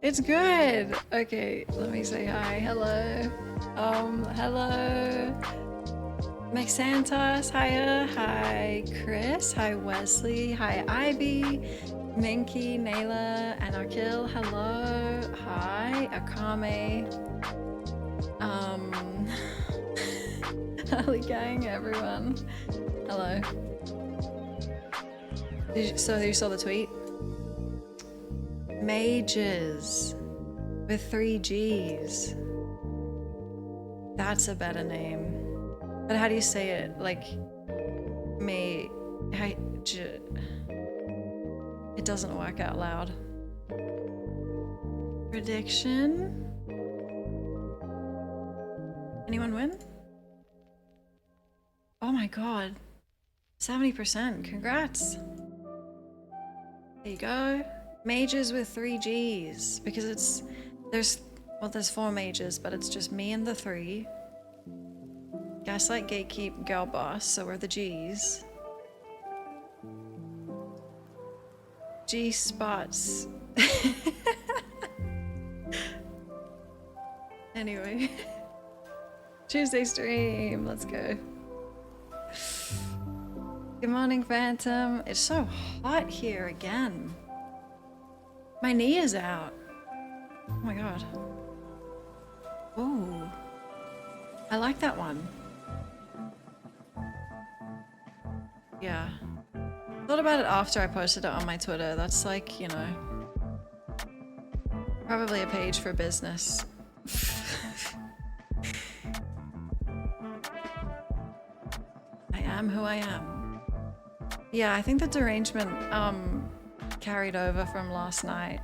It's good. Okay, let me say hi. Hello. Hello. Maxantos, hiya. Hi, Chris. Hi, Wesley. Hi, Ivy. Minky, Nayla, and Arkil. Hello. Hi, Akame. Ali gang, everyone. Hello. So you saw the tweet? Mages with 3 G's. That's a better name. But how do you say it? Like, it doesn't work out loud. Prediction? Anyone win? Oh my god. 70%. Congrats. There you go. Mages with 3 G's. Because there's 4 mages, but it's just me and the 3. Gaslight, Gatekeep, Girl Boss, so we're the G's. G spots. Anyway. Tuesday stream, let's go. Good morning, Phantom. It's so hot here again. My knee is out. Oh my god. Ooh. I like that one. Yeah. Thought about it after I posted it on my Twitter. That's like, you know, probably a page for business. I am who I am. Yeah, I think the derangement carried over from last night.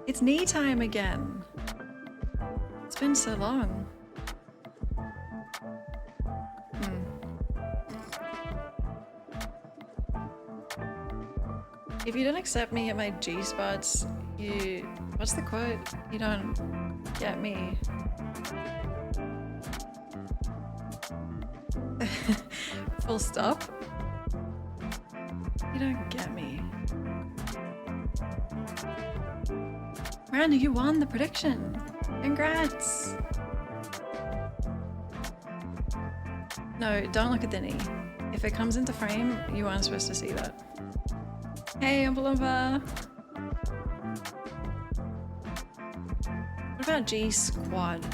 It's knee time again. It's been so long. If you don't accept me at my G-spots, what's the quote? You don't get me. Full stop. You don't get me. Miranda, you won the prediction. Congrats. No, don't look at the knee. If it comes into frame, you aren't supposed to see that. Hey, Umpalumpa. What about G Squad?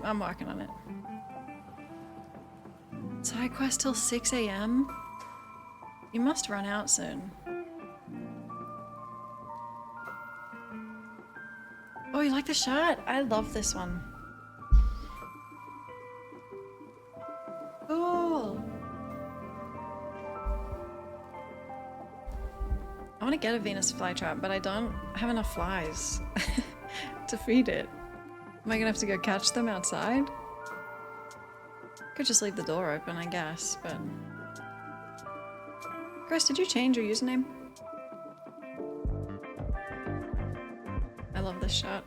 I'm working on it. Side quest till 6 AM? You must run out soon. Oh, you like the shirt? I love this one. Cool. I want to get a Venus flytrap, but I don't have enough flies to feed it. Am I gonna have to go catch them outside? Could just leave the door open, I guess, but... Chris, did you change your username? I love this shot.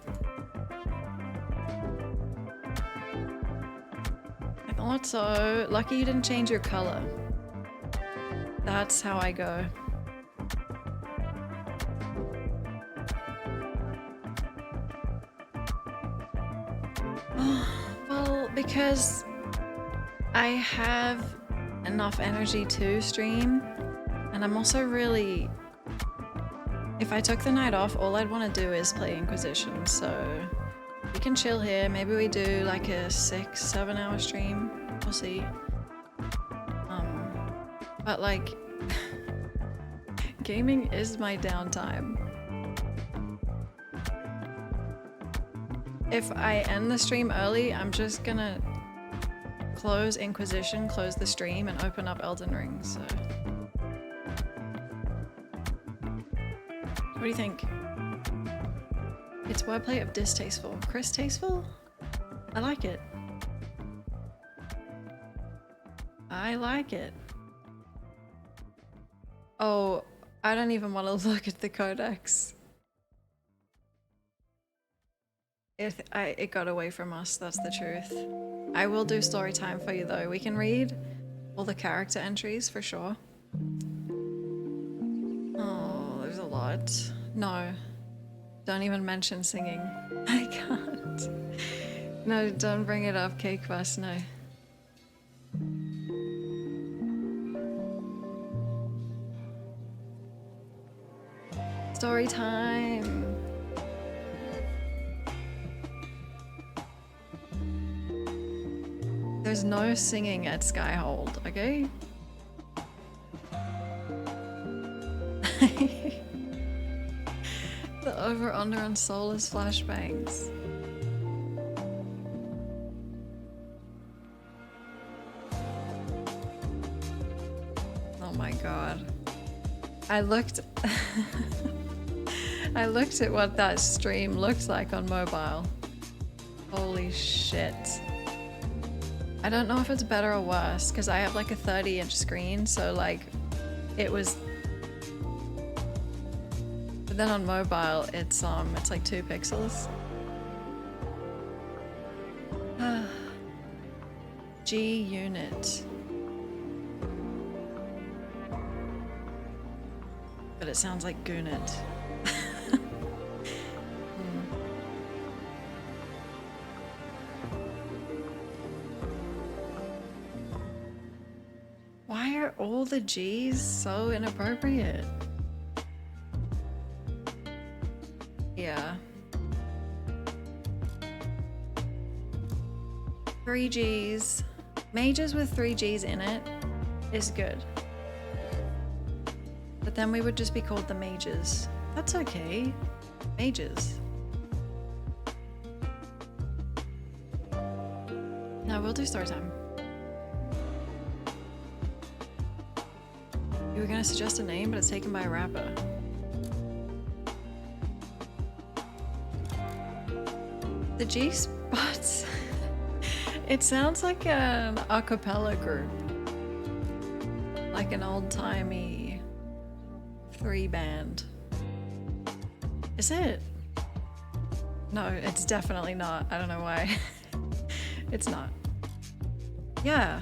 I thought so. Lucky you didn't change your color. That's how I go. Well, because I have enough energy to stream, and I'm also really... If I took the night off, all I'd want to do is play Inquisition, so we can chill here. Maybe we do like a 6-7 hour stream. We'll see. But like, gaming is my downtime. If I end the stream early, I'm just gonna close Inquisition, close the stream, and open up Elden Ring, so... What do you think? It's wordplay of distasteful. Chris tasteful? I like it. I like it. Oh, I don't even want to look at the codex. It got away from us, that's the truth. I will do story time for you though. We can read all the character entries for sure. Oh, there's a lot. No. Don't even mention singing. I can't. No, don't bring it up, Cake Bus, no. Story time. There's no singing at Skyhold, okay? The over-under on Soulless flashbangs. Oh my god. I looked I looked at what that stream looked like on mobile. Holy shit. I don't know if it's better or worse because I have like a 30-inch screen, so like it was. But then on mobile, it's like 2 pixels. G unit. But it sounds like Goonit. Why are all the G's so inappropriate? Yeah. 3 G's. Mages with 3 G's in it is good. But then we would just be called the mages. That's okay. Mages. No, we'll do story time. You were gonna suggest a name, but it's taken by a rapper. The G-Spots. It sounds like an a cappella group. Like an old-timey 3-band. Is it? No, it's definitely not. I don't know why. It's not. Yeah.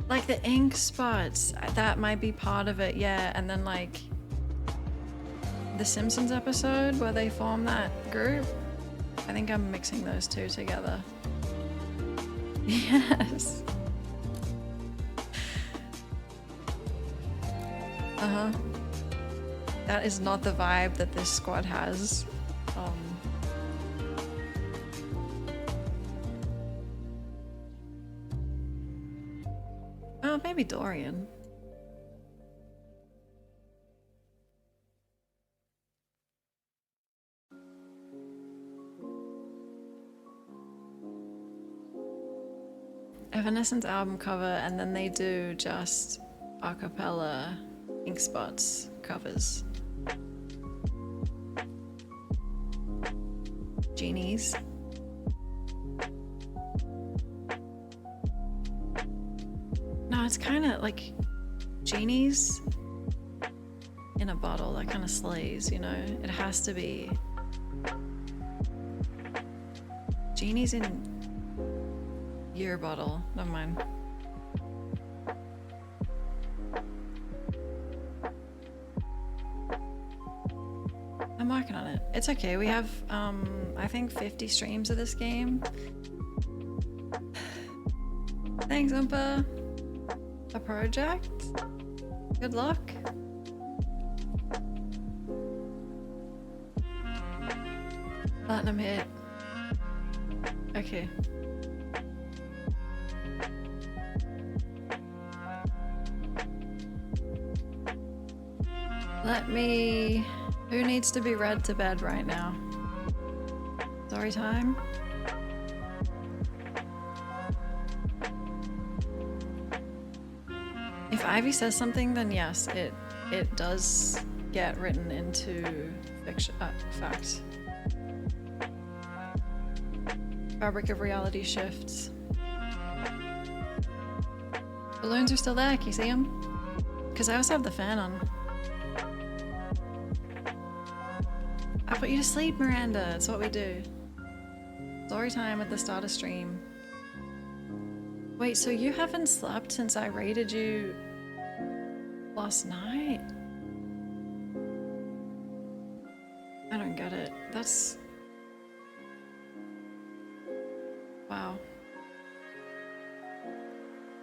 Like the ink spots, that might be part of it, yeah. And then like the Simpsons episode where they form that group, I think I'm mixing those two together. Yes. Uh-huh. That is not the vibe that this squad has. Oh, maybe Dorian. Evanescence album cover, and then they do just a cappella ink spots covers. Genies. No, it's kind of like genies in a bottle. That kind of slays, you know? It has to be. Genies in your bottle. Never mind. I'm working on it. It's okay. We have, I think 50 streams of this game. Thanks, Umpa. A project? Good luck. Platinum hit. Okay. Let me... Who needs to be read to bed right now? Story time? If Ivy says something, then yes, it does get written into fiction, fact. Fabric of reality shifts. Balloons are still there, can you see them? Because I also have the fan on. I put you to sleep, Miranda. That's what we do. Story time at the start of stream. Wait, so you haven't slept since I raided you last night? I don't get it. That's... Wow.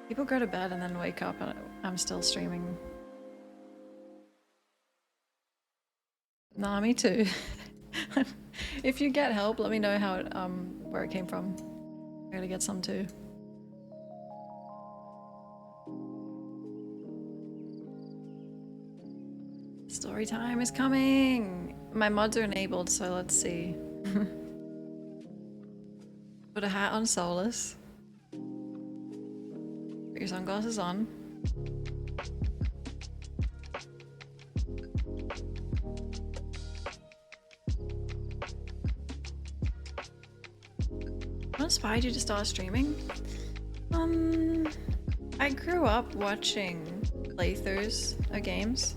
People go to bed and then wake up and I'm still streaming. Nah, me too. If you get help, let me know how it, where it came from. I gotta get some too. Story time is coming! My mods are enabled, so let's see. Put a hat on Solus. Put your sunglasses on. What inspired you to start streaming? I grew up watching playthroughs of games.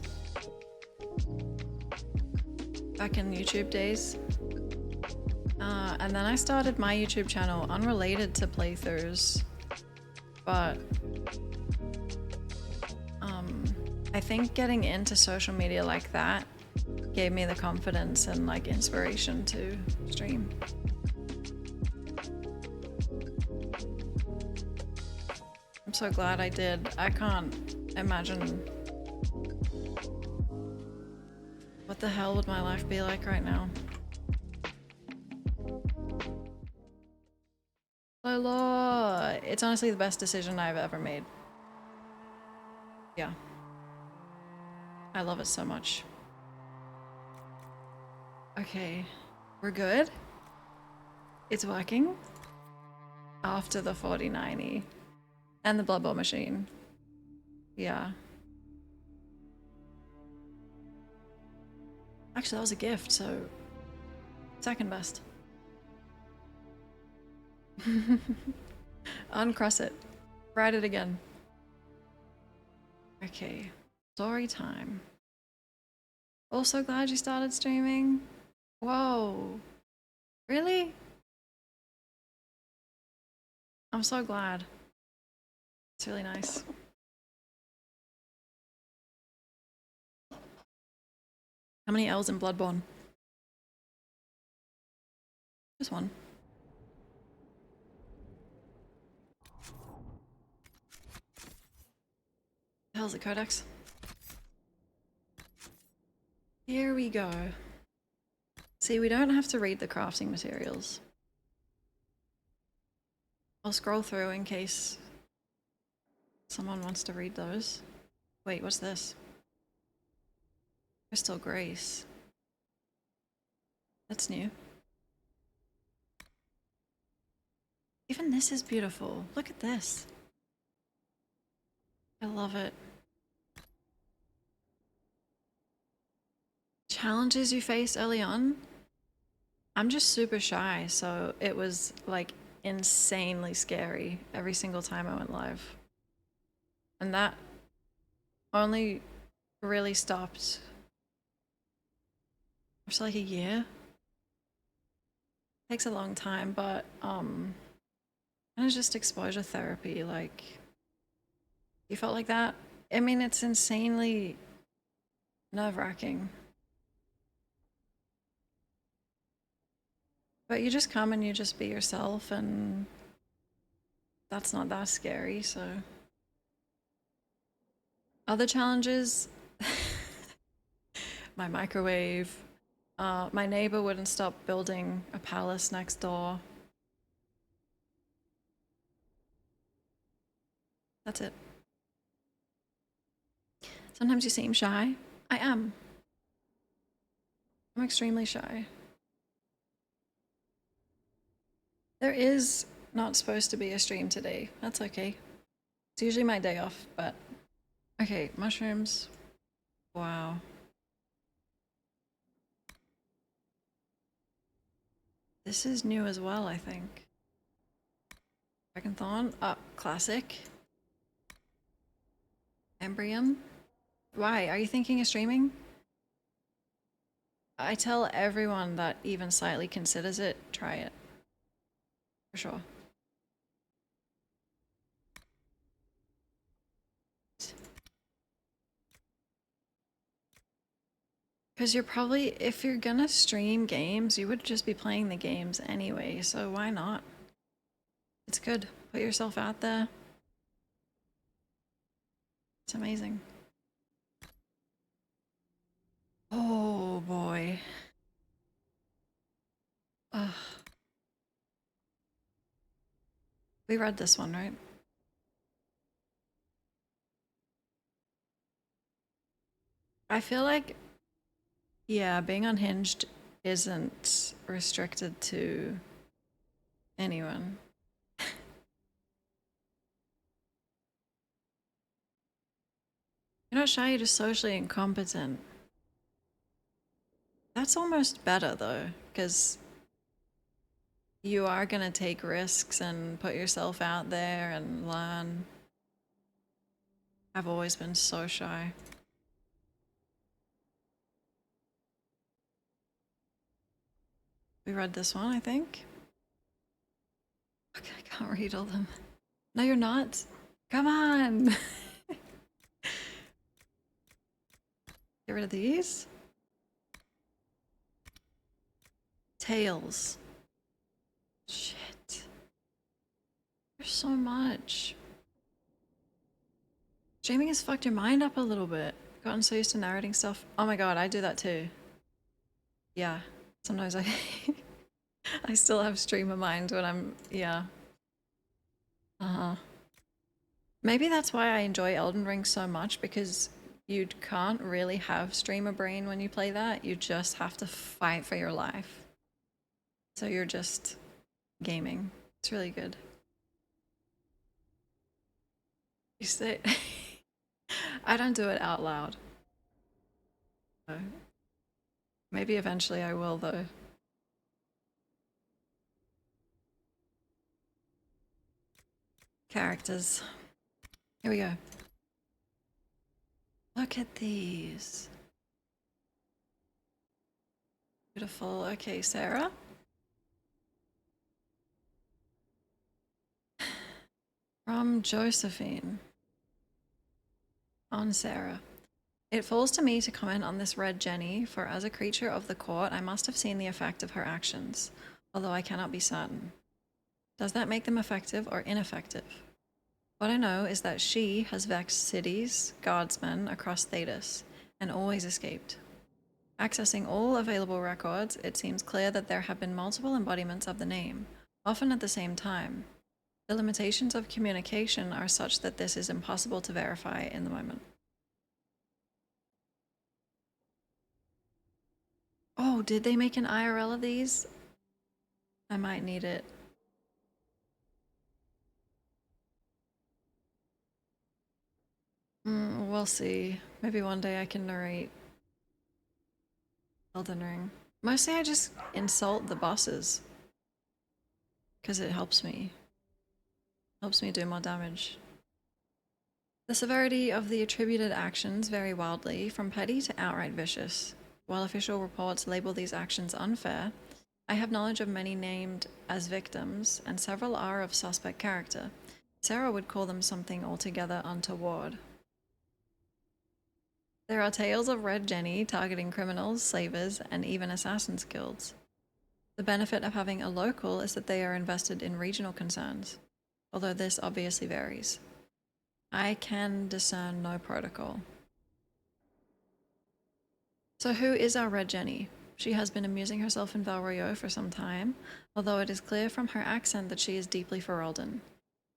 Back in YouTube days. And then I started my YouTube channel unrelated to playthroughs. But I think getting into social media like that gave me the confidence and like inspiration to stream. I'm so glad I did. I can't imagine what the hell would my life be like right now. Lola! It's honestly the best decision I've ever made. Yeah. I love it so much. Okay. We're good? It's working? After the 4090. And the Blood Bowl machine. Yeah. Actually, that was a gift, so... second best. Uncross it. Write it again. Okay. Story time. Also glad you started streaming. Whoa. Really? I'm so glad. It's really nice. How many L's in Bloodborne? Just one. The hell's the codex? Here we go. See, we don't have to read the crafting materials. I'll scroll through in case someone wants to read those. Wait, what's this? Crystal Grace. That's new. Even this is beautiful. Look at this. I love it. Challenges you faced early on? I'm just super shy, so it was like insanely scary every single time I went live. And that only really stopped after like a year. Takes a long time, but and it's just exposure therapy. Like, you felt like that? I mean, it's insanely nerve-wracking. But you just come and you just be yourself, and that's not that scary, so. Other challenges? My microwave. My neighbor wouldn't stop building a palace next door. That's it. Sometimes you seem shy. I am. I'm extremely shy. There is not supposed to be a stream today. That's okay. It's usually my day off, but... Okay, mushrooms. Wow. This is new as well, I think. Dragonthorn. Classic. Embryon. Why? Are you thinking of streaming? I tell everyone that even slightly considers it, try it. For sure. Because you're probably, if you're gonna stream games, you would just be playing the games anyway, so why not? It's good. Put yourself out there. It's amazing. Oh boy. We read this one, right? I feel like, yeah, being unhinged isn't restricted to anyone. You're not shy, you're just socially incompetent. That's almost better though, because you are gonna take risks and put yourself out there and learn. I've always been so shy. We read this one, I think. Okay, I can't read all them. No, you're not. Come on. Get rid of these. Tails. Shit. There's so much. Streaming has fucked your mind up a little bit. Gotten so used to narrating stuff. Oh my god, I do that too. Yeah. Sometimes I I still have streamer mind when I'm, yeah. Uh-huh. Maybe that's why I enjoy Elden Ring so much, because you can't really have streamer brain when you play that. You just have to fight for your life. So you're just gaming. It's really good. You say I don't do it out loud. So maybe eventually I will though. Characters. Here we go. Look at these. Beautiful. Okay, Sarah. From Josephine. On Sarah. It falls to me to comment on this red Jenny, for as a creature of the court, I must have seen the effect of her actions, although I cannot be certain. Does that make them effective or ineffective? What I know is that she has vexed cities, guardsmen across Thedas, and always escaped. Accessing all available records, it seems clear that there have been multiple embodiments of the name, often at the same time. The limitations of communication are such that this is impossible to verify in the moment. Oh, did they make an IRL of these? I might need it. We'll see. Maybe one day I can narrate Elden Ring. Mostly I just insult the bosses, because it helps me. Helps me do more damage. The severity of the attributed actions vary wildly, from petty to outright vicious. While official reports label these actions unfair, I have knowledge of many named as victims, and several are of suspect character. Sarah would call them something altogether untoward. There are tales of Red Jenny targeting criminals, slavers, and even assassins' guilds. The benefit of having a local is that they are invested in regional concerns, although this obviously varies. I can discern no protocol. So who is our Red Jenny? She has been amusing herself in Val Royeaux for some time, although it is clear from her accent that she is deeply Ferelden.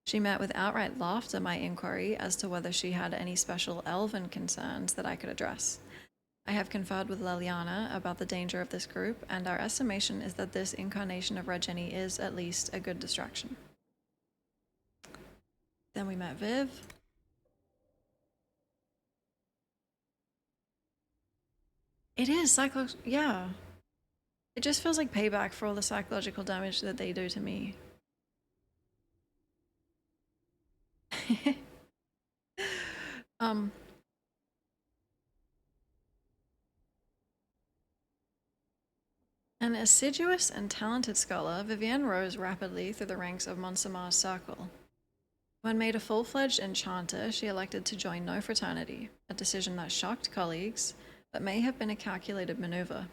She met with outright laughter my inquiry as to whether she had any special elven concerns that I could address. I have conferred with Leliana about the danger of this group, and our estimation is that this incarnation of Red Jenny is at least a good distraction. Then we met Viv. It is yeah. It just feels like payback for all the psychological damage that they do to me. um An assiduous and talented scholar, Vivienne rose rapidly through the ranks of Monsemar's circle. When made a full-fledged enchanter, she elected to join no fraternity, a decision that shocked colleagues, but may have been a calculated maneuver.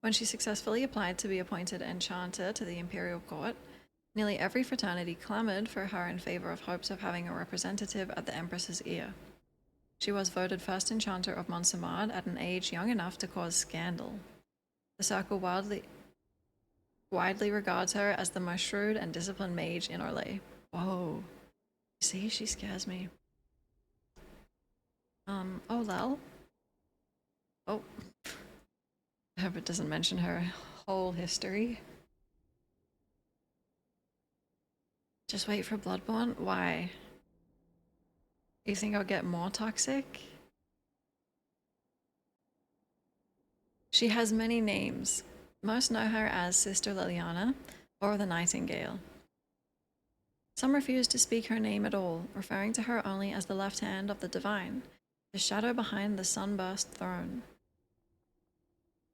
When she successfully applied to be appointed enchanter to the imperial court, nearly every fraternity clamored for her in favor of hopes of having a representative at the Empress's ear. She was voted first enchanter of Monsemar at an age young enough to cause scandal. The circle widely regards her as the most shrewd and disciplined mage in Orlais. Whoa. See, she scares me. Oh, Lel. Oh, I hope it doesn't mention her whole history. Just wait for Bloodborne? Why? You think I'll get more toxic? She has many names. Most know her as Sister Liliana or the Nightingale. Some refuse to speak her name at all, referring to her only as the left hand of the divine, the shadow behind the sunburst throne.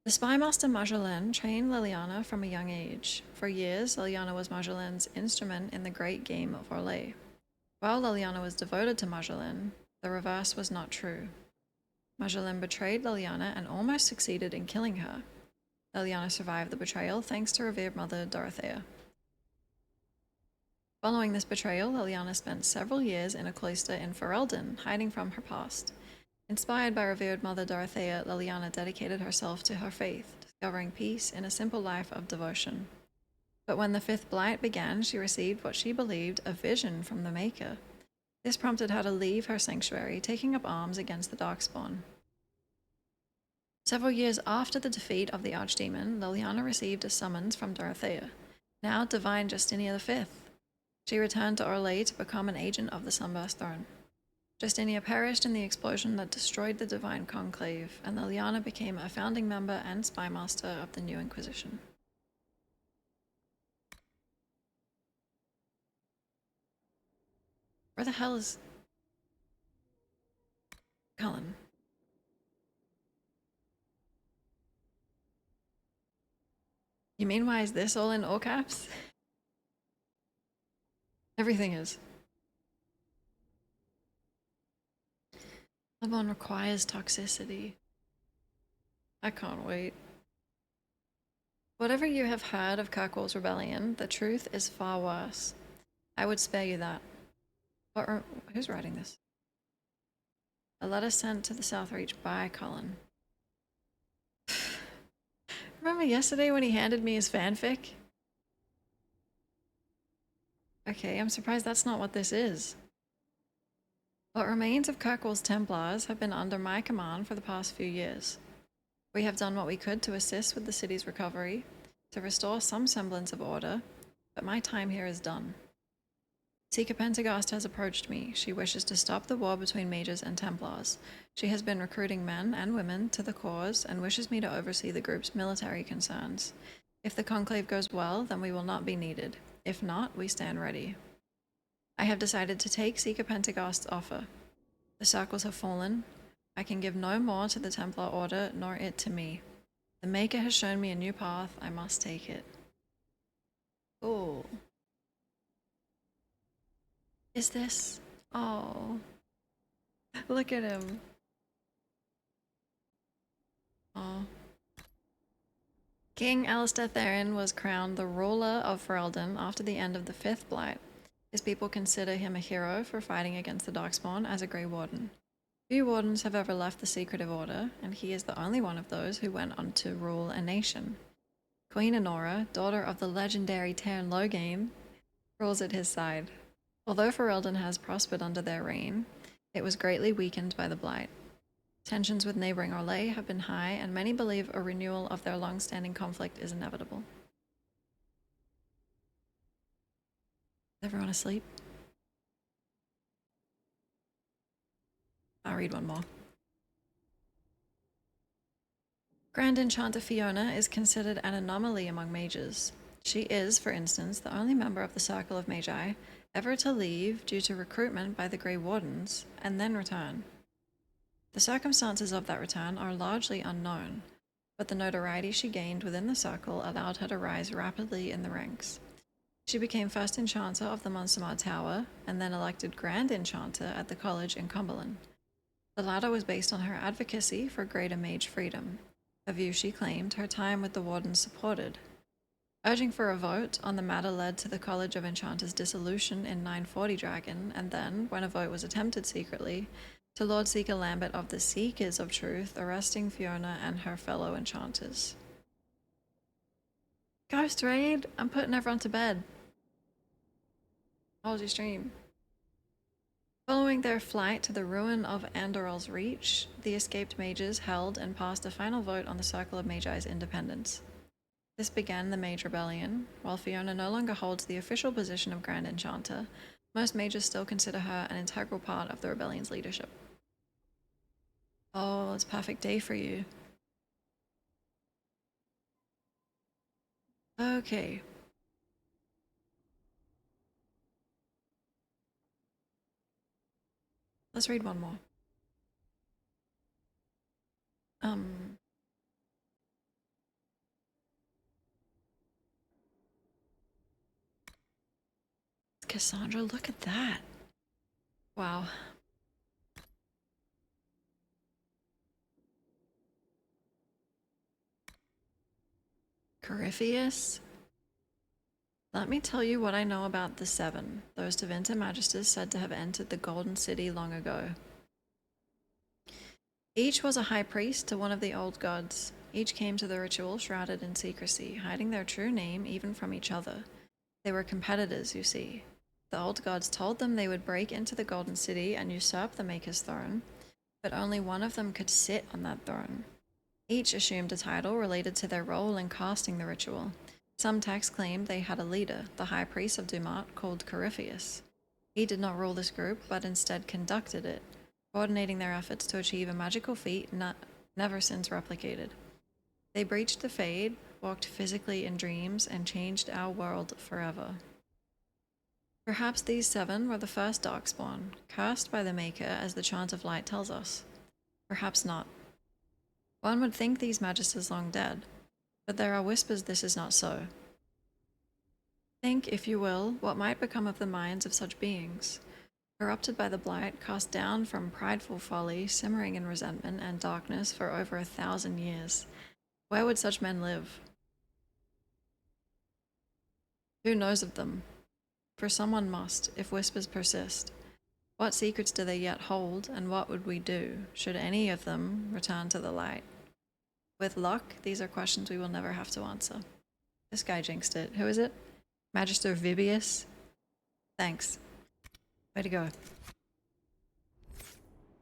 The spymaster Majolaine trained Liliana from a young age. For years, Liliana was Majoleine's instrument in the great game of Orlais. While Liliana was devoted to Majolaine, the reverse was not true. Majolaine betrayed Liliana and almost succeeded in killing her. Liliana survived the betrayal thanks to revered mother Dorothea. Following this betrayal, Liliana spent several years in a cloister in Ferelden, hiding from her past. Inspired by revered mother Dorothea, Liliana dedicated herself to her faith, discovering peace in a simple life of devotion. But when the Fifth Blight began, she received what she believed a vision from the Maker. This prompted her to leave her sanctuary, taking up arms against the Darkspawn. Several years after the defeat of the Archdemon, Liliana received a summons from Dorothea, now Divine Justinia V. She returned to Orlais to become an agent of the Sunburst Throne. Justinia perished in the explosion that destroyed the Divine Conclave, and Liliana became a founding member and spymaster of the new Inquisition. Where the hell is Cullen? You mean why is this all in all caps? Everything is. Bloodborne requires toxicity. I can't wait. Whatever you have heard of Kirkwall's rebellion, the truth is far worse. I would spare you that. Who's writing this? A letter sent to the Southreach by Cullen. Remember yesterday when he handed me his fanfic? Okay, I'm surprised that's not what this is. What remains of Kirkwall's Templars have been under my command for the past few years. We have done what we could to assist with the city's recovery, to restore some semblance of order, but my time here is done. Seeker Pentecost has approached me. She wishes to stop the war between mages and Templars. She has been recruiting men and women to the cause and wishes me to oversee the group's military concerns. If the conclave goes well, then we will not be needed. If not, we stand ready. I have decided to take Seeker Pentecost's offer. The circles have fallen. I can give no more to the Templar Order, nor it to me. The Maker has shown me a new path. I must take it. Cool. Is this? Oh. Look at him. Oh. King Alistair Theron was crowned the ruler of Ferelden after the end of the Fifth Blight. His people consider him a hero for fighting against the Darkspawn as a Grey Warden. Few Wardens have ever left the Secretive Order, and he is the only one of those who went on to rule a nation. Queen Honora, daughter of the legendary Tairn Loghain, rules at his side. Although Ferelden has prospered under their reign, it was greatly weakened by the Blight. Tensions with neighboring Orlais have been high, and many believe a renewal of their long-standing conflict is inevitable. Is everyone asleep? I'll read one more. Grand Enchanter Fiona is considered an anomaly among mages. She is, for instance, the only member of the Circle of Magi ever to leave due to recruitment by the Grey Wardens and then return. The circumstances of that return are largely unknown, but the notoriety she gained within the Circle allowed her to rise rapidly in the ranks. She became first Enchanter of the Monsumar Tower and then elected Grand Enchanter at the college in Cumberland. The latter was based on her advocacy for greater mage freedom, a view she claimed her time with the Wardens supported. Urging for a vote on the matter led to the College of Enchanters' dissolution in 940 Dragon, and then, when a vote was attempted secretly, to Lord Seeker Lambert of the Seekers of Truth arresting Fiona and her fellow enchanters. Ghost Raid? I'm putting everyone to bed. How was your stream? Following their flight to the ruin of Andorel's Reach, the escaped mages held and passed a final vote on the Circle of Magi's independence. This began the Mage Rebellion. While Fiona no longer holds the official position of Grand Enchanter, most mages still consider her an integral part of the rebellion's leadership. Oh, it's a perfect day for you. Okay. Let's read one more. Cassandra, look at that. Wow. Corypheus? Let me tell you what I know about the Seven, those Tevinter Magisters said to have entered the Golden City long ago. Each was a high priest to one of the old gods. Each came to the ritual shrouded in secrecy, hiding their true name even from each other. They were competitors, you see. The old gods told them they would break into the Golden City and usurp the Maker's throne, but only one of them could sit on that throne. Each assumed a title related to their role in casting the ritual. Some texts claimed they had a leader, the high priest of Dumat, called Corypheus. He did not rule this group, but instead conducted it, coordinating their efforts to achieve a magical feat never since replicated. They breached the Fade, walked physically in dreams, and changed our world forever. Perhaps these seven were the first Darkspawn, cursed by the Maker as the Chant of Light tells us. Perhaps not. One would think these magisters long dead, but there are whispers this is not so. Think, if you will, what might become of the minds of such beings, corrupted by the blight, cast down from prideful folly, simmering in resentment and darkness for over 1,000 years. Where would such men live? Who knows of them? For someone must, if whispers persist. What secrets do they yet hold, and what would we do, should any of them return to the light? With luck, these are questions we will never have to answer. This guy jinxed it. Who is it? Magister Vibius? Thanks. Way to go.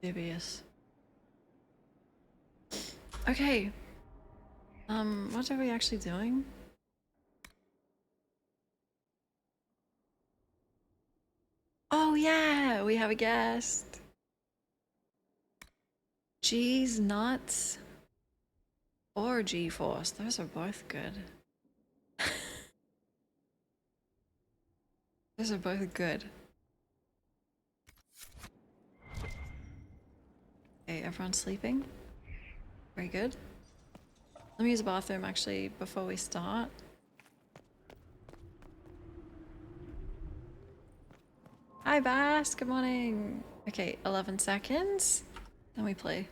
Vibius. Okay. What are we actually doing? Oh yeah, we have a guest. G's nuts or G-force. Those are both good. Those are both good. Okay, everyone's sleeping. Very good. Let me use the bathroom actually before we start. Hi Bass, good morning. Okay, 11 seconds. Then we play.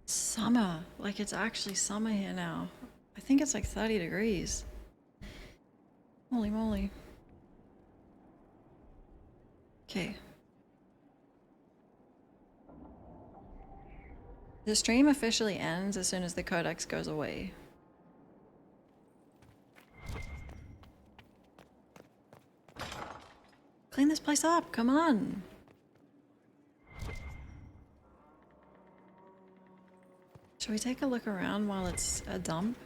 Summer. Like, it's actually summer here now. I think it's like 30 degrees. Holy moly. Okay. The stream officially ends as soon as the codex goes away. Clean this place up, come on! Should we take a look around while it's a dump?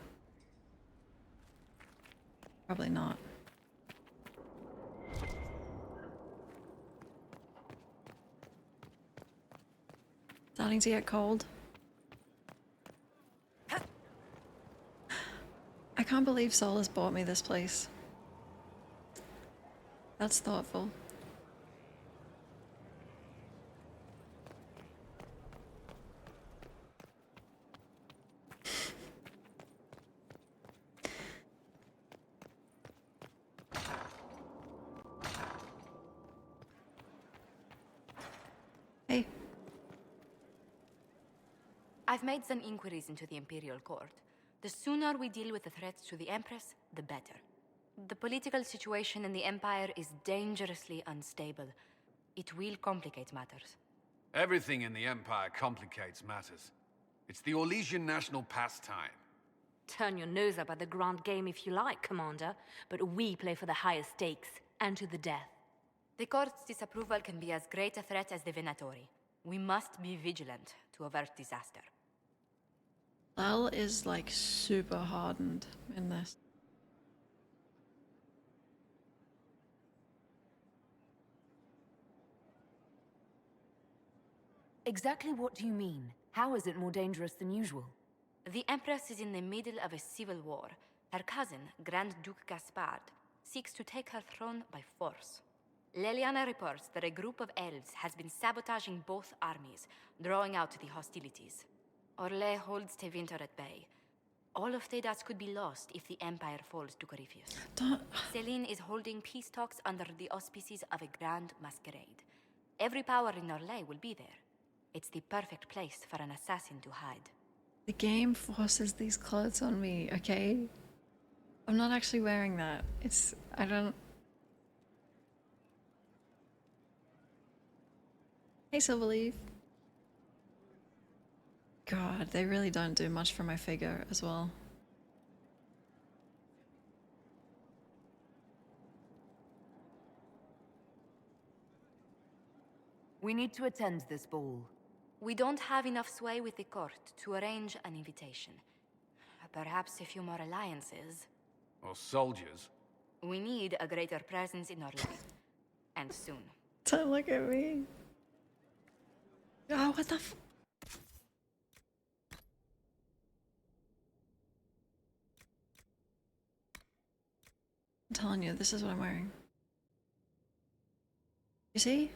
Probably not. Starting to get cold. can't believe Solus bought me this place. That's thoughtful. Hey. I've made some inquiries into the Imperial Court. The sooner we deal with the threats to the Empress, the better. The political situation in the Empire is dangerously unstable. It will complicate matters. Everything in the Empire complicates matters. It's the Orlesian national pastime. Turn your nose up at the grand game if you like, Commander, but we play for the highest stakes, and to the death. The Court's disapproval can be as great a threat as the Venatori. We must be vigilant to avert disaster. Lal is like super hardened in this. Exactly what do you mean? How is it more dangerous than usual? The Empress is in the middle of a civil war. Her cousin, Grand Duke Gaspard, seeks to take her throne by force. Leliana reports that a group of elves has been sabotaging both armies, drawing out the hostilities. Orlais holds Tevinter at bay. All of Thedas could be lost if the Empire falls to Corypheus. Celine is holding peace talks under the auspices of a grand masquerade. Every power in Orlais will be there. It's the perfect place for an assassin to hide. The game forces these clothes on me, okay? I'm not actually wearing that. I don't... Hey, Silverleaf. God, they really don't do much for my figure as well. We need to attend this ball. We don't have enough sway with the court to arrange an invitation. Perhaps a few more alliances. Or soldiers. We need a greater presence in Orlais. And soon. Don't look at me. Oh, what the f... I'm telling you, this is what I'm wearing. You see?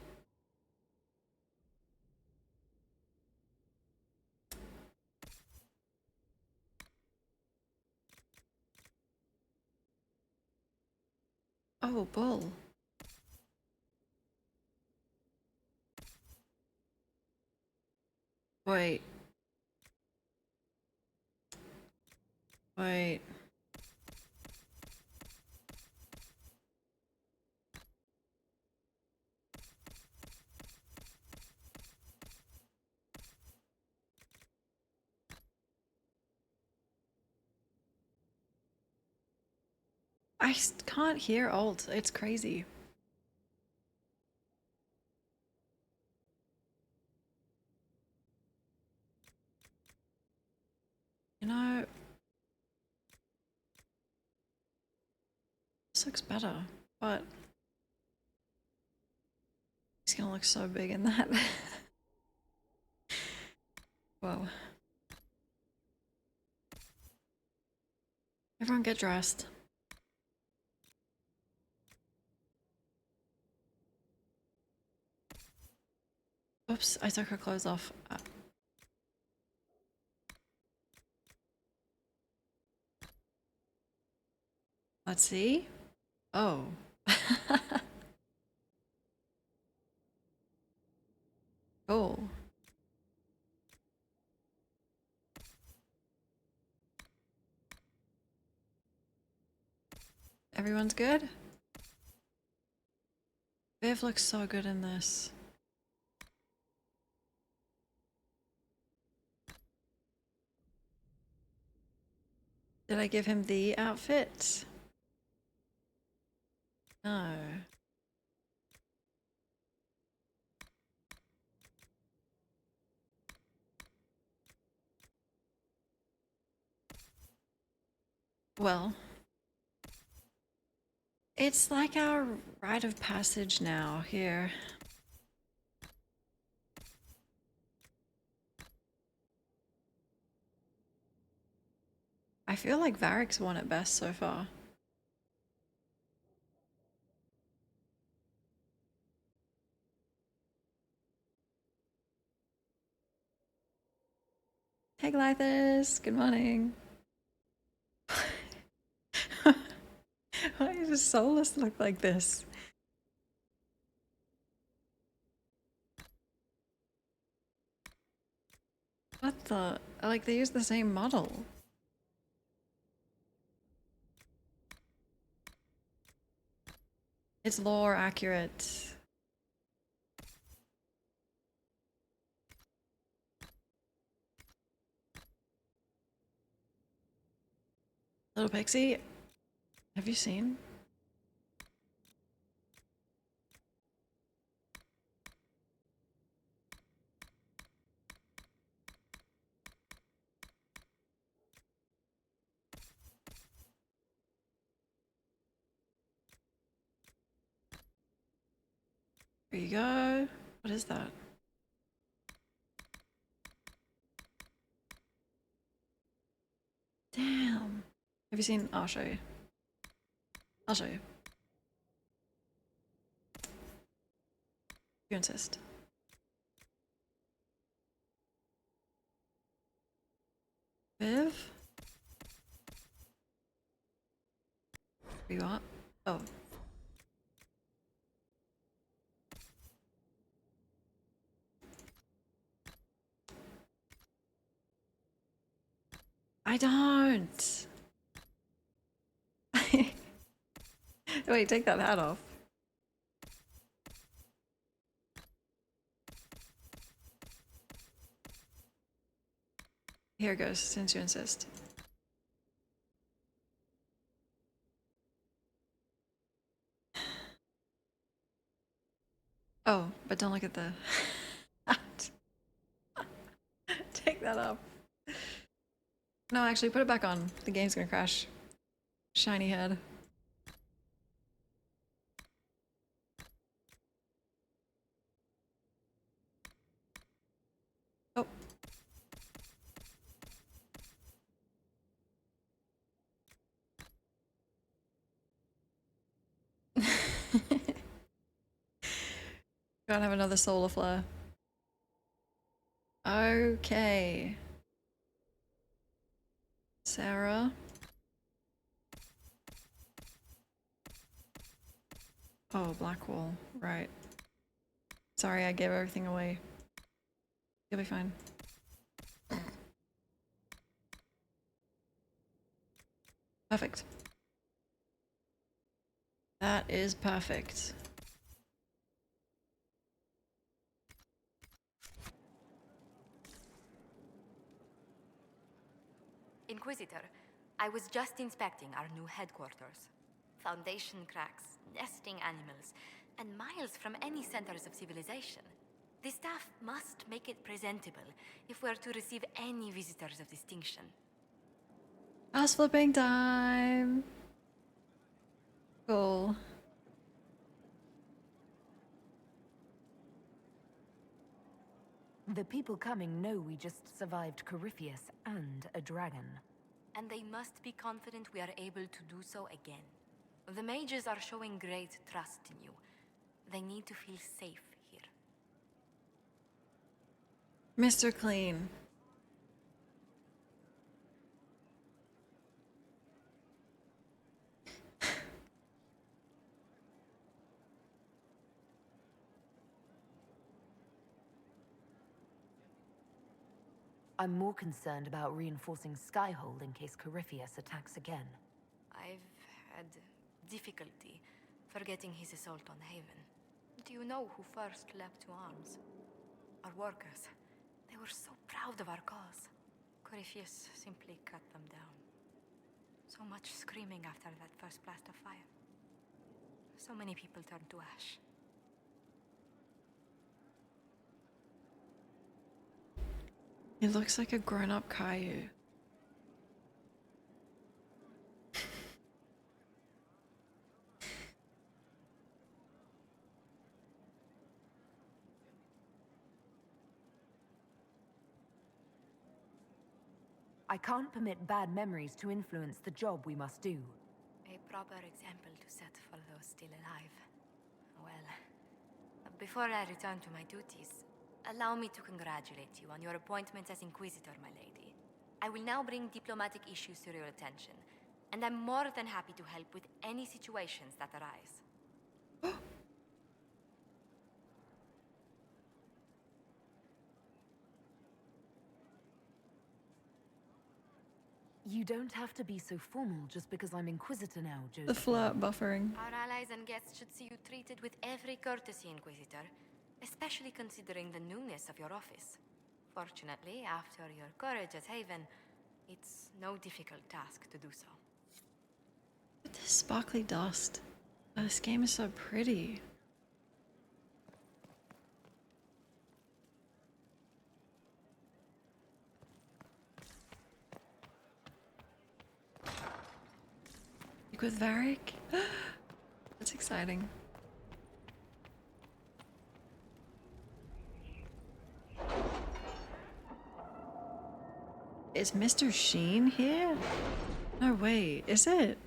Oh, bull. Wait. Wait. Can't hear alt. It's crazy. You know, this looks better, but he's gonna look so big in that. Whoa. Everyone get dressed. Oops, I took her clothes off. Let's see. Oh. Cool. Everyone's good? Viv looks so good in this. Did I give him the outfit? No. Well, it's like our rite of passage now here. I feel like Varric's won it best so far. Hey Glythis, good morning. Why does Solus look like this? What the? Like, they use the same model. It's lore accurate. Little Pixie, have you seen? There you go. What is that? Damn. Have you seen? I'll show you. I'll show you. You insist. Viv? Where you at? Oh. I don't. Wait, take that hat off. Here it goes, since you insist. Oh, but don't look at the hat. Take that off. No, actually, put it back on. The game's gonna crash. Shiny head. Oh. Gotta have another solar flare. Okay. Sarah. Oh, Blackwall. Right. Sorry, I gave everything away. You'll be fine. Perfect. That is perfect. Inquisitor, I was just inspecting our new headquarters. Foundation cracks, nesting animals, and miles from any centers of civilization. The staff must make it presentable if we're to receive any visitors of distinction. House flipping time! Cool. The people coming know we just survived Corypheus and a dragon. And they must be confident we are able to do so again. The mages are showing great trust in you. They need to feel safe here. Mr. Clean. I'm more concerned about reinforcing Skyhold in case Corypheus attacks again. I've had difficulty forgetting his assault on Haven. Do you know who first leapt to arms? Our workers. They were so proud of our cause. Corypheus simply cut them down. So much screaming after that first blast of fire. So many people turned to ash. It looks like a grown-up Caillou. I can't permit bad memories to influence the job we must do. A proper example to set for those still alive. Well, before I return to my duties, allow me to congratulate you on your appointment as Inquisitor, my lady. I will now bring diplomatic issues to your attention, and I'm more than happy to help with any situations that arise. You don't have to be so formal just because I'm Inquisitor now, The Joseph. flirt buffering. Our allies and guests should see you treated with every courtesy, Inquisitor, especially considering the newness of your office. Fortunately, after your courage at Haven, it's no difficult task to do so. Look at this sparkly dust. Oh, this game is so pretty. Like with Varric? That's exciting. Is Mr. Sheen here? No way, is it?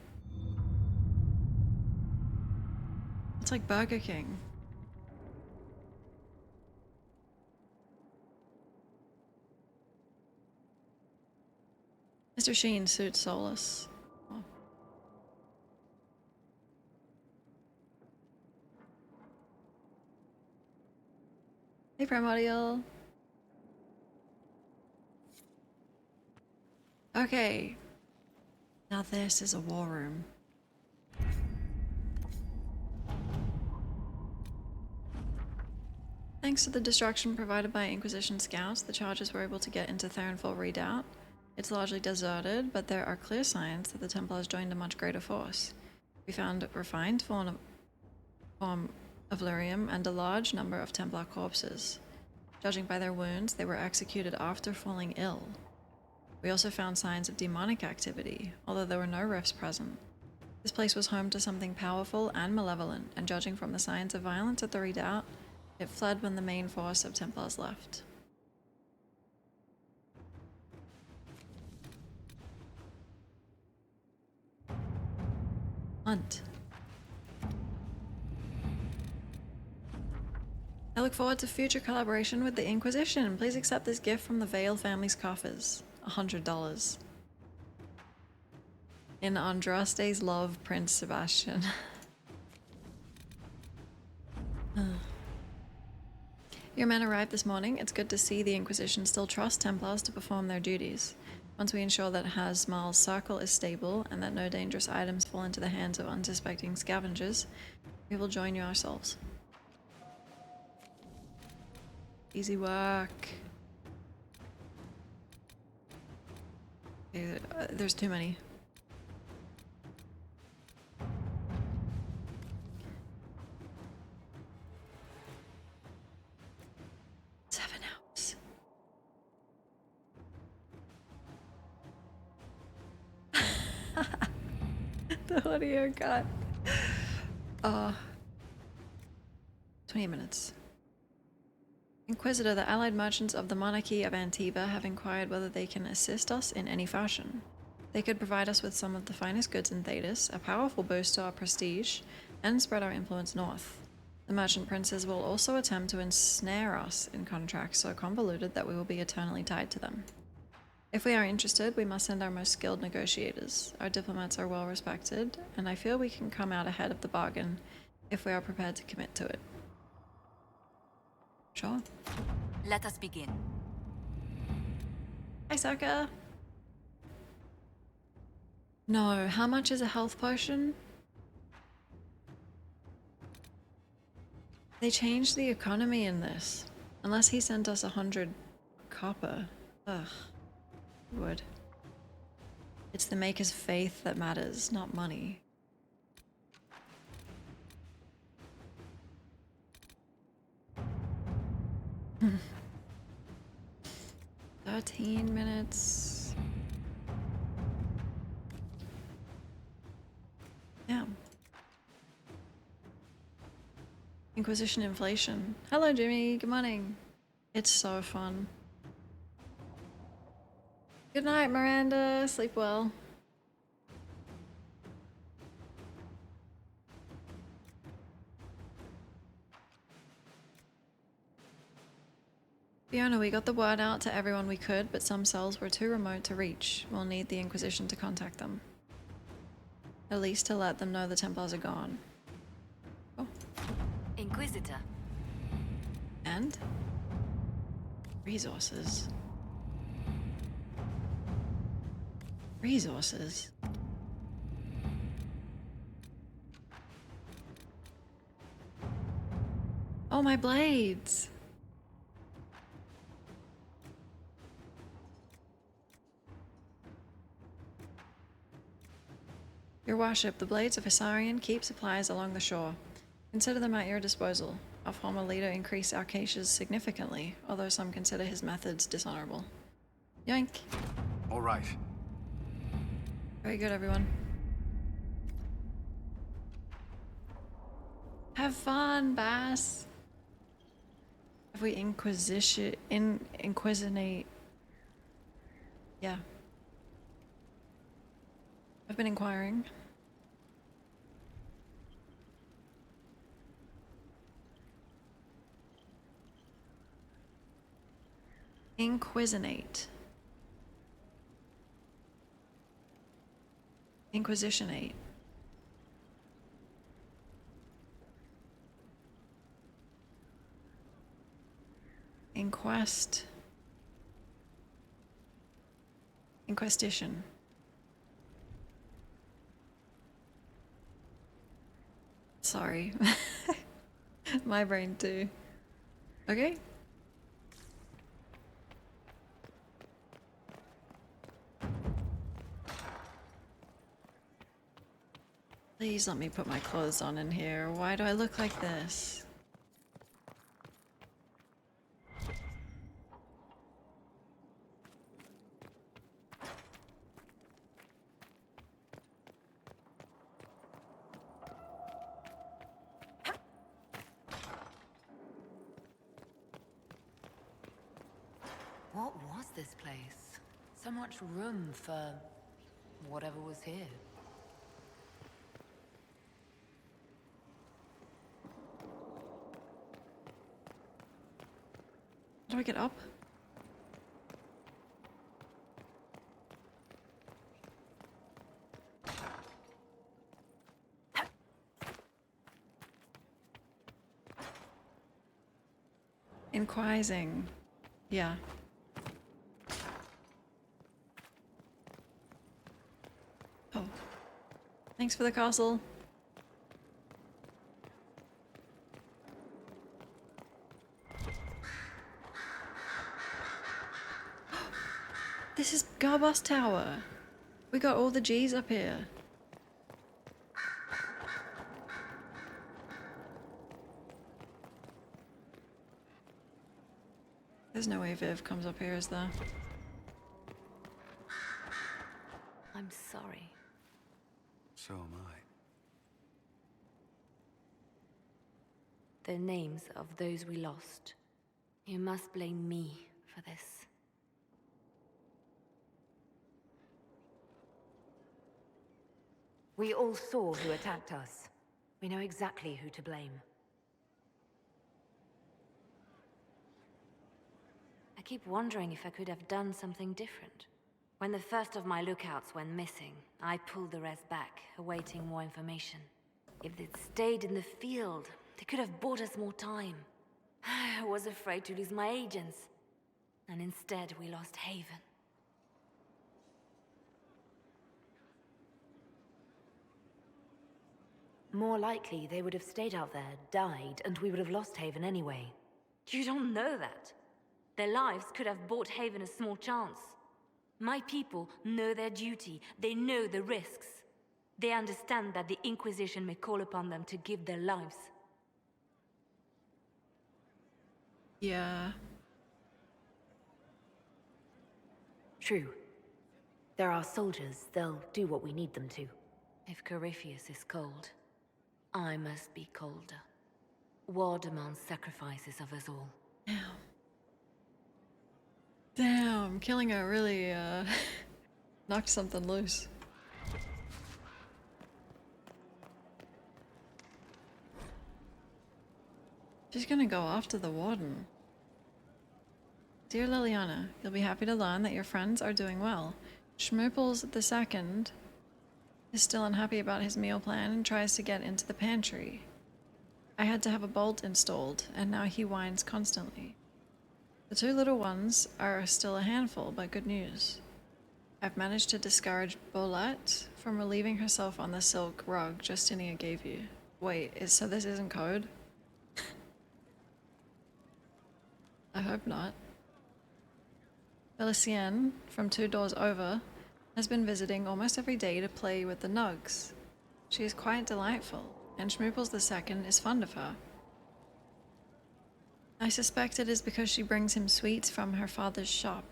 It's like Burger King. Mr. Sheen suits Solus. Oh. Hey, Primordial. Okay. Now this is a war room. Thanks to the distraction provided by Inquisition scouts, the Chargers were able to get into Therenfall Redoubt. It's largely deserted, but there are clear signs that the Templars joined a much greater force. We found a refined form of lyrium and a large number of Templar corpses. Judging by their wounds, they were executed after falling ill. We also found signs of demonic activity, although there were no rifts present. This place was home to something powerful and malevolent, and judging from the signs of violence at the Redoubt, it fled when the main force of Templars left. Hunt. I look forward to future collaboration with the Inquisition. Please accept this gift from the Vale family's coffers. $100. In Andraste's love, Prince Sebastian. Your men arrived this morning. It's good to see the Inquisition still trust Templars to perform their duties. Once we ensure that Hazmal's circle is stable and that no dangerous items fall into the hands of unsuspecting scavengers, we will join you ourselves. Easy work. Okay, there's too many. The audio cut. 20 minutes. Inquisitor, the allied merchants of the monarchy of Antiba have inquired whether they can assist us in any fashion. They could provide us with some of the finest goods in Thetis, a powerful boost to our prestige, and spread our influence north. The merchant princes will also attempt to ensnare us in contracts so convoluted that we will be eternally tied to them. If we are interested, we must send our most skilled negotiators. Our diplomats are well respected, and I feel we can come out ahead of the bargain if we are prepared to commit to it. Sure. Let us begin. Hi, Sokka. No, how much is a health potion? They changed the economy in this. Unless he sent us 100 copper. Ugh. Would. It's the Maker's faith that matters, not money. Hmm. 13 minutes. Yeah. Inquisition inflation. Hello, Jimmy. Good morning. It's so fun. Good night, Miranda. Sleep well. Fiona, we got the word out to everyone we could, but some cells were too remote to reach. We'll need the Inquisition to contact them. At least to let them know the Templars are gone. Oh. Inquisitor. And? Resources. Resources. Oh, my blades! Your worship, the blades of Hisarion keep supplies along the shore. Consider them at your disposal. Our former leader increased our caches significantly, although some consider his methods dishonorable. Yoink. All right. Very good, everyone. Have fun, Bass. Have we inquisinate? Yeah. I've been inquiring. Inquisinate. Inquisitionate. Inquest. Inquisition. Sorry. My brain too. Okay. Please let me put my clothes on in here. Why do I look like this? What was this place? So much room for whatever was here. How do I get up? Inquising. Yeah. Oh. Thanks for the castle. This is Garbus Tower. We got all the G's up here. There's no way Viv comes up here, is there? I'm sorry. So am I. The names of those we lost. You must blame me for this. We all saw who attacked us. We know exactly who to blame. I keep wondering if I could have done something different. When the first of my lookouts went missing, I pulled the rest back, awaiting more information. If they'd stayed in the field, they could have bought us more time. I was afraid to lose my agents. And instead, we lost Haven. More likely, they would have stayed out there, died, and we would have lost Haven anyway. You don't know that. Their lives could have bought Haven a small chance. My people know their duty. They know the risks. They understand that the Inquisition may call upon them to give their lives. Yeah. True. They're our soldiers. They'll do what we need them to. If Corypheus is cold, I must be colder. War demands sacrifices of us all. Damn. Damn. killing her really knocked something loose. She's gonna go after the warden. Dear Liliana, you'll be happy to learn that your friends are doing well. Schmooples II is still unhappy about his meal plan and tries to get into the pantry. I had to have a bolt installed, and now he whines constantly. The two little ones are still a handful, but good news. I've managed to discourage Bolette from relieving herself on the silk rug Justinia gave you. Wait, so this isn't code? I hope not. Felicienne, from 2 doors over, has been visiting almost every day to play with the nugs. She is quite delightful, and Schmooples II is fond of her. I suspect it is because she brings him sweets from her father's shop.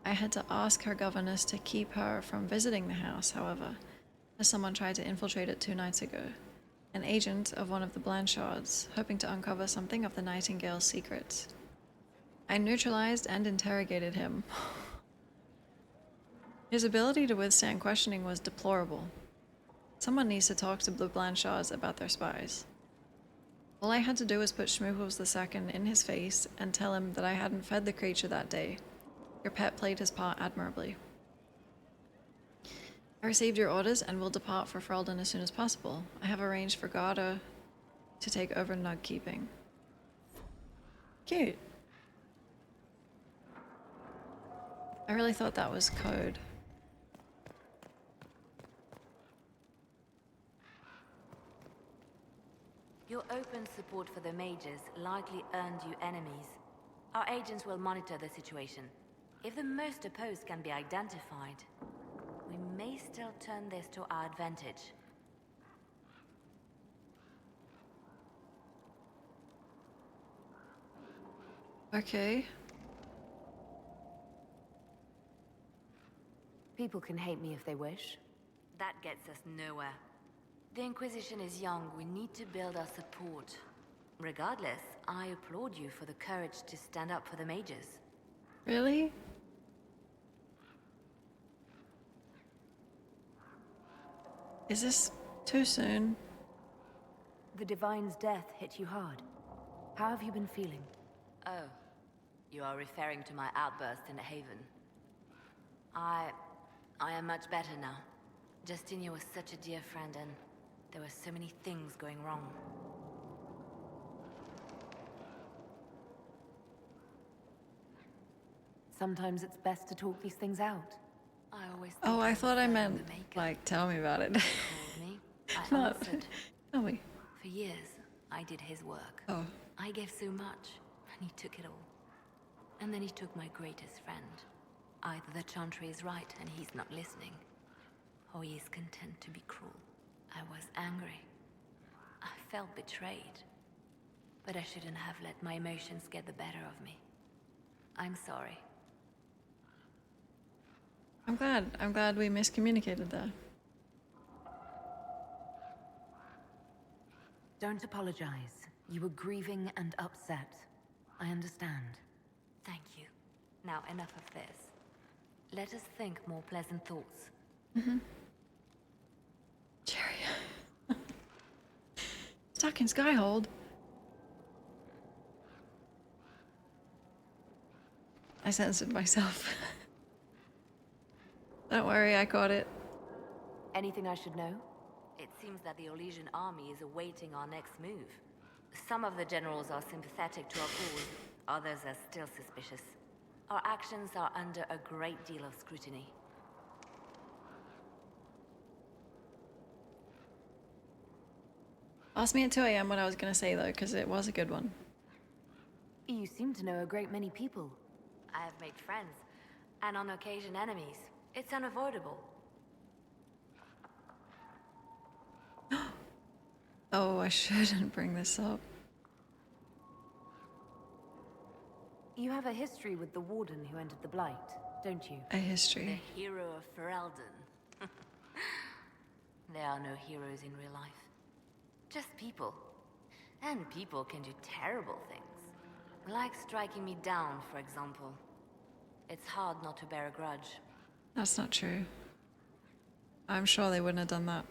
I had to ask her governess to keep her from visiting the house, however, as someone tried to infiltrate it 2 nights ago. An agent of one of the Blanchards, hoping to uncover something of the Nightingale's secrets. I neutralized and interrogated him. His ability to withstand questioning was deplorable. Someone needs to talk to the Blanchards about their spies. All I had to do was put Schmooples II in his face and tell him that I hadn't fed the creature that day. Your pet played his part admirably. I received your orders and will depart for Ferelden as soon as possible. I have arranged for Garda to take over nug keeping. Cute. I really thought that was code. Your open support for the mages likely earned you enemies. Our agents will monitor the situation. If the most opposed can be identified, we may still turn this to our advantage. Okay. People can hate me if they wish. That gets us nowhere. The Inquisition is young, we need to build our support. Regardless, I applaud you for the courage to stand up for the mages. Really? Is this too soon? The Divine's death hit you hard. How have you been feeling? Oh, you are referring to my outburst in Haven. I am much better now. Justinia was such a dear friend and there were so many things going wrong. Sometimes it's best to talk these things out. I always Oh, I thought I meant, the maker like, tell me about it. called me. I Not. answered. Tell me. For years, I did his work. Oh. I gave so much, and he took it all. And then he took my greatest friend. Either the Chantry is right and he's not listening, or he is content to be cruel. I was angry. I felt betrayed. But I shouldn't have let my emotions get the better of me. I'm sorry. I'm glad we miscommunicated there. Don't apologize. You were grieving and upset. I understand. Thank you. Now enough of this. Let us think more pleasant thoughts. Jerry. Stuck in Skyhold. I censored myself. Don't worry, I caught it. Anything I should know? It seems that the Orlesian army is awaiting our next move. Some of the generals are sympathetic to our cause, others are still suspicious. Our actions are under a great deal of scrutiny. Ask me at 2 AM what I was gonna say though, because it was a good one. You seem to know a great many people. I have made friends, and on occasion enemies. It's unavoidable. Oh, I shouldn't bring this up. You have a history with the Warden who entered the Blight, don't you? A history. The hero of Ferelden. There are no heroes in real life. Just people. And people can do terrible things. Like striking me down, for example. It's hard not to bear a grudge. That's not true. I'm sure they wouldn't have done that.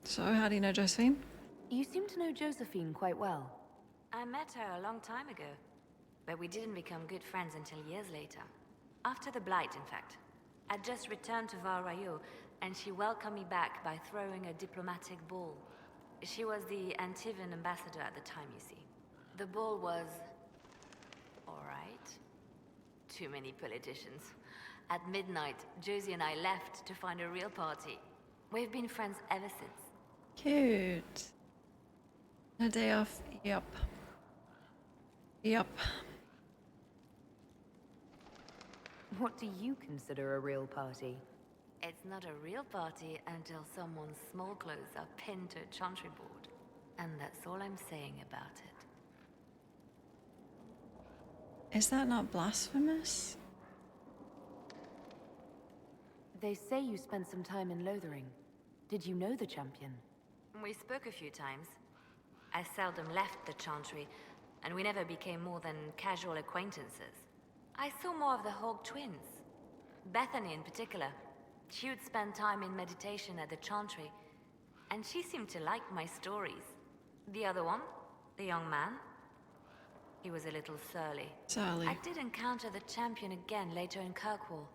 So, how do you know Josephine? You seem to know Josephine quite well. I met her a long time ago, but we didn't become good friends until years later. After the Blight, in fact. I'd just returned to Val Rayo, and she welcomed me back by throwing a diplomatic ball. She was the Antivan ambassador at the time, you see. The ball was... alright. Too many politicians. At midnight, Josie and I left to find a real party. We've been friends ever since. Cute. A day off. Yep. Yep. What do you consider a real party? It's not a real party until someone's small clothes are pinned to a chantry board. And that's all I'm saying about it. Is that not blasphemous? They say you spent some time in Lothering. Did you know the champion? We spoke a few times. I seldom left the chantry, and we never became more than casual acquaintances. I saw more of the Hawk twins. Bethany in particular. She would spend time in meditation at the chantry, and she seemed to like my stories. The other one, the young man, he was a little surly. Surly. I did encounter the champion again later in Kirkwall.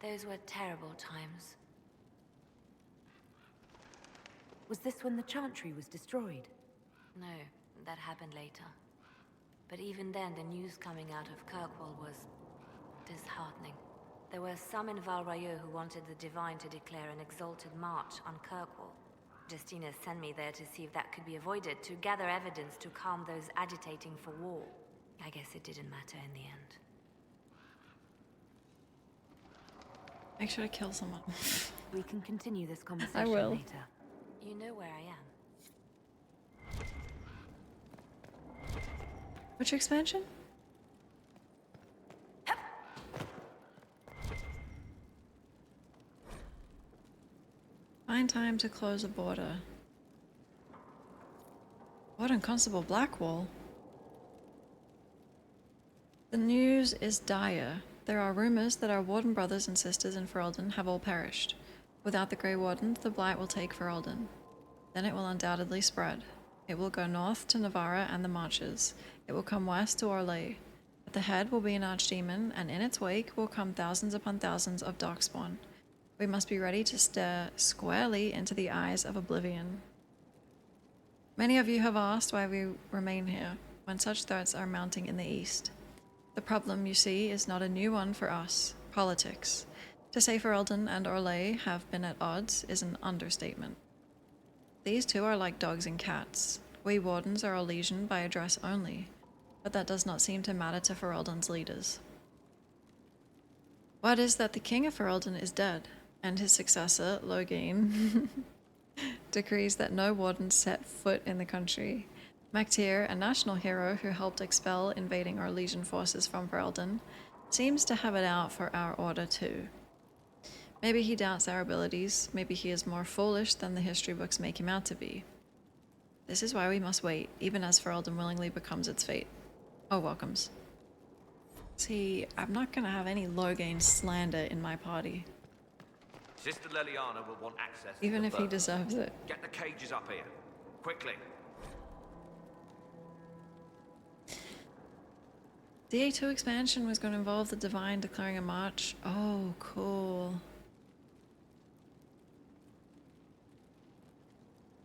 Those were terrible times. Was this when the Chantry was destroyed? No, that happened later. But even then, the news coming out of Kirkwall was disheartening. There were some in Val Rayo who wanted the Divine to declare an exalted march on Kirkwall. Justina sent me there to see if that could be avoided, to gather evidence to calm those agitating for war. I guess it didn't matter in the end. Make sure to kill someone. We can continue this conversation I will. later. You know where I am. Which expansion? Find time to close a border. Warden Constable Blackwall? The news is dire. There are rumors that our Warden brothers and sisters in Ferelden have all perished. Without the Grey Wardens, the Blight will take Ferelden. Then it will undoubtedly spread. It will go north to Navarra and the Marches. It will come west to Orlais. At the head will be an archdemon, and in its wake will come thousands upon thousands of darkspawn. We must be ready to stare squarely into the eyes of oblivion. Many of you have asked why we remain here, when such threats are mounting in the east. The problem, you see, is not a new one for us. Politics. To say Ferelden and Orlais have been at odds is an understatement. These two are like dogs and cats. We Wardens are a legion by address only, but that does not seem to matter to Ferelden's leaders. Word is that the King of Ferelden is dead, and his successor, Loghain, decrees that no Warden set foot in the country. Mactyr, a national hero who helped expel invading our Legion forces from Ferelden, seems to have it out for our order too. Maybe he doubts our abilities, maybe he is more foolish than the history books make him out to be. This is why we must wait, even as Ferelden willingly becomes its fate. Oh, welcomes. See, I'm not gonna have any Loghain slander in my party. Sister Leliana will want access to Even the if he bird. deserves it. Get the cages up here. Quickly. The A2 expansion was going to involve the Divine declaring a march. Oh, cool.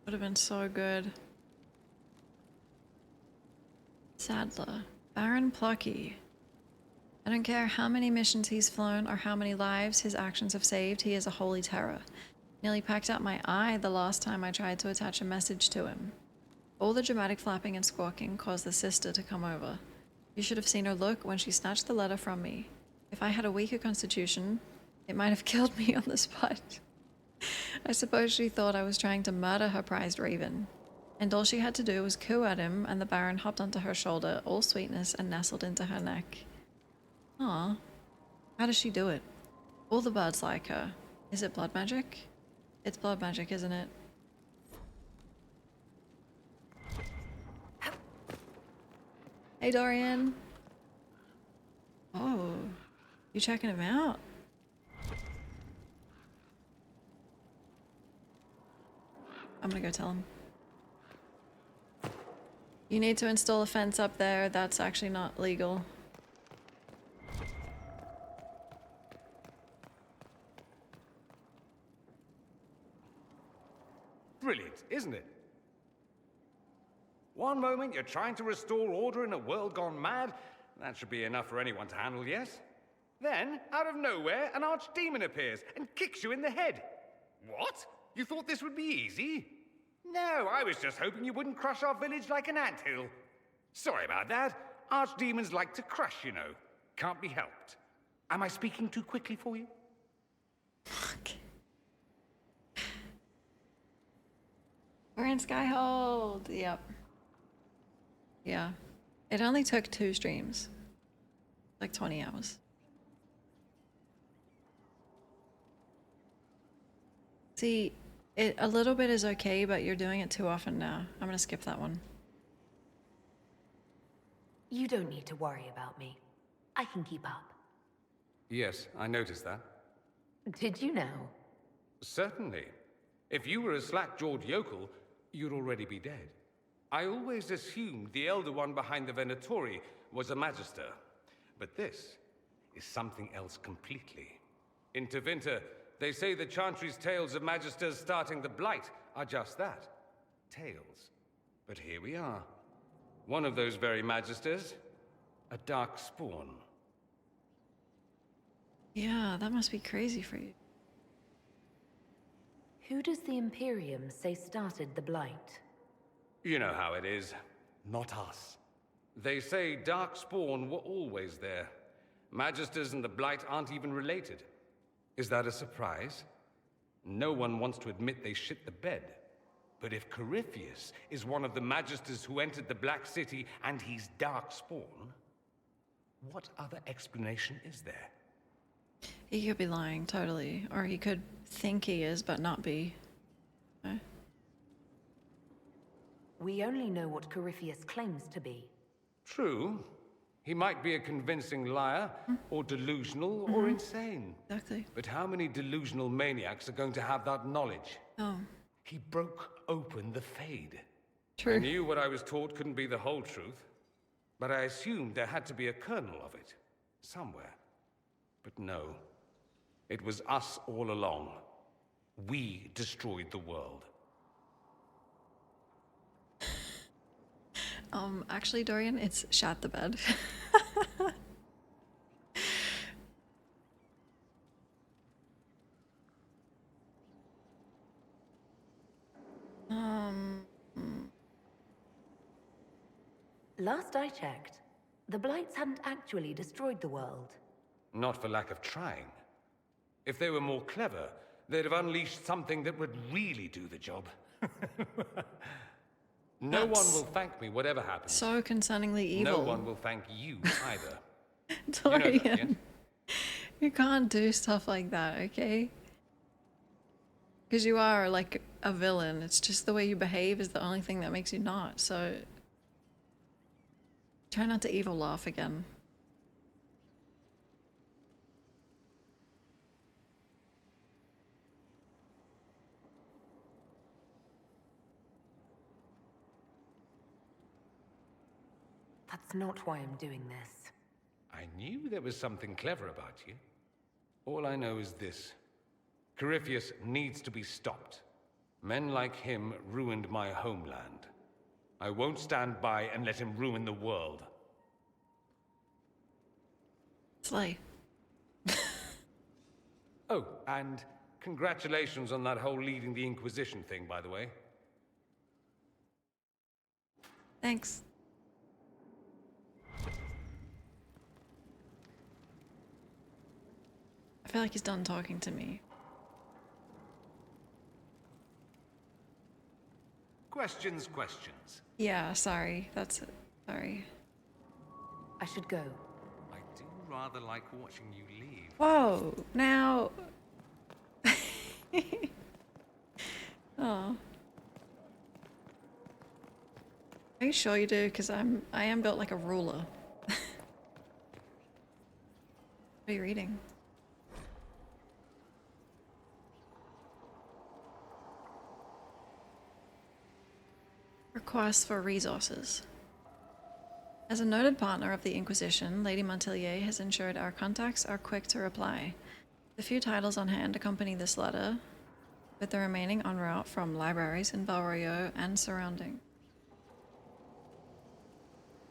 Would have been so good. Sadler. Baron Plucky. I don't care how many missions he's flown or how many lives his actions have saved, he is a holy terror. Nearly packed out my eye the last time I tried to attach a message to him. All the dramatic flapping and squawking caused the sister to come over. You should have seen her look when she snatched the letter from me. If I had a weaker constitution, it might have killed me on the spot. I suppose she thought I was trying to murder her prized raven. And all she had to do was coo at him, and the Baron hopped onto her shoulder, all sweetness, and nestled into her neck. Aw. How does she do it? All the birds like her. Is it blood magic? It's blood magic, isn't it? Hey, Dorian. Oh, you checking him out? I'm gonna go tell him. You need to install a fence up there. That's actually not legal. Brilliant, isn't it? One moment you're trying to restore order in a world gone mad. That should be enough for anyone to handle, yes? Then, out of nowhere, an archdemon appears and kicks you in the head. What? You thought this would be easy? No, I was just hoping you wouldn't crush our village like an anthill. Sorry about that. Archdemons like to crush, you know. Can't be helped. Am I speaking too quickly for you? Fuck. We're in Skyhold. Yep. Yeah. It only took 2 streams. Like 20 hours. See, a little bit is okay, but you're doing it too often now. I'm gonna skip that one. You don't need to worry about me. I can keep up. Yes, I noticed that. Did you know? Certainly. If you were a slack-jawed yokel, you'd already be dead. I always assumed the Elder One behind the Venatori was a Magister. But this is something else completely. In Tevinter, they say the Chantry's tales of Magisters starting the Blight are just that. Tales. But here we are. One of those very Magisters. A dark spawn. Yeah, that must be crazy for you. Who does the Imperium say started the Blight? You know how it is. Not us. They say dark spawn were always there. Magisters and the Blight aren't even related. Is that a surprise? No one wants to admit they shit the bed. But if Corypheus is one of the Magisters who entered the Black City and he's dark spawn, what other explanation is there? He could be lying, totally. Or he could think he is, but not be. Okay. We only know what Corypheus claims to be. True. He might be a convincing liar, or delusional, or insane. Exactly. But how many delusional maniacs are going to have that knowledge? Oh, He broke open the Fade. true. I knew what I was taught couldn't be the whole truth, but I assumed there had to be a kernel of it, somewhere. But no, it was us all along. We destroyed the world. Actually, Dorian, it's shat the bed. Last I checked, the Blights hadn't actually destroyed the world. Not for lack of trying. If they were more clever, they'd have unleashed something that would really do the job. No one That's will thank me, whatever happens. So concerningly evil. No one will thank you either. Dorian, You know that, yeah? you can't do stuff like that, okay? Because you are like a villain. It's just the way you behave is the only thing that makes you not. So try not to evil laugh again. That's not why I'm doing this. I knew there was something clever about you. All I know is this. Corypheus needs to be stopped. Men like him ruined my homeland. I won't stand by and let him ruin the world. Slay. Oh, and congratulations on that whole leading the Inquisition thing, by the way. Thanks. I feel like he's done talking to me. Questions. Yeah, sorry. That's it. Sorry. I should go. I do rather like watching you leave. Whoa, now. Oh. Are you sure you do? Because I am built like a ruler. What are you reading? Requests for resources. As a noted partner of the Inquisition, Lady Montelier has ensured our contacts are quick to reply. The few titles on hand accompany this letter, with the remaining en route from libraries in Valroyo and surrounding.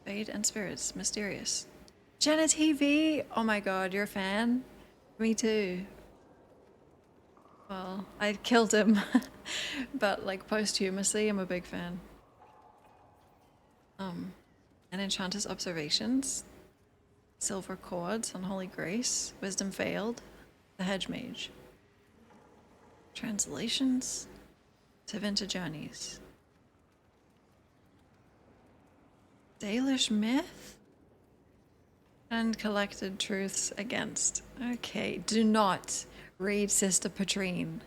Fate and Spirits, Mysterious. Jenna TV! Oh my god, you're a fan? Me too. Well, I killed him, but like posthumously, I'm a big fan. And Enchanter's Observations, Silver Chords, Unholy Grace, Wisdom Failed, The Hedge Mage. Translations, Tevinter Journeys. Dalish Myth? And Collected Truths Against. Okay, do not read Sister Patrine.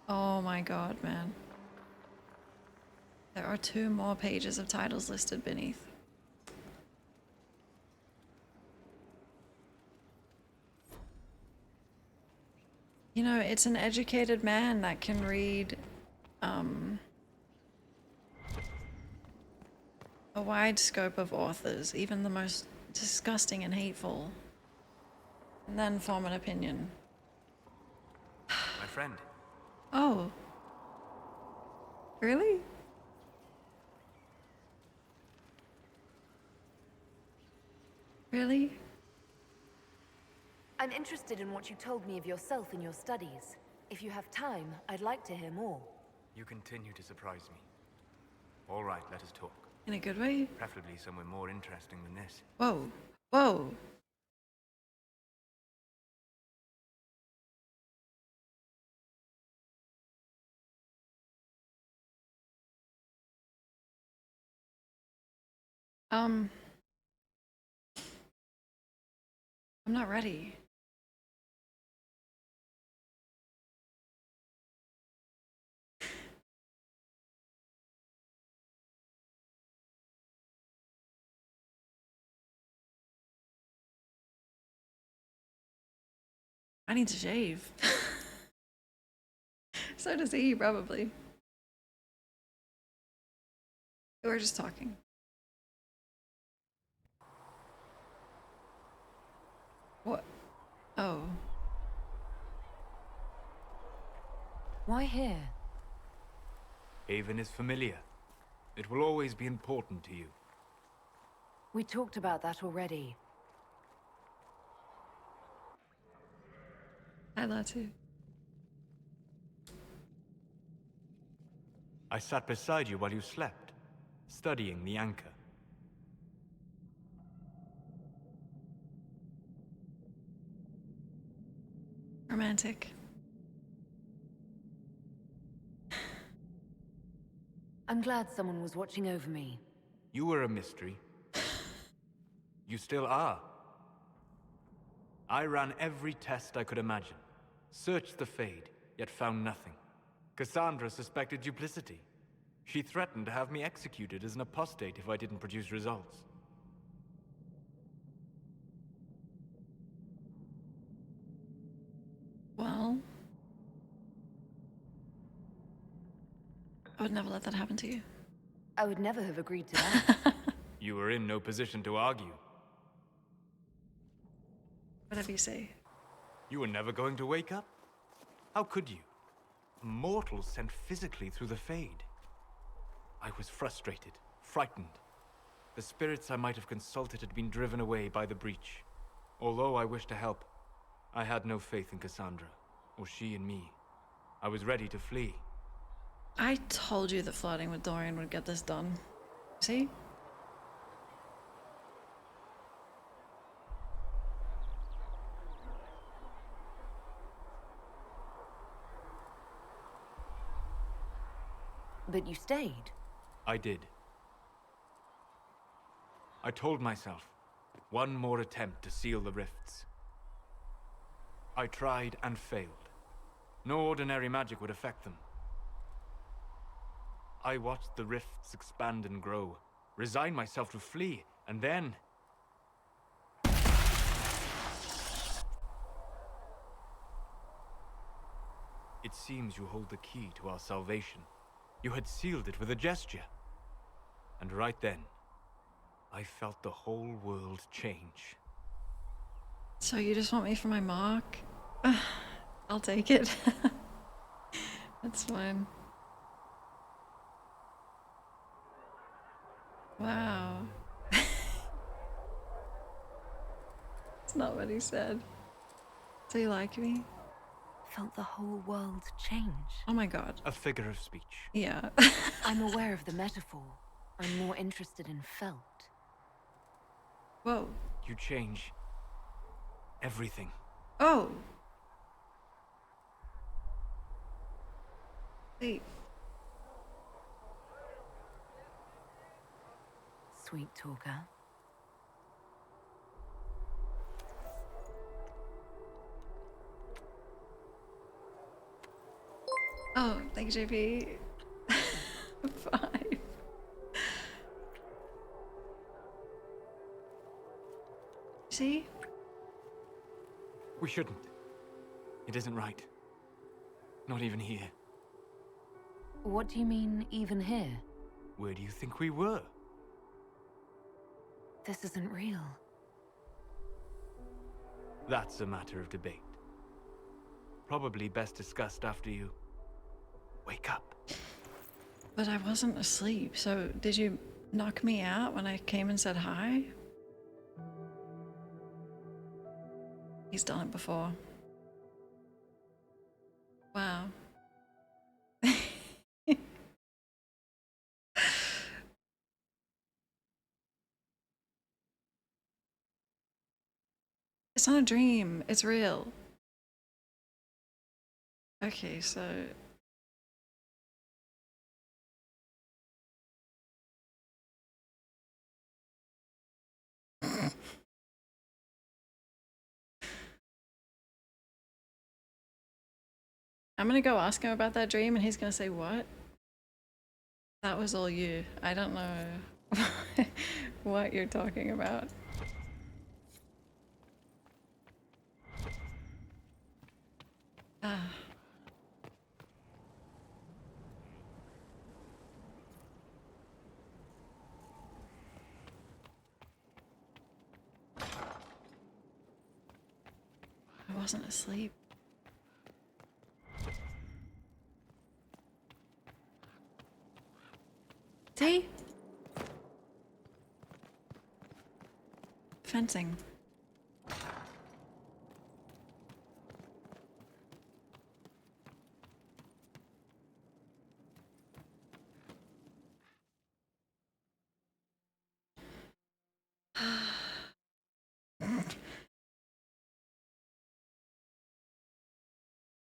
Oh my god, man. There are 2 more pages of titles listed beneath. You know, it's an educated man that can read a wide scope of authors, even the most disgusting and hateful, and then form an opinion. My friend. Oh. Really? Really? I'm interested in what you told me of yourself in your studies. If you have time, I'd like to hear more. You continue to surprise me. All right, let us talk. In a good way? Preferably somewhere more interesting than this. Whoa. Whoa. I'm not ready. I need to shave. So does he, probably. We're just talking. What? Oh. Why here? Haven is familiar. It will always be important to you. We talked about that already. Hi, Latu. I sat beside you while you slept, studying the anchor. Romantic. I'm glad someone was watching over me. You were a mystery. You still are. I ran every test I could imagine. Searched the Fade, yet found nothing. Cassandra suspected duplicity. She threatened to have me executed as an apostate if I didn't produce results. Well, I would never let that happen to you. I would never have agreed to that. You were in no position to argue. Whatever you say. You were never going to wake up? How could you? A mortal sent physically through the Fade. I was frustrated, frightened. The spirits I might have consulted had been driven away by the breach. Although I wished to help, I had no faith in Cassandra, or she in me. I was ready to flee. I told you that flirting with Dorian would get this done. See? But you stayed. I did. I told myself, one more attempt to seal the rifts. I tried and failed. No ordinary magic would affect them. I watched the rifts expand and grow, resigned myself to flee, and then... It seems you hold the key to our salvation. You had sealed it with a gesture. And right then, I felt the whole world change. So you just want me for my mark? I'll take it. That's fine. Wow. It's not what he said. Do you like me? Felt the whole world change. Oh my god. A figure of speech. Yeah. I'm aware of the metaphor. I'm more interested in felt. Whoa. You change everything. Oh. Wait. Sweet talker. Oh, thank you, JP. 5. See? We shouldn't. It isn't right. Not even here. What do you mean, even here? Where do you think we were? This isn't real. That's a matter of debate. Probably best discussed after you wake up. But I wasn't asleep, so did you knock me out when I came and said hi? He's done it before. Wow. It's not a dream, it's real. Okay, so... I'm gonna go ask him about that dream and he's gonna say, what? That was all you. I don't know what you're talking about. Ah. I wasn't asleep. See? Fencing.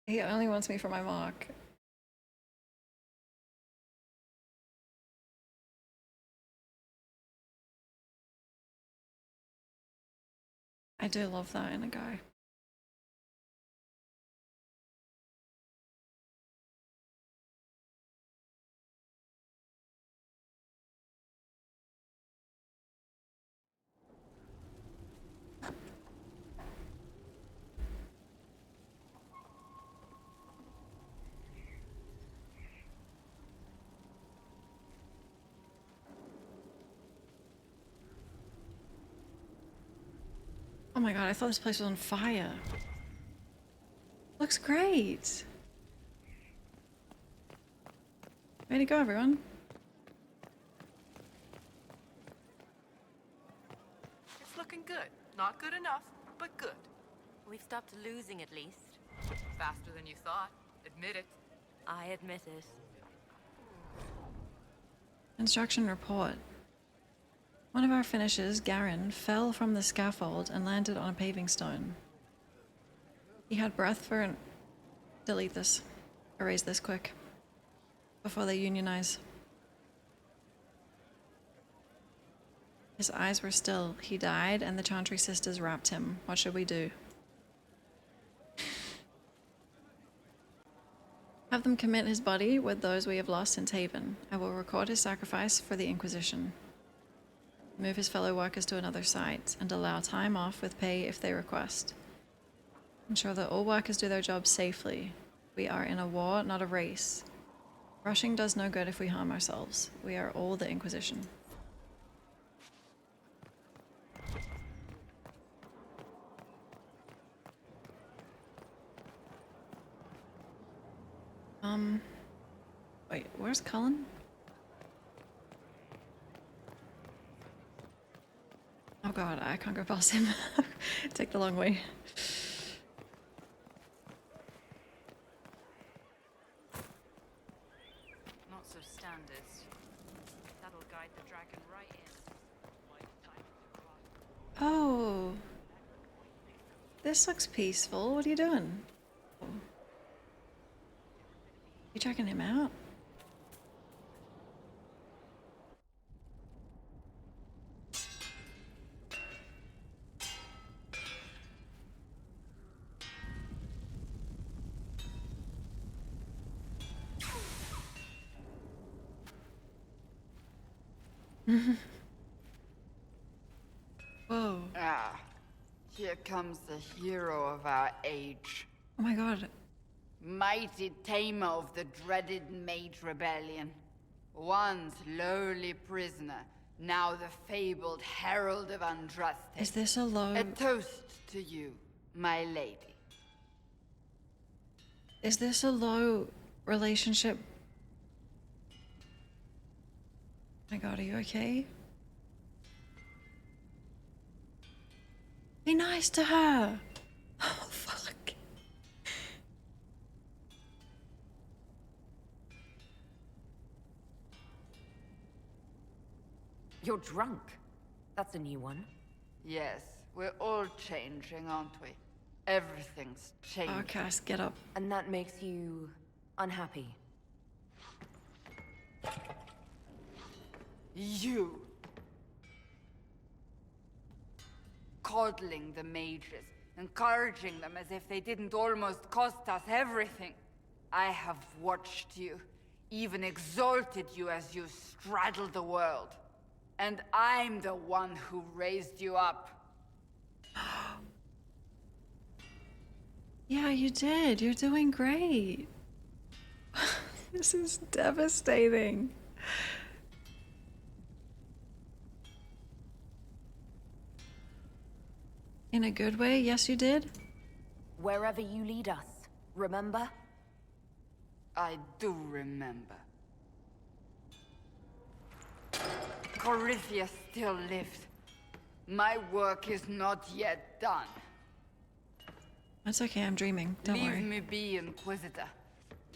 He only wants me for my mock. I do love that in a guy. Oh my god, I thought this place was on fire. Looks great. Way to go, everyone. It's looking good. Not good enough, but good. We've stopped losing at least. Faster than you thought. Admit it. I admit it. Instruction report. One of our finishers, Garen, fell from the scaffold and landed on a paving stone. He had breath for an... Delete this. Erase this quick. Before they unionize. His eyes were still. He died and the Chantry sisters wrapped him. What should we do? Have them commit his body with those we have lost since Haven. I will record his sacrifice for the Inquisition. Move his fellow workers to another site and allow time off with pay if they request. Ensure that all workers do their jobs safely. We are in a war, not a race. Rushing does no good if we harm ourselves. We are all the Inquisition. Wait, where's Cullen? Oh god, I can't go past him. Take the long way. Not so standard. That'll guide the dragon right in. Oh. This looks peaceful. What are you doing? Oh. You checking him out? Whoa. Ah, here comes the hero of our age. Oh my god. Mighty tamer of the dreaded Mage Rebellion. Once lowly prisoner, now the fabled herald of Andraste. Is this a low... A toast to you, my lady. Is this a low relationship? Oh my god, are you okay? Be nice to her! Oh, fuck. You're drunk. That's a new one. Yes, we're all changing, aren't we? Everything's changing. Oh, Cass, get up. And that makes you unhappy. You! Coddling the mages, encouraging them as if they didn't almost cost us everything. I have watched you, even exalted you as you straddled the world. And I'm the one who raised you up. Yeah, you did. You're doing great. This is devastating. In a good way, yes you did. Wherever you lead us, remember? I do remember. Corythia still lives. My work is not yet done. That's okay, I'm dreaming. Don't Leave worry. me be, Inquisitor.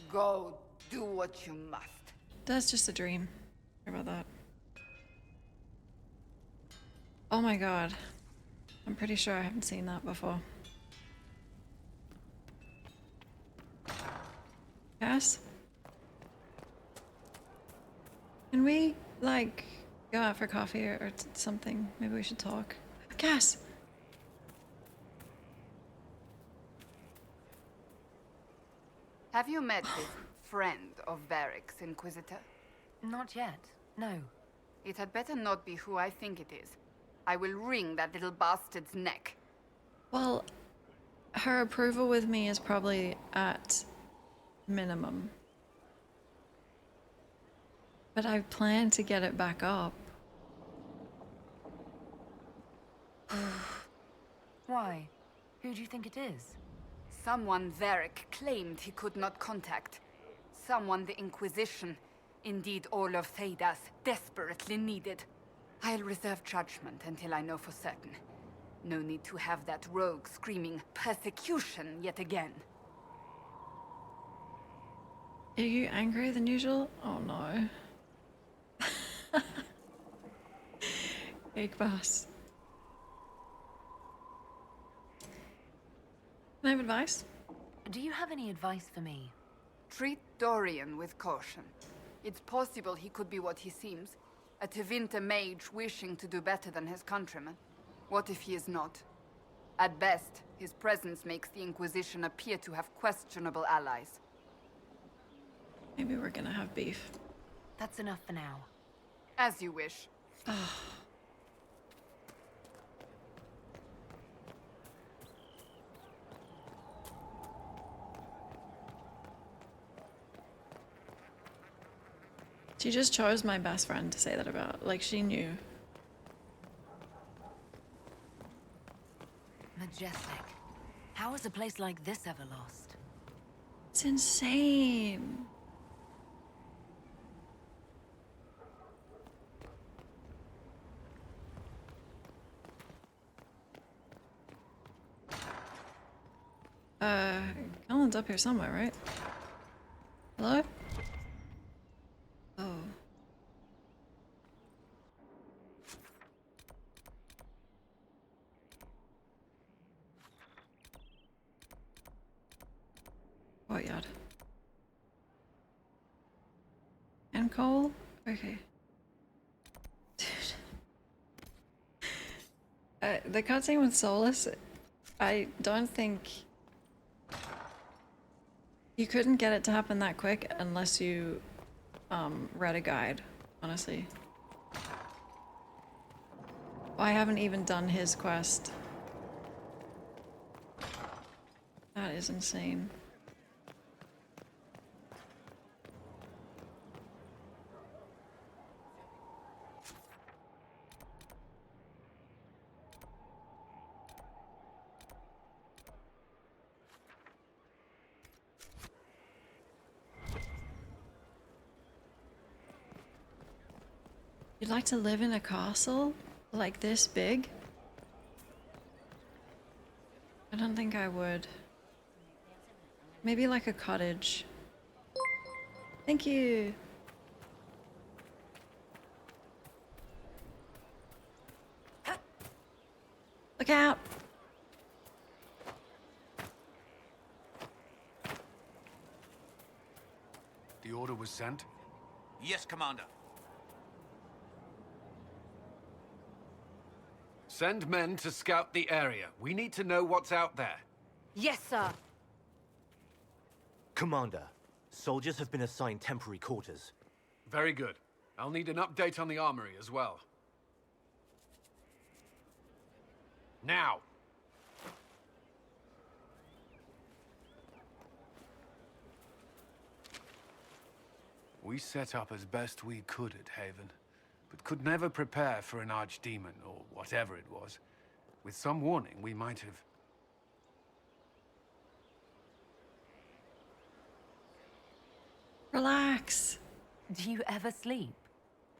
Go, do what you must. That's just a dream. Sorry about that. Oh my god. I'm pretty sure I haven't seen that before. Cass? Can we, like, go out for coffee or something? Maybe we should talk. Cass! Have you met this friend of Varric's, Inquisitor? Not yet. No. It had better not be who I think it is. I will wring that little bastard's neck. Well, her approval with me is probably at minimum. But I plan to get it back up. Why? Who do you think it is? Someone Varric claimed he could not contact. Someone the Inquisition, indeed all of Thedas, desperately needed. I'll reserve judgment until I know for certain. No need to have that rogue screaming persecution yet again. Are you angrier than usual? Oh no. Big boss. Can I have advice? Do you have any advice for me? Treat Dorian with caution. It's possible he could be what he seems. A Tevinter mage wishing to do better than his countrymen. What if he is not? At best, his presence makes the Inquisition appear to have questionable allies. Maybe we're gonna have beef. That's enough for now. As you wish. She just chose my best friend to say that about. Like, she knew. Majestic. How is a place like this ever lost? It's insane. Colin's up here somewhere, right? Hello? Oh. Courtyard. And Cole? Okay. Dude. The cutscene with Solus, I don't think you couldn't get it to happen that quick unless you read a guide, honestly. I haven't even done his quest. That is insane. You'd like to live in a castle? Like this big? I don't think I would. Maybe like a cottage. Thank you! Look out! The order was sent? Yes, Commander. Send men to scout the area. We need to know what's out there. Yes, sir. Commander, soldiers have been assigned temporary quarters. Very good. I'll need an update on the armory as well. Now! We set up as best we could at Haven, but could never prepare for an archdemon, or whatever it was. With some warning, we might have... Relax. Do you ever sleep?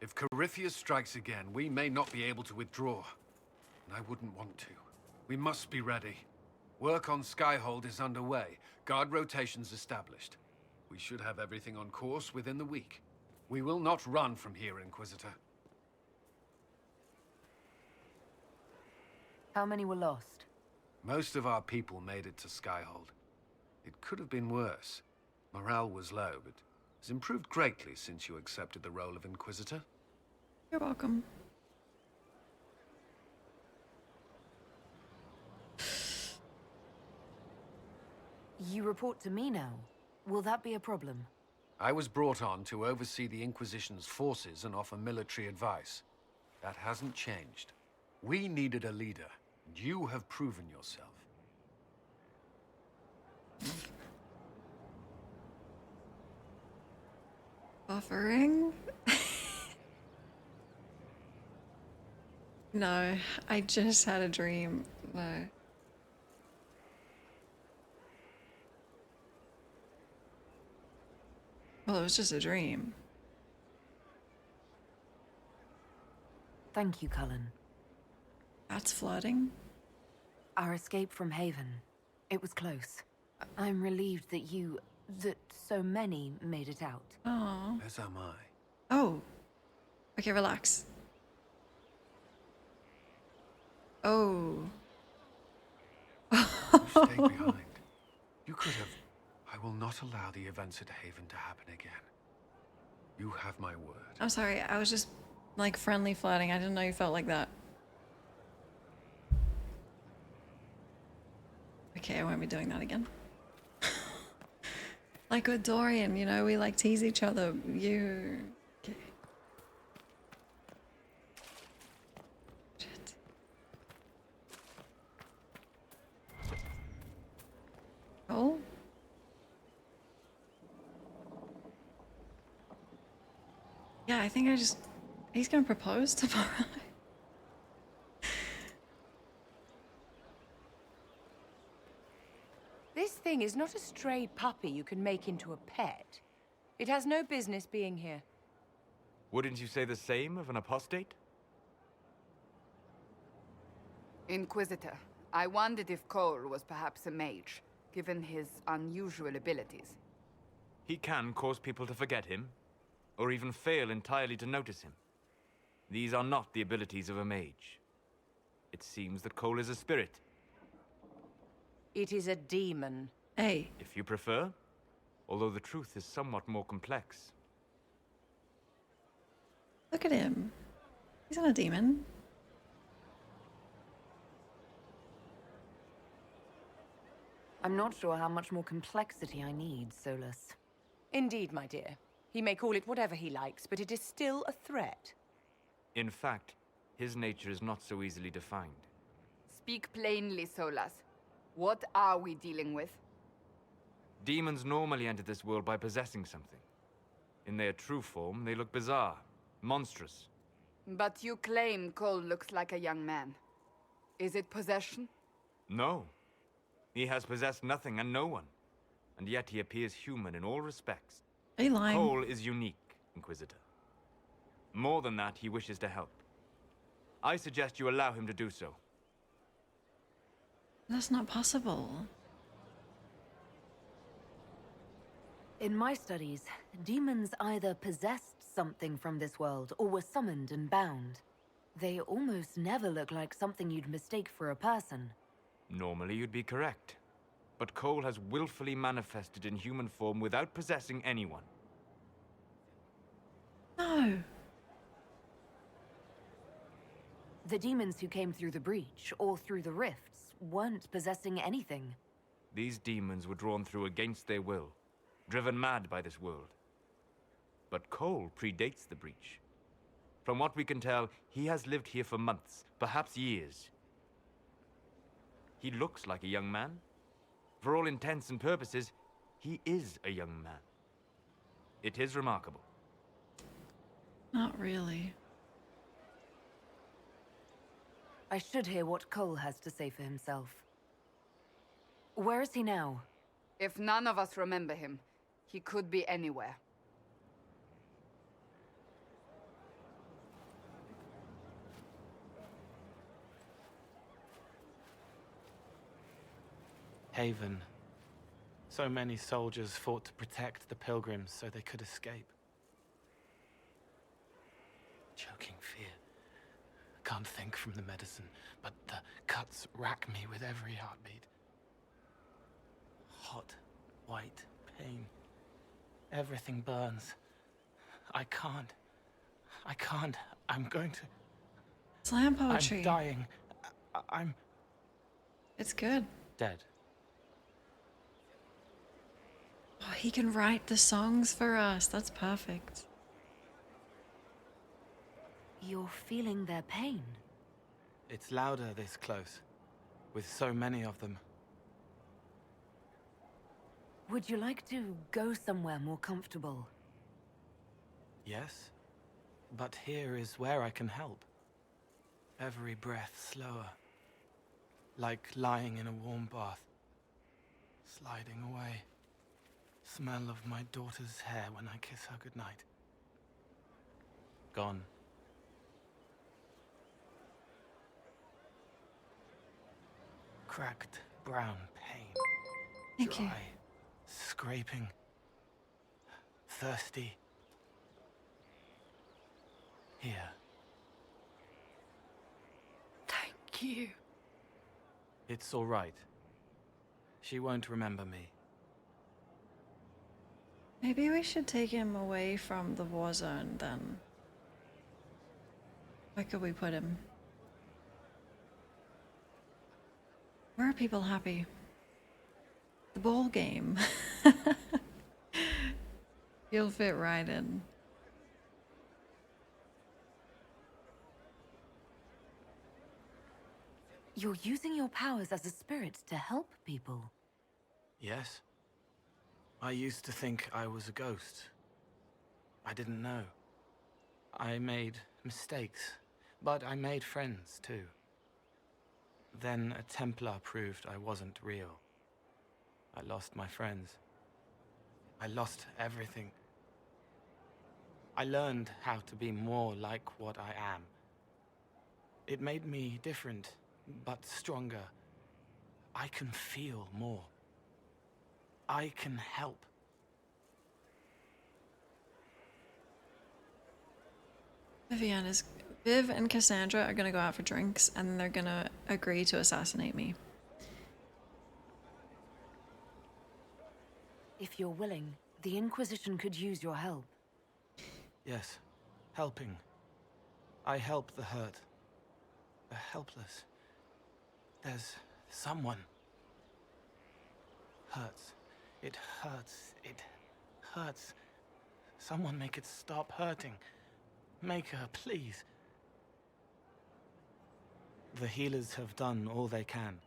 If Corypheus strikes again, we may not be able to withdraw. And I wouldn't want to. We must be ready. Work on Skyhold is underway. Guard rotations established. We should have everything on course within the week. We will not run from here, Inquisitor. How many were lost? Most of our people made it to Skyhold. It could have been worse. Morale was low, but has improved greatly since you accepted the role of Inquisitor. You're welcome. You report to me now. Will that be a problem? I was brought on to oversee the Inquisition's forces and offer military advice. That hasn't changed. We needed a leader, and you have proven yourself. Buffering? No, I just had a dream. No. Well, it was just a dream. Thank you, Cullen. That's flooding? Our escape from Haven. It was close. I'm relieved that so many made it out. Oh. As am I. Oh. Okay, relax. Oh. You stayed behind. You could have... I will not allow the events at Haven to happen again. You have my word. I'm sorry, I was just, like, friendly flirting. I didn't know you felt like that. Okay, I won't be doing that again. Like with Dorian, you know, we like tease each other. You. Okay. Shit. Oh. Yeah, I think he's gonna propose tomorrow. This thing is not a stray puppy you can make into a pet. It has no business being here. Wouldn't you say the same of an apostate? Inquisitor, I wondered if Cole was perhaps a mage, given his unusual abilities. He can cause people to forget him, or even fail entirely to notice him. These are not the abilities of a mage. It seems that Cole is a spirit. It is a demon. Hey. If you prefer, although the truth is somewhat more complex. Look at him. He's not a demon. I'm not sure how much more complexity I need, Solus. Indeed, my dear. He may call it whatever he likes, but it is still a threat. In fact, his nature is not so easily defined. Speak plainly, Solas. What are we dealing with? Demons normally enter this world by possessing something. In their true form, they look bizarre, monstrous. But you claim Cole looks like a young man. Is it possession? No. He has possessed nothing and no one. And yet he appears human in all respects. Are you lying? Cole is unique, Inquisitor. More than that, he wishes to help. I suggest you allow him to do so. That's not possible. In my studies, demons either possessed something from this world or were summoned and bound. They almost never look like something you'd mistake for a person. Normally you'd be correct. But Cole has willfully manifested in human form without possessing anyone. No. The demons who came through the breach or through the rifts weren't possessing anything. These demons were drawn through against their will, driven mad by this world. But Cole predates the breach. From what we can tell, he has lived here for months, perhaps years. He looks like a young man. For all intents and purposes, he is a young man. It is remarkable. Not really. I should hear what Cole has to say for himself. Where is he now? If none of us remember him, he could be anywhere. Haven. So many soldiers fought to protect the pilgrims so they could escape. Choking fear. Can't think from the medicine, but the cuts rack me with every heartbeat. Hot, white pain. Everything burns. I can't. I'm going to... Slam poetry. I'm dying. I'm... It's good. dead. Oh, he can write the songs for us. That's perfect. You're feeling their pain. It's louder this close, with so many of them. Would you like to go somewhere more comfortable? Yes, but here is where I can help. Every breath slower, like lying in a warm bath, sliding away. Smell of my daughter's hair when I kiss her goodnight. Gone. Cracked brown pain. Thank you. Dry, scraping, thirsty. Here. Thank you. It's all right. She won't remember me. Maybe we should take him away from the war zone then. Where could we put him? Where are people happy? The ball game. You'll fit right in. You're using your powers as a spirit to help people. Yes. I used to think I was a ghost. I didn't know. I made mistakes, but I made friends too. Then a Templar proved I wasn't real. I lost my friends. I lost everything. I learned how to be more like what I am. It made me different, but stronger. I can feel more. I can help. Viv and Cassandra are gonna go out for drinks, and then they're gonna agree to assassinate me. If you're willing, the Inquisition could use your help. Yes, helping. I help the hurt. The helpless. There's someone. Hurts. It hurts. It hurts. Someone make it stop hurting. Make her, please. The healers have done all they can.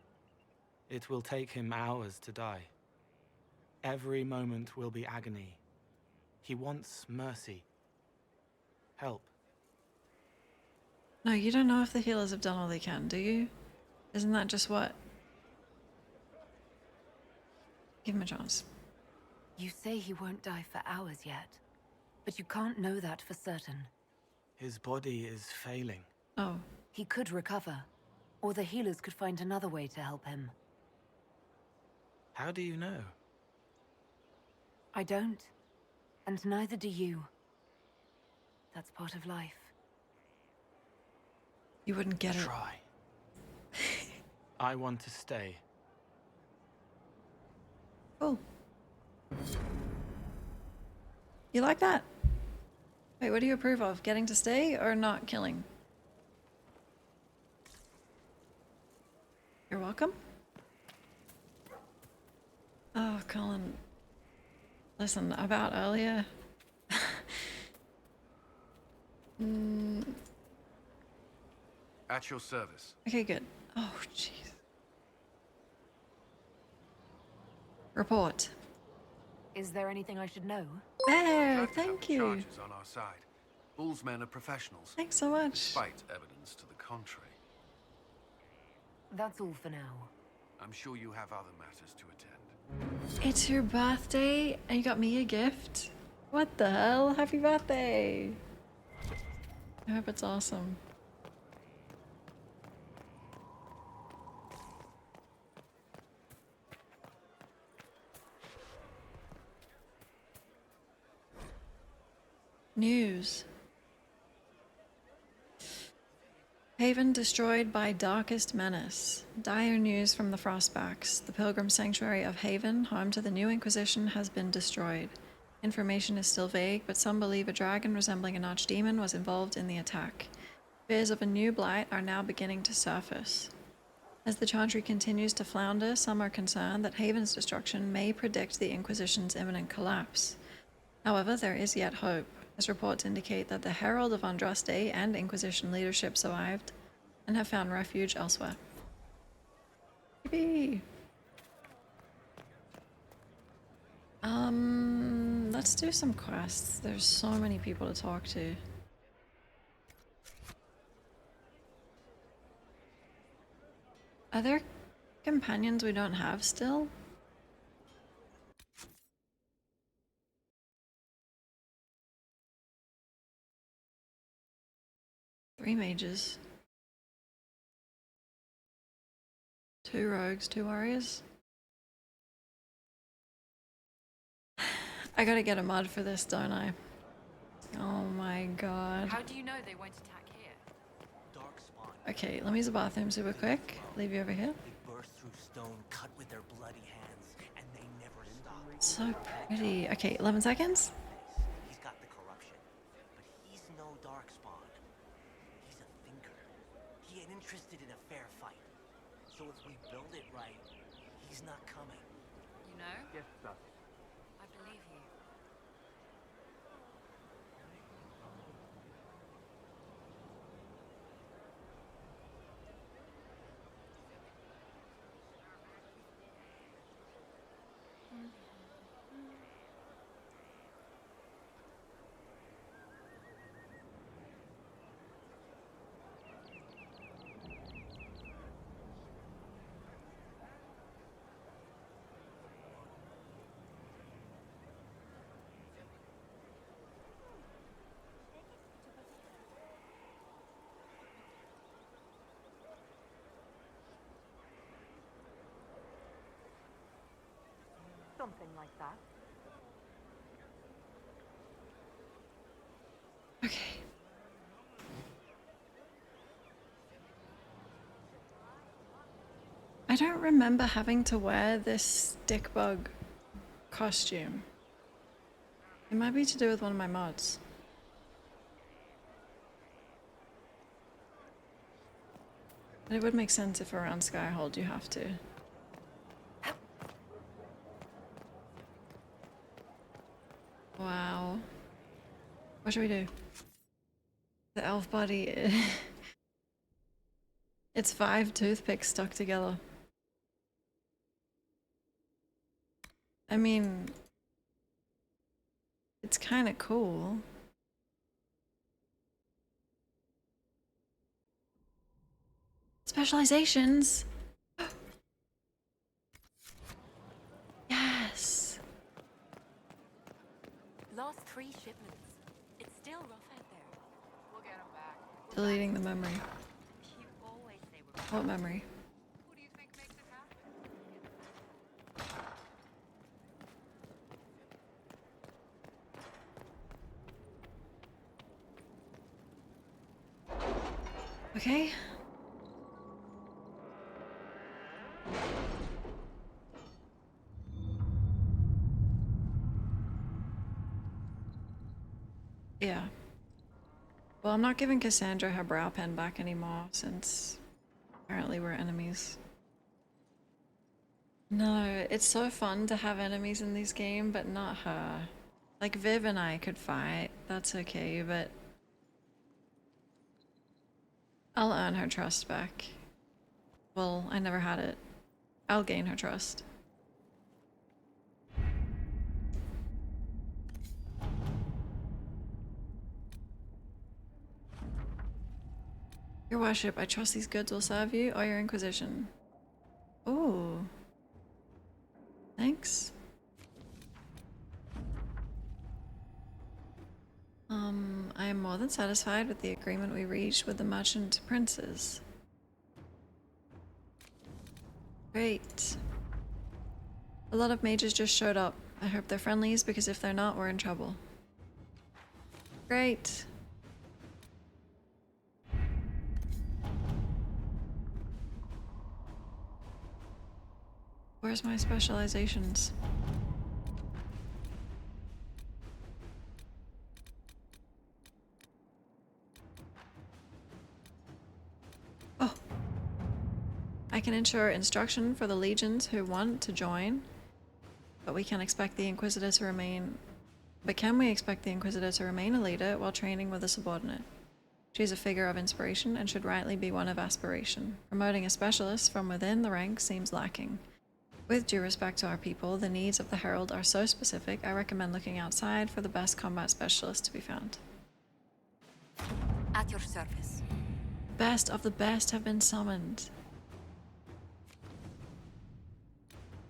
It will take him hours to die. Every moment will be agony. He wants mercy. Help. No, you don't know if the healers have done all they can, do you? Isn't that just what? Give him a chance. You say he won't die for hours yet, but you can't know that for certain. His body is failing. Oh. He could recover, or the healers could find another way to help him. How do you know? I don't, and neither do you. That's part of life. You wouldn't get it. Try. I want to stay. Cool. You like that? Wait, what do you approve of? Getting to stay or not killing? You're welcome. Oh, Colin. Listen, about earlier. At your service. Okay, good. Oh, jeez. Report. Is there anything I should know? There, thank you. Charges on our side. Bull's men are professionals. Thanks so much. Despite evidence to the contrary. That's all for now. I'm sure you have other matters to attend. It's your birthday and you got me a gift? What the hell? Happy birthday! I hope it's awesome. News. Haven destroyed by darkest menace. Dire news from the Frostbacks. The Pilgrim Sanctuary of Haven, home to the new Inquisition, has been destroyed. Information is still vague, but some believe a dragon resembling an archdemon was involved in the attack. Fears of a new blight are now beginning to surface. As the Chantry continues to flounder, some are concerned that Haven's destruction may predict the Inquisition's imminent collapse. However, there is yet hope, as reports indicate that the Herald of Andraste and Inquisition leadership survived and have found refuge elsewhere. Yippee! Let's do some quests. There's so many people to talk to. Are there companions we don't have still? Three mages. 2 rogues, 2 warriors. I gotta get a mod for this, don't I? Oh my god. How do you know they won't attack here? Okay, let me use the bathroom super quick. Leave you over here. They burst through stone, cut with their bloody hands, and they never stop. So pretty. Okay, 11 seconds. He's got the corruption, but he's no darkspawn. He's a thinker. He ain't interested in a fair fight. So if we build it right, he's not coming. You know? Yes, sir. I believe you. Something like that. Okay. I don't remember having to wear this stickbug costume. It might be to do with one of my mods. But it would make sense if around Skyhold you have to. Wow. What should we do? The elf body. It's 5 toothpicks stuck together. I mean, it's kind of cool. Specializations. Yes. Lost 3 shipments. It's still rough out there. We'll get them back. Deleting the memory. You always say we're What memory? Who do you think makes it happen? Okay. Yeah. Well, I'm not giving Cassandra her brow pen back anymore since apparently we're enemies. No, it's so fun to have enemies in this game, but not her. Like, Viv and I could fight, that's okay, but I'll earn her trust back. Well, I never had it. I'll gain her trust. Your worship, I trust these goods will serve you or your Inquisition. Ooh. Thanks. I am more than satisfied with the agreement we reached with the merchant princes. Great. A lot of mages just showed up. I hope they're friendlies, because if they're not, we're in trouble. Great. Where's my specializations? Oh. I can ensure instruction for the legions who want to join, but we can expect the Inquisitor to remain... But can we expect the Inquisitor to remain a leader while training with a subordinate? She is a figure of inspiration and should rightly be one of aspiration. Promoting a specialist from within the ranks seems lacking. With due respect to our people, the needs of the Herald are so specific, I recommend looking outside for the best combat specialist to be found. At your service. Best of the best have been summoned.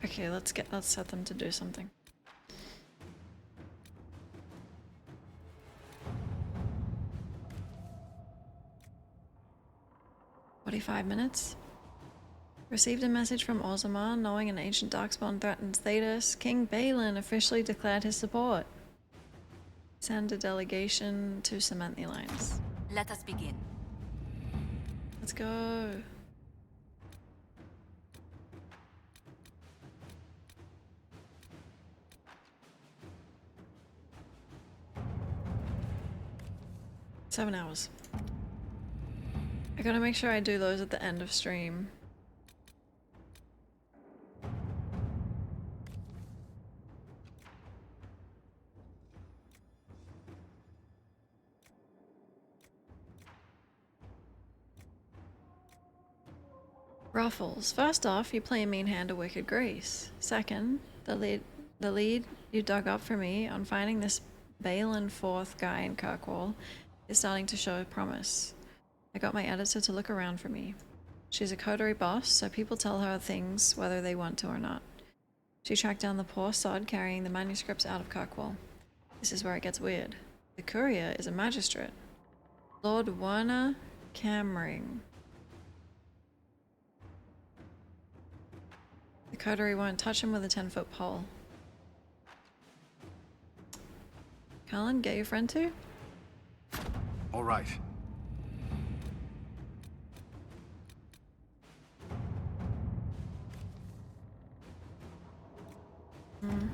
Okay, let's set them to do something. "45 minutes. Received a message from Orzammar knowing an ancient darkspawn threatens Thedas. King Balin officially declared his support. Send a delegation to cement the alliance." Let us begin. Let's go. Seven hours. I gotta make sure I do those at the end of stream. Ruffles. First off, you play a mean hand of Wicked Grace. Second, the lead you dug up for me on finding this Balin IV guy in Kirkwall is starting to show promise. I got my editor to look around for me. She's a coterie boss, so people tell her things whether they want to or not. She tracked down the poor sod carrying the manuscripts out of Kirkwall. This is where it gets weird. The courier is a magistrate. Lord Werner Camring. The coterie won't touch him with a 10-foot pole. Cullen, get your friend too? All right. Hmm.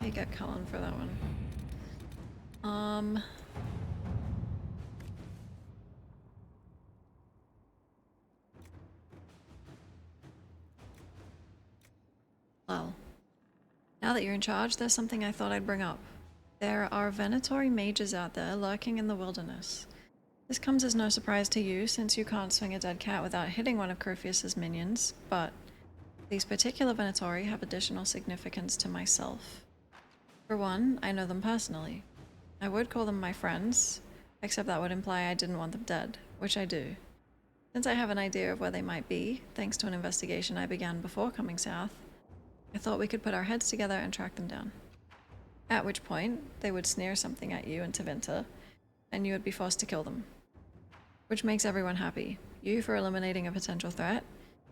You get Cullen for that one. Well, now that you're in charge, there's something I thought I'd bring up. There are Venatori mages out there lurking in the wilderness. This comes as no surprise to you, since you can't swing a dead cat without hitting one of Crofius's minions, but these particular Venatori have additional significance to myself. For one, I know them personally. I would call them my friends, except that would imply I didn't want them dead, which I do. Since I have an idea of where they might be, thanks to an investigation I began before coming south, I thought we could put our heads together and track them down. At which point, they would sneer something at you and Tevinter, and you would be forced to kill them. Which makes everyone happy. You for eliminating a potential threat,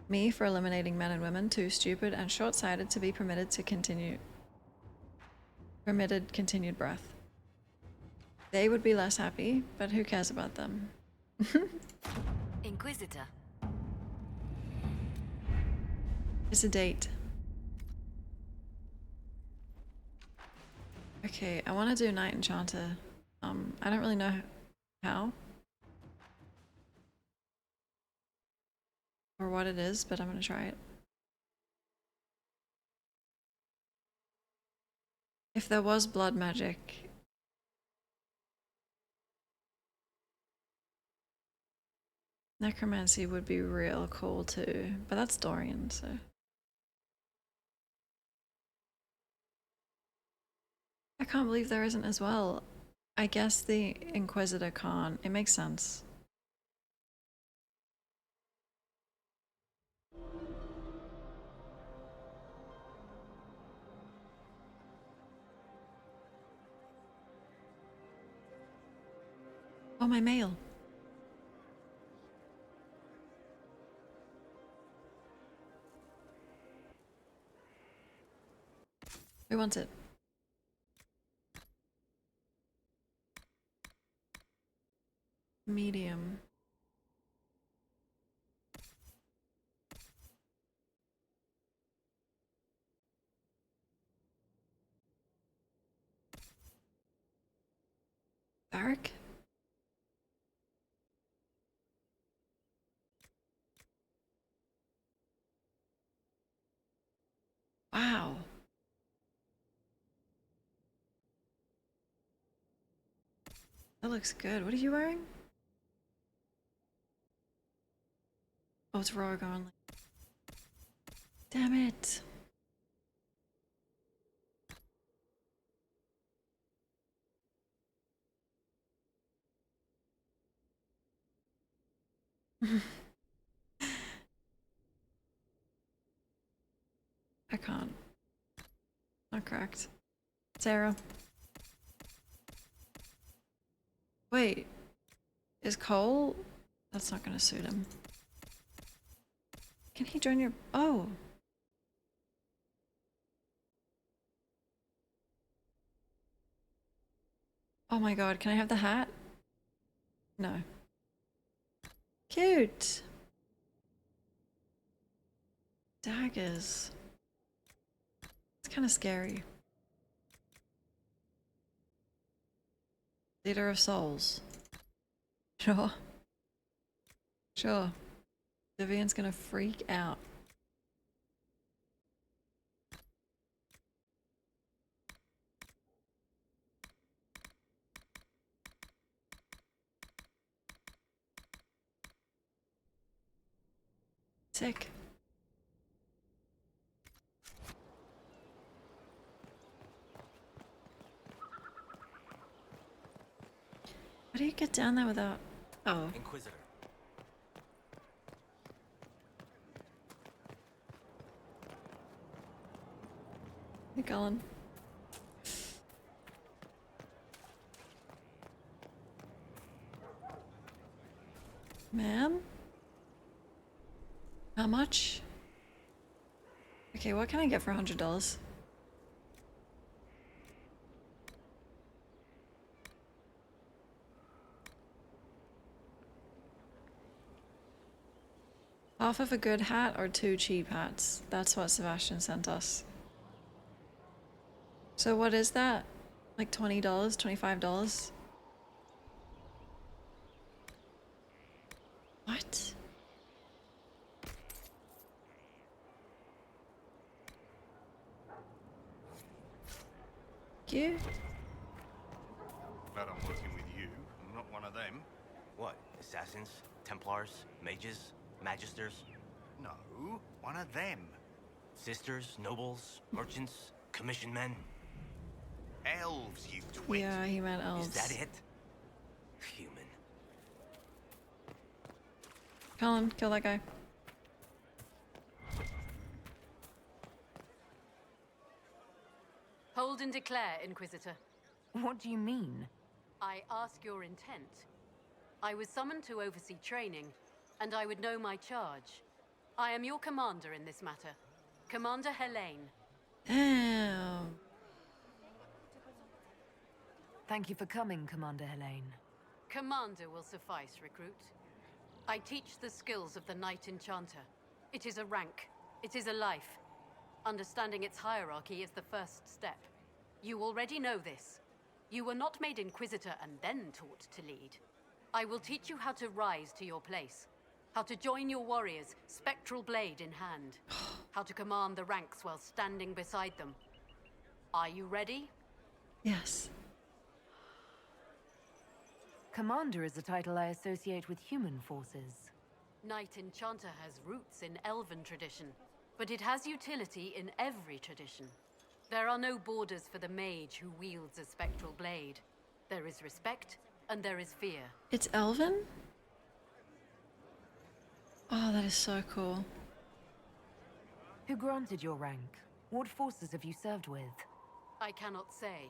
me for eliminating men and women too stupid and short-sighted to be permitted continued breath. They would be less happy, but who cares about them? Inquisitor. It's a date. Okay, I want to do Knight Enchanter. I don't really know how or what it is, but I'm gonna try it. If there was blood magic, necromancy would be real cool too, but that's Dorian, so. I can't believe there isn't as well. I guess the Inquisitor can't. It makes sense. Oh, my mail. Who wants it? Medium. Barrack? Wow. That looks good. What are you wearing? Oh, it's Rogue only. Damn it. I can't. Not correct. Sarah. Wait. Is Cole? That's not gonna suit him. Can he join your... Oh. Oh my god, can I have the hat? No. Cute. Daggers. It's kind of scary. Leader of Souls. Sure. Sure. Vivian's gonna freak out. Sick. How do you get down there without... Oh. Inquisitor. Hey, Cullen. Ma'am? How much? Okay, what can I get for $100? Half of a good hat or 2 cheap hats? That's what Sebastian sent us. So what is that? Like $20, $25? What? You? Glad I'm working with you. I'm not one of them. What? Assassins? Templars? Mages? Magisters? No, one of them. Sisters? Nobles? Merchants? Commission men? Elves, you twit. Yeah, he meant elves. Is that it? Human. Colin, kill that guy. Hold and declare, Inquisitor. What do you mean? I ask your intent. I was summoned to oversee training, and I would know my charge. I am your commander in this matter. Commander Helene. Damn. Thank you for coming, Commander Helene. Commander will suffice, recruit. I teach the skills of the Knight Enchanter. It is a rank. It is a life. Understanding its hierarchy is the first step. You already know this. You were not made Inquisitor and then taught to lead. I will teach you how to rise to your place. How to join your warriors, spectral blade in hand. How to command the ranks while standing beside them. Are you ready? Yes. Commander is a title I associate with human forces. Knight Enchanter has roots in Elven tradition, but it has utility in every tradition. There are no borders for the mage who wields a spectral blade. There is respect, and there is fear. It's Elven? Oh, that is so cool. Who granted your rank? What forces have you served with? I cannot say.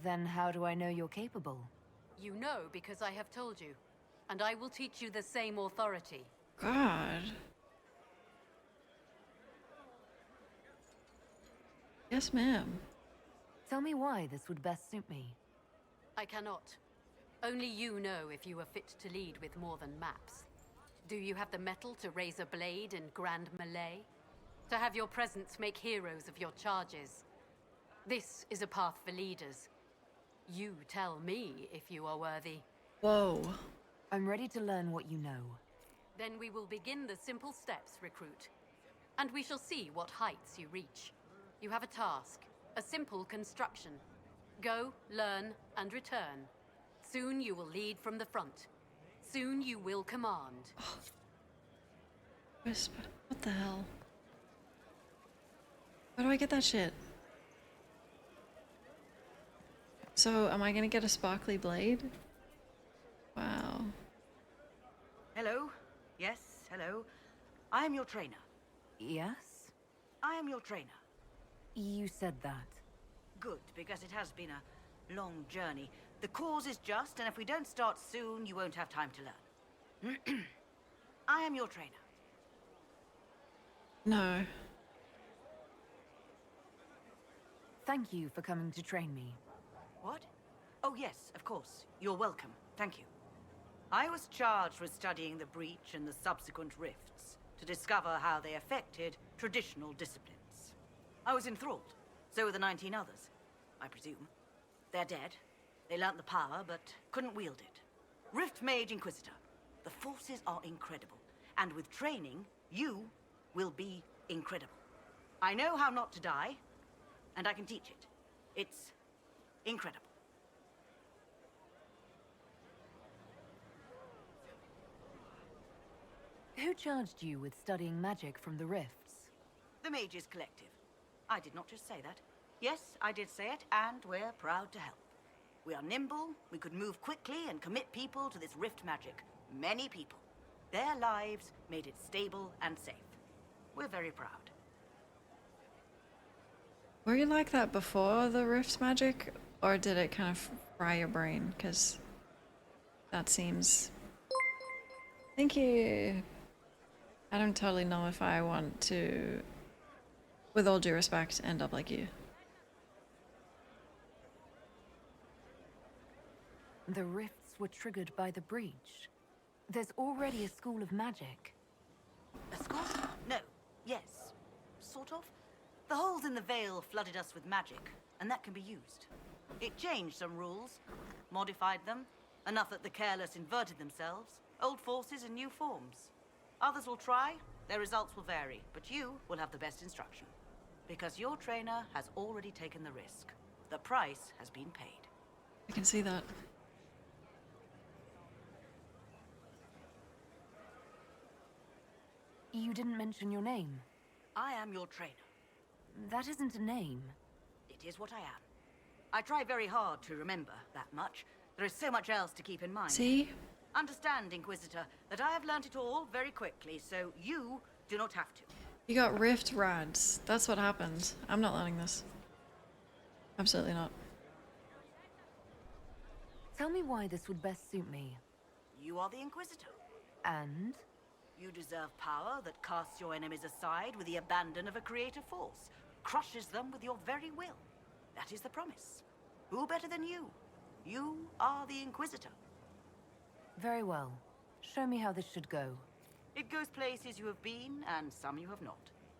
Then how do I know you're capable? You know because I have told you, and I will teach you the same authority. God. Yes, ma'am. Tell me why this would best suit me. I cannot. Only you know if you are fit to lead with more than maps. Do you have the mettle to raise a blade in grand melee? To have your presence make heroes of your charges? This is a path for leaders. You tell me if you are worthy. Whoa. I'm ready to learn what you know. Then we will begin the simple steps, recruit. And we shall see what heights you reach. You have a task, a simple construction. Go, learn, and return. Soon you will lead from the front. Soon you will command. Whisper. What the hell? Where do I get that shit? So, am I gonna get a sparkly blade? Wow. Hello? Yes, hello. I am your trainer. Yes? I am your trainer. You said that. Good, because it has been a long journey. The cause is just, and if we don't start soon, you won't have time to learn. I am your trainer. No. Thank you for coming to train me. What? Oh yes, of course. You're welcome. Thank you. I was charged with studying the breach and the subsequent rifts to discover how they affected traditional disciplines. I was enthralled. So were the 19 others, I presume. They're dead. They learnt the power, but couldn't wield it. Rift Mage Inquisitor. The forces are incredible. And with training, you will be incredible. I know how not to die, and I can teach it. It's incredible. Who charged you with studying magic from the rifts? The Mages Collective. I did not just say that. Yes, I did say it, and we're proud to help. We are nimble, we could move quickly and commit people to this rift magic. Many people. Their lives made it stable and safe. We're very proud. Were you like that before the Rift magic? Or did it kind of fry your brain? Because that seems Thank you. I don't totally know if I want to, with all due respect, end up like you. The rifts were triggered by the breach. There's already a school of magic. A school? No. Yes. Sort of. The holes in the veil flooded us with magic, and that can be used. It changed some rules, modified them, enough that the careless inverted themselves, old forces in new forms. Others will try, their results will vary, but you will have the best instruction. Because your trainer has already taken the risk. The price has been paid. I can see that. You didn't mention your name. I am your trainer. That isn't a name. It is what I am. I try very hard to remember that much. There is so much else to keep in mind. See? Understand, Inquisitor, that I have learnt it all very quickly, so you do not have to. You got rift rads. That's what happened. I'm not learning this. Absolutely not. Tell me why this would best suit me. You are the Inquisitor. And? You deserve power that casts your enemies aside with the abandon of a creative force, crushes them with your very will. That is the promise. Who better than you? You are the Inquisitor. Very well. Show me how this should go. It goes places you have been, and some you have not.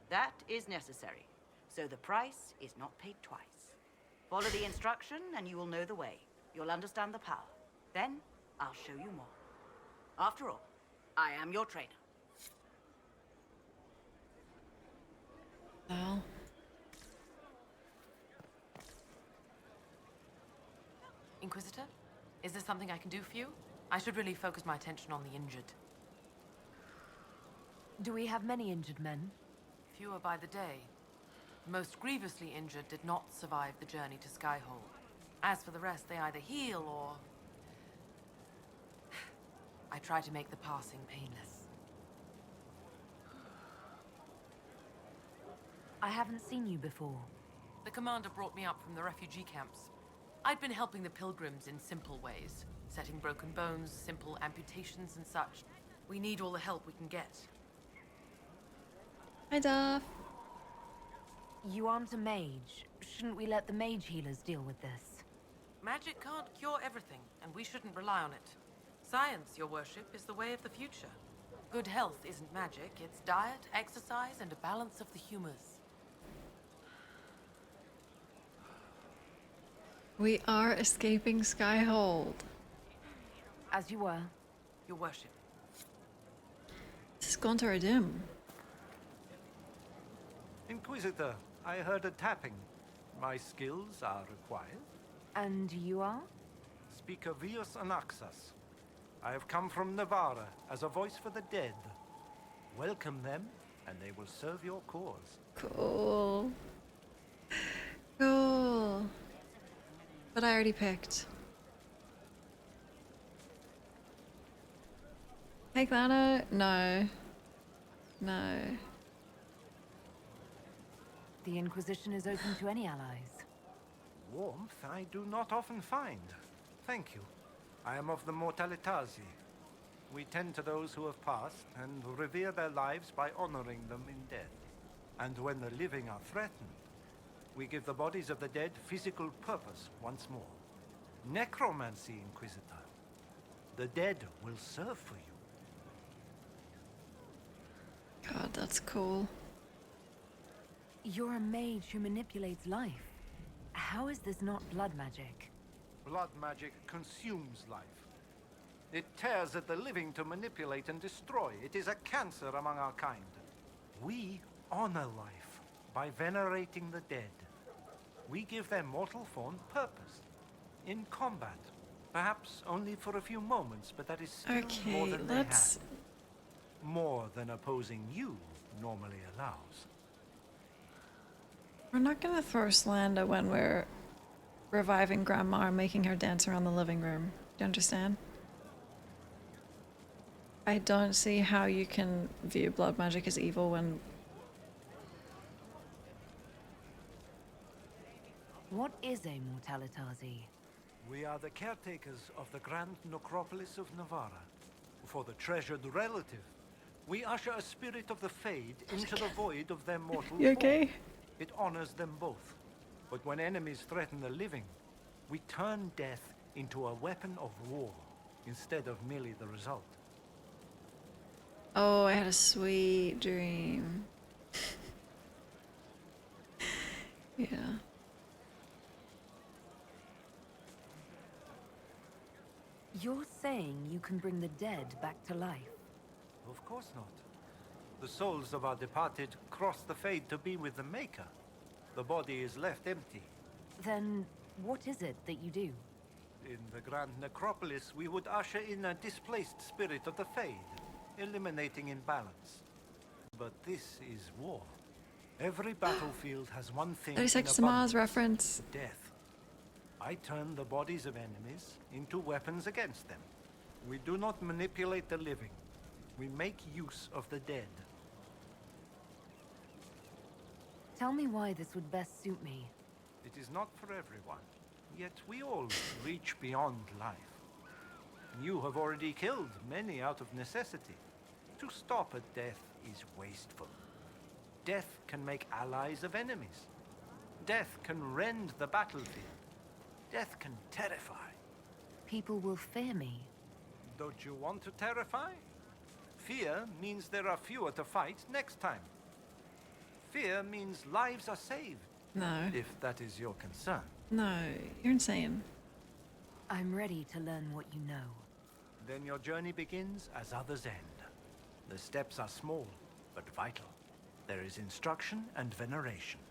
That is necessary. So the price is not paid twice. Follow the instruction, and you will know the way. You'll understand the power. Then, I'll show you more. After all, I am your trainer. Well. Inquisitor? Is there something I can do for you? I should really focus my attention on the injured. Do we have many injured men? Fewer by the day. The most grievously injured did not survive the journey to Skyhold. As for the rest, they either heal or... I try to make the passing painless. I haven't seen you before. The commander brought me up from the refugee camps. I'd been helping the pilgrims in simple ways. Setting broken bones, simple amputations and such. We need all the help we can get. Hi, Duff. You aren't a mage. Shouldn't we let the mage healers deal with this? Magic can't cure everything, and we shouldn't rely on it. Science, your worship, is the way of the future. Good health isn't magic, it's diet, exercise, and a balance of the humors. We are escaping Skyhold. As you were. Your worship. This is going to our doom. Inquisitor, I heard a tapping. My skills are required. And you are? Speaker Vius Anaxas. I have come from Navarra as a voice for the dead. Welcome them, and they will serve your cause. Cool. Cool. But I already picked. Hey, Glano? No. No. The Inquisition is open to any allies. Warmth I do not often find. Thank you. I am of the Mortalitasi. We tend to those who have passed and revere their lives by honoring them in death. And when the living are threatened, we give the bodies of the dead physical purpose once more. Necromancy, Inquisitor. The dead will serve for you. God, that's cool. You're a mage who manipulates life. How is this not blood magic? Blood magic consumes life. It tears at the living to manipulate and destroy. It is a cancer among our kind. We honor life by venerating the dead. We give their mortal form purpose. In combat. Perhaps only for a few moments, but that is still more than they have. More than opposing you normally allows. We're not gonna throw Slander when we're reviving Grandma and making her dance around the living room. Do you understand? I don't see how you can view blood magic as evil when... What is a Mortalitasi? We are the caretakers of the Grand Necropolis of Navarra. For the treasured relative, we usher a spirit of the Fade into the void of their mortal You form. okay? It honors them both. But when enemies threaten the living, we turn death into a weapon of war instead of merely the result. Oh, I had a sweet dream. Yeah. You're saying you can bring the dead back to life? Of course not. The souls of our departed cross the Fade to be with the Maker. The body is left empty. Then what is it that you do? In the Grand Necropolis, we would usher in a displaced spirit of the Fade, eliminating imbalance. But this is war. Every battlefield has one thing 30 in Seconds to Mars abundance: reference. death. I turn the bodies of enemies into weapons against them. We do not manipulate the living. We make use of the dead. Tell me why this would best suit me. It is not for everyone, yet we all reach beyond life. You have already killed many out of necessity. To stop at death is wasteful. Death can make allies of enemies. Death can rend the battlefield. Death can terrify. People will fear me. Don't you want to terrify? Fear means there are fewer to fight next time. Fear means lives are saved. No. If that is your concern. No, you're insane. I'm ready to learn what you know. Then your journey begins as others end. The steps are small, but vital. There is instruction and veneration.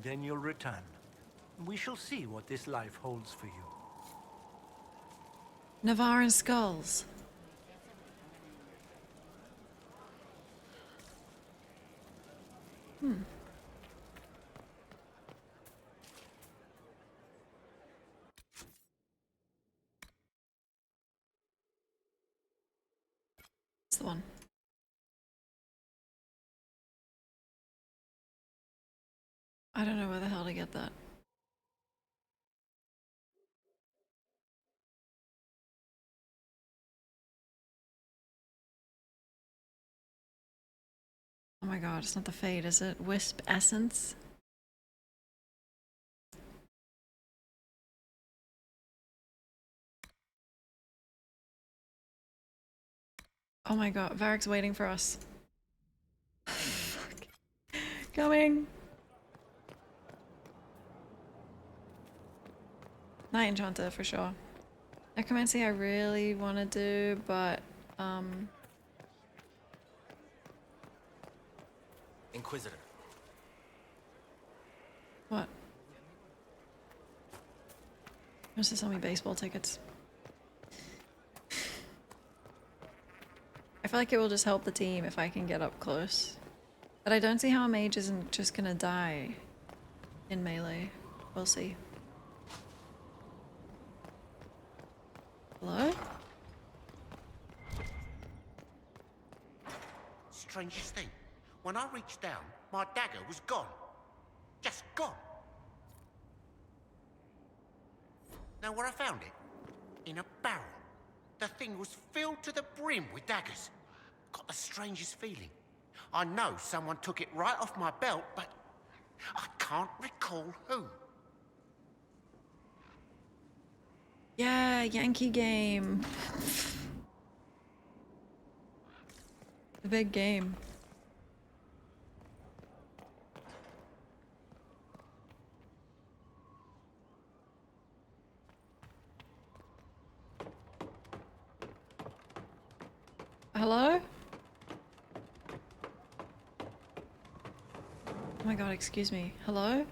Then you'll return. We shall see what this life holds for you. Navaran skulls. It's the one. I don't know where the hell to get that. Oh my god, it's not the Fade, is it? Wisp Essence? Oh my god, Varric's waiting for us. Fuck. Coming! Night Enchanter for sure. Necromancy I really want to do, but Inquisitor. what? He wants to sell me baseball tickets. I feel like it will just help the team if I can get up close. But I don't see how a mage isn't just gonna die in melee. We'll see. Hello? Strangest thing. When I reached down, my dagger was gone. Just gone. Know where I found it? In a barrel. The thing was filled to the brim with daggers. Got the strangest feeling. I know someone took it right off my belt, but I can't recall who. Yeah, Yankee game. The big game. Hello? Oh my god, excuse me. Hello?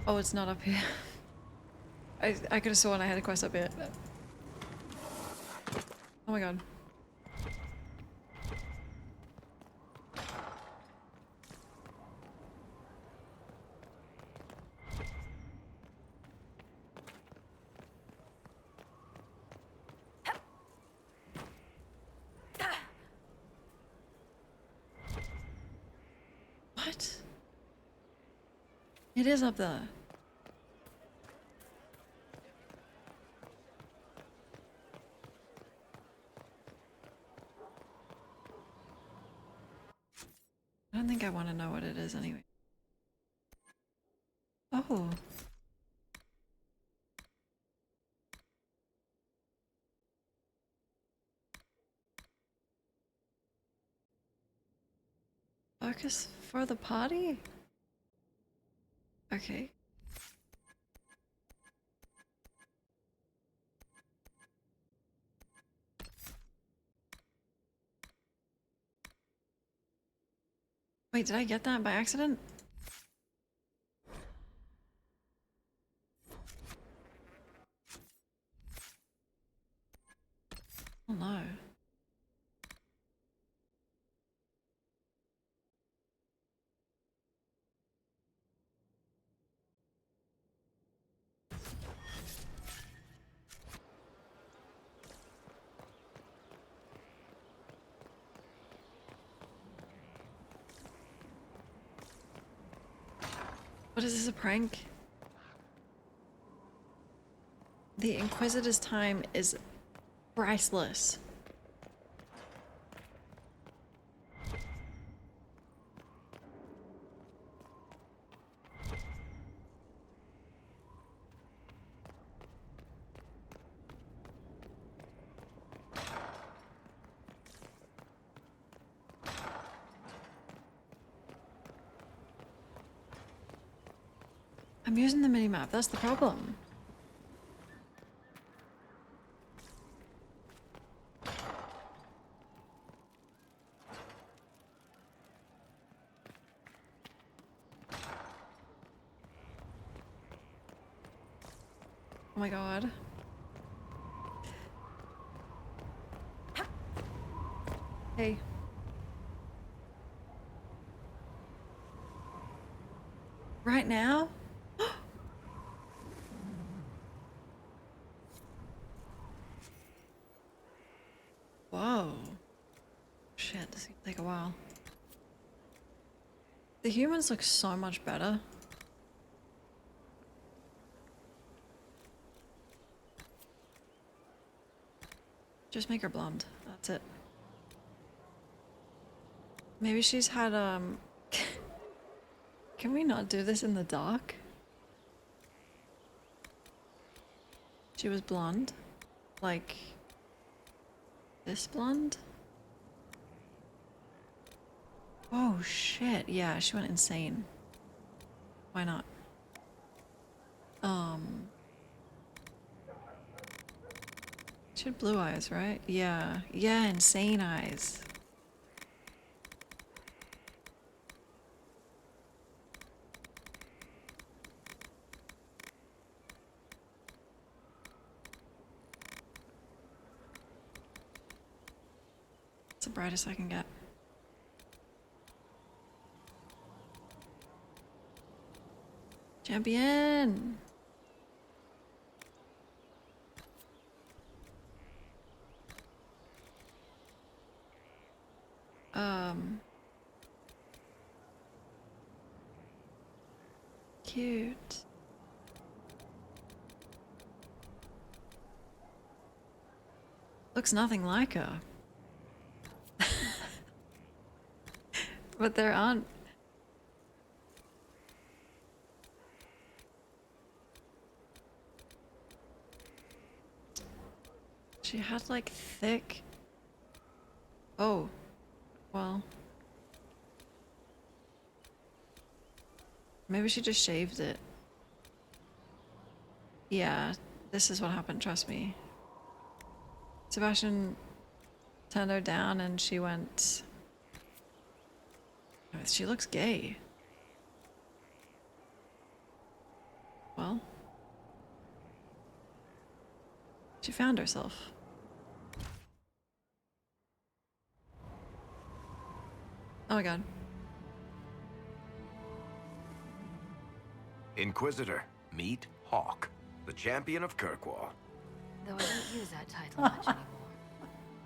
Oh, it's not up here. I could have sworn I had a quest up here. Oh my god. What? It is up there. don't think I want to know what it is anyway. Oh. Focus for the party? Okay. Wait, did I get that by accident? Oh no. What is this, a prank? The Inquisitor's time is priceless. I'm using the minimap, that's the problem. Oh my god. Hey. Right now? Whoa. Shit, this is gonna take a while. The humans look so much better. Just make her blonde. That's it. Maybe she's had, Can we not do this in the dark? She was blonde. Like... this blonde? Oh shit, yeah, she went insane. Why not? She had blue eyes, right? Yeah. Yeah, insane eyes. It's the brightest I can get. Champion! Cute. Looks nothing like her. But there aren't... She had like thick... Oh. Well. Maybe she just shaved it. Yeah, this is what happened, trust me. Sebastian turned her down and she went... She looks gay. Well. She found herself. Oh my god. Inquisitor, meet Hawk, the champion of Kirkwall. Though I don't use that title much anymore.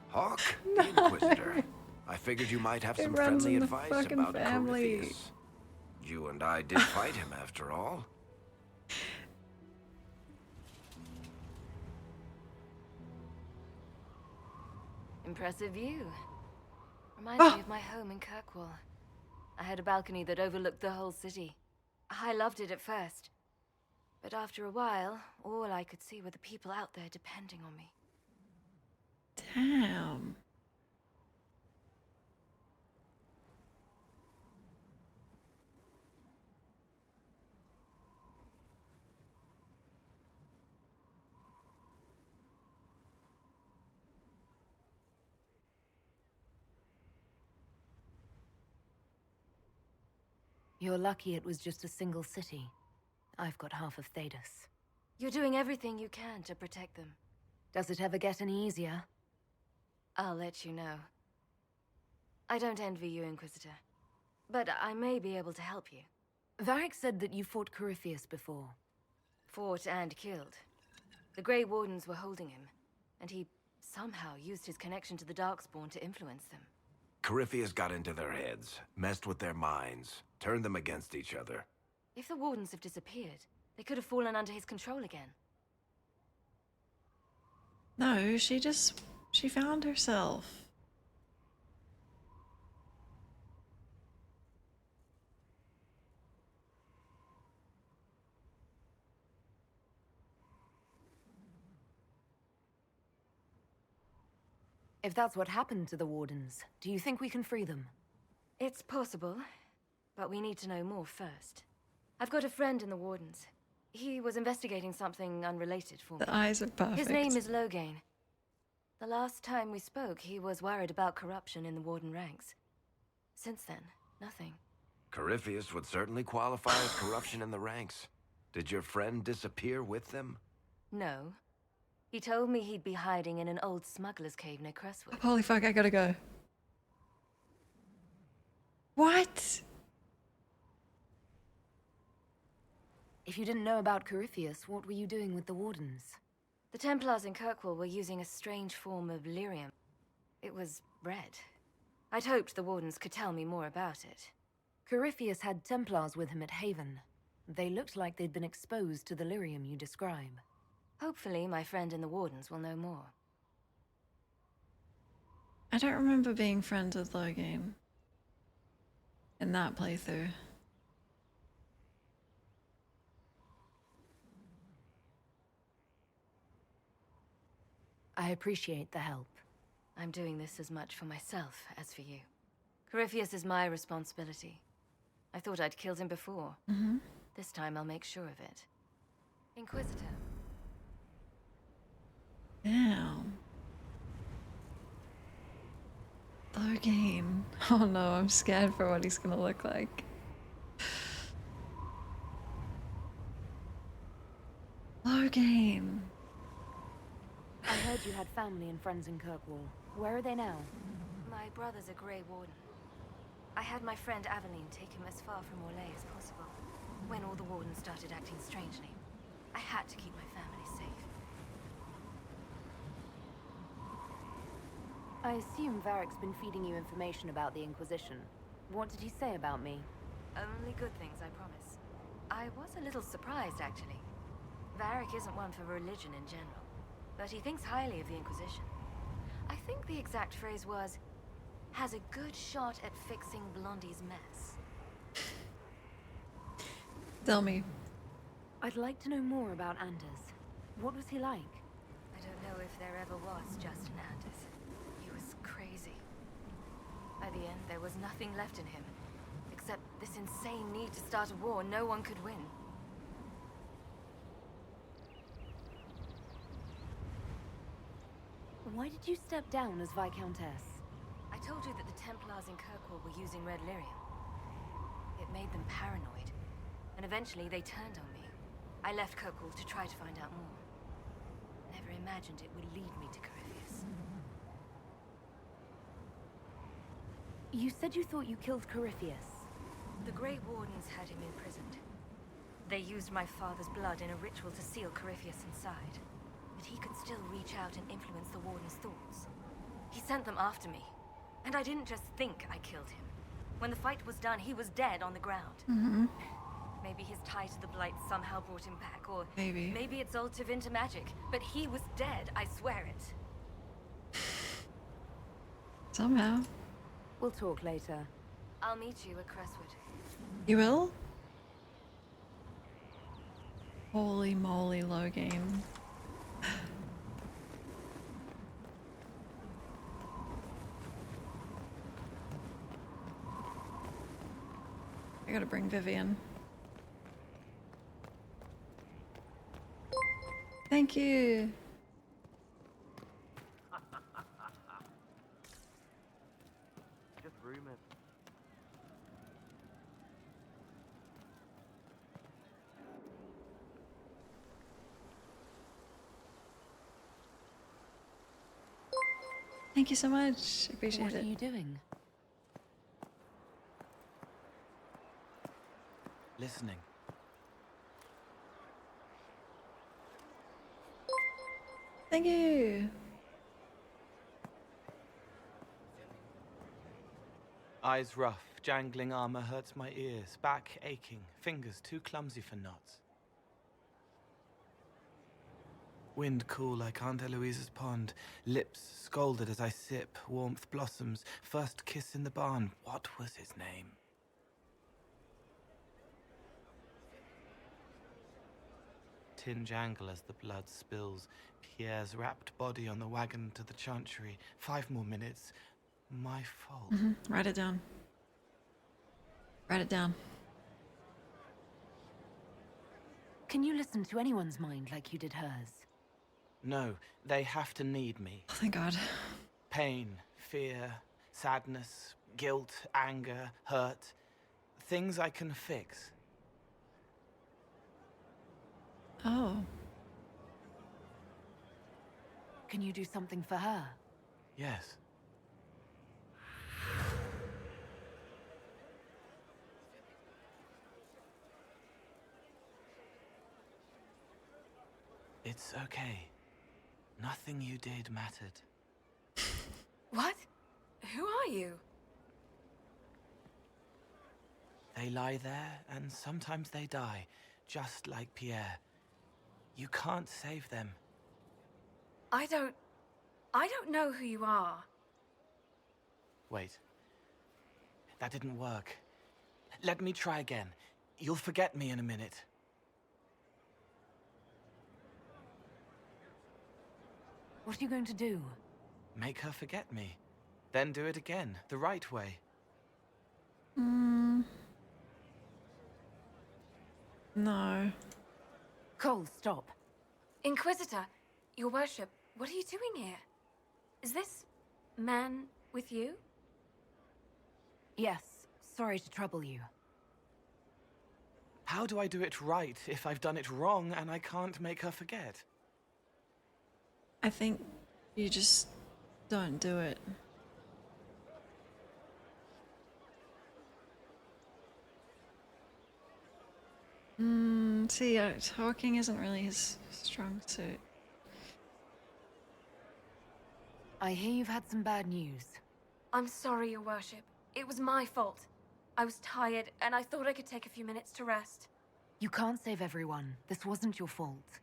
Hawk, the Inquisitor. I figured you might have some friendly advice about Corypheus. You and I did fight him after all. Impressive view. Reminds me of my home in Kirkwall. I had a balcony that overlooked the whole city. I loved it at first. But after a while, all I could see were the people out there depending on me. Damn. You're lucky it was just a single city. I've got half of Thedas. You're doing everything you can to protect them. Does it ever get any easier? I'll let you know. I don't envy you, Inquisitor. But I may be able to help you. Varric said that you fought Corypheus before. Fought and killed. The Grey Wardens were holding him, and he somehow used his connection to the Darkspawn to influence them. Corypheus got into their heads, messed with their minds, turned them against each other. If the Wardens have disappeared, they could have fallen under his control again. No, she found herself. If that's what happened to the Wardens, do you think we can free them? It's possible, but we need to know more first. I've got a friend in the Wardens. He was investigating something unrelated for me. The eyes are perfect. His name is Loghain. The last time we spoke, he was worried about corruption in the Warden ranks. Since then, nothing. Corypheus would certainly qualify as corruption in the ranks. Did your friend disappear with them? No. He told me he'd be hiding in an old smuggler's cave near Crestwood. Holy fuck, I gotta go. What? If you didn't know about Corypheus, what were you doing with the Wardens? The Templars in Kirkwall were using a strange form of lyrium. It was red. I'd hoped the Wardens could tell me more about it. Corypheus had Templars with him at Haven. They looked like they'd been exposed to the lyrium you describe. Hopefully, my friend in the Wardens will know more. I don't remember being friends with Loghain in that playthrough. I appreciate the help. I'm doing this as much for myself as for you. Corypheus is my responsibility. I thought I'd killed him before. This time I'll make sure of it. Inquisitor. Damn. Loghain. Oh no, I'm scared for what he's gonna look like. Loghain. I heard you had family and friends in Kirkwall. Where are they now? My brother's a Grey Warden. I had my friend Aveline take him as far from Orlais as possible. When all the Wardens started acting strangely, I had to keep my family safe. I assume Varric's been feeding you information about the Inquisition. What did he say about me? Only good things, I promise. I was a little surprised, actually. Varric isn't one for religion in general, but he thinks highly of the Inquisition. I think the exact phrase was, has a good shot at fixing Blondie's mess. Tell me. I'd like to know more about Anders. What was he like? I don't know if there ever was just an Anders. He was crazy. By the end, there was nothing left in him, except this insane need to start a war no one could win. Why did you step down as Viscountess? I told you that the Templars in Kirkwall were using red lyrium. It made them paranoid, and eventually they turned on me. I left Kirkwall to try to find out more. Never imagined it would lead me to Corypheus. You said you thought you killed Corypheus. The Grey Wardens had him imprisoned. They used my father's blood in a ritual to seal Corypheus inside. But he could still reach out and influence the Warden's thoughts. He sent them after me. And I didn't just think I killed him. When the fight was done, he was dead on the ground. Maybe his tie to the Blight somehow brought him back, or maybe it's all Tevinter magic. But he was dead, I swear it. Somehow. We'll talk later. I'll meet you at Crestwood. You will? Holy moly, low game. I gotta bring Vivian. Thank you. Just rumors. Thank you so much. Appreciate What it. are you doing? Listening. Thank you. Eyes rough, jangling armor hurts my ears, back aching, fingers too clumsy for knots. Wind cool like Aunt Eloise's pond, lips scalded as I sip, warmth blossoms, first kiss in the barn. What was his name? Tin jangle as the blood spills, Pierre's wrapped body on the wagon to the chantry. 5 more minutes. My fault. Write it down. Write it down. Can you listen to anyone's mind like you did hers? No, they have to need me. Oh, thank God. Pain, fear, sadness, guilt, anger, hurt. Things I can fix. Oh. Can you do something for her? Yes. It's okay. Nothing you did mattered. What? Who are you? They lie there, and sometimes they die, just like Pierre. You can't save them. I don't know who you are. Wait. That didn't work. Let me try again. You'll forget me in a minute. What are you going to do? Make her forget me. Then do it again, the right way. No. Cole, stop. Inquisitor, your worship, what are you doing here? Is this man with you? Yes, sorry to trouble you. How do I do it right if I've done it wrong and I can't make her forget? I think you just don't do it. See, talking isn't really his strong suit. I hear you've had some bad news. I'm sorry, your worship. It was my fault. I was tired, and I thought I could take a few minutes to rest. You can't save everyone. This wasn't your fault.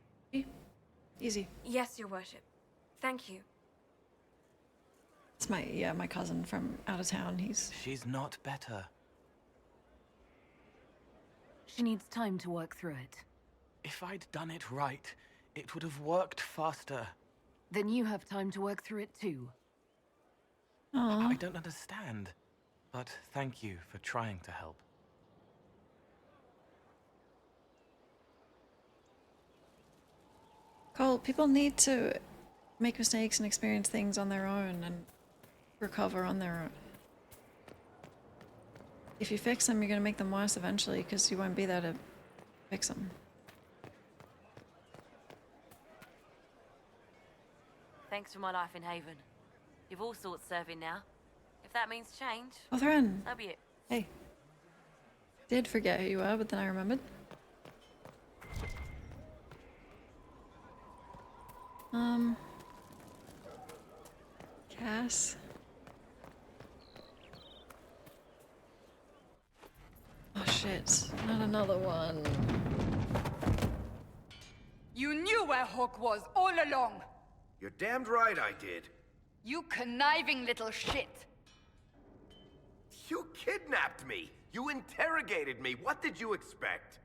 Easy. Yes, your worship. Thank you. It's my cousin from out of town. She's not better. She needs time to work through it. If I'd done it right, it would have worked faster. Then you have time to work through it too. I don't understand. But thank you for trying to help. Cole, people need to make mistakes and experience things on their own and recover on their own. If you fix them, you're going to make them worse eventually because you won't be there to fix them. Thanks for my life in Haven. You've all sorts serving now. If that means change, Oh, Thren. so be it. Hey. Did forget who you were, but then I remembered. Cass. Oh shit, not another one. You knew where Hawk was all along! You're damned right I did. You conniving little shit! You kidnapped me! You interrogated me! What did you expect?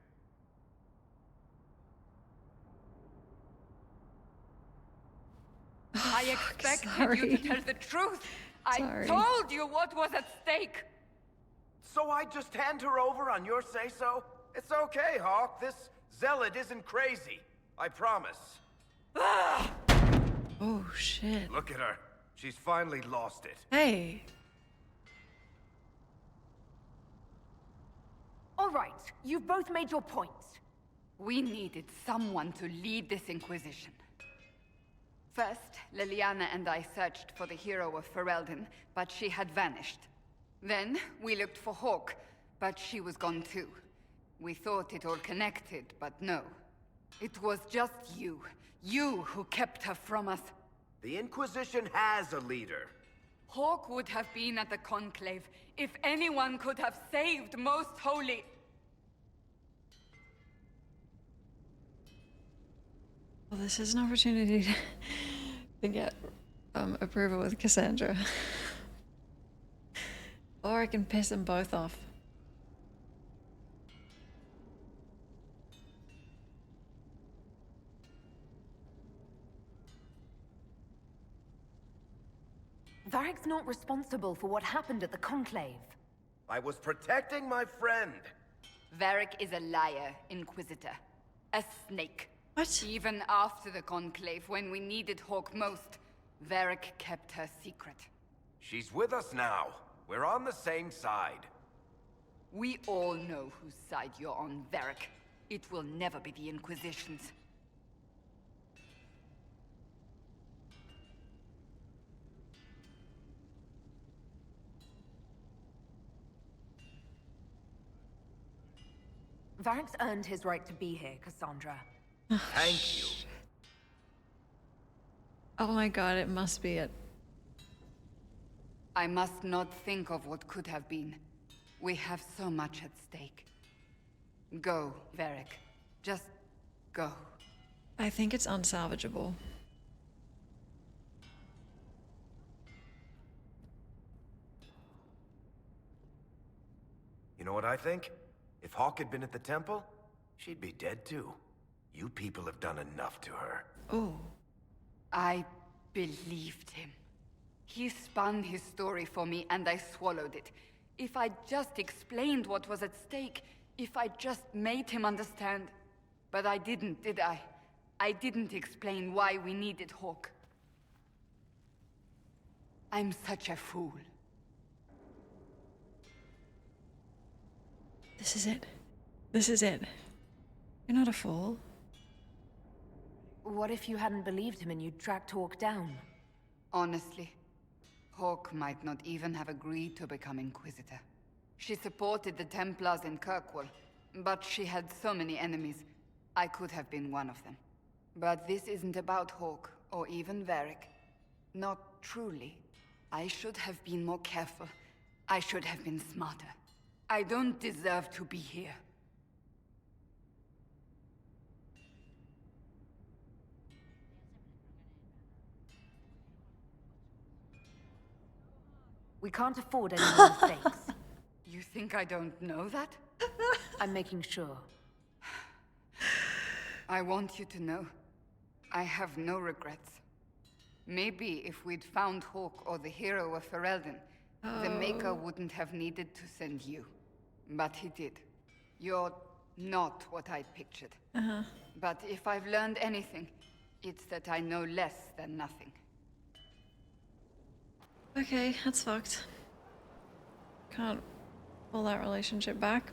I expected you to tell the truth. I told you what was at stake. So I just hand her over on your say-so? It's okay, Hawk. This zealot isn't crazy. I promise. Oh, shit. Look at her. She's finally lost it. Hey. All right, you've both made your points. We needed someone to lead this Inquisition. First, Liliana and I searched for the hero of Ferelden, but she had vanished. Then, we looked for Hawk, but she was gone too. We thought it all connected, but no. It was just you. You who kept her from us. The Inquisition has a leader. Hawk would have been at the Conclave if anyone could have saved Most Holy. Well, this is an opportunity to get approval with Cassandra. Or I can piss them both off. Varric's not responsible for what happened at the Conclave. I was protecting my friend. Varric is a liar, Inquisitor. A snake. What? Even after the Conclave, when we needed Hawk most, Varric kept her secret. She's with us now. We're on the same side. We all know whose side you're on, Varric. It will never be the Inquisition's. Varric's earned his right to be here, Cassandra. Thank you. Oh my god, it must be it. I must not think of what could have been. We have so much at stake. Go, Varric. Just go. I think it's unsalvageable. You know what I think? If Hawk had been at the temple, she'd be dead too. You people have done enough to her. Oh. I believed him. He spun his story for me and I swallowed it. If I just explained what was at stake, if I just made him understand. But I didn't, did I? I didn't explain why we needed Hawk. I'm such a fool. This is it. This is it. You're not a fool. What if you hadn't believed him and you'd tracked Hawk down? Honestly, Hawk might not even have agreed to become Inquisitor. She supported the Templars in Kirkwall, but she had so many enemies. I could have been one of them. But this isn't about Hawk, or even Varric. Not truly. I should have been more careful. I should have been smarter. I don't deserve to be here. We can't afford any more mistakes. You think I don't know that? I'm making sure. I want you to know, I have no regrets. Maybe if we'd found Hawk or the hero of Ferelden, the Maker wouldn't have needed to send you. But he did. You're not what I pictured. But if I've learned anything, it's that I know less than nothing. Okay, that's fucked. Can't pull that relationship back.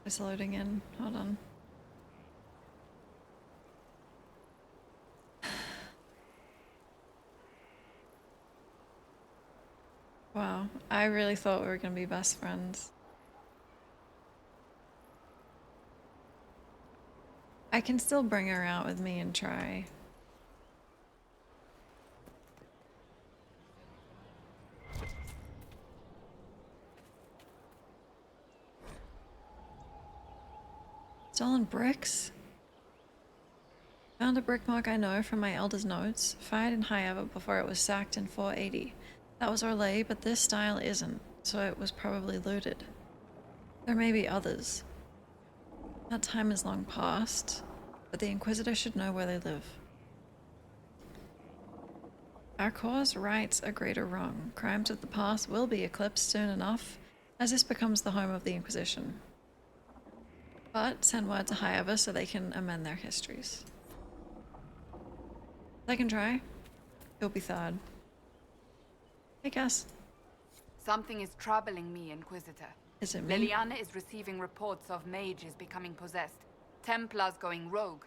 It's loading in. Hold on. Wow, I really thought we were gonna be best friends. I can still bring her out with me and try. Stolen bricks? Found a brickmark I know from my elder's notes. Fired in High before it was sacked in 480. That was Orlais, but this style isn't, so it was probably looted. There may be others. That time is long past, but the Inquisitor should know where they live. Our cause rights a greater wrong. Crimes of the past will be eclipsed soon enough, as this becomes the home of the Inquisition. But send word to High so they can amend their histories. Second try, you'll be thawed. Hey, Cass. Something is troubling me, Inquisitor. Is it me? Leliana is receiving reports of mages becoming possessed, Templars going rogue.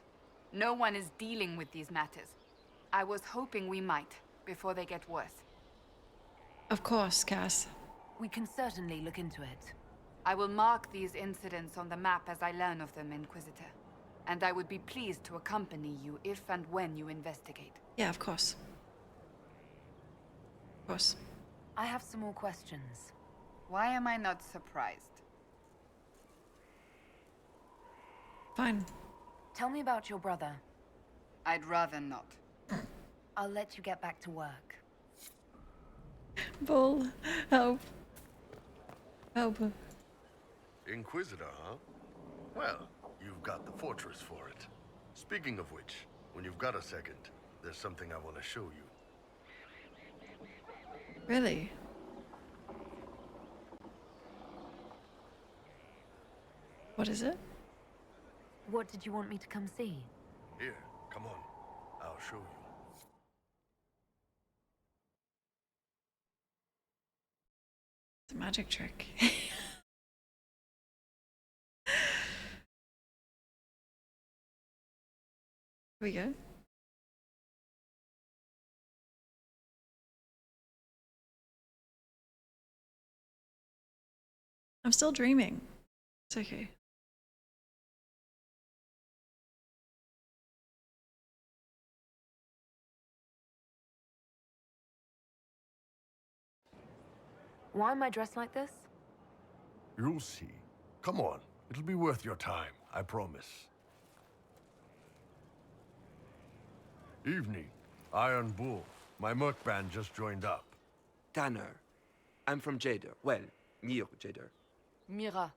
No one is dealing with these matters. I was hoping we might, before they get worse. Of course, Cass. We can certainly look into it. I will mark these incidents on the map as I learn of them, Inquisitor. And I would be pleased to accompany you if and when you investigate. Yeah, of course. Of course. I have some more questions. Why am I not surprised? Fine. Tell me about your brother. I'd rather not. I'll let you get back to work. Bull, help. Help. Inquisitor, huh? Well, you've got the fortress for it. Speaking of which, when you've got a second, there's something I want to show you. Really? What is it? What did you want me to come see? Here, come on. I'll show you. It's a magic trick. Here we go. I'm still dreaming. It's okay. Why am I dressed like this? You'll see. Come on. It'll be worth your time, I promise. Evening. Iron Bull. My merc band just joined up. Tanner. I'm from Jader. Well, near Jader. Mira.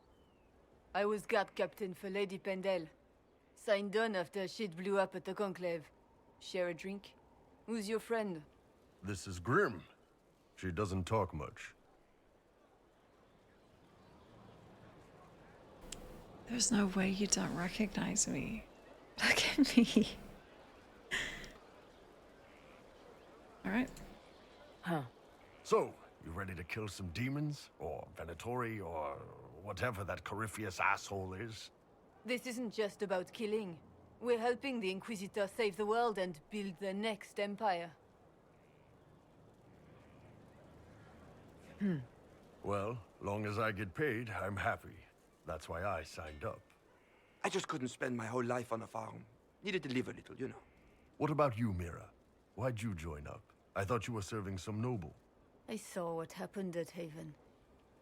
I was guard captain for Lady Pendel. Signed on after shit blew up at the Conclave. Share a drink? Who's your friend? This is Grim. She doesn't talk much. There's no way you don't recognize me. Look at me. Alright. Huh. So, you ready to kill some demons? Or Venatori? Or whatever that Corypheus asshole is? This isn't just about killing. We're helping the Inquisitor save the world and build the next empire. Well, long as I get paid, I'm happy. That's why I signed up. I just couldn't spend my whole life on a farm. Needed to live a little, you know. What about you, Mira? Why'd you join up? I thought you were serving some noble. I saw what happened at Haven.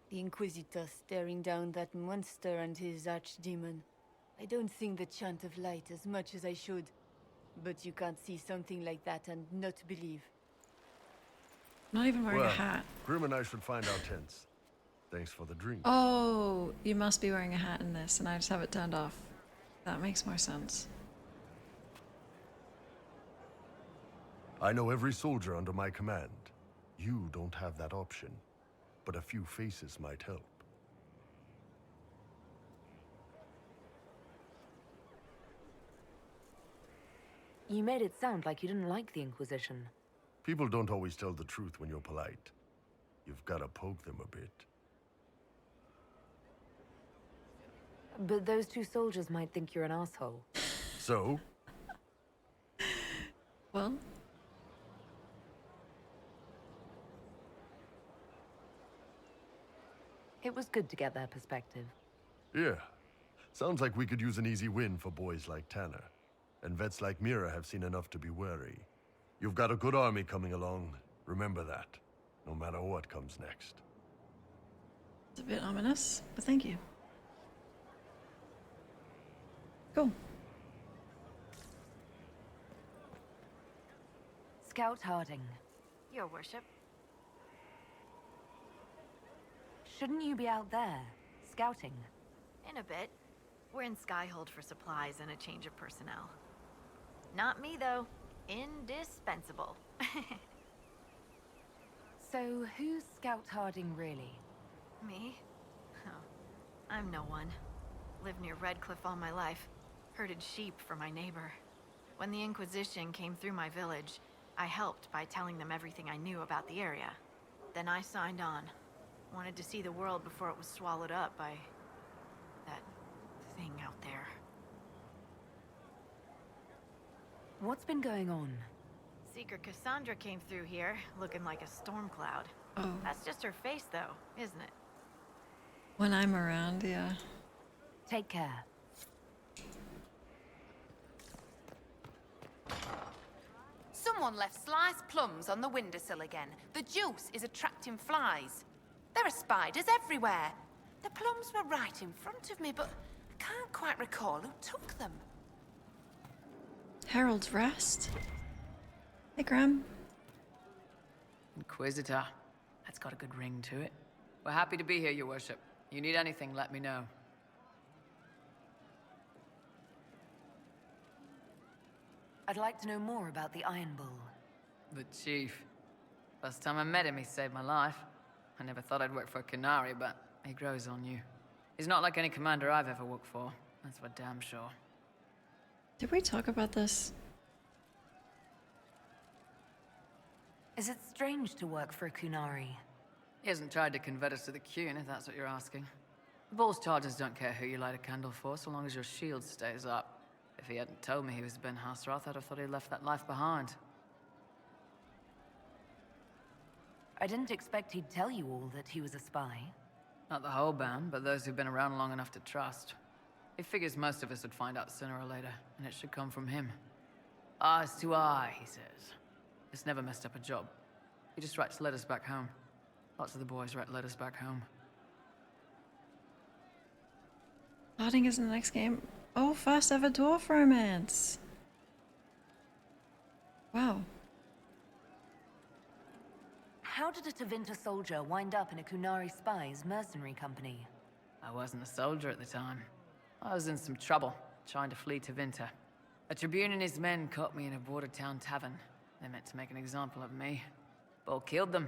The Inquisitor staring down that monster and his archdemon. I don't sing the chant of light as much as I should. But you can't see something like that and not believe. Not even wearing a hat. Grim and I should find our tents. Thanks for the drink. Oh, you must be wearing a hat in this, and I just have it turned off. That makes more sense. I know every soldier under my command. You don't have that option, but a few faces might help. You made it sound like you didn't like the Inquisition. People don't always tell the truth when you're polite. You've got to poke them a bit. But those two soldiers might think you're an asshole. So? Well? It was good to get their perspective. Yeah. Sounds like we could use an easy win for boys like Tanner. And vets like Mira have seen enough to be wary. You've got a good army coming along. Remember that. No matter what comes next. It's a bit ominous, but thank you. Cool. Scout Harding. Your worship. Shouldn't you be out there, scouting? In a bit. We're in Skyhold for supplies and a change of personnel. Not me, though. Indispensable. So, who's Scout Harding really? Me? Oh, I'm no one. Lived near Redcliffe all my life. Herded sheep for my neighbor. When the Inquisition came through my village, I helped by telling them everything I knew about the area. Then I signed on. Wanted to see the world before it was swallowed up by that thing out there. What's been going on? Seeker Cassandra came through here, looking like a storm cloud. Oh. That's just her face, though, isn't it? When I'm around, yeah. Take care. Someone left sliced plums on the windowsill again. The juice is attracting flies. There are spiders everywhere. The plums were right in front of me, but I can't quite recall who took them. Harold's Rest? Hey, Graham. Inquisitor. That's got a good ring to it. We're happy to be here, your worship. You need anything, let me know. I'd like to know more about the Iron Bull. The chief. First time I met him, he saved my life. I never thought I'd work for a Canary, but he grows on you. He's not like any commander I've ever worked for. That's for damn sure. Did we talk about this? Is it strange to work for a Kunari? He hasn't tried to convert us to the Qun, if that's what you're asking. The Bull's charges don't care who you light a candle for, so long as your shield stays up. If he hadn't told me he was Ben Hasrath, I'd have thought he'd left that life behind. I didn't expect he'd tell you all that he was a spy. Not the whole band, but those who've been around long enough to trust. He figures most of us would find out sooner or later, and it should come from him. Eyes to eye, he says. It's never messed up a job. He just writes letters back home. Lots of the boys write letters back home. Harding is in the next game. Oh, first ever dwarf romance. Wow. How did a Tevinter soldier wind up in a Kunari spy's mercenary company? I wasn't a soldier at the time. I was in some trouble, trying to flee to Winter. A Tribune and his men caught me in a border town tavern. They meant to make an example of me. Bull killed them.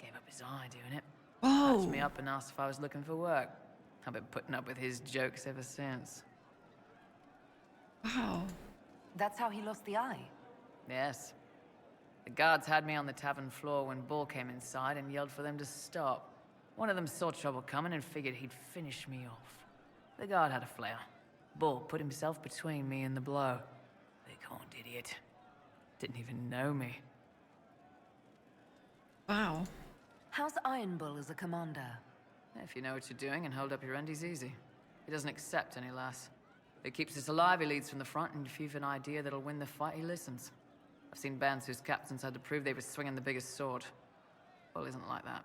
Gave up his eye doing it. Whoa. Patched me up and asked if I was looking for work. I've been putting up with his jokes ever since. Wow. That's how he lost the eye? Yes. The guards had me on the tavern floor when Bull came inside and yelled for them to stop. One of them saw trouble coming and figured he'd finish me off. The guard had a flare. Bull put himself between me and the blow. Big-horned idiot. Didn't even know me. Wow. How's Iron Bull as a commander? If you know what you're doing and hold up your end, he's easy. He doesn't accept any less. If he keeps us alive, he leads from the front, and if you've an idea that'll win the fight, he listens. I've seen bands whose captains had to prove they were swinging the biggest sword. Bull isn't like that.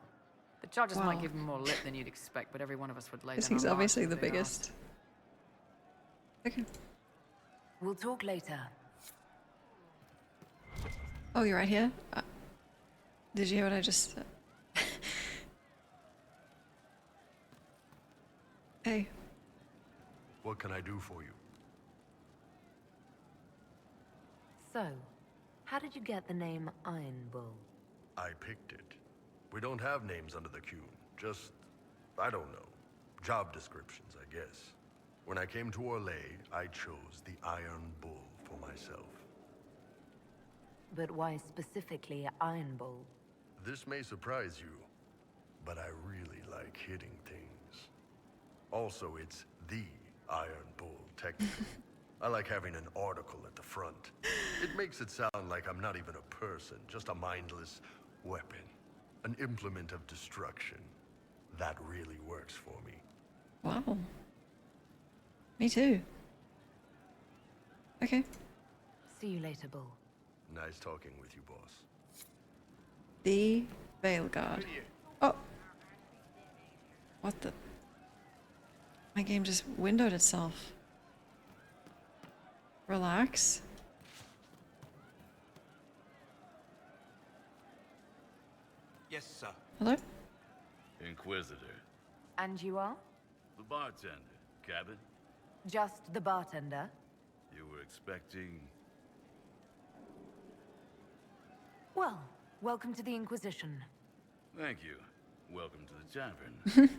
The charges Wow. might give him more lip than you'd expect, but every one of us would lay down He's our obviously lives the if they biggest. Okay. We'll talk later. Oh, you're right here? Did you hear what I just said? Hey. What can I do for you? So, how did you get the name Iron Bull? I picked it. We don't have names under the Qun. Just, I don't know, job descriptions, I guess. When I came to Orlais, I chose the Iron Bull for myself. But why specifically Iron Bull? This may surprise you, but I really like hitting things. Also, it's the Iron Bull, technically. I like having an article at the front. It makes it sound like I'm not even a person, just a mindless weapon. An implement of destruction. That really works for me. Wow. Me too. Okay. See you later, Bull. Nice talking with you, boss. The Veil Guard. Oh. What the? My game just windowed itself. Relax. Yes, sir. Hello? Inquisitor. And you are? The bartender. Cabin? Just the bartender? You were expecting... Well, welcome to the Inquisition. Thank you. Welcome to the tavern.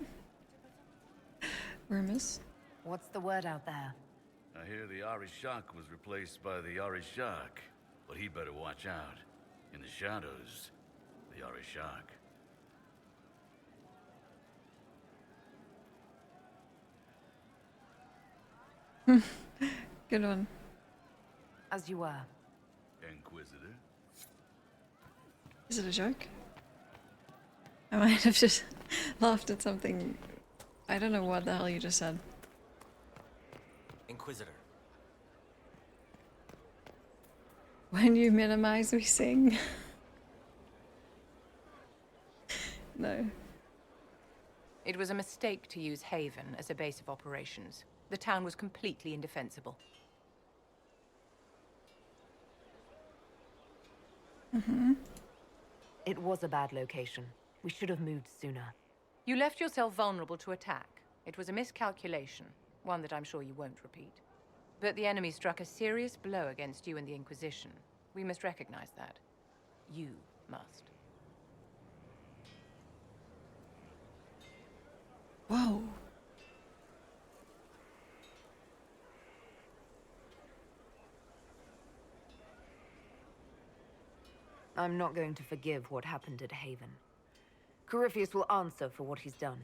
Rumors? What's the word out there? I hear the Arishak was replaced by the Arishak, but he better watch out. In the shadows, the Arishak. Good one. As you were. Inquisitor? Is it a joke? I might have just laughed at something. I don't know what the hell you just said. Inquisitor. When you minimize, we sing. No. It was a mistake to use Haven as a base of operations. The town was completely indefensible. Mm-hmm. It was a bad location. We should have moved sooner. You left yourself vulnerable to attack. It was a miscalculation, one that I'm sure you won't repeat. But the enemy struck a serious blow against you and the Inquisition. We must recognize that. You must. Whoa. I'm not going to forgive what happened at Haven. Corypheus will answer for what he's done.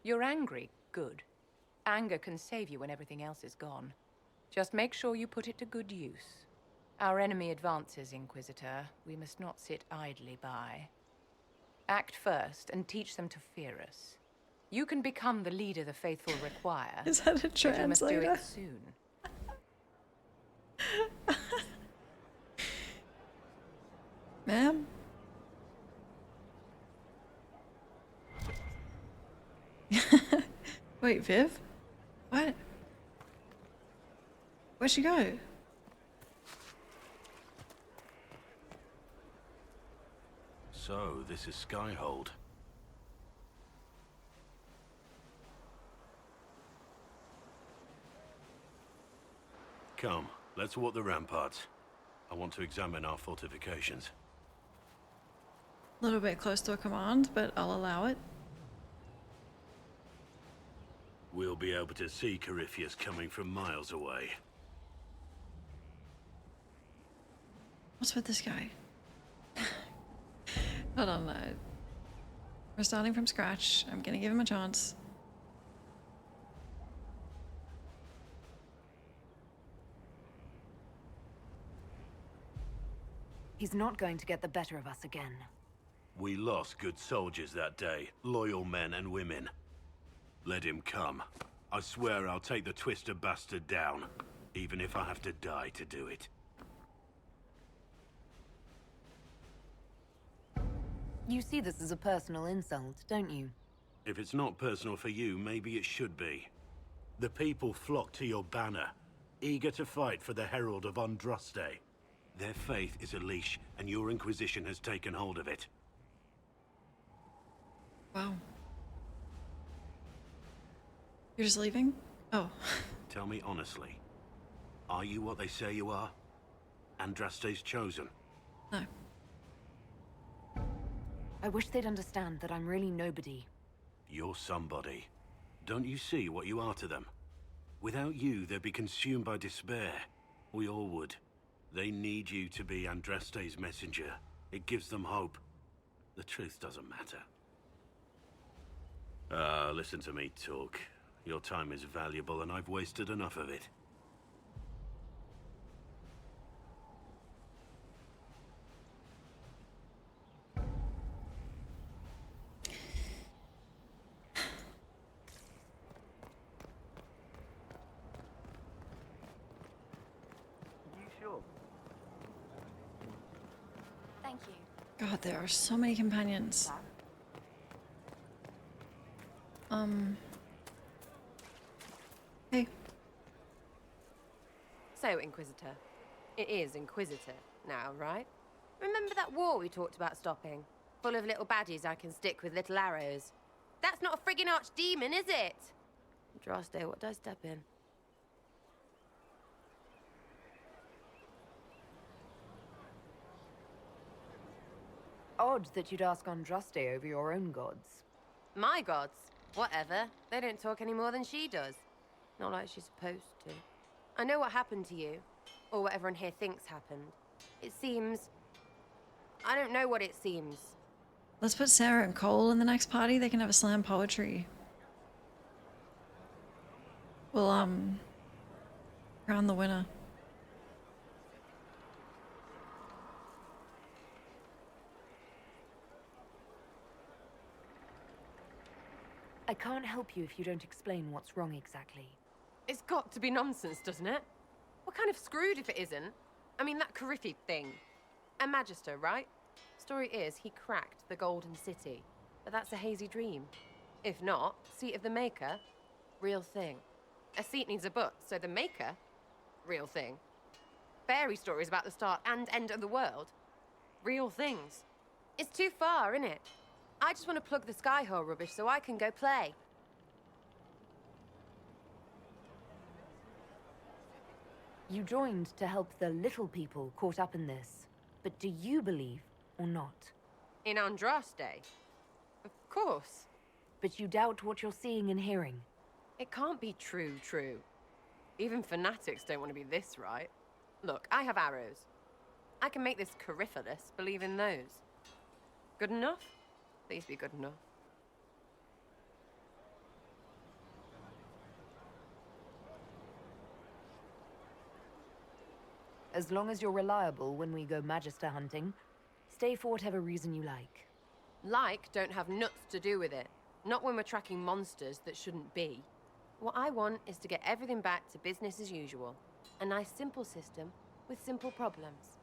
You're angry. Good. Anger can save you when everything else is gone. Just make sure you put it to good use. Our enemy advances, Inquisitor. We must not sit idly by. Act first and teach them to fear us. You can become the leader the faithful require. Is that a translator? But you must do it soon. Ma'am? Wait, Viv? What? Where'd she go? So, this is Skyhold. Come, let's walk the ramparts. I want to examine our fortifications. A little bit close to a command, but I'll allow it. We'll be able to see Corypheus coming from miles away. What's with this guy? Hold on, we're starting from scratch. I'm gonna give him a chance. He's not going to get the better of us again. We lost good soldiers that day, loyal men and women. Let him come. I swear I'll take the twister bastard down, even if I have to die to do it. You see this as a personal insult, don't you? If it's not personal for you, maybe it should be. The people flock to your banner, eager to fight for the Herald of Andraste. Their faith is a leash, and your Inquisition has taken hold of it. Wow. You're just leaving? Oh. Tell me honestly, are you what they say you are? Andraste's chosen? No. I wish they'd understand that I'm really nobody. You're somebody. Don't you see what you are to them? Without you, they'd be consumed by despair. We all would. They need you to be Andraste's messenger. It gives them hope. The truth doesn't matter. Listen to me talk. Your time is valuable and I've wasted enough of it. Thank you. God, there are so many companions. Hey. So, Inquisitor. It is Inquisitor now, right? Remember that war we talked about stopping? full of little baddies I can stick with little arrows. That's not a friggin' archdemon, is it? Droste, what did I step in? Odd that you'd ask Andraste over your own gods. My gods? Whatever. They don't talk any more than she does. Not like she's supposed to. I know what happened to you. Or what everyone here thinks happened. It seems... I don't know what it seems. Let's put Sarah and Cole in the next party. They can have a slam poetry. We'll, crown the winner. I can't help you if you don't explain what's wrong exactly. It's got to be nonsense, doesn't it? We're kind of screwed if it isn't. I mean, that Carriffy thing. A magister, right? Story is, he cracked the Golden City. But that's a hazy dream. If not, seat of the Maker, real thing. A seat needs a butt, so the Maker, real thing. Fairy stories about the start and end of the world, real things. It's too far, innit? I just want to plug the Skyhole rubbish so I can go play. You joined to help the little people caught up in this. But do you believe or not? In Andraste? Of course. But you doubt what you're seeing and hearing? It can't be true. Even fanatics don't want to be this right. Look, I have arrows. I can make this Carifalus believe in those. Good enough? Please be good enough. As long as you're reliable when we go Magister hunting, stay for whatever reason you like. Like don't have nuts to do with it. Not when we're tracking monsters that shouldn't be. What I want is to get everything back to business as usual. A nice simple system with simple problems.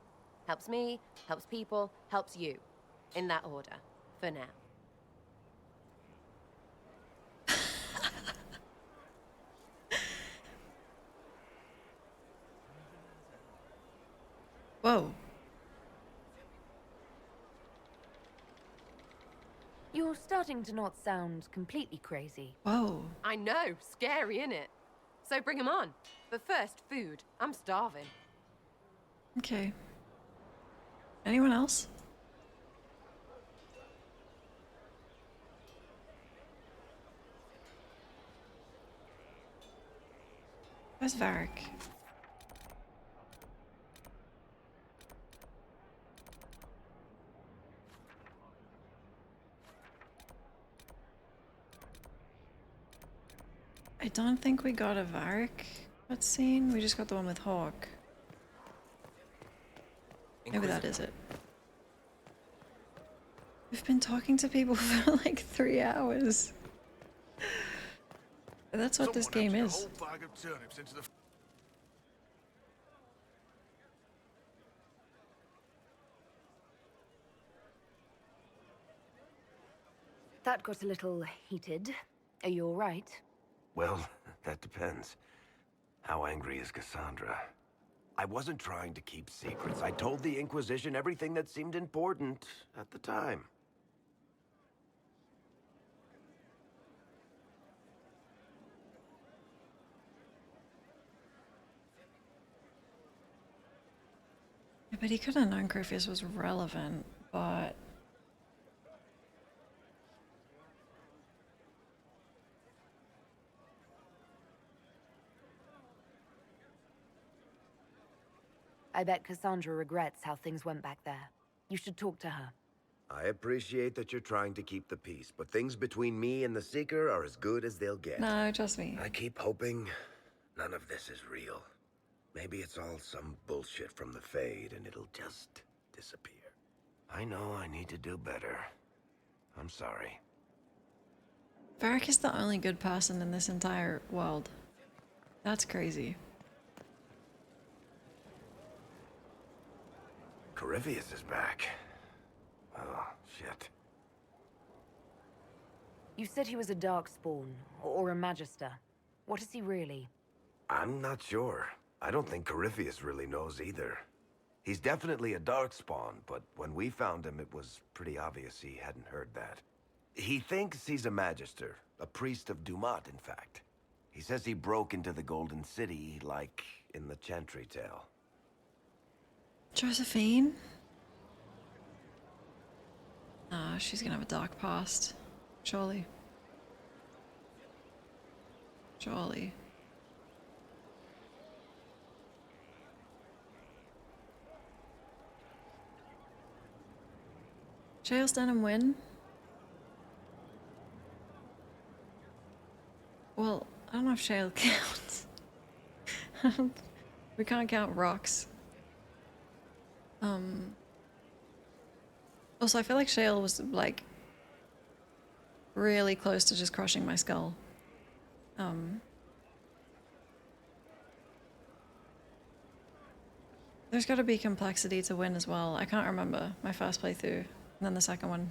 Helps me, helps people, helps you. In that order. For now. Whoa. You're starting to not sound completely crazy. Whoa. I know, scary, innit? So bring 'em on. But first, food. I'm starving. Okay. Anyone else? Where's Varric? I don't think we got a Varric cutscene. We just got the one with Hawk. Maybe that is it. We've been talking to people for like 3 hours. That's what this game is. That got a little heated. Are you all right? Well, that depends. How angry is Cassandra? I wasn't trying to keep secrets. I told the Inquisition everything that seemed important at the time. Yeah, but he could have known Griffius was relevant, but... I bet Cassandra regrets how things went back there. You should talk to her. I appreciate that you're trying to keep the peace, but things between me and the Seeker are as good as they'll get. No, trust me. I keep hoping none of this is real. Maybe it's all some bullshit from the Fade and it'll just disappear. I know I need to do better. I'm sorry. Varric is the only good person in this entire world. That's crazy. Carriffy is back. Oh, shit. You said he was a Darkspawn, or a Magister. What is he really? I'm not sure. I don't think Carriffy really knows either. He's definitely a darkspawn, but when we found him, it was pretty obvious he hadn't heard that. He thinks he's a magister, a priest of Dumat, in fact. He says he broke into the Golden City, like in the Chantry tale. Josephine? Ah, she's gonna have a dark past. Surely. Surely. Shale's done and win? Well, I don't know if Shale counts. We can't count rocks. Also, I feel like Shale was, like, really close to just crushing my skull. There's gotta be complexity to win as well. I can't remember my first playthrough, and then the second one.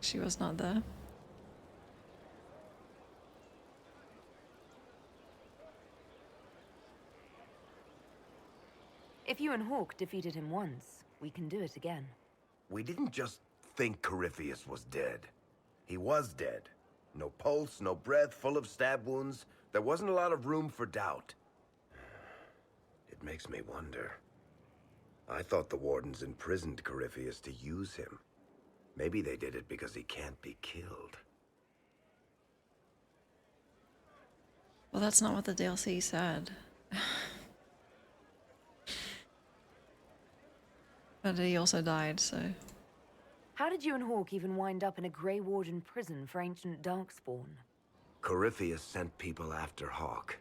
She was not there. If you and Hawk defeated him once, we can do it again. We didn't just think Corypheus was dead. He was dead. No pulse, no breath, full of stab wounds. There wasn't a lot of room for doubt. It makes me wonder. I thought the Wardens imprisoned Corypheus to use him. Maybe they did it because he can't be killed. Well, that's not what the DLC said. But he also died, so... How did you and Hawk even wind up in a Grey Warden prison for ancient Darkspawn? Corypheus sent people after Hawk.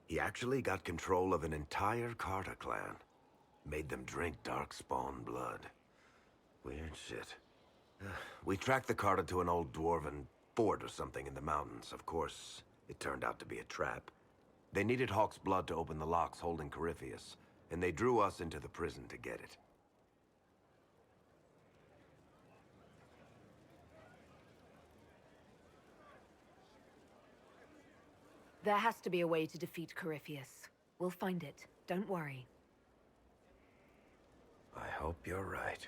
He actually got control of an entire Carter clan. Made them drink Darkspawn blood. Weird shit. We tracked the Carter to an old dwarven fort or something in the mountains. Of course, it turned out to be a trap. They needed Hawk's blood to open the locks holding Corypheus, and they drew us into the prison to get it. There has to be a way to defeat Corypheus. We'll find it. Don't worry. I hope you're right.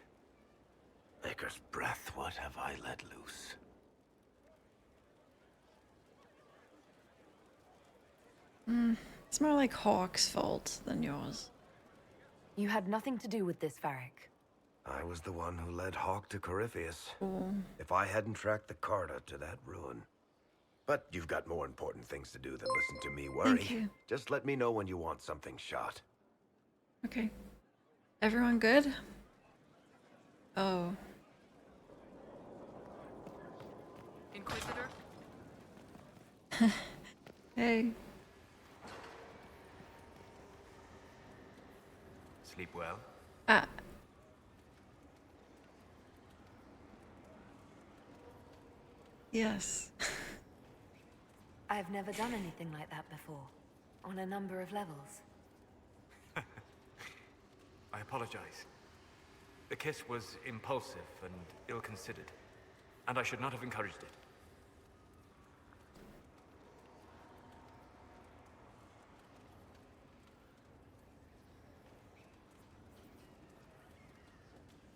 Maker's breath, what have I let loose? It's more like Hawk's fault than yours. You had nothing to do with this, Varric. I was the one who led Hawk to Corypheus. Cool. If I hadn't tracked the Carter to that ruin. But you've got more important things to do than listen to me worry. Thank you. Just let me know when you want something shot. Okay. Everyone good? Oh. Inquisitor? Hey. Sleep well? Yes. I've never done anything like that before. On a number of levels. I apologize. The kiss was impulsive and ill-considered, and I should not have encouraged it.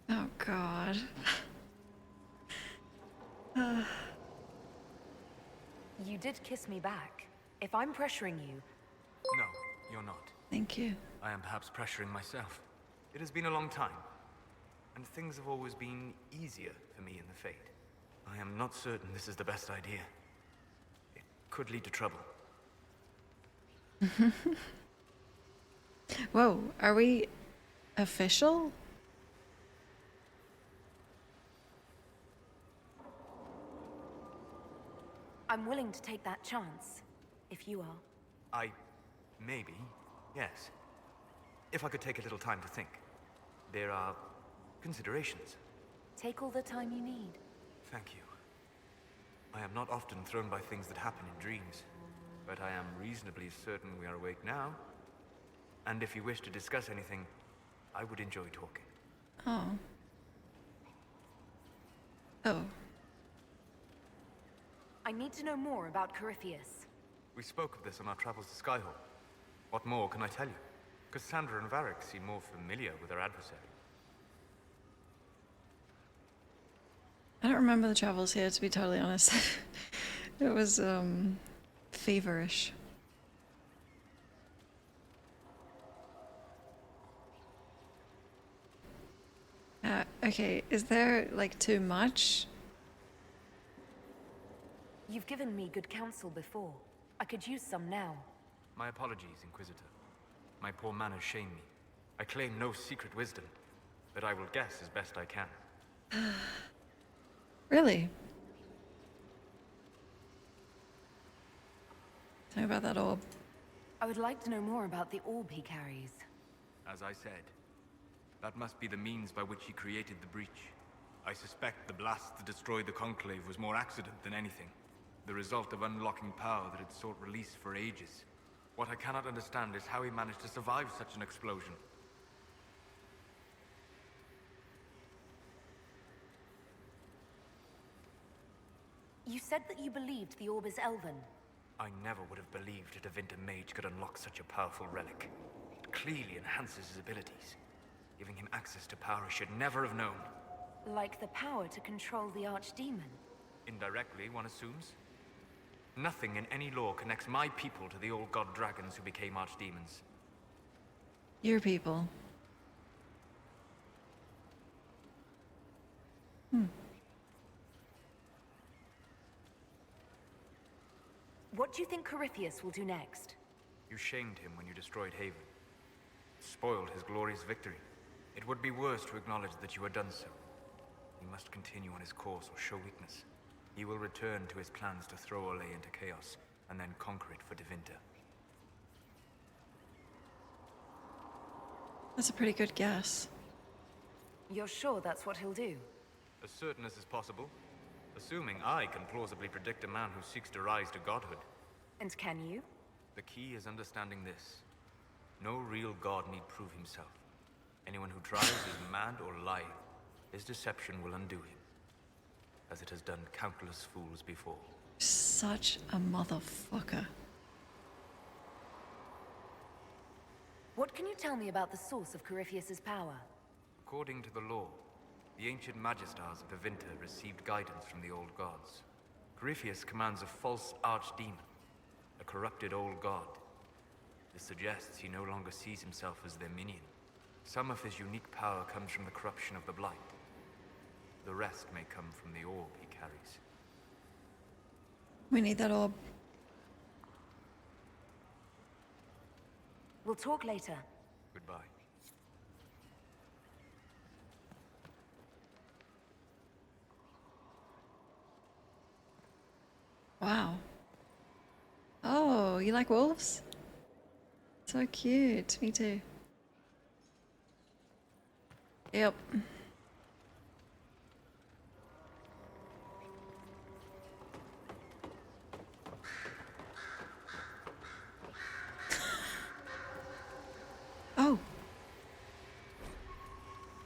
Oh, God. You did kiss me back. If I'm pressuring you... No, you're not. Thank you. I am perhaps pressuring myself. It has been a long time, and things have always been easier for me in the Fade. I am not certain this is the best idea. It could lead to trouble. Whoa, are we official? I'm willing to take that chance, if you are. Maybe, yes. If I could take a little time to think. There are considerations. Take all the time you need. Thank you. I am not often thrown by things that happen in dreams, but I am reasonably certain we are awake now. And if you wish to discuss anything, I would enjoy talking. Oh. Oh. I need to know more about Corypheus. We spoke of this on our travels to Skyhawk. What more can I tell you? Cassandra and Varric seem more familiar with their adversary. I don't remember the travels here, to be totally honest. It was, feverish. Okay, is there, like, too much? You've given me good counsel before. I could use some now. My apologies, Inquisitor. My poor manners shame me. I claim no secret wisdom, but I will guess as best I can. Really? Tell me about that orb. I would like to know more about the orb he carries. As I said, that must be the means by which he created the breach. I suspect the blast that destroyed the Conclave was more accident than anything. The result of unlocking power that had sought release for ages. What I cannot understand is how he managed to survive such an explosion. You said that you believed the orb is elven. I never would have believed a Devinter mage could unlock such a powerful relic. It clearly enhances his abilities, giving him access to power he should never have known. Like the power to control the archdemon. Indirectly, one assumes. Nothing in any law connects my people to the old god dragons who became archdemons. Your people. What do you think Corypheus will do next? You shamed him when you destroyed Haven. Spoiled his glorious victory. It would be worse to acknowledge that you had done so. He must continue on his course or show weakness. He will return to his plans to throw Olay into chaos, and then conquer it for Devinter. That's a pretty good guess. You're sure that's what he'll do? As certain as is possible. Assuming I can plausibly predict a man who seeks to rise to godhood. And can you? The key is understanding this. No real god need prove himself. Anyone who tries is mad or lying. His deception will undo him, as it has done countless fools before. Such a motherfucker. What can you tell me about the source of Corypheus's power? According to the law, the ancient Magistars of Devinter received guidance from the old gods. Corypheus commands a false archdemon, a corrupted old god. This suggests he no longer sees himself as their minion. Some of his unique power comes from the corruption of the blight. The rest may come from the orb he carries. We need that orb. We'll talk later. Goodbye. Wow. Oh, you like wolves? So cute. Me too. Yep. Oh.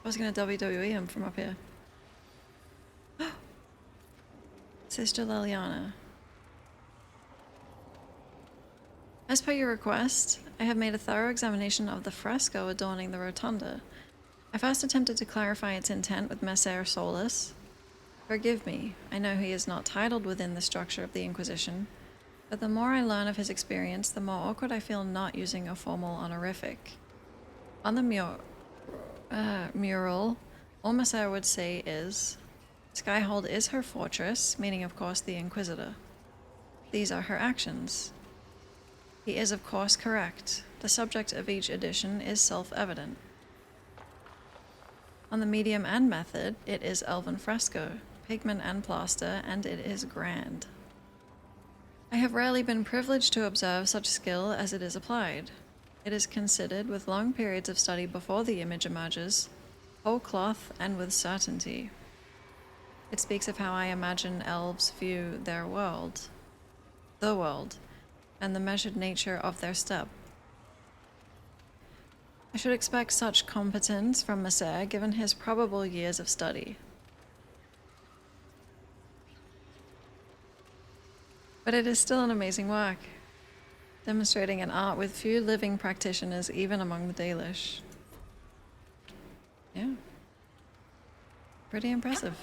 I was gonna WWE him from up here. Sister Liliana. As per your request, I have made a thorough examination of the fresco adorning the rotunda. I first attempted to clarify its intent with Messer Solus. Forgive me, I know he is not titled within the structure of the Inquisition, but the more I learn of his experience, the more awkward I feel not using a formal honorific. On the mural, all Messer would say is, Skyhold is her fortress, meaning of course the Inquisitor. These are her actions. He is of course correct. The subject of each edition is self-evident. On the medium and method, it is elven fresco, pigment and plaster, and it is grand. I have rarely been privileged to observe such skill as it is applied. It is considered, with long periods of study before the image emerges, whole cloth and with certainty. It speaks of how I imagine elves view their world, the world, and the measured nature of their step. I should expect such competence from Messer given his probable years of study. But it is still an amazing work. Demonstrating an art with few living practitioners, even among the Dalish. Yeah. Pretty impressive.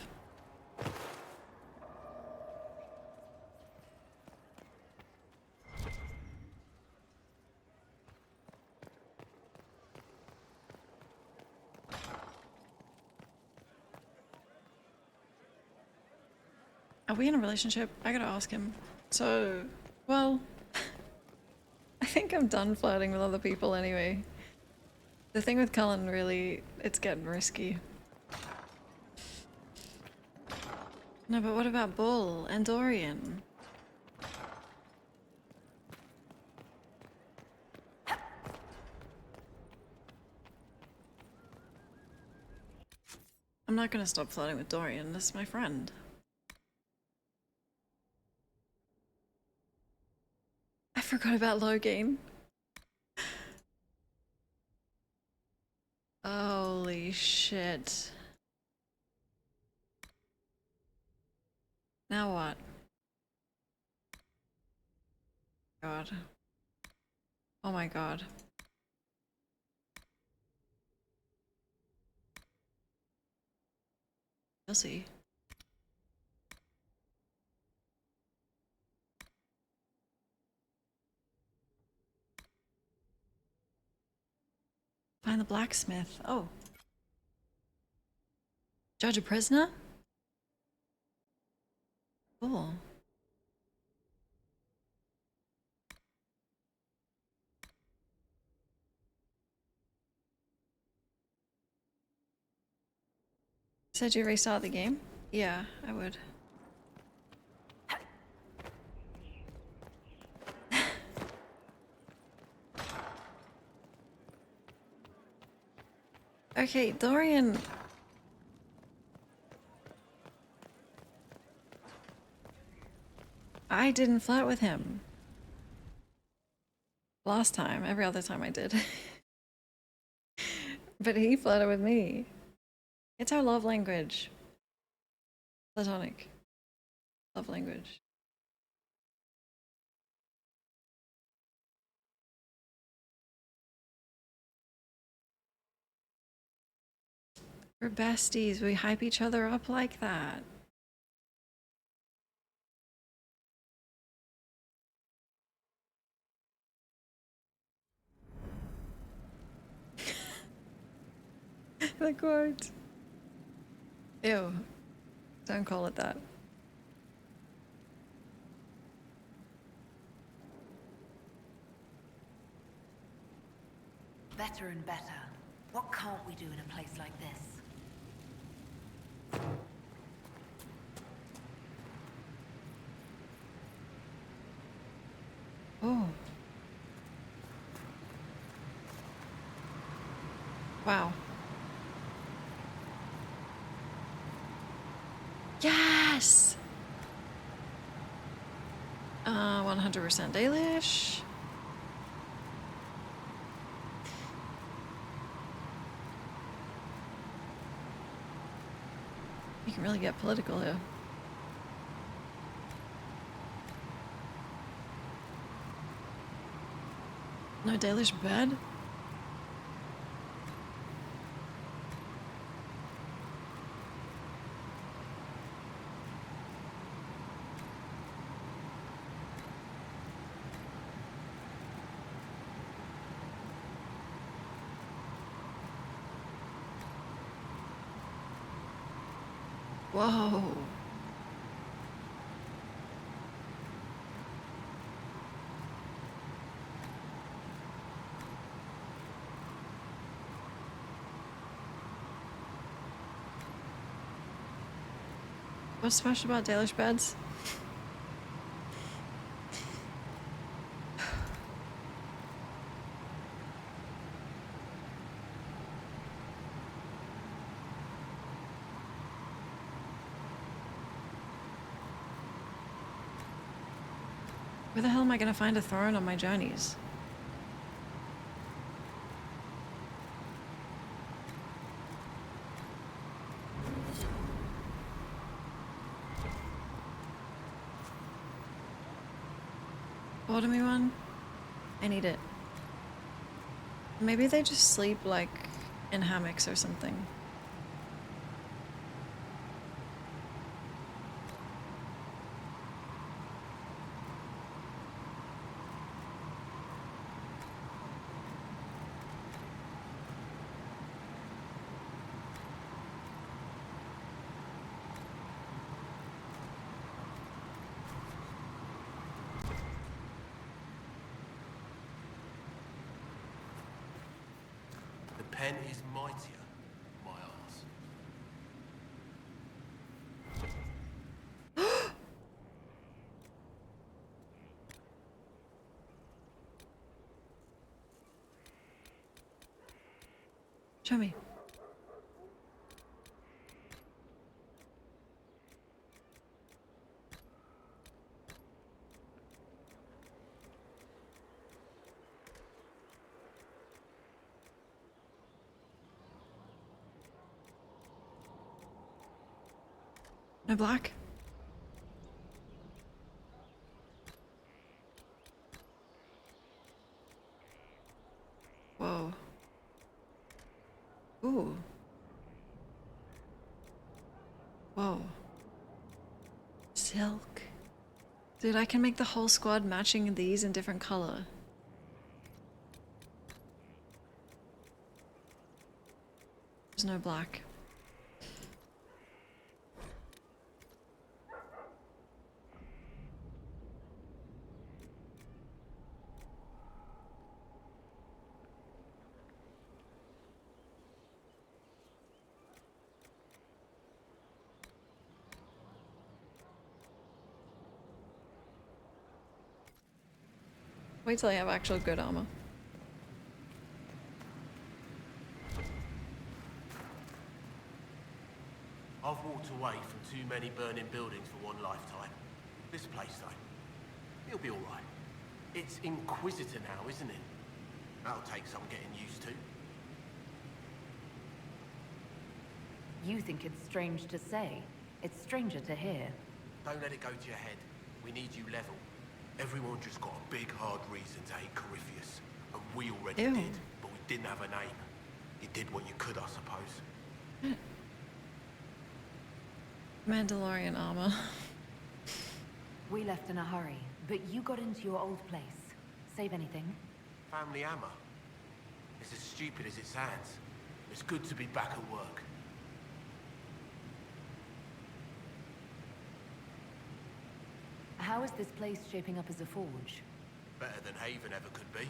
Are we in a relationship? I gotta ask him. So, well, I think I'm done flirting with other people anyway. The thing with Cullen, really, it's getting risky. No, but what about Bull and Dorian? I'm not gonna stop flirting with Dorian, this is my friend. I forgot about Logain. Holy shit. Now what? God. Oh my god. You'll see. Find the blacksmith. Oh. Judge a prisoner? Cool. Said you restart the game? Yeah, I would. Okay, Dorian. I didn't flirt with him. Last time, every other time I did. But he flirted with me. It's our love language. Platonic. Love language. We're besties. We hype each other up like that. The quote. Ew. Don't call it that. Better and better. What can't we do in a place like this? Oh. Wow. Yes! 100% Dalish. You can really get political here. No Dalish bed? Whoa. What's special about Dalish beds? Where the hell am I gonna find a throne on my journeys? Order me one? I need it. Maybe they just sleep like in hammocks or something. The pen is mightier, my arse. Show me. No black? Whoa. Ooh. Whoa. Silk. Dude, I can make the whole squad matching these in different color. There's no black. Wait till I have actual good armor. I've walked away from too many burning buildings for one lifetime. This place, though, it'll be all right. It's Inquisitor now, isn't it? That'll take some getting used to. You think it's strange to say. It's stranger to hear. Don't let it go to your head. We need you level. Everyone just got a big, hard reason to hate Corypheus. And we already Ew. did, but we didn't have a name. You did what you could, I suppose. Mandalorian armor. We left in a hurry, but you got into your old place. Save anything? Family hammer. It's as stupid as it sounds. It's good to be back at work. How is this place shaping up as a forge? Better than Haven ever could be.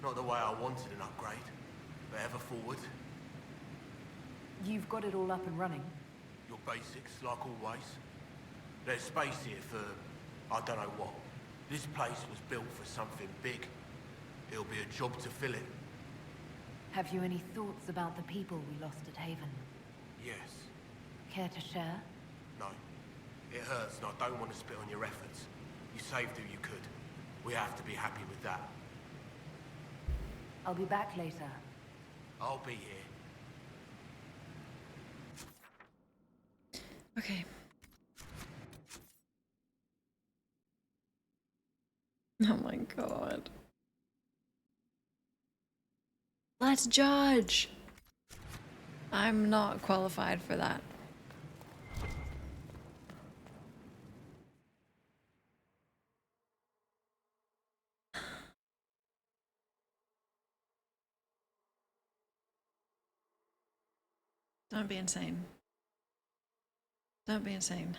Not the way I wanted an upgrade, but ever forward. You've got it all up and running. Your basics, like always. There's space here for, I don't know what. This place was built for something big. It'll be a job to fill it. Have you any thoughts about the people we lost at Haven? Yes. Care to share? No. It hurts, and I don't want to spit on your efforts. You saved who you could. We have to be happy with that. I'll be back later. I'll be here. Okay. Oh my god. Let's judge! I'm not qualified for that. Don't be insane. Don't be insane.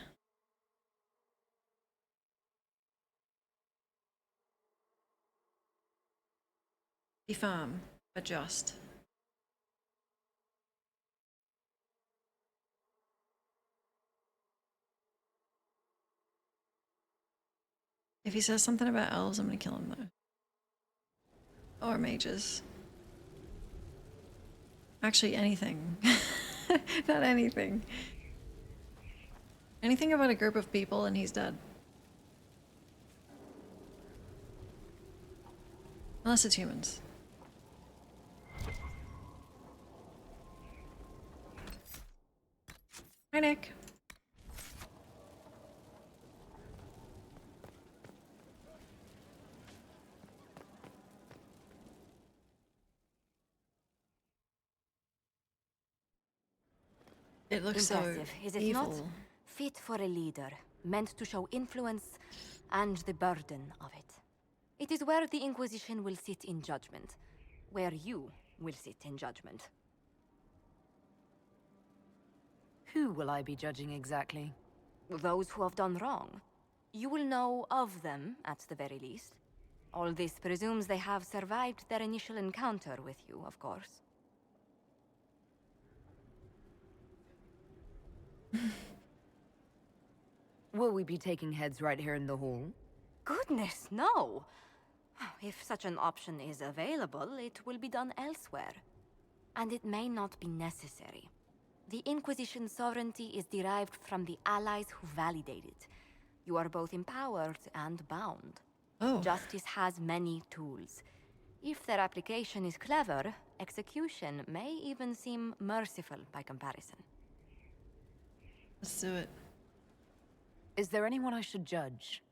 Be firm, but just. If he says something about elves, I'm gonna kill him though. Or mages. Actually, anything. Not anything. Anything about a group of people and he's dead. Unless it's humans. Hi, Nick. It looks Impressive, so is it evil. not? Fit for a leader, meant to show influence and the burden of it. It is where the Inquisition will sit in judgment, where you will sit in judgment. Who will I be judging exactly? Those who have done wrong. You will know of them, at the very least. All this presumes they have survived their initial encounter with you, of course. Will we be taking heads right here in the hall? Goodness, no! If such an option is available, it will be done elsewhere. And it may not be necessary. The Inquisition's sovereignty is derived from the allies who validate it. You are both empowered and bound. Oh. Justice has many tools. If their application is clever, execution may even seem merciful by comparison. Let's do it. Is there anyone I should judge?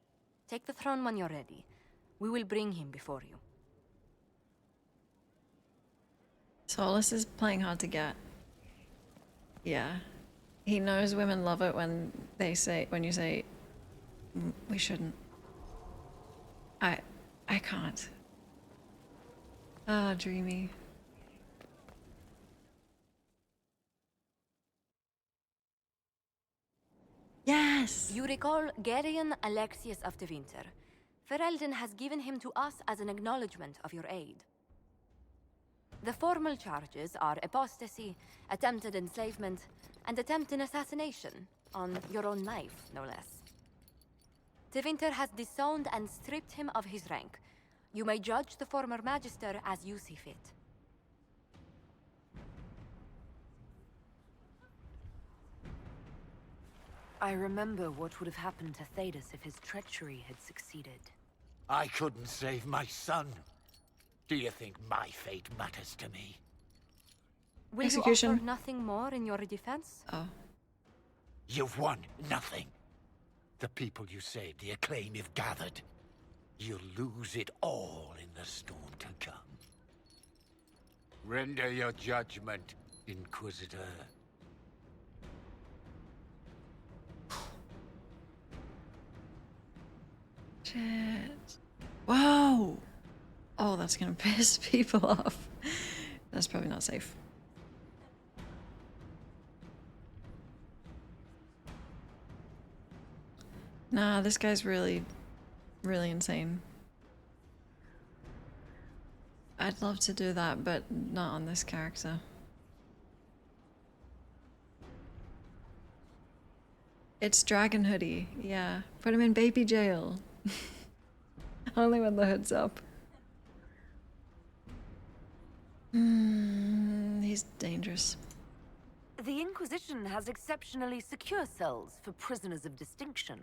Take the throne when you're ready. We will bring him before you. Solus is playing hard to get. Yeah. He knows women love it when you say, we shouldn't. I can't. Ah, dreamy. Yes! You recall Gerion Alexius of the Winter. Ferelden has given him to us as an acknowledgement of your aid. The formal charges are apostasy, attempted enslavement, and attempted assassination, on your own life, no less. De Winter has disowned and stripped him of his rank. You may judge the former Magister as you see fit. I remember what would have happened to Thedas if his treachery had succeeded. I couldn't save my son. Do you think my fate matters to me? Will you offer nothing more in your defense? Oh. You've won nothing. The people you saved, the acclaim you've gathered. You'll lose it all in the storm to come. Render your judgment, Inquisitor. Shit. Whoa! Oh, that's gonna piss people off. That's probably not safe. Nah, this guy's really insane. I'd love to do that, but not on this character. It's Dragon Hoodie, yeah. Put him in baby jail. Only when the hood's up. He's dangerous. The Inquisition has exceptionally secure cells for prisoners of distinction.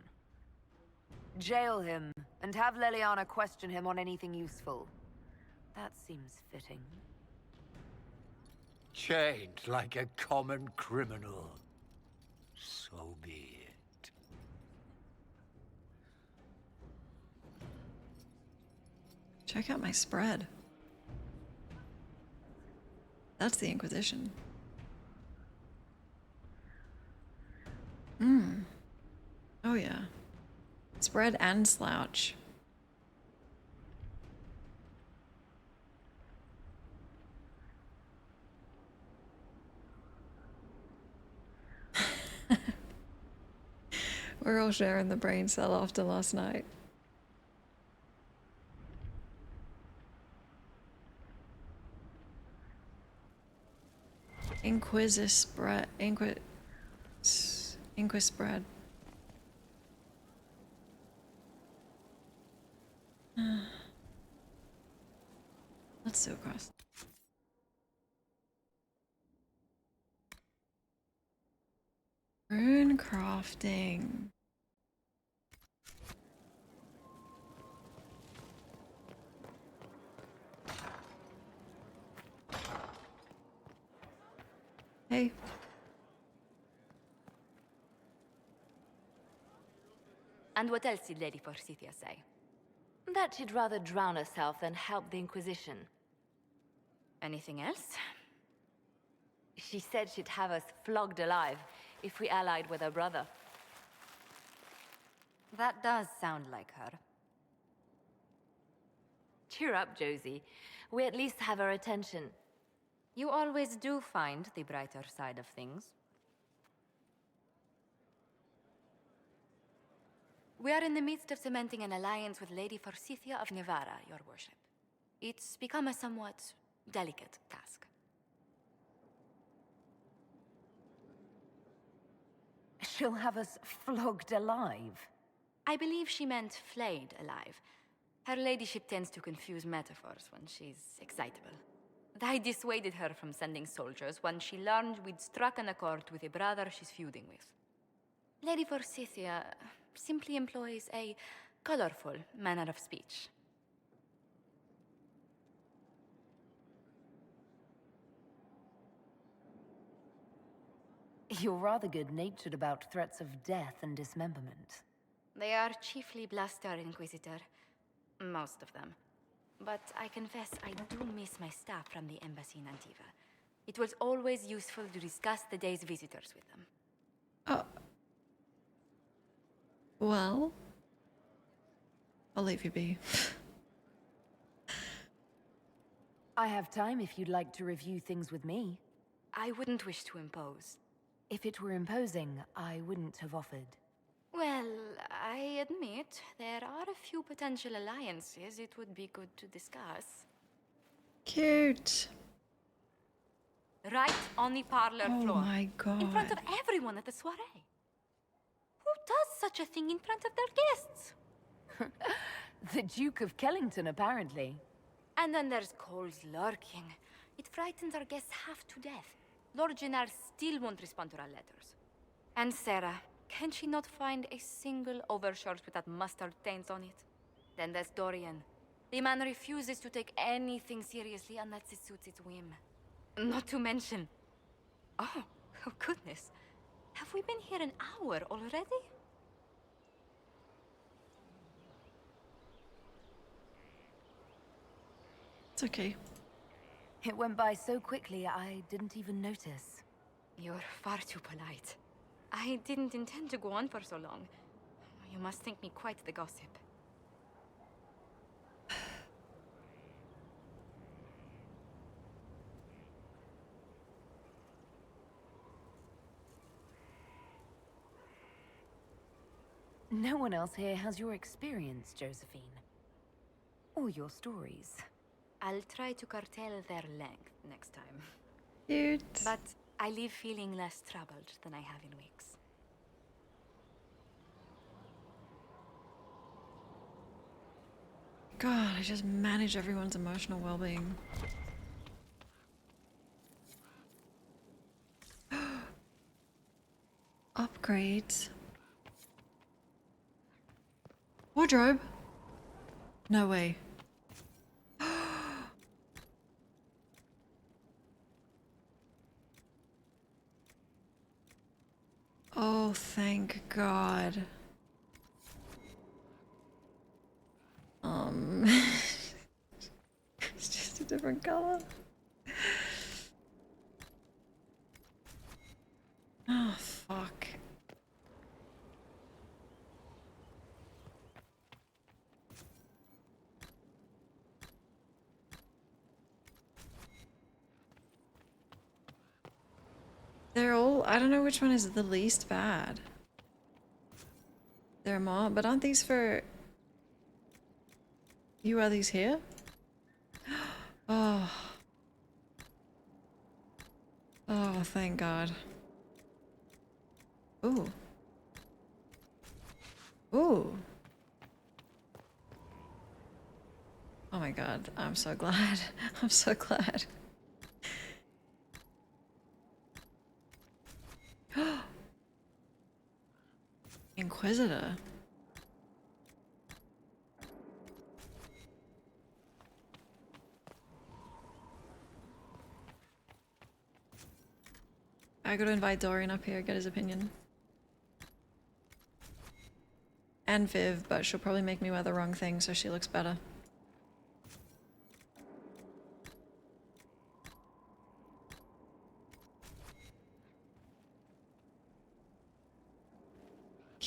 Jail him, and have Leliana question him on anything useful. That seems fitting. Chained like a common criminal. So be it. Check out my spread. That's the Inquisition. Oh yeah. Spread and slouch. We're all sharing the brain cell after last night. Inquisispread. Inquispread. Let's do across. Rune crafting. Hey. And what else did Lady Forsythia say? That she'd rather drown herself than help the Inquisition. Anything else? She said she'd have us flogged alive if we allied with her brother. That does sound like her. Cheer up, Josie. We at least have her attention. You always do find the brighter side of things. We are in the midst of cementing an alliance with Lady Forsythia of Navarra, your worship. It's become a somewhat delicate task. She'll have us flogged alive. I believe she meant flayed alive. Her ladyship tends to confuse metaphors when she's excitable. I dissuaded her from sending soldiers when she learned we'd struck an accord with a brother she's feuding with. Lady Forsythia simply employs a colorful manner of speech. You're rather good-natured about threats of death and dismemberment. They are chiefly bluster, Inquisitor. Most of them. But I confess I do miss my staff from the embassy in Antiva. It was always useful to discuss the day's visitors with them. Oh. Well, I'll leave you be. I have time if you'd like to review things with me. I wouldn't wish to impose. If it were imposing, I wouldn't have offered. Well, I admit there are a few potential alliances it would be good to discuss. Cute. Right on the parlor floor. Oh my god. In front of everyone at the soiree. Who does such a thing in front of their guests? The Duke of Kellington, apparently. And then there's Cole's lurking. It frightens our guests half to death. Lord Gennard still won't respond to our letters. And Sarah, can she not find a single overshirt with that mustard taint on it? Then there's Dorian. The man refuses to take anything seriously unless it suits its whim. Not to mention... Oh goodness. Have we been here an hour already? It's okay. It went by so quickly, I didn't even notice. You're far too polite. I didn't intend to go on for so long. You must think me quite the gossip. No one else here has your experience, Josephine. Or your stories. I'll try to curtail their length next time. Cute. But I leave feeling less troubled than I have in weeks. God, I just manage everyone's emotional well-being. Upgrades. Wardrobe? No way. Oh, thank God. It's just a different color. Oh, fuck. They're all, I don't know which one is the least bad. They're more, but aren't these for... You are these here? Oh. Oh, thank God. Ooh. Ooh. Oh my God, I'm so glad. I'm so glad. Inquisitor. I gotta invite Dorian up here, get his opinion. And Viv, but she'll probably make me wear the wrong thing so she looks better.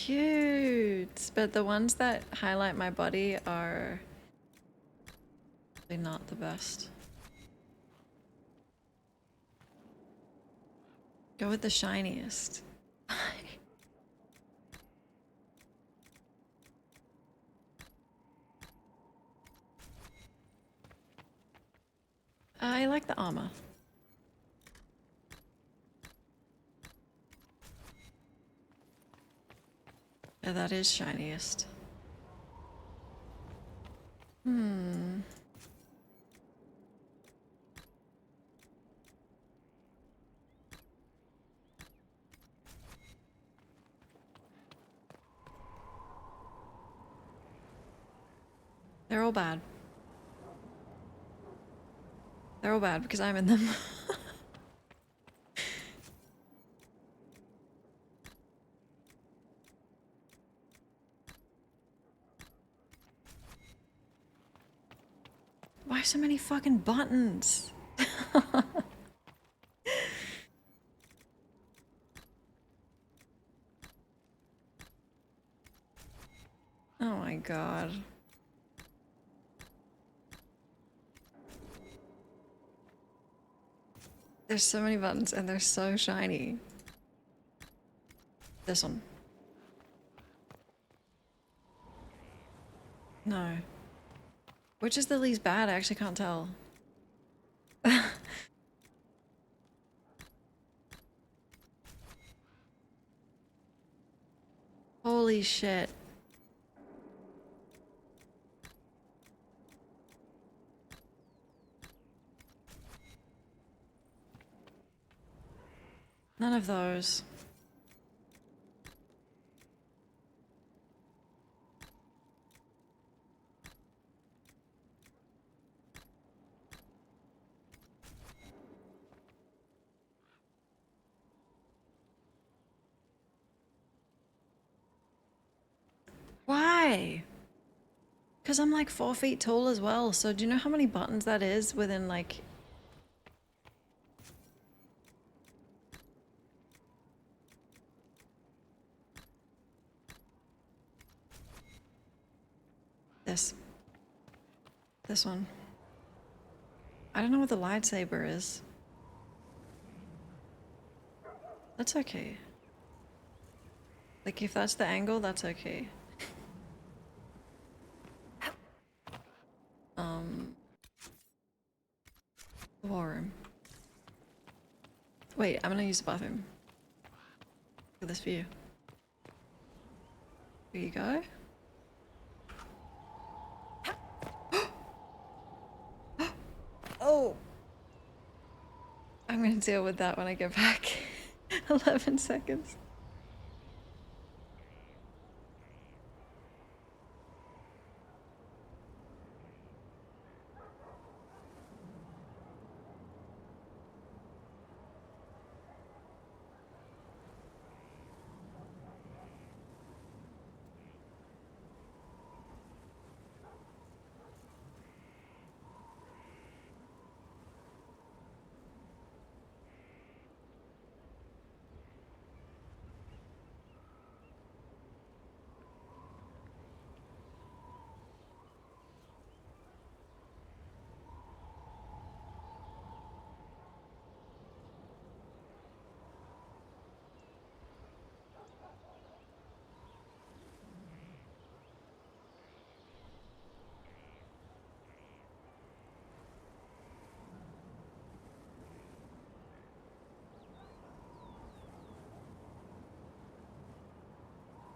cute. But the ones that highlight my body are not the best. Go with the shiniest. I like the armor. Yeah, that is shiniest. Hmm. They're all bad. They're all bad because I'm in them. Why so many fucking buttons? Oh my god. There's so many buttons and they're so shiny. This one. No. Which is the least bad? I actually can't tell. Holy shit. None of those. Why? Because I'm like 4 feet tall as well, so do you know how many buttons that is within like... This one. I don't know what the lightsaber is. That's okay. Like if that's the angle, that's okay. War room. Wait, I'm gonna use the bathroom. Look at this view. Here you go. Oh! I'm gonna deal with that when I get back. 11 seconds.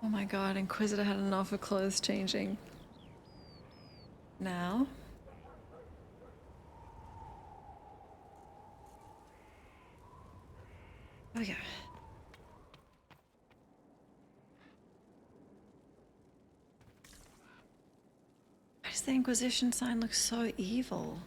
Oh my god, Inquisitor had enough of clothes changing. Now? Okay. Why does the Inquisition sign look so evil?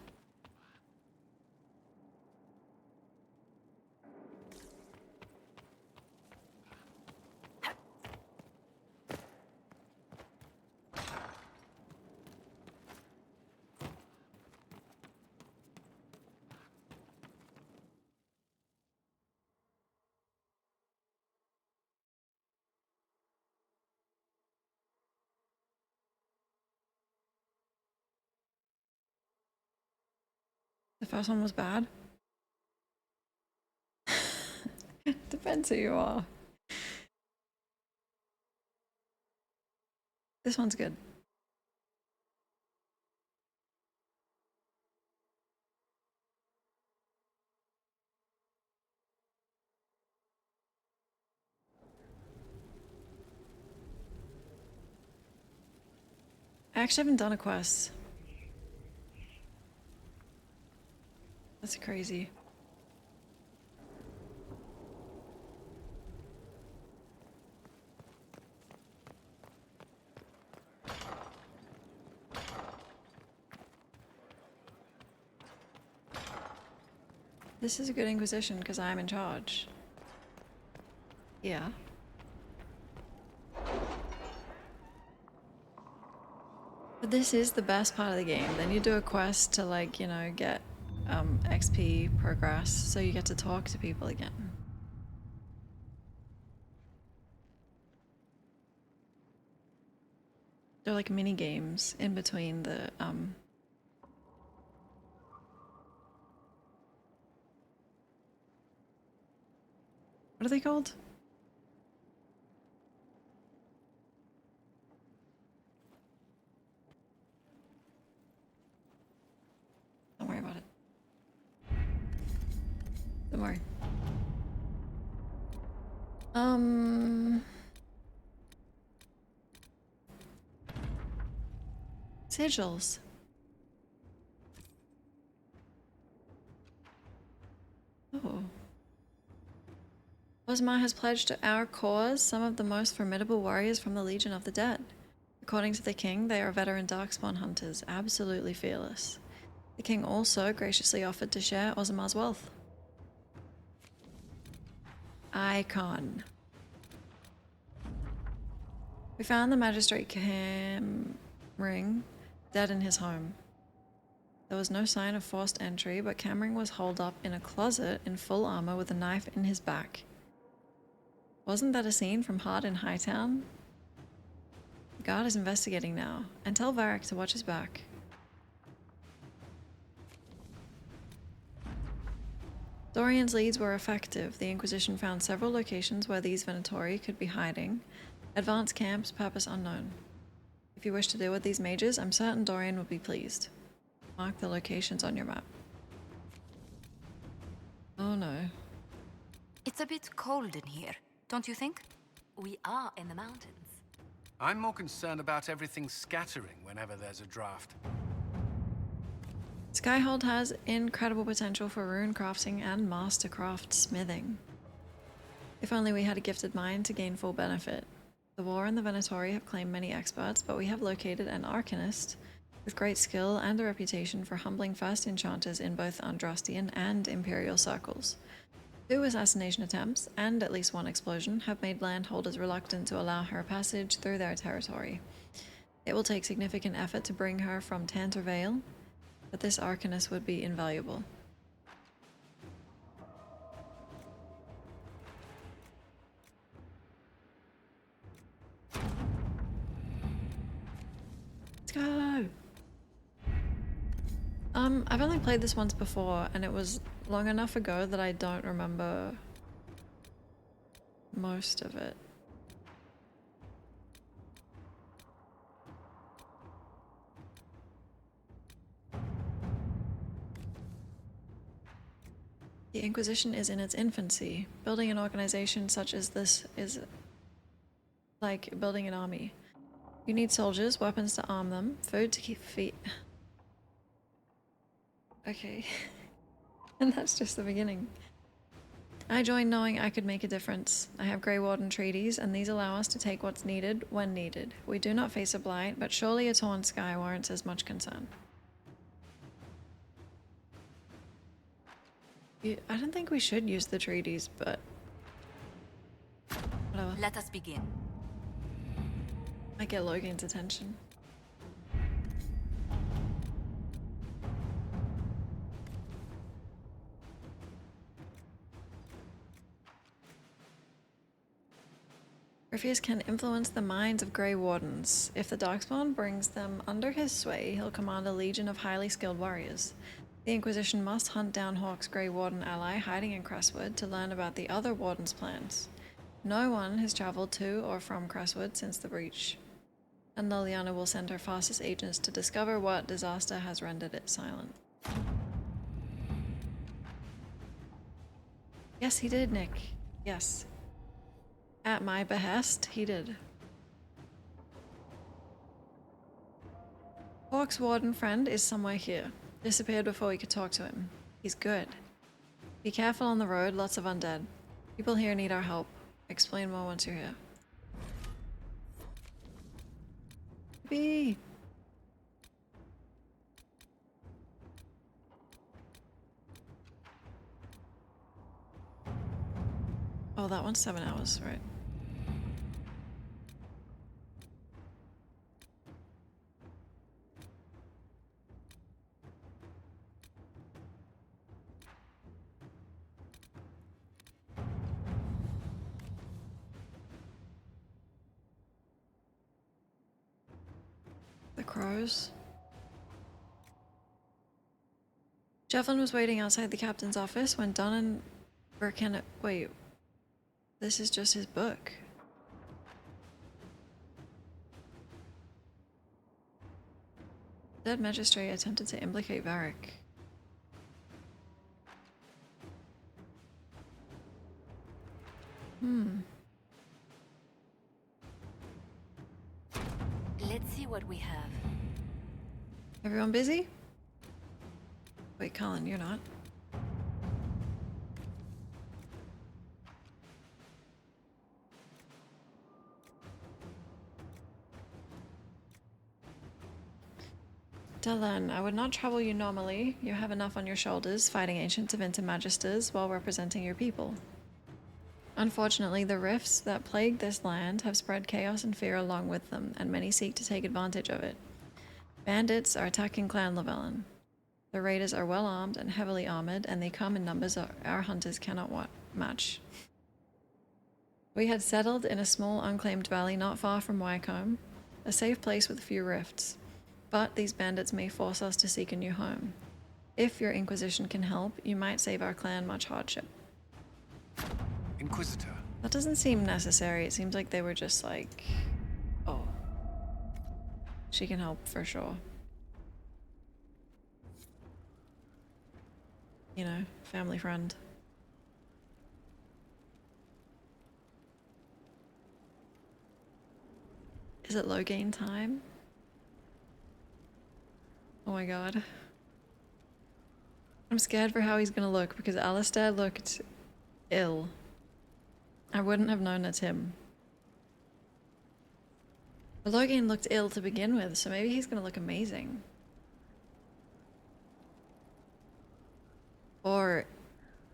First one was bad. Depends who you are. This one's good. I actually haven't done a quest. That's crazy. This is a good Inquisition because I'm in charge. Yeah. But this is the best part of the game. Then you do a quest to, like, you know, get XP progress, so you get to talk to people again. They're like mini games in between the what are they called? Don't worry about it. Don't worry. Sigils. Oh. Osmar has pledged to our cause some of the most formidable warriors from the Legion of the Dead. According to the king, they are veteran darkspawn hunters, absolutely fearless. The king also graciously offered to share Osimar's wealth. Icon. We found the magistrate Camring dead in his home. There was no sign of forced entry, but Camring was holed up in a closet in full armor with a knife in his back. Wasn't that a scene from Hard in Hightown? The guard is investigating now, and tell Varric to watch his back. Dorian's leads were effective. The Inquisition found several locations where these Venatori could be hiding. Advanced camps, purpose unknown. If you wish to deal with these mages, I'm certain Dorian would be pleased. Mark the locations on your map. Oh no. It's a bit cold in here, don't you think? We are in the mountains. I'm more concerned about everything scattering whenever there's a draft. Skyhold has incredible potential for rune crafting and mastercraft smithing. If only we had a gifted mind to gain full benefit. The war and the Venatori have claimed many experts, but we have located an arcanist with great skill and a reputation for humbling first enchanters in both Andrastian and Imperial circles. 2 assassination attempts, and at least 1 explosion, have made landholders reluctant to allow her passage through their territory. It will take significant effort to bring her from Tantor Vale, but this arcanist would be invaluable. Let's go! I've only played this once before, and it was long enough ago that I don't remember most of it. The Inquisition is in its infancy. Building an organization such as this is like building an army. You need soldiers, weapons to arm them, food to keep feet. Okay. And that's just the beginning. I joined knowing I could make a difference. I have Grey Warden treaties, and these allow us to take what's needed when needed. We do not face a blight, but surely a torn sky warrants as much concern. I don't think we should use the treaties, but whatever. Let us begin. I get Logan's attention. Orpheus can influence the minds of Grey Wardens. If the Darkspawn brings them under his sway, he'll command a legion of highly skilled warriors. The Inquisition must hunt down Hawke's Grey Warden ally hiding in Crestwood to learn about the other Warden's plans. No one has traveled to or from Crestwood since the breach, and Liliana will send her fastest agents to discover what disaster has rendered it silent. Yes, he did, Nick. Yes. At my behest, he did. Hawke's Warden friend is somewhere here. Disappeared before we could talk to him. He's good. Be careful on the road, lots of undead. People here need our help. Explain more once you're here. B. Oh, that one's 7 hours, right? The crows. Jevlin was waiting outside the captain's office when Don and Burken. Wait, this is just his book. Dead magistrate attempted to implicate Varric. Let's see what we have. Everyone busy? Wait, Colin, you're not. Dylan, I would not trouble you normally. You have enough on your shoulders, fighting ancient Tevinter magisters while representing your people. Unfortunately, the rifts that plague this land have spread chaos and fear along with them, and many seek to take advantage of it. Bandits are attacking Clan Llewellyn. The raiders are well armed and heavily armored, and they come in numbers our hunters cannot match. We had settled in a small unclaimed valley not far from Wycombe, a safe place with a few rifts. But these bandits may force us to seek a new home. If your Inquisition can help, you might save our clan much hardship. Inquisitor. That doesn't seem necessary. It seems like they were just like, oh, she can help for sure. You know, family friend. Is it low gain time? Oh my god. I'm scared for how he's gonna look because Alistair looked ill. I wouldn't have known it's him. But Logan looked ill to begin with, so maybe he's gonna look amazing. Or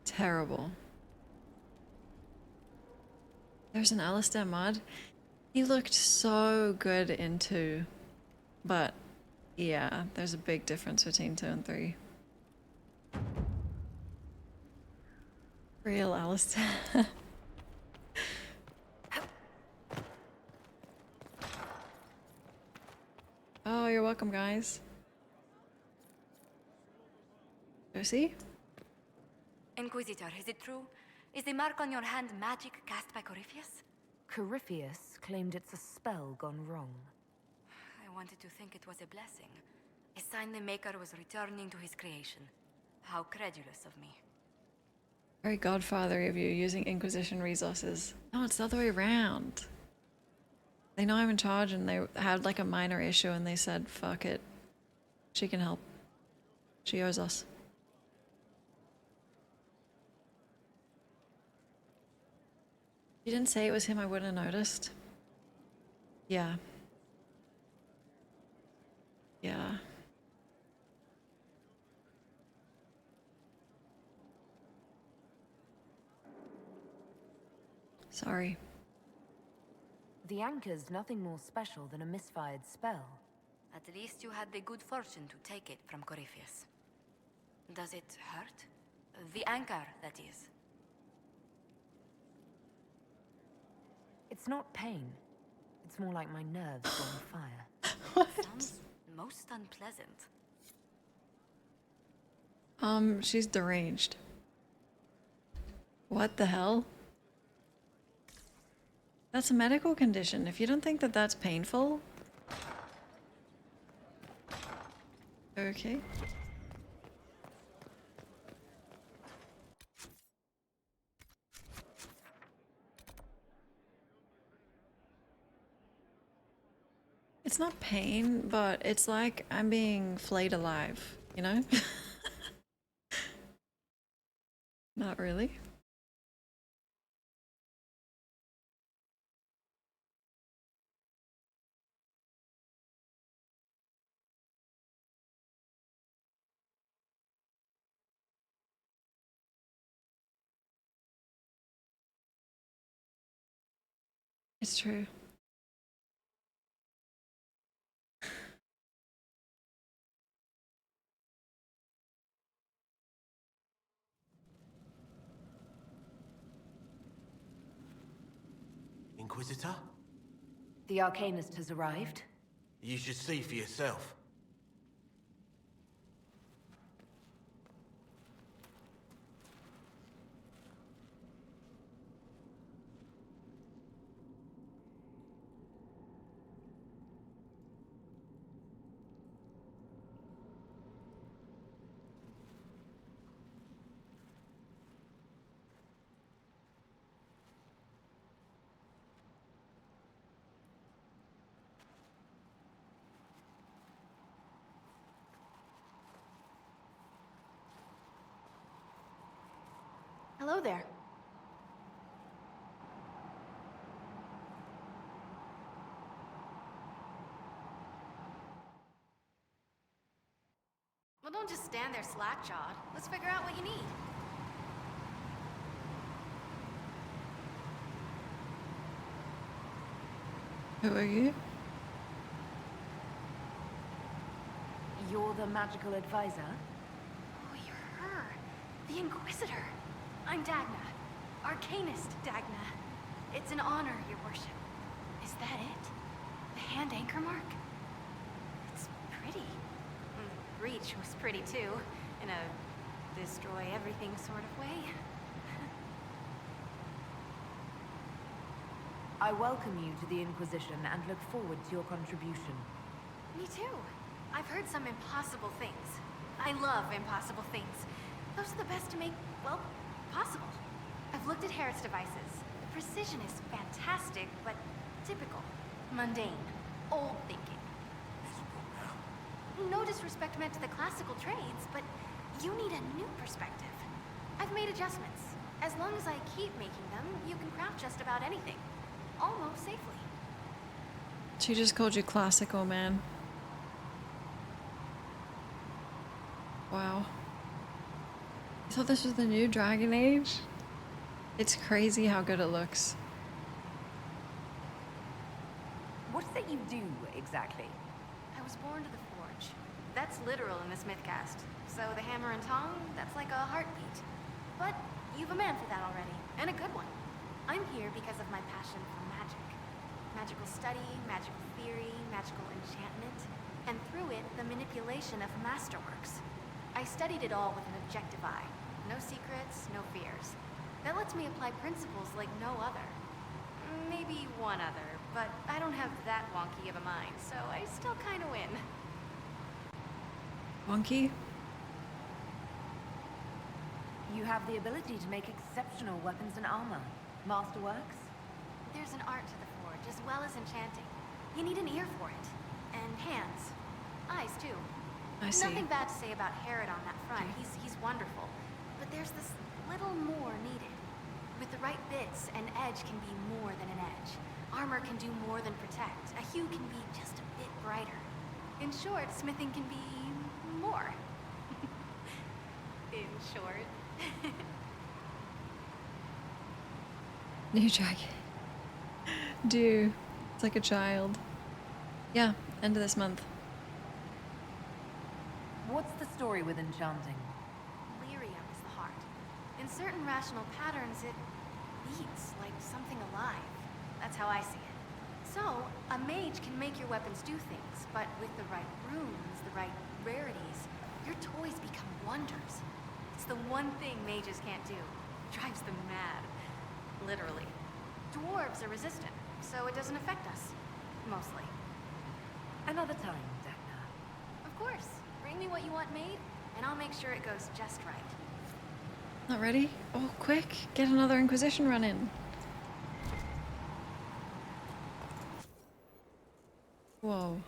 terrible. There's an Alistair mod. He looked so good in 2, but yeah, there's a big difference between 2 and 3. Real Alistair. Oh, you're welcome, guys. Josie? Inquisitor, is it true? Is the mark on your hand magic cast by Corypheus? Corypheus claimed it's a spell gone wrong. I wanted to think it was a blessing. A sign the Maker was returning to his creation. How credulous of me. Very godfather of you, using Inquisition resources. No, it's the other way around. They know I'm in charge and they had like a minor issue and they said, fuck it. She can help. She owes us. If you didn't say it was him, I wouldn't have noticed. Yeah. Yeah. Sorry. The anchor's nothing more special than a misfired spell. At least you had the good fortune to take it from Corypheus. Does it hurt? The anchor, that is. It's not pain. It's more like my nerves on fire. Sounds most unpleasant. She's deranged. What the hell? That's a medical condition. If you don't think that that's painful... Okay. It's not pain, but it's like I'm being flayed alive, you know? Not really. It's true. Inquisitor? The Arcanist has arrived. You should see for yourself. Hello there. Well, don't just stand there slack-jawed. Let's figure out what you need. Who are you? You're the magical advisor? Oh, you're her. The Inquisitor. I'm Dagna. Arcanist Dagna. It's an honor, your worship. Is that it? The hand anchor mark? It's pretty. And the breach was pretty too, in a destroy everything sort of way. I welcome you to the Inquisition and look forward to your contribution. Me too. I've heard some impossible things. I love impossible things. Those are the best to make, well, possible. I've looked at Harriet's devices. The precision is fantastic, but typical. Mundane. Old thinking. No disrespect meant to the classical trades, but you need a new perspective. I've made adjustments. As long as I keep making them, you can craft just about anything. Almost safely. She just called you classical, man. Wow. I thought this was the new Dragon Age. It's crazy how good it looks. What is it you do, exactly? I was born to the forge. That's literal in the Smithcast. So the hammer and tong, that's like a heartbeat. But you've a man for that already, and a good one. I'm here because of my passion for magic. Magical study, magical theory, magical enchantment, and through it, the manipulation of masterworks. I studied it all with an objective eye. No secrets, no fears. That lets me apply principles like no other. Maybe one other, but I don't have that wonky of a mind, so I still kind of win. Wonky? You have the ability to make exceptional weapons and armor. Masterworks? There's an art to the forge, as well as enchanting. You need an ear for it. And hands. Eyes, too. I see. Nothing bad to say about Herod on that front. He's wonderful. But there's this little more needed. With the right bits, an edge can be more than an edge. Armor can do more than protect. A hue can be just a bit brighter. In short, smithing can be more. In short. New Dragon. Do. It's like a child. Yeah, end of this month. What's the story with enchanting? Lyrium is the heart. In certain rational patterns, it beats like something alive. That's how I see it. So, a mage can make your weapons do things, but with the right runes, the right rarities, Your toys become wonders. It's the one thing mages can't do. Drives them mad. Literally. Dwarves are resistant, so it doesn't affect us. Mostly. Another time, Dagna. Of course. Bring me what you want made, and I'll make sure it goes just right. Not ready? Oh, quick! Get another Inquisition run in. Whoa.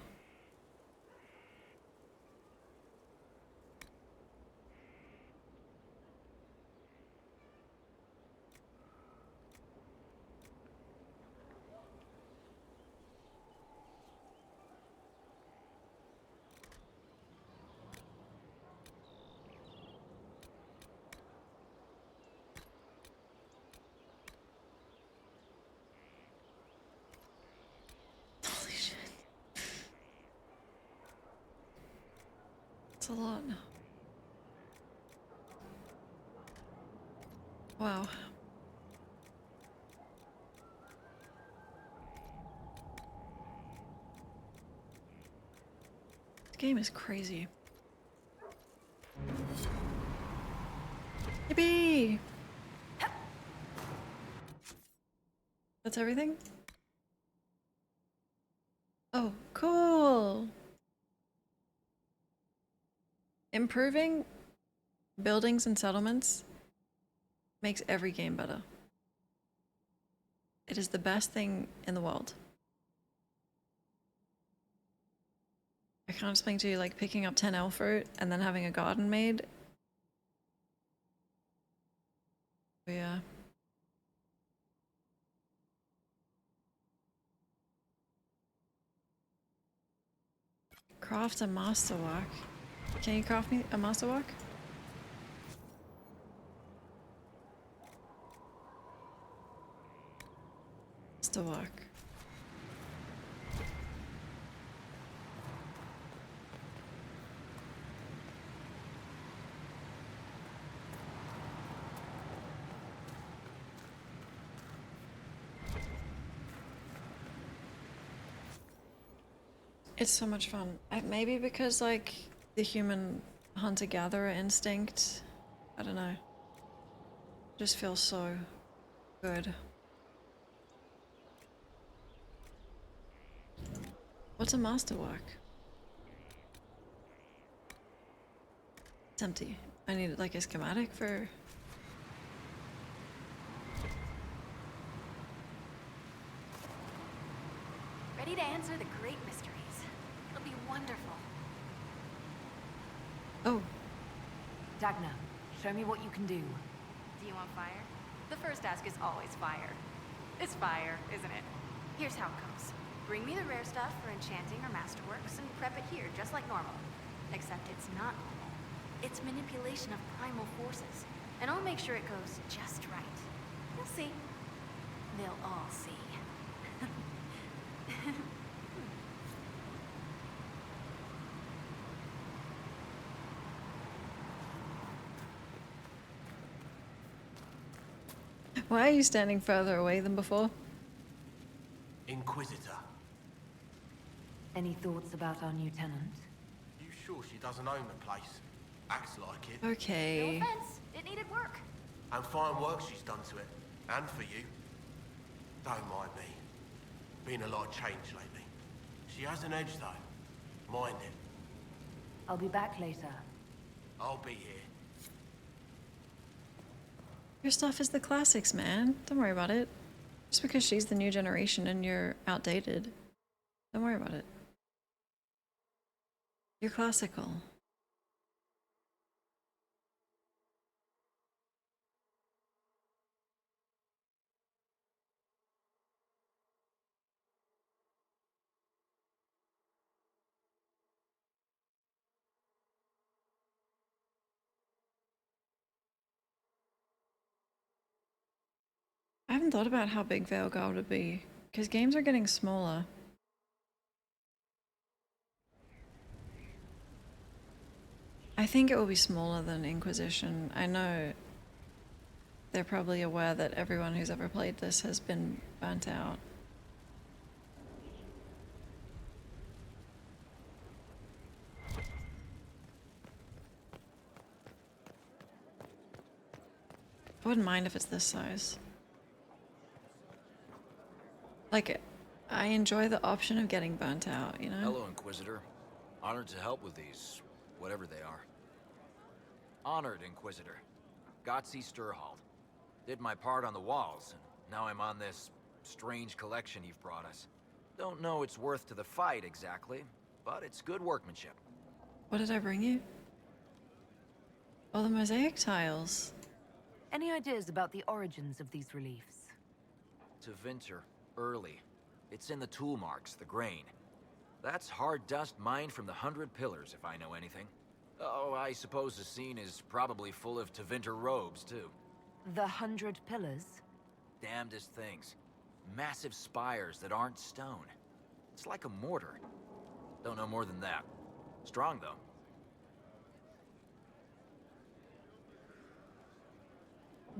Holy shit. It's a lot. Wow. This game is crazy. Yippee! That's everything? Oh, cool! Improving buildings and settlements makes every game better. It is the best thing in the world. I can't explain to you, like, picking up 10 elf fruit and then having a garden made. Yeah. Craft a masterwork. Can you craft me a masterwork? Masterwork. It's so much fun. Maybe because, like, the human hunter-gatherer instinct, I don't know, just feels so good. What's a masterwork? It's empty. I need, like, a schematic for... Ready to answer the great mysteries. It'll be wonderful. Oh. Dagna, show me what you can do. Do you want fire? The first ask is always fire. It's fire, isn't it? Here's how it goes. Bring me the rare stuff for enchanting or masterworks and prep it here, just like normal. Except it's not normal. It's manipulation of primal forces. And I'll make sure it goes just right. You'll see. They'll all see. Why are you standing further away than before? Inquisitor. Any thoughts about our new tenant? You sure she doesn't own the place? Acts like it. Okay. No offense. It needed work. And fine work she's done to it. And for you. Don't mind me. Been a lot of change lately. She has an edge though. Mind it. I'll be back later. I'll be here. Your stuff is the classics, man. Don't worry about it. Just because she's the new generation and you're outdated. Don't worry about it. You're classical. I haven't thought about how big Veilguard would be, because games are getting smaller. I think it will be smaller than Inquisition. I know they're probably aware that everyone who's ever played this has been burnt out. wouldn't mind if it's this size. Like, I enjoy the option of getting burnt out, you know? Hello, Inquisitor. Honored to help with these, whatever they are. Honored, Inquisitor. Gotzi Sturhald. Did my part on the walls, and now I'm on this strange collection you've brought us. Don't know its worth to the fight exactly, but it's good workmanship. What did I bring you? Oh, the mosaic tiles. Any ideas about the origins of these reliefs? To Vinter, early. It's in the tool marks, the grain. That's hard dust mined from the 100 Pillars, if I know anything. Oh, I suppose the scene is probably full of Tevinter robes, too. The 100 Pillars? Damnedest things. Massive spires that aren't stone. It's like a mortar. Don't know more than that. Strong, though.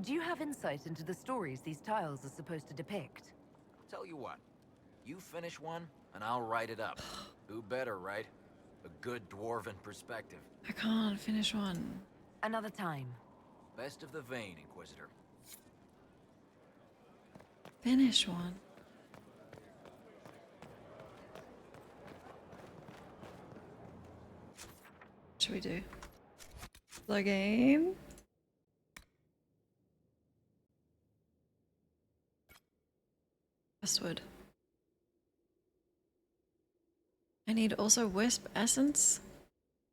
Do you have insight into the stories these tiles are supposed to depict? Tell you what. You finish one, and I'll write it up. Who better, right? A good dwarven perspective. I can't finish one. Another time. Best of the vein, Inquisitor. Finish one. What should we do? The game? Crestwood. I need also wisp essence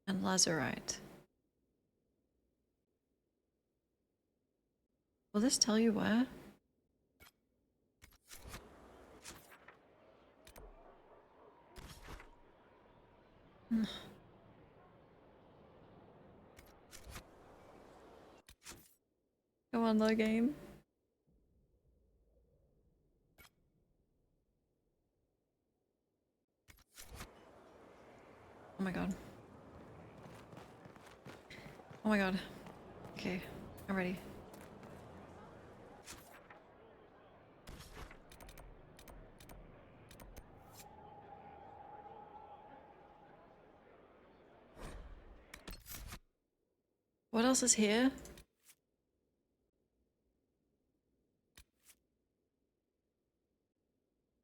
and lazurite. Will this tell you where? Come on, the game. Oh my god. Oh my god. Okay, I'm ready. What else is here?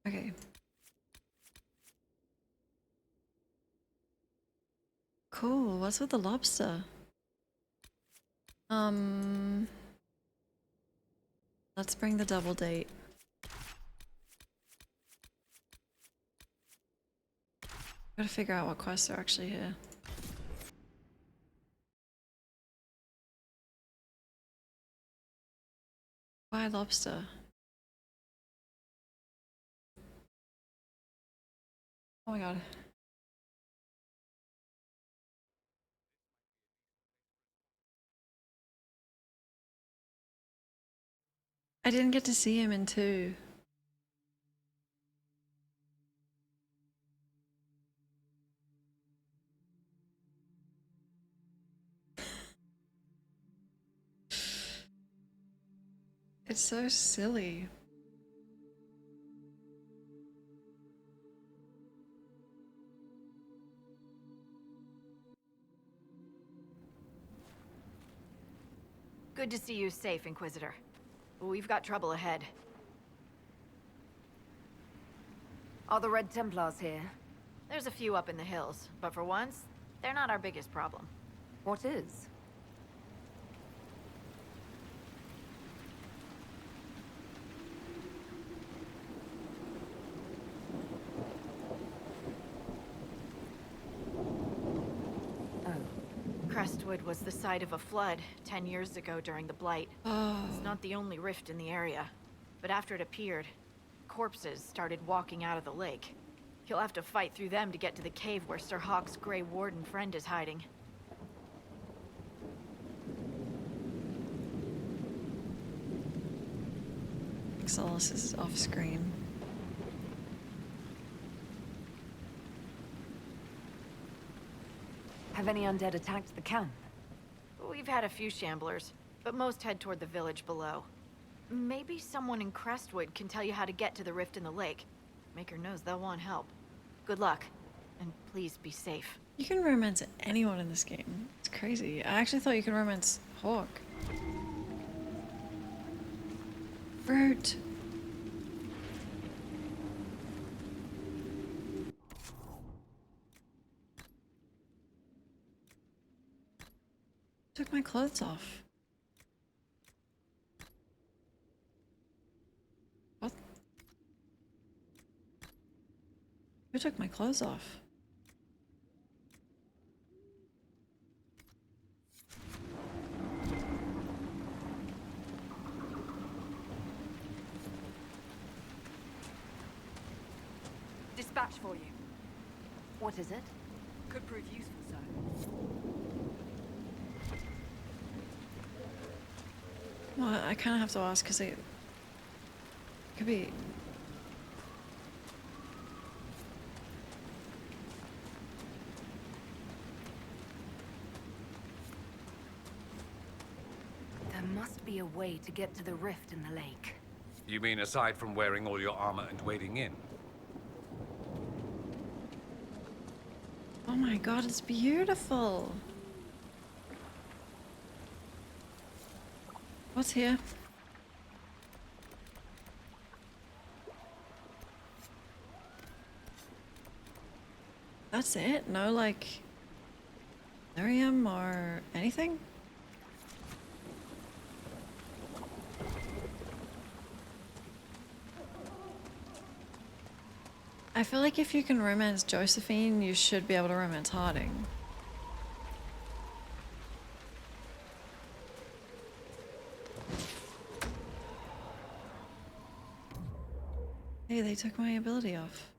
Okay. Cool. What's with the lobster? Let's bring the double date. Gotta figure out what quests are actually here. Why lobster? Oh my god. I didn't get to see him in 2. It's so silly. Good to see you safe, Inquisitor. We've got trouble ahead. Are the Red Templars here? There's a few up in the hills, but for once, they're not our biggest problem. What is? Crestwood was the site of a flood 10 years ago during the Blight. It's not the only rift in the area, but after it appeared, corpses started walking out of the lake. You'll have to fight through them to get to the cave where Sir Hawk's Grey Warden friend is hiding. Exolus is off screen. Have any undead attacked the camp? We've had a few shamblers, but most head toward the village below. Maybe someone in Crestwood can tell you how to get to the rift in the lake. Maker knows they'll want help. Good luck, and please be safe. You can romance anyone in this game. It's crazy. I actually thought you could romance Hawk. Fruit. Took my clothes off. What? Who took my clothes off? Dispatch for you. What is it? Could prove useful, sir. Well, I kind of have to ask because it could be. There must be a way to get to the rift in the lake. You mean aside from wearing all your armor and wading in? Oh my god, it's beautiful. What's here? That's it? No, like, lyrium or anything? I feel like if you can romance Josephine, you should be able to romance Harding. Hey, they took my ability off.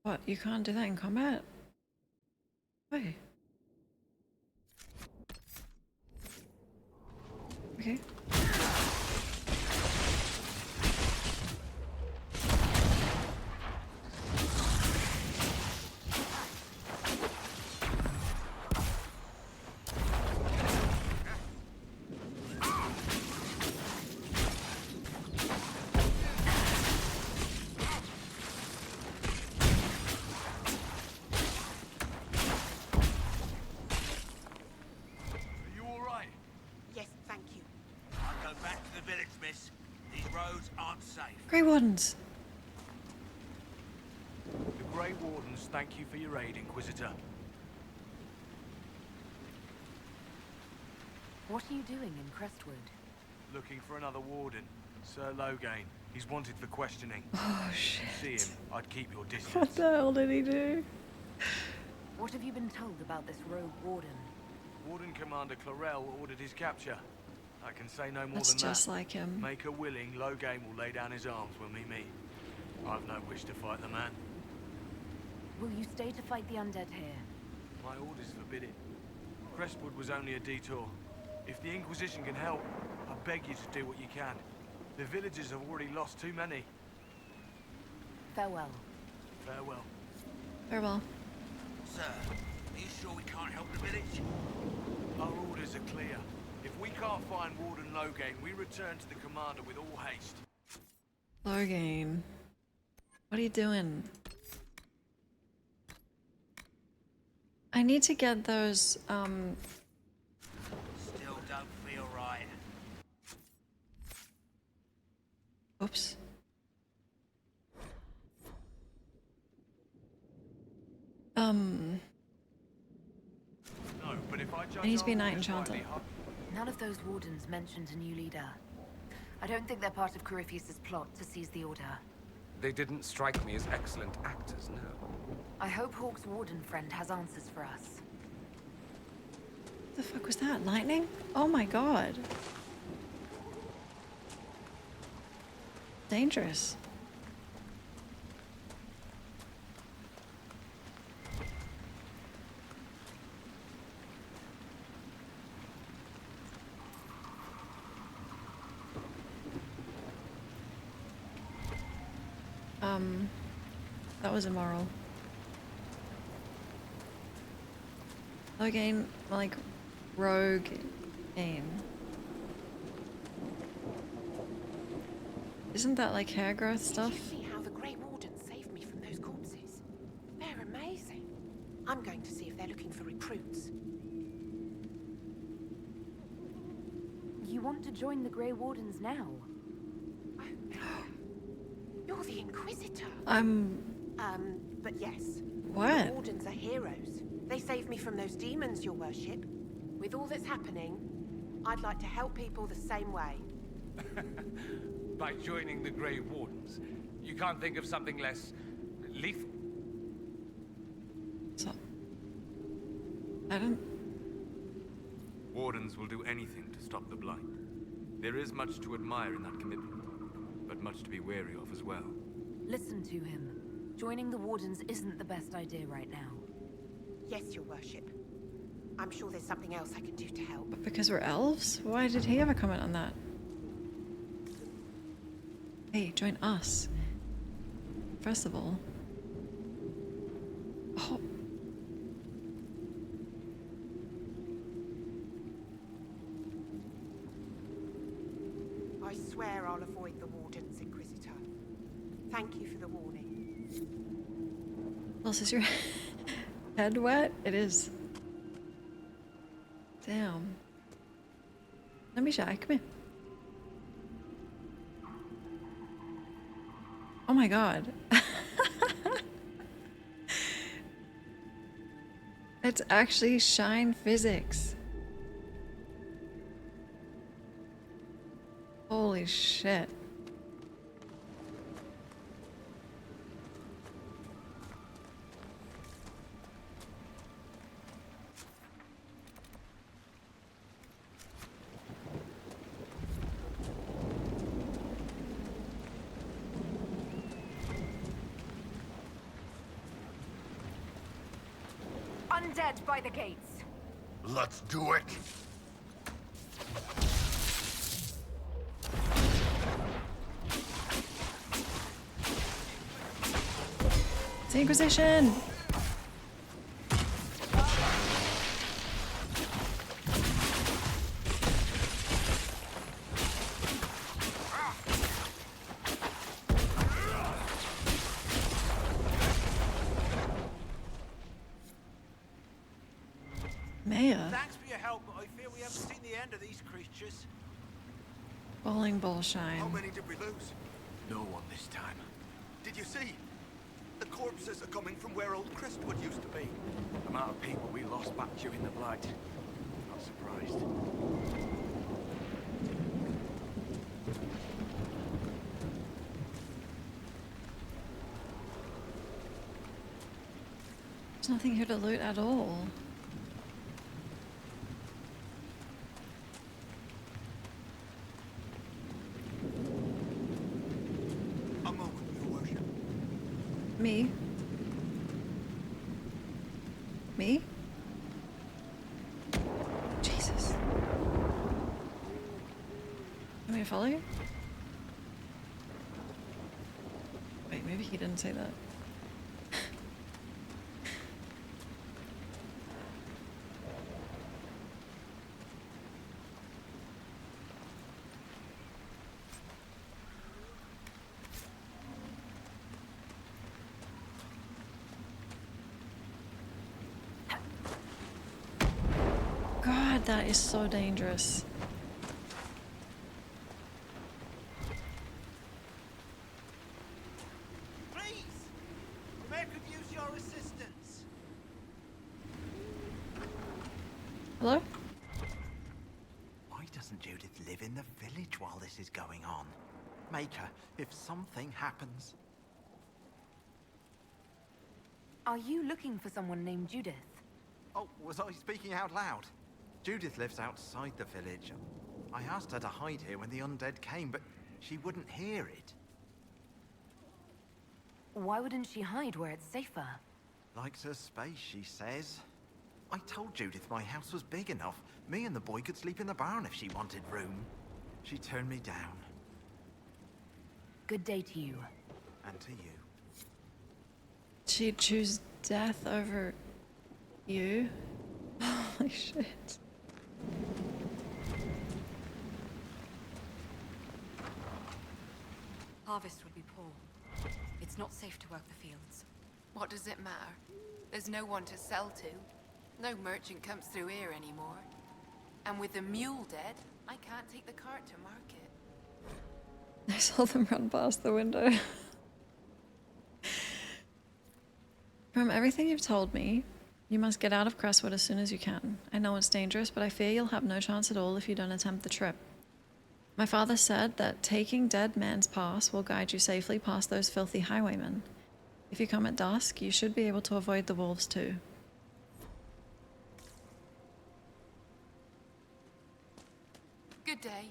What? You can't do that in combat? Why? Okay. Grey Wardens. The Grey Wardens thank you for your aid, Inquisitor. What are you doing in Crestwood? Looking for another warden, Sir Logain. He's wanted for questioning. Oh shit. If you see him, I'd keep your distance. What the hell did he do? What have you been told about this rogue warden? Warden Commander Clarel ordered his capture. I can say no more That's than that. just like him. Make her willing, Logain will lay down his arms when we meet. I've no wish to fight the man. Will you stay to fight the undead here? My orders forbid it. Crestwood was only a detour. If the Inquisition can help, I beg you to do what you can. The villagers have already lost too many. Farewell. Farewell. Farewell. Sir, are you sure we can't help the village? Our orders are clear. If we can't find Warden Logain, we return to the commander with all haste. Logain. What are you doing? I need to get those, Still don't feel right. Oops. No, but if I I need to be a Knight Enchanter. None of those wardens mentioned a new leader. I don't think they're part of Corypheus' plot to seize the Order. They didn't strike me as excellent actors, no. I hope Hawke's warden friend has answers for us. What the fuck was that? Lightning? Oh my god. Dangerous. That was immoral. Logain, like, rogue aim. Isn't that like hair growth stuff? Did you see how the Grey Wardens saved me from those corpses? They're amazing. I'm going to want to join the Grey Wardens now? You're the Inquisitor. But yes. What? The Wardens are heroes. They saved me from those demons, your worship. With all that's happening, I'd like to help people the same way. By joining the Grey Wardens, you can't think of something less lethal? So, I don't... Wardens will do anything to stop the Blight. There is much to admire in that commitment, but much to be wary of as well. Listen to him. Joining the Wardens isn't the best idea right now. Yes, your worship. I'm sure there's something else I can do to help. Because we're elves? Why did he ever comment on that? Hey, join us. First of all. Oh. I swear I'll avoid the Wardens, Inquisitor. Thank you for the warning. Well, is your head wet? It is. Damn. Don't be shy. Come here. Oh my god. It's actually shine physics. Holy shit. Undead by the gates. Let's do it. It's the Inquisition! Maya. Thanks for your help, but I fear we haven't seen the end of these creatures. Bowling ball shine. How many did we lose? No one this time. Did you see? The corpses are coming from where old Crestwood used to be. The amount of people we lost back during the Blight. Not surprised. There's nothing here to loot at all. A moment, your worship. Me? Me? Jesus. Want me to follow you? Wait, maybe he didn't say that. God, that is so dangerous. Please! The mayor could use your assistance. Hello? Why doesn't Judith live in the village while this is going on? Make her, if something happens. Are you looking for someone named Judith? Oh, was I speaking out loud? Judith lives outside the village. I asked her to hide here when the undead came, but she wouldn't hear it. Why wouldn't she hide where it's safer? Likes her space, she says. I told Judith my house was big enough. Me and the boy could sleep in the barn if she wanted room. She turned me down. Good day to you. And to you. She'd choose death over you? Holy shit. Harvest would be poor. It's not safe to work the fields. What does it matter? There's no one to sell to. No merchant comes through here anymore. And with the mule dead, I can't take the cart to market. I saw them run past the window. From everything you've told me, you must get out of Crestwood as soon as you can. I know it's dangerous, but I fear you'll have no chance at all if you don't attempt the trip. My father said that taking Dead Man's Pass will guide you safely past those filthy highwaymen. If you come at dusk, you should be able to avoid the wolves too. Good day.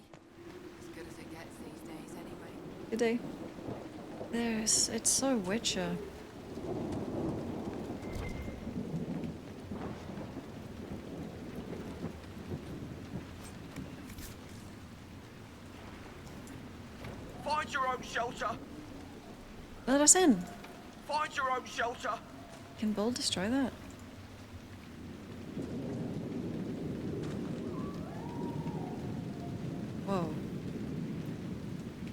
As good as it gets these days, anyway. Good day. It's so Witcher. Find your own shelter. Let us in. Find your own shelter. Can Bull destroy that? Whoa.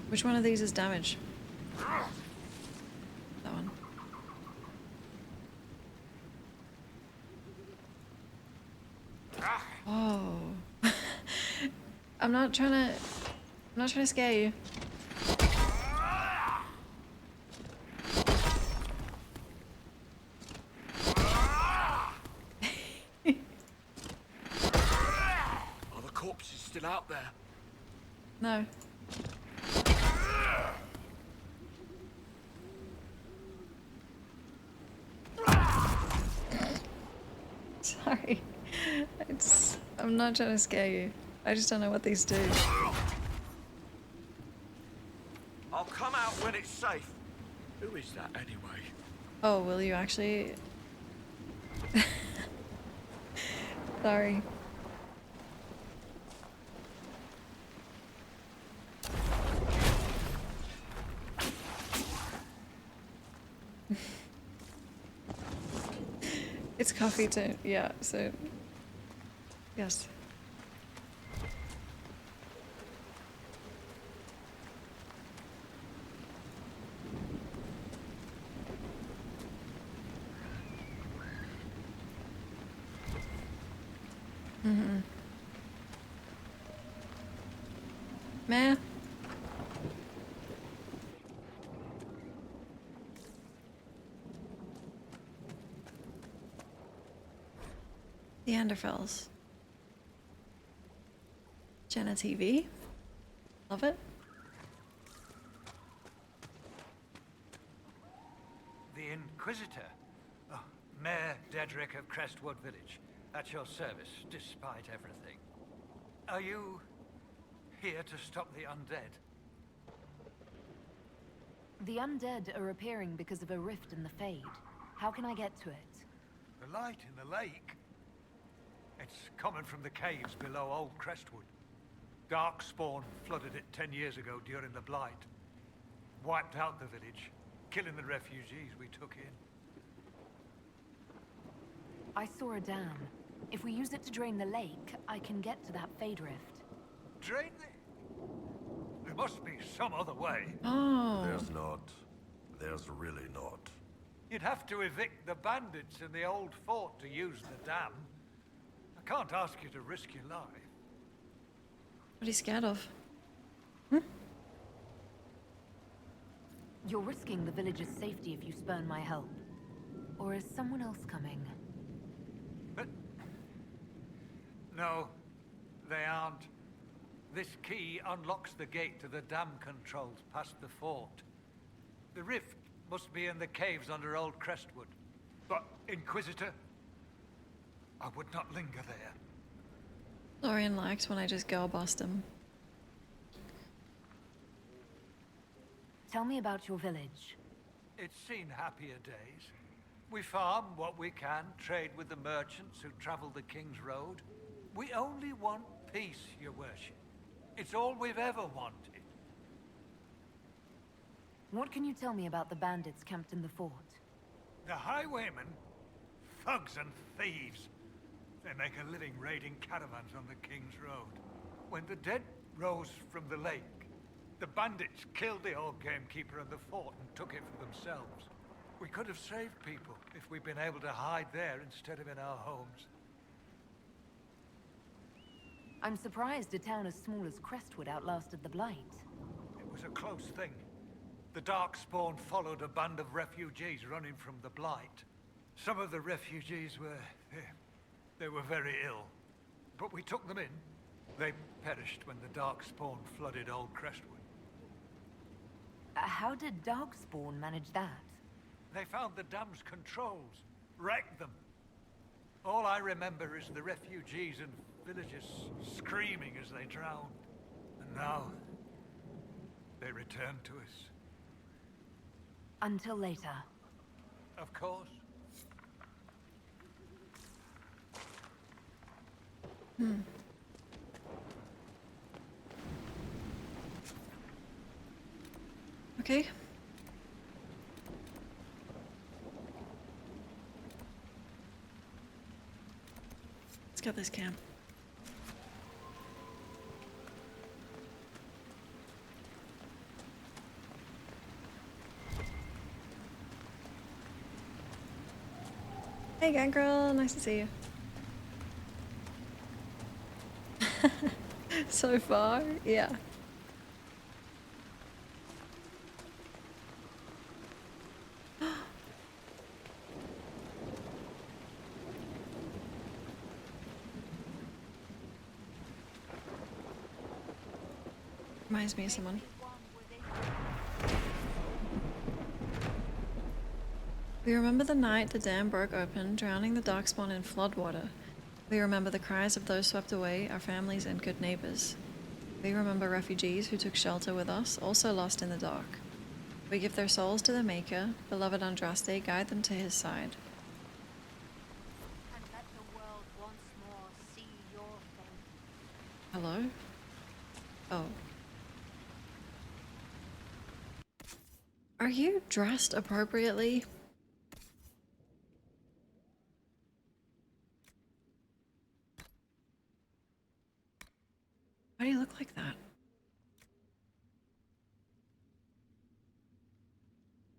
Which one of these is damaged? That one. Whoa. I'm not trying to scare you. Are the corpses still out there? No. Sorry. I'm not trying to scare you. I just don't know what these do. I'll come out when it's safe. Who is that anyway? Oh, will you actually? Sorry. It's coffee too. Yeah, so yes. Meh. The Anderfells. Jenna TV. Love it. The Inquisitor. Oh, Mayor Dedrick of Crestwood Village. At your service, despite everything. Are you here to stop the undead? The undead are appearing because of a rift in the Fade. How can I get to it? The light in the lake? It's coming from the caves below Old Crestwood. Darkspawn flooded it 10 years ago during the Blight. Wiped out the village, killing the refugees we took in. I saw a dam. If we use it to drain the lake, I can get to that Fade rift. Drain the... There must be some other way. Oh. There's not. There's really not. You'd have to evict the bandits in the old fort to use the dam. I can't ask you to risk your life. What are you scared of? You're risking the village's safety if you spurn my help. Or is someone else coming? But... No, they aren't. This key unlocks the gate to the dam controls past the fort. The rift must be in the caves under Old Crestwood. But, Inquisitor, I would not linger there. Lorian liked when I just girl bossed him. Tell me about your village. It's seen happier days. We farm what we can, trade with the merchants who travel the King's Road. We only want peace, your worship. It's all we've ever wanted. What can you tell me about the bandits camped in the fort? The highwaymen? Thugs and thieves. They make a living raiding caravans on the King's Road. When the dead rose from the lake, the bandits killed the old gamekeeper and the fort and took it for themselves. We could have saved people if we'd been able to hide there instead of in our homes. I'm surprised a town as small as Crestwood outlasted the Blight. It was a close thing. The Darkspawn followed a band of refugees running from the Blight. Some of the refugees were... they were very ill. But we took them in. They perished when the Darkspawn flooded old Crestwood. How did Darkspawn manage that? They found the dam's controls, wrecked them. All I remember is the refugees and villagers screaming as they drowned. And now, they return to us. Until later. Of course. Okay. Let's get this camp. Hey, Gangrel, nice to see you. So far, yeah. Reminds me of someone. We remember the night the dam broke open, drowning the Darkspawn in floodwater. We remember the cries of those swept away, our families and good neighbors. We remember refugees who took shelter with us, also lost in the dark. We give their souls to the Maker, beloved Andraste, guide them to his side. And let the world once more see your face. Hello? Oh. Are you dressed appropriately? Why do you look like that?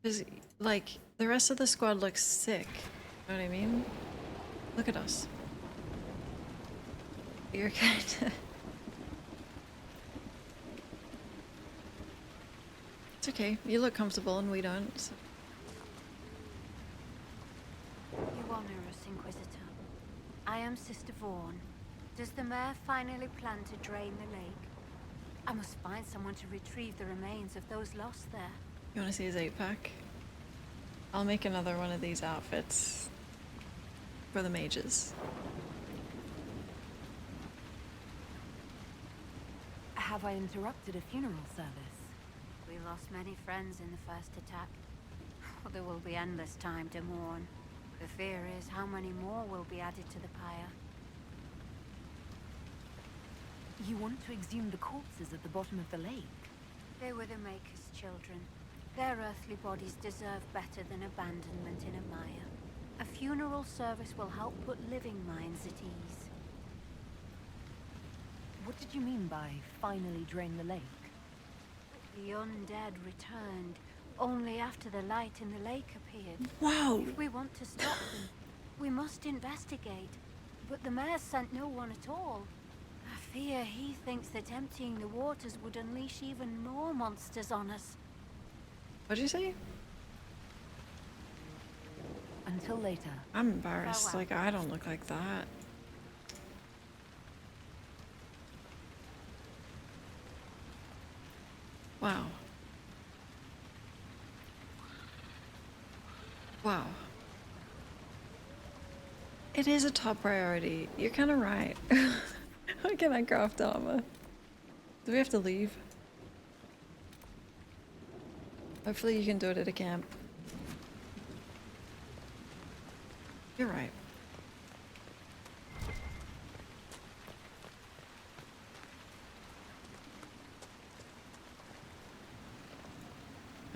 Because, like, the rest of the squad looks sick. You know what I mean? Look at us. You're kinda... It's okay. You look comfortable and we don't. So. You honor us, Inquisitor. I am Sister Vaughn. Does the mayor finally plan to drain the lake? I must find someone to retrieve the remains of those lost there. You want to see his 8-pack? I'll make another one of these outfits for the mages. Have I interrupted a funeral service? We lost many friends in the first attack. There will be endless time to mourn. The fear is how many more will be added to the pyre. You want to exhume the corpses at the bottom of the lake? They were the Maker's children. Their earthly bodies deserve better than abandonment in a mire. A funeral service will help put living minds at ease. What did you mean by finally drain the lake? The undead returned only after the light in the lake appeared. Wow! If we want to stop them, we must investigate. But the mayor sent no one at all. I fear he thinks that emptying the waters would unleash even more monsters on us. What'd you say? Until later. I'm embarrassed. Farewell. Like, I don't look like that. Wow. Wow. It is a top priority. You're kind of right. How can I craft armor? Do we have to leave? Hopefully you can do it at a camp. You're right.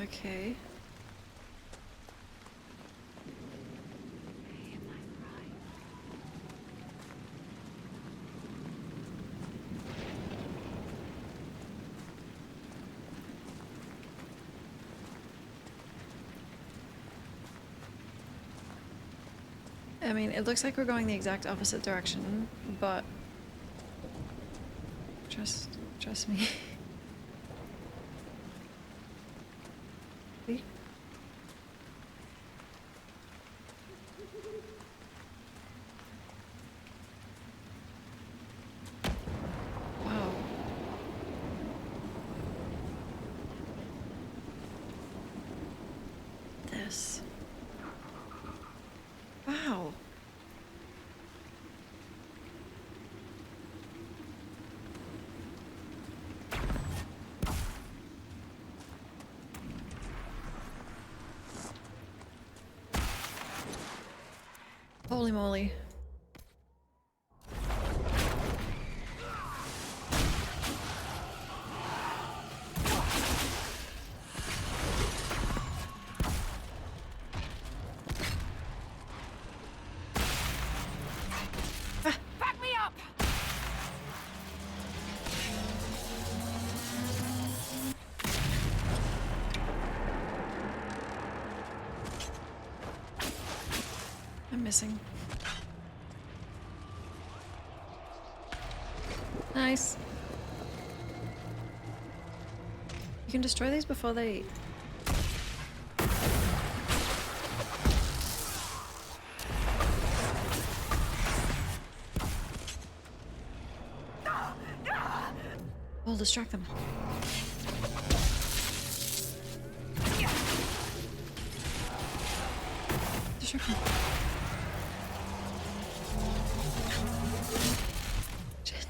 Okay. I mean, it looks like we're going the exact opposite direction, but Trust me. See? Wow. This. Wow. Holy moly. Back me up! I'm missing. Nice. You can destroy these before they... We'll distract them. Distract them. Shit.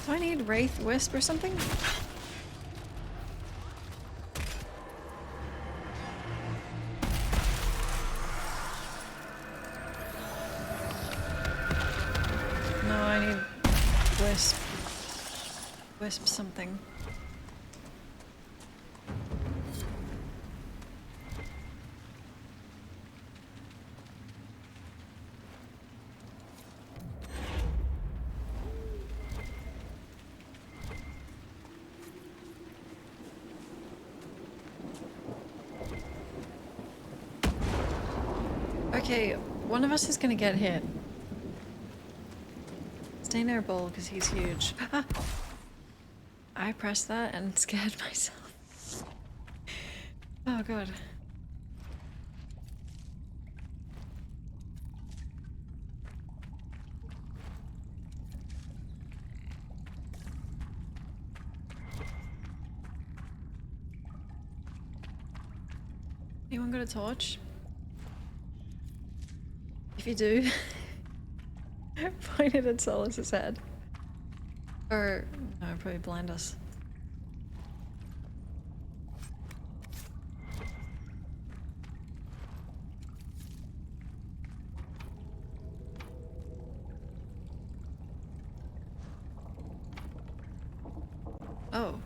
Do I need Wraith Wisp or something? No, I need Wisp. Wisp something. Okay, one of us is gonna get hit. Stay near Bull because he's huge. Ah! I pressed that and scared myself. Oh god. Anyone got a torch? If you do, point it at Solus's head. Or, no, probably blind us. Oh.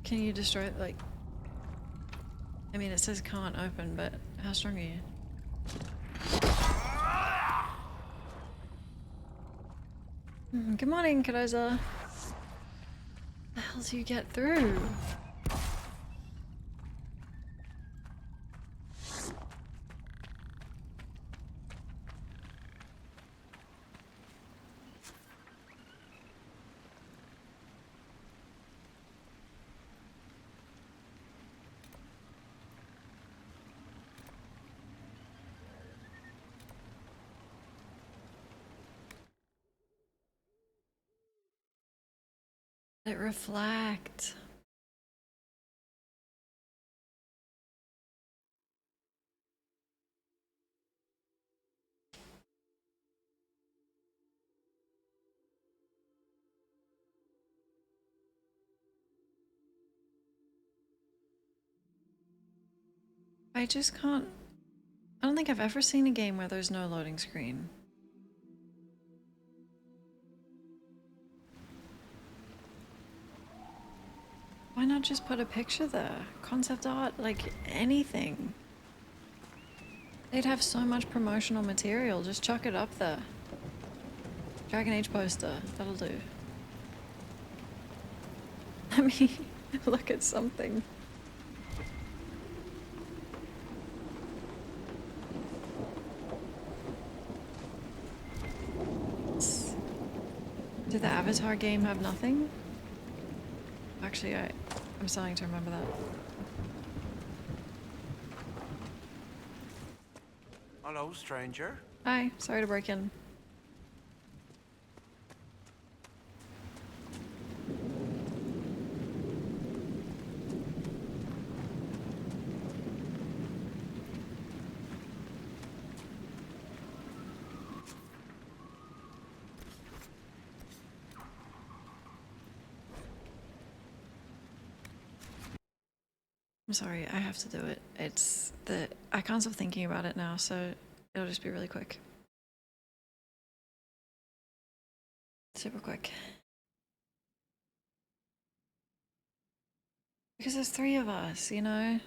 Can you destroy it, like... I mean, it says can't open, but how strong are you? Good morning, Kadoza. The hell do you get through? It reflect. I just can't... I don't think I've ever seen a game where there's no loading screen. Why not just put a picture there? Concept art, like anything. They'd have so much promotional material. Just chuck it up there. Dragon Age poster. That'll do. Let me look at something. Did the Avatar game have nothing? Actually, I'm starting to remember that. Hello, stranger. Hi, sorry to break in. I'm sorry, I have to do it. It's the... I can't stop thinking about it now, so it'll just be really quick. Super quick. Because there's 3 of us, you know?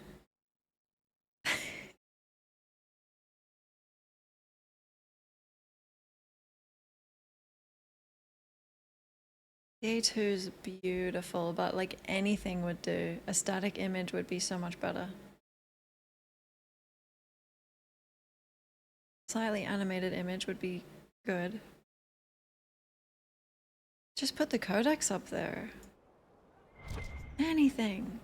The A2's beautiful, but like anything would do. A static image would be so much better. Slightly animated image would be good. Just put the codecs up there. Anything.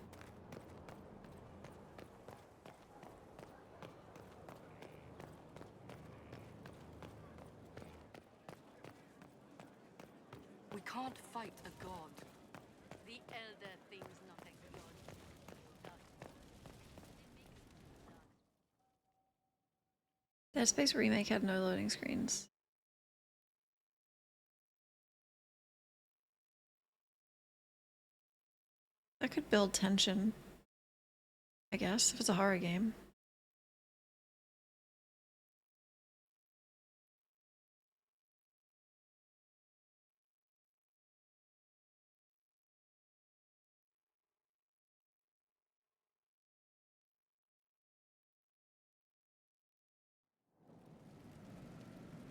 We can't fight a god. The Elder thinks nothing beyond. Dead Space Remake had no loading screens. That could build tension, I guess, if it's a horror game.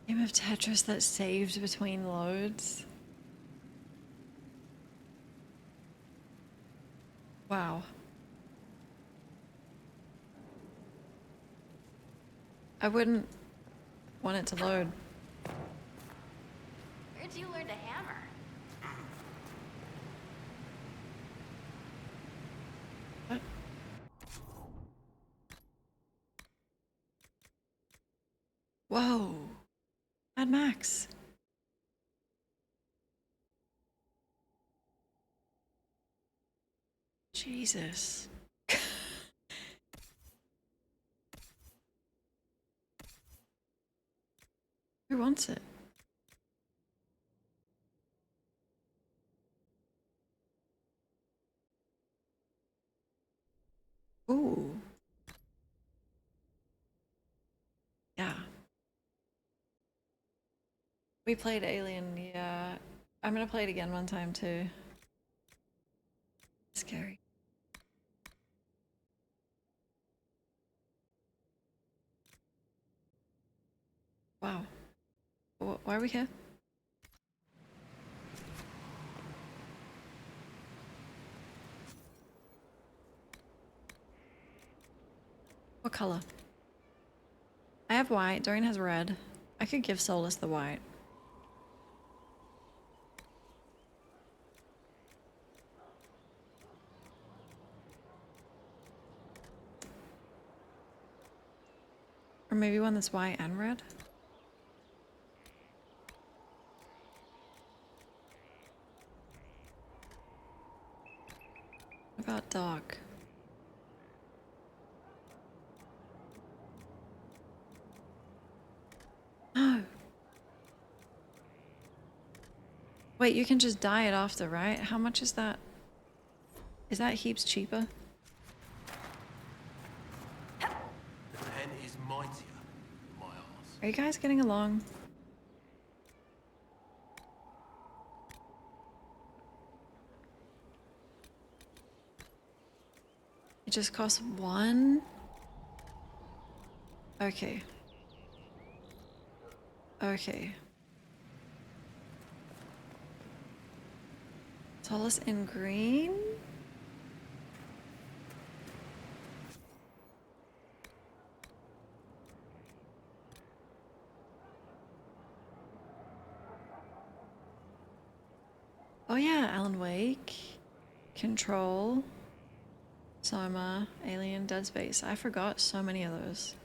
Game of Tetris that saved between loads. Wow. I wouldn't want it to load. Where'd you learn to hammer? What? Whoa. Mad Max. Jesus. Who wants it? Ooh. Yeah. We played Alien, yeah. I'm gonna play it again one time too. Scary. Wow. Why are we here? What color? I have white. Dorian has red. I could give Solus the white. Or maybe one that's white and red? What about dark? No. Wait, you can just dye it after, right? How much is that? Is that heaps cheaper? The pen is mightier than my arse. Are you guys getting along? It just costs 1? Okay. Okay. Solace in green? Oh yeah, Alan Wake, Control, Soma, Alien, Dead Space. I forgot so many of those.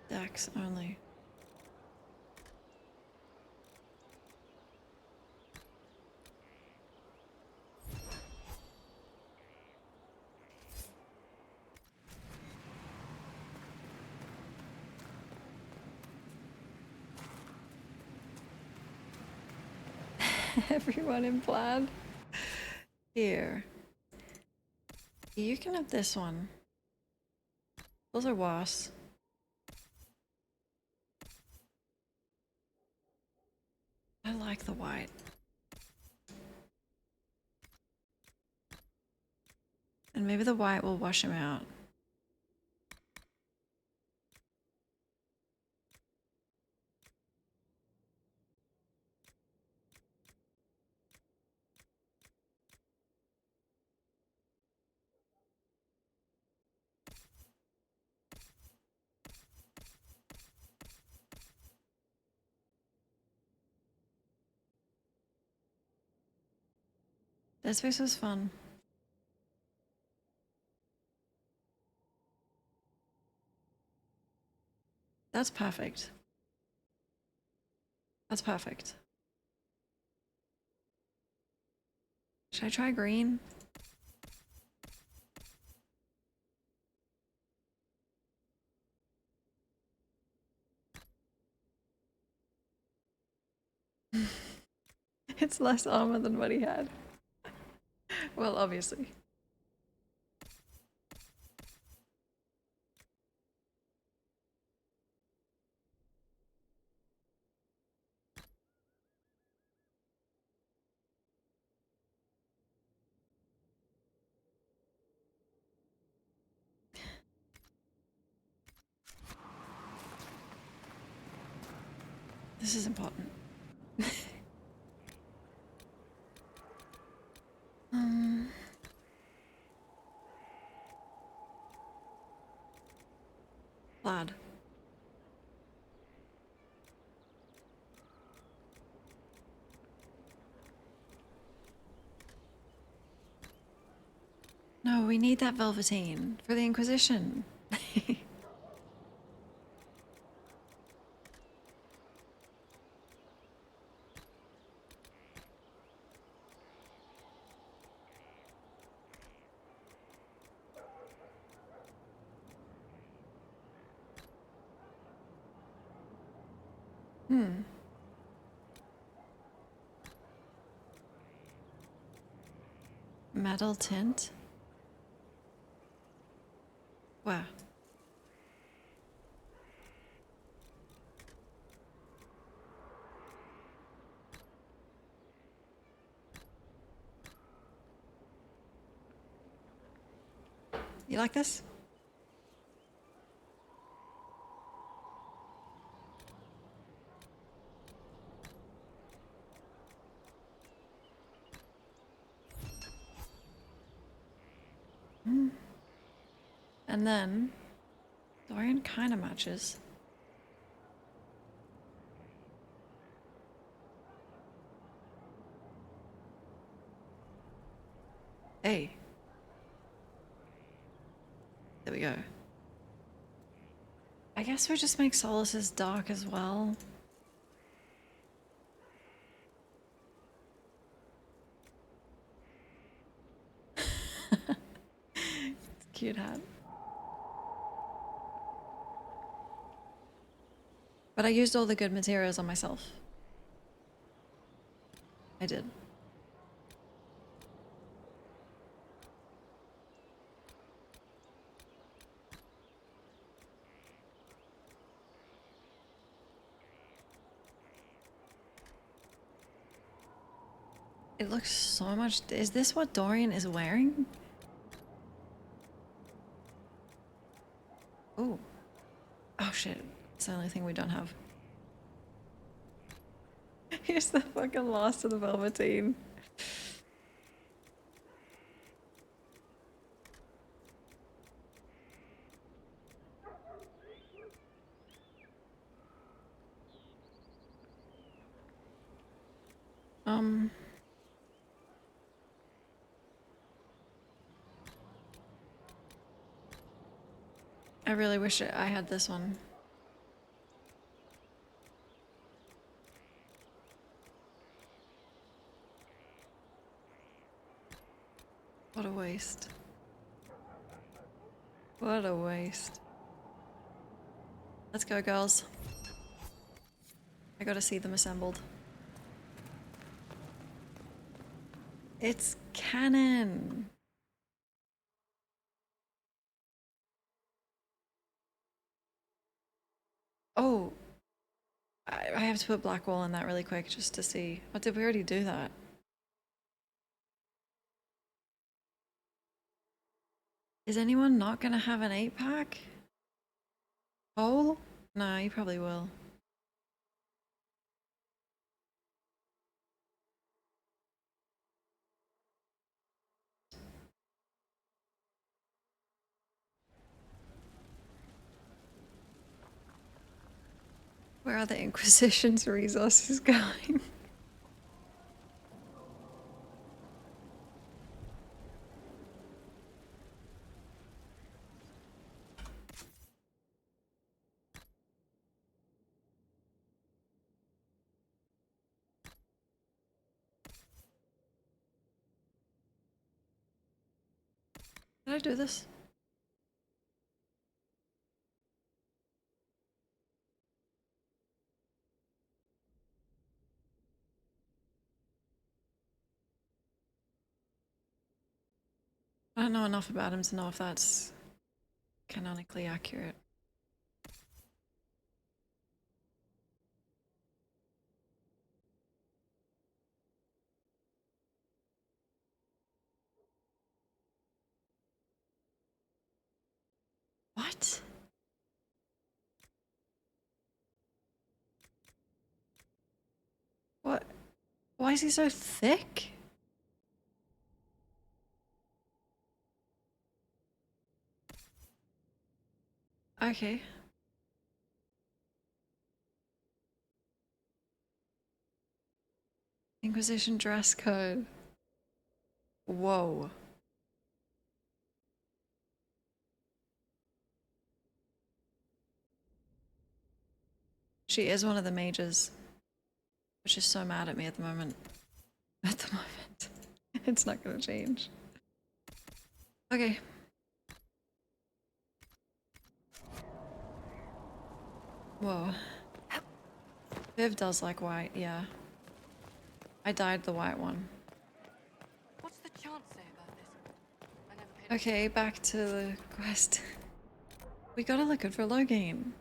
Dex only. Everyone in plaid. Here. You can have this one. Those are wasps. I like the white. And maybe the white will wash him out. Dead Space was fun. That's perfect. That's perfect. Should I try green? It's less armor than what he had. Well, obviously. This is important. um, Lad. No, we need that velveteen for the Inquisition. Hmm. Metal tint? Wow. You like this? Hmm. And then Dorian kind of matches. Hey. There we go. I guess we just make Solace's dark as well. It's a cute hat. But I used all the good materials on myself. I did. It looks so much. Is this what Dorian is wearing? Oh. Oh shit. It's the only thing we don't have. Here's the fucking Lost of the Velveteen. I really wish I had this one. What a waste. What a waste. Let's go, girls. I gotta see them assembled. It's canon! Oh! I have to put black wool in that really quick just to see. Oh, did we already do that? Is anyone not gonna have an 8-pack? Oh? No, you probably will. Where are the Inquisition's resources going? Did I do this? I don't know enough about him to know if that's canonically accurate. What? What? Why is he so thick? Okay. Inquisition dress code. Whoa. She is one of the mages, which is so mad at me at the moment. At the moment. It's not gonna change. Okay. Whoa. Viv does like white, yeah. I dyed the white one. What's the chant say about this? I never paid Okay, back to the quest. We gotta look good for Logain.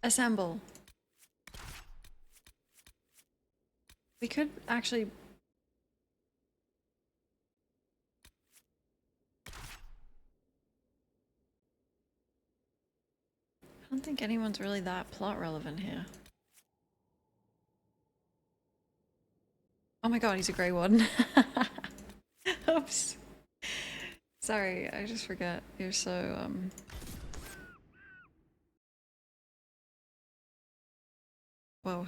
Assemble. We could actually... I don't think anyone's really that plot relevant here. Oh my god, he's a grey one. Oops. Sorry, I just forget. You're so, Whoa.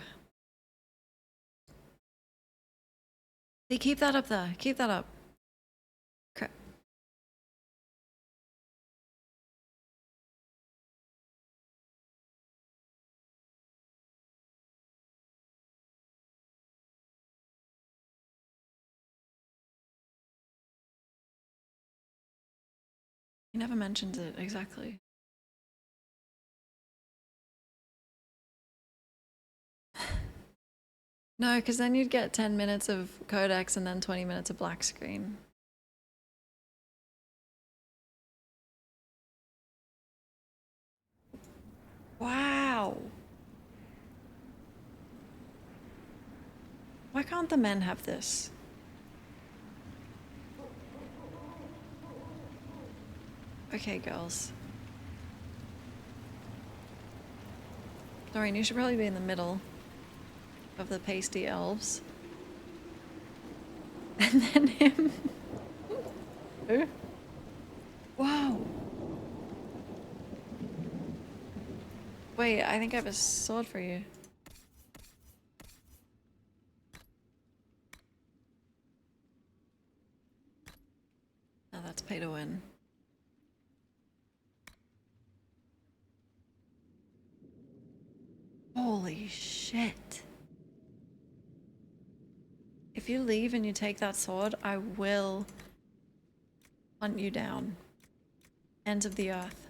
Hey, keep that up there. Keep that up. Crap. He never mentions it exactly. No, because then you'd get 10 minutes of codex and then 20 minutes of black screen. Wow. Why can't the men have this? Okay, girls. Doreen, you should probably be in the middle of the pasty elves. And then him. Who? Wow. Wait, I think I have a sword for you. Oh, that's pay to win. Holy shit. If you leave and you take that sword, I will hunt you down. Ends of the earth.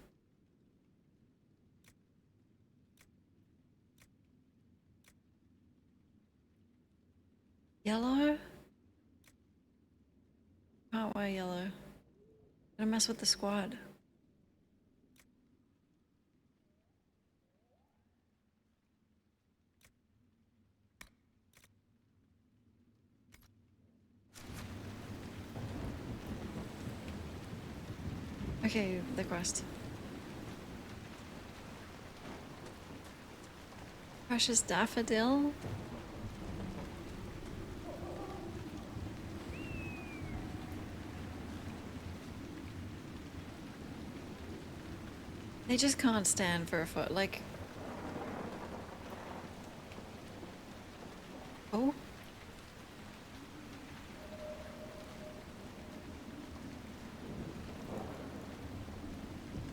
Yellow? Can't wear yellow. Gonna mess with the squad. Okay, the quest. Precious daffodil? They just can't stand for a foot, like... Oh?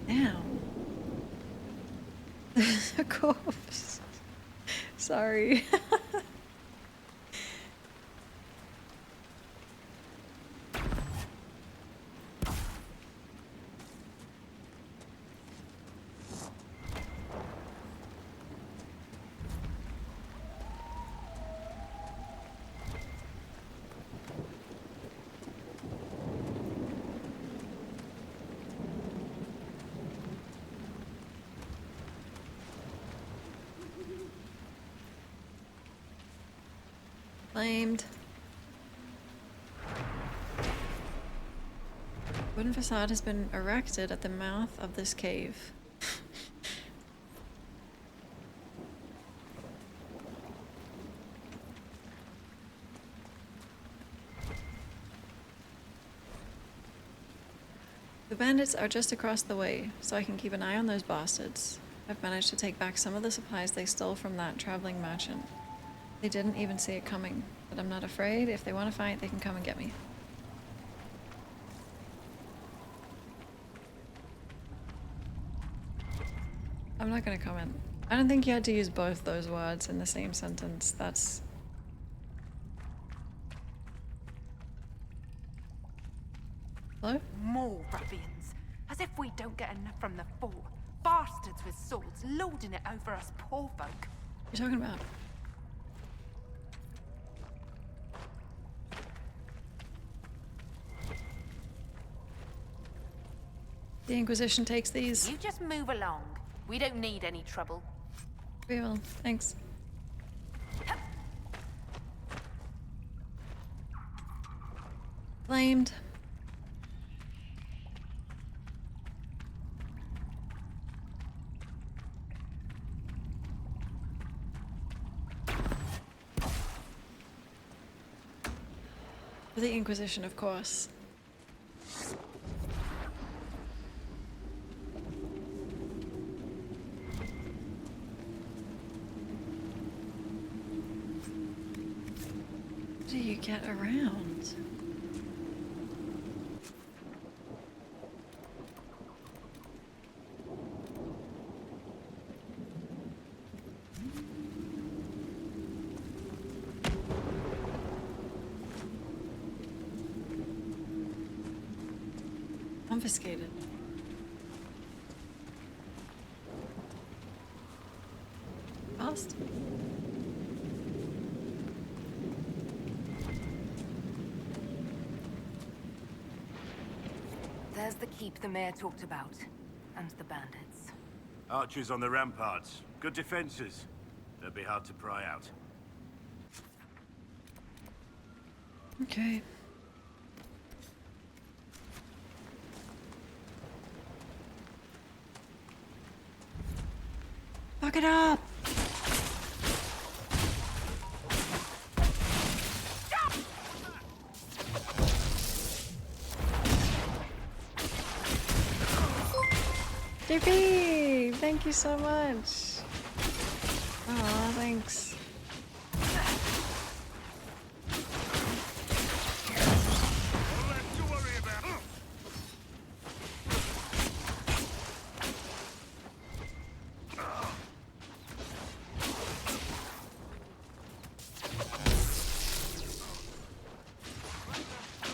Damn. A corpse. Sorry. Claimed. Wooden facade has been erected at the mouth of this cave. The bandits are just across the way, so I can keep an eye on those bastards. I've managed to take back some of the supplies they stole from that traveling merchant. They didn't even see it coming, but I'm not afraid. If they want to fight, they can come and get me. I'm not gonna comment. I don't think you had to use both those words in the same sentence. That's... Hello? More ruffians. As if we don't get enough from the fort. Bastards with swords, lording it over us poor folk. What are you talking about? The Inquisition takes these. You just move along. We don't need any trouble. We will. Thanks. Claimed. For the Inquisition, of course. How do you get around? Confiscated. Lost. There's the keep the mayor talked about, and the bandits. Archers on the ramparts. Good defenses. They'll be hard to pry out. Okay. Fuck it up! JP! Thank you so much! Aw, thanks.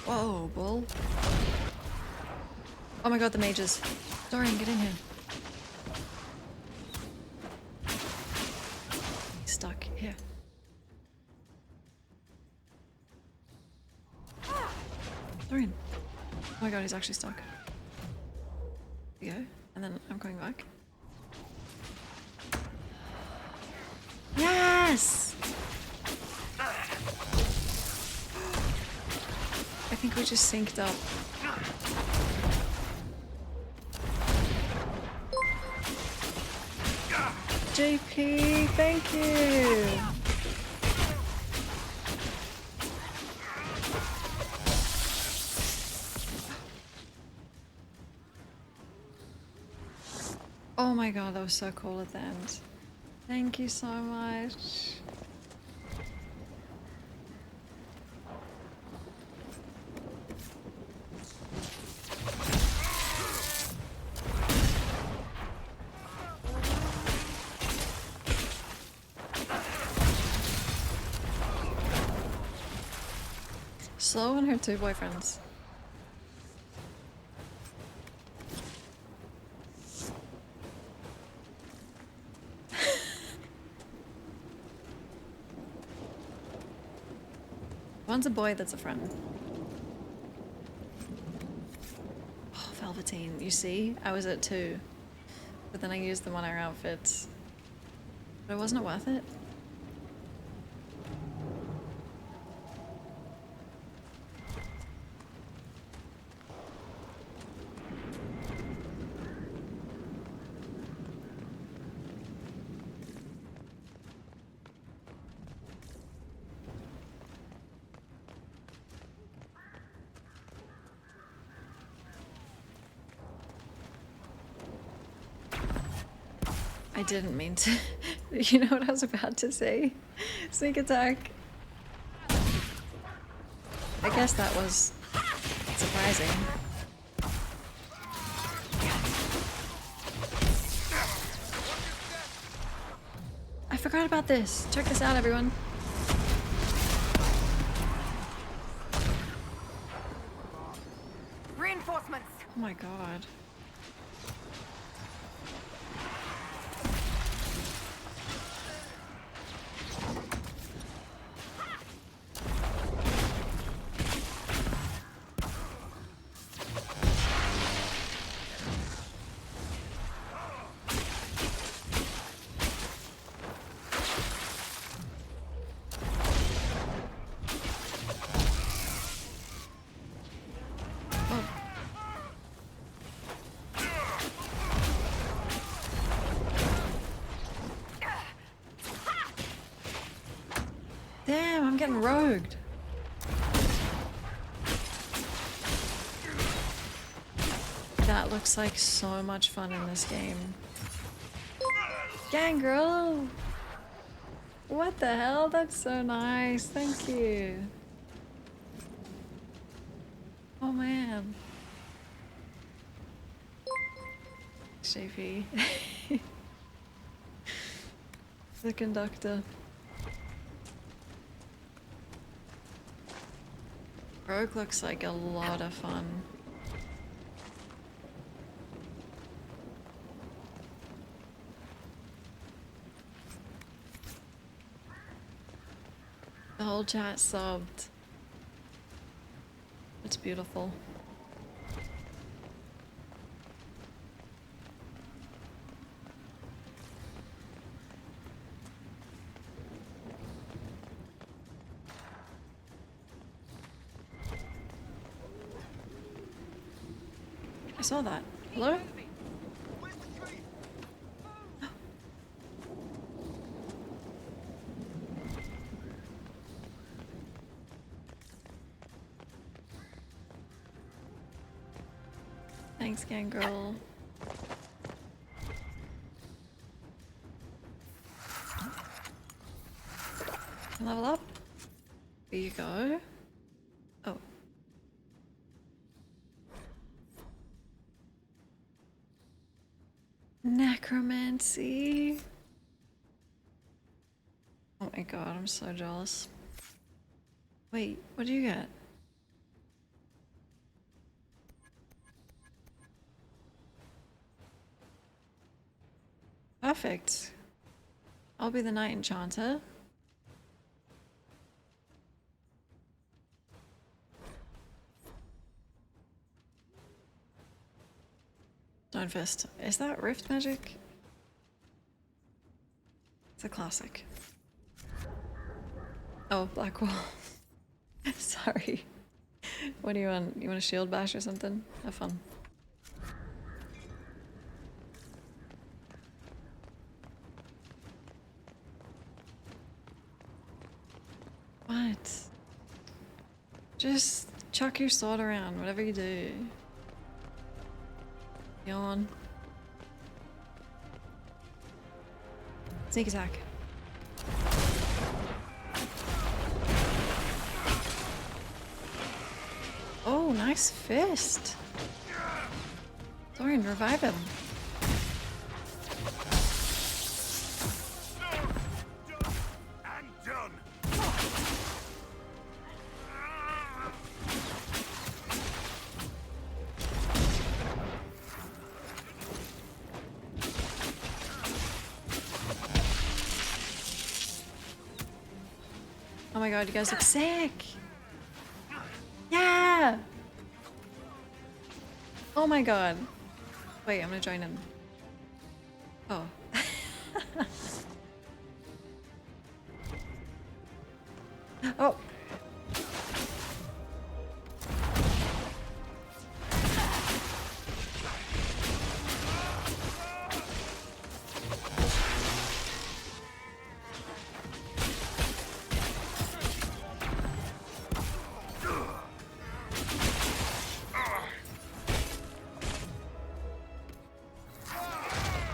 Whoa, bull. Oh my god, the mages. Dorian, get in here. He's stuck. Here. Dorian. Oh my god, he's actually stuck. Here you go. And then I'm coming back. Yes! I think we just synced up. JP, thank you! Oh my god, that was so cool at the end. Thank you so much. Slow and her two boyfriends. One's a boy that's a friend. Oh, Velveteen. You see? I was at 2. But then I used them on our outfits. But wasn't it worth it? I didn't mean to. You know what I was about to say? Sneak attack. I guess that was surprising. I forgot about this. Check this out, everyone. Reinforcements. Oh my god. Damn, I'm getting rogued. That looks like so much fun in this game. Gangrel! What the hell? That's so nice. Thank you. Oh man. JP. The conductor. Rogue looks like a lot of fun. The whole chat sobbed. It's beautiful. saw that. Hello? Thanks, Gangrel. Level up. There you go. Oh. Necromancy. Oh my god, I'm so jealous. Wait, what do you get? Perfect. I'll be the Night Enchanter. Stone Fist. Is that Rift Magic? It's a classic. Oh, Black Wall. Sorry. What do you want? You want a shield bash or something? Have fun. What? Just chuck your sword around, whatever you do. Yawn. Sneak attack. Oh, nice fist. Dorian, revive him. Oh my god, you guys look sick! Yeah! Oh my god. Wait, I'm gonna join him. Oh. Oh!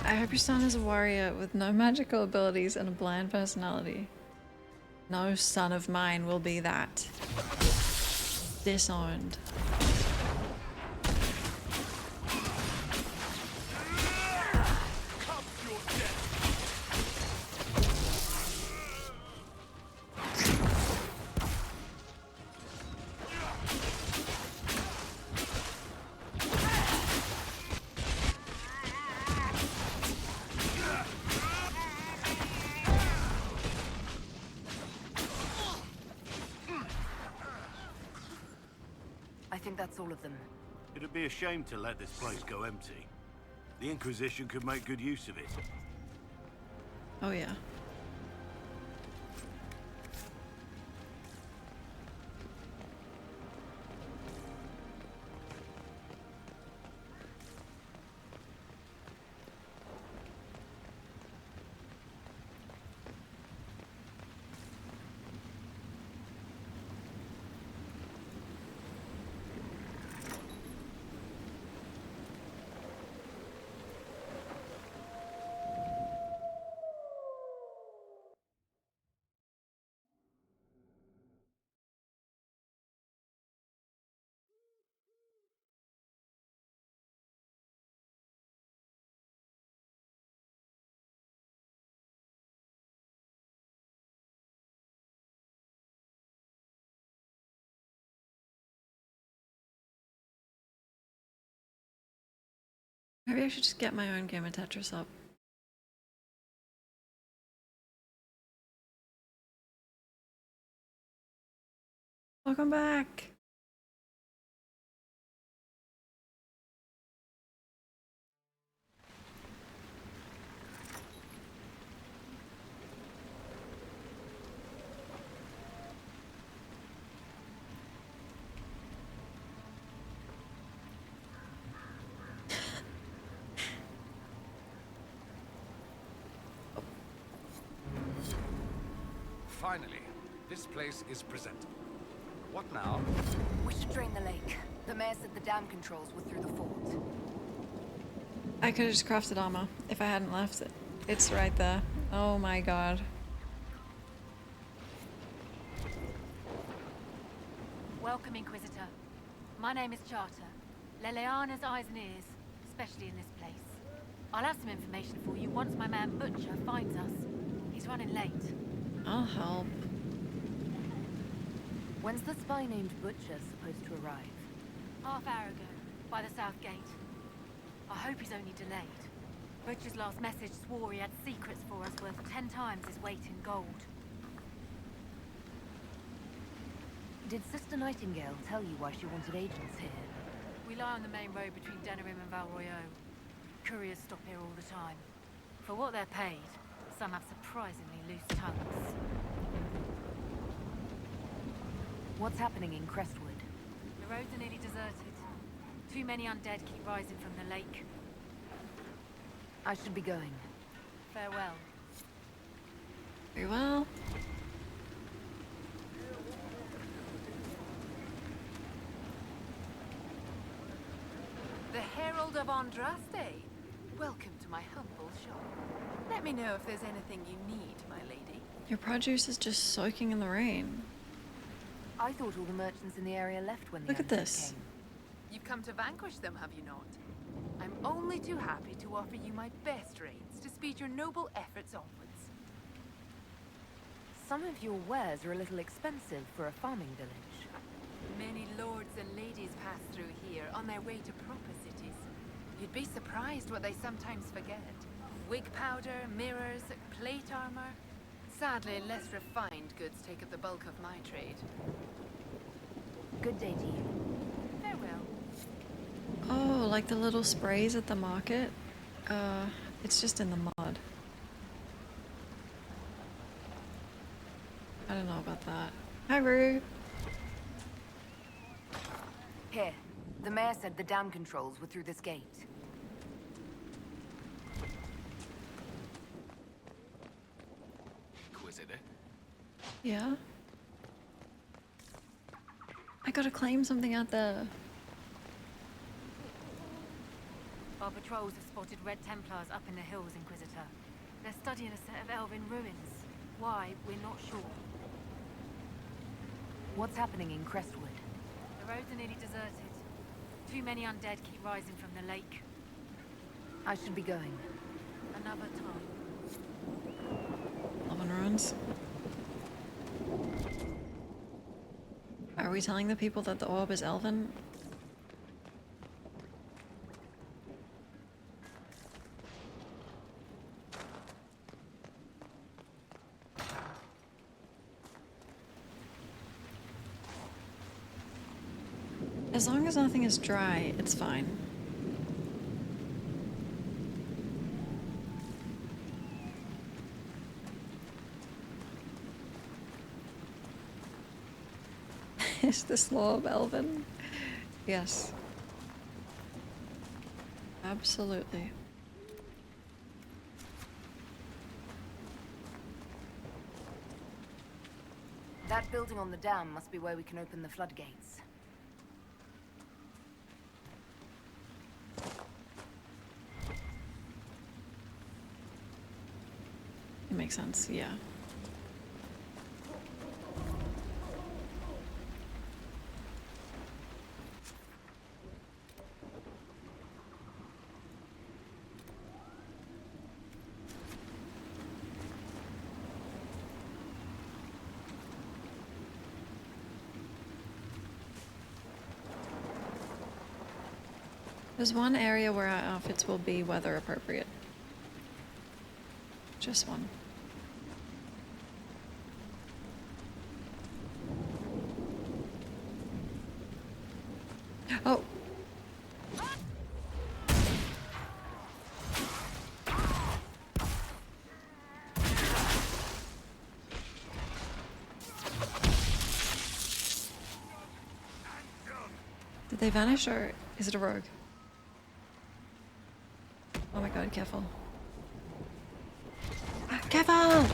I hope your son is a warrior with no magical abilities and a bland personality. No son of mine will be that. Disowned. I think that's all of them. It'd be a shame to let this place go empty. The Inquisition could make good use of it. Oh yeah. Maybe I should just get my own game of Tetris up. Welcome back! Finally, this place is presentable. What now? We should drain the lake. The mayor said the dam controls were through the fort. I could have just crafted armor if I hadn't left it. It's right there. Oh my god. Welcome, Inquisitor. My name is Charter. Leleana's eyes and ears, especially in this place. I'll have some information for you once my man Butcher finds us. He's running late. I'll help. When's the spy named Butcher supposed to arrive? Half hour ago, by the south gate. I hope he's only delayed. Butcher's last message swore he had secrets for us worth 10 times his weight in gold. Did Sister Nightingale tell you why she wanted agents here? We lie on the main road between Denerim and Valroyo. Couriers stop here all the time. For what they're paid, some have surprisingly loose tongues. What's happening in Crestwood? The roads are nearly deserted. Too many undead keep rising from the lake. I should be going. Farewell. Very well. The Herald of Andraste. Welcome to my humble shop. Let me know if there's anything you need, my lady. Your produce is just soaking in the rain. I thought all the merchants in the area left when the Look at Undead this. came. You've come to vanquish them, have you not? I'm only too happy to offer you my best rates to speed your noble efforts onwards. Some of your wares are a little expensive for a farming village. Many lords and ladies pass through here on their way to proper cities. You'd be surprised what they sometimes forget. Wig powder, mirrors, plate armor. Sadly, less refined goods take up the bulk of my trade. Good day to you. Farewell. Oh, like the little sprays at the market? It's just in the mud. I don't know about that. Hi, Rue. Here. The mayor said the dam controls were through this gate. Inquisitor? Yeah? I gotta claim something out there. Our patrols have spotted Red Templars up in the hills, Inquisitor. They're studying a set of elven ruins. Why, we're not sure. What's happening in Crestwood? The roads are nearly deserted. Too many undead keep rising from the lake. I should be going. Another time. Elven ruins. Are we telling the people that the orb is elven? As long as nothing is dry, it's fine. Is this law of Elven? Yes. Absolutely. That building on the dam must be where we can open the floodgates. It makes sense, yeah. There's one area where our outfits will be weather appropriate. Just one. Oh! Did they vanish or is it a rogue? Oh my god, careful. Ah, careful!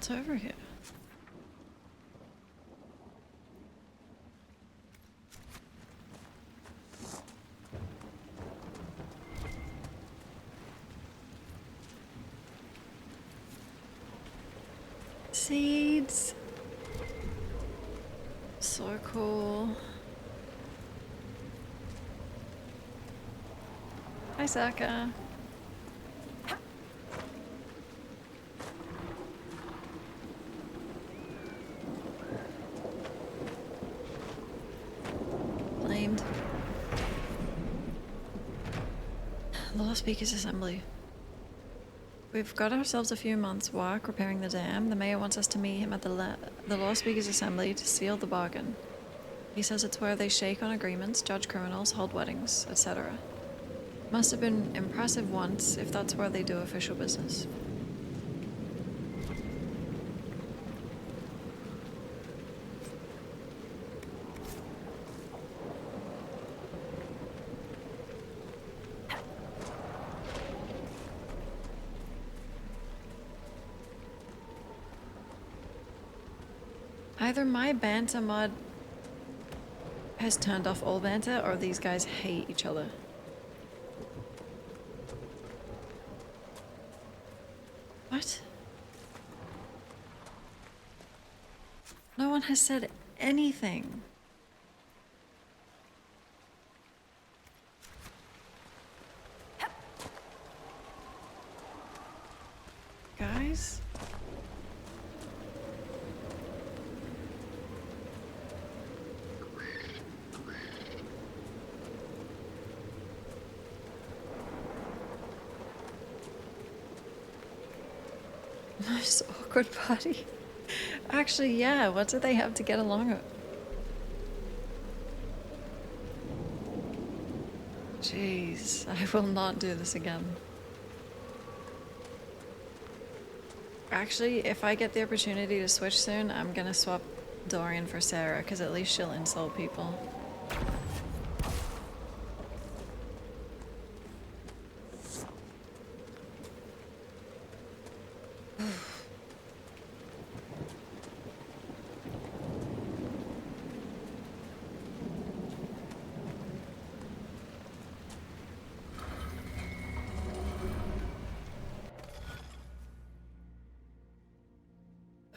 What's over here? Seeds. So cool. Hi, Saka. Blamed. The Lost Speakers Assembly. We've got ourselves a few months' work repairing the dam. The mayor wants us to meet him at the Lost Speakers Assembly to seal the bargain. He says it's where they shake on agreements, judge criminals, hold weddings, etc. Must have been impressive once, if that's where they do official business. Either my banter mod has turned off all banter, or these guys hate each other. What? No one has said anything. Guys? Most awkward party. Actually, yeah, what do they have to get along with? Jeez, I will not do this again. Actually, if I get the opportunity to switch soon, I'm gonna swap Dorian for Sarah, because at least she'll insult people.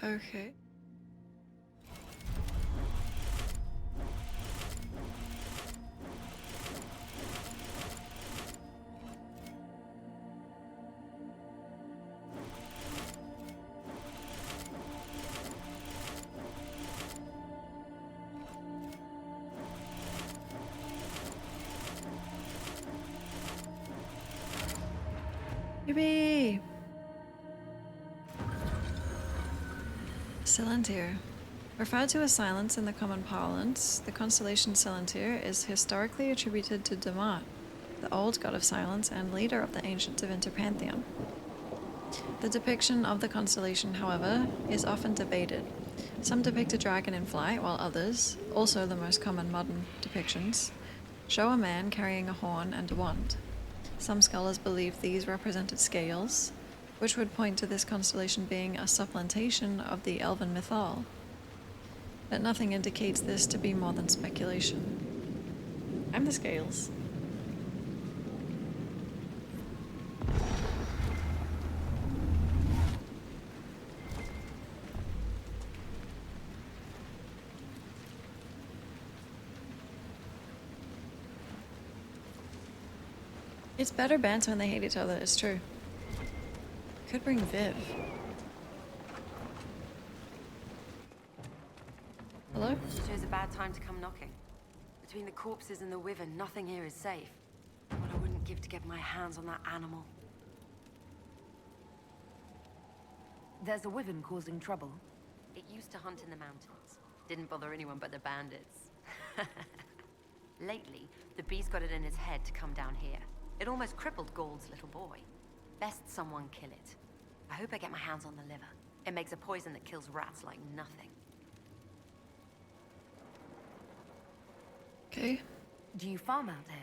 Okay. Yippee! Celantir. Referred to as Silence in the common parlance, the constellation Celantir is historically attributed to Damat, the old god of silence and leader of the ancient Tevinter pantheon. The depiction of the constellation, however, is often debated. Some depict a dragon in flight, while others, also the most common modern depictions, show a man carrying a horn and a wand. Some scholars believe these represented scales, which would point to this constellation being a supplantation of the elven mythal. But nothing indicates this to be more than speculation. I'm the scales. It's better banter when they hate each other, it's true. Could bring Viv. Hello? Chose a bad time to come knocking. Between the corpses and the wyvern, nothing here is safe. What I wouldn't give to get my hands on that animal. There's a wyvern causing trouble. It used to hunt in the mountains. Didn't bother anyone but the bandits. Lately, the beast got it in his head to come down here. It almost crippled Gauld's little boy. Best someone kill it. I hope I get my hands on the liver. It makes a poison that kills rats like nothing. Okay. Do you farm out here?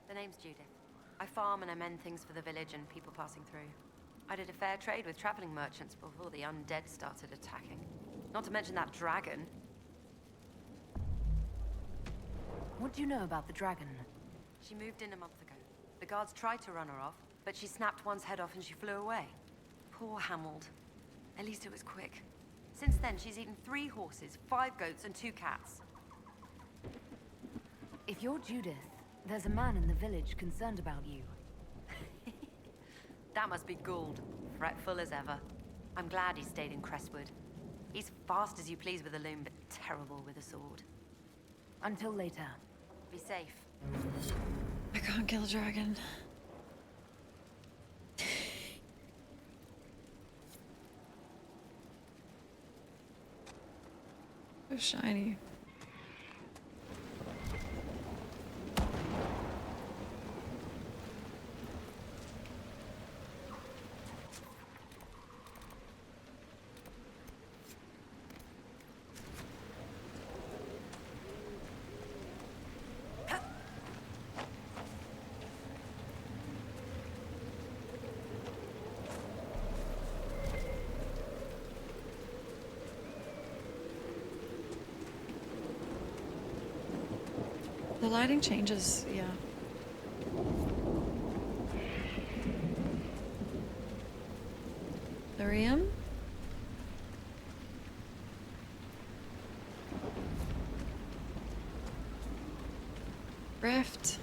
The name's Judith. I farm and I mend things for the village and people passing through. I did a fair trade with traveling merchants before the undead started attacking. Not to mention that dragon. What do you know about the dragon? She moved in a month ago. The guards tried to run her off, but she snapped one's head off and she flew away. Poor Hamold. At least it was quick. Since then, she's eaten 3 horses, 5 goats, and 2 cats. If you're Judith, there's a man in the village concerned about you. That must be Gould, fretful as ever. I'm glad he stayed in Crestwood. He's fast as you please with a loom, but terrible with a sword. Until later. Be safe. I can't kill a dragon. So shiny. The lighting changes, yeah. Thurium? Rift.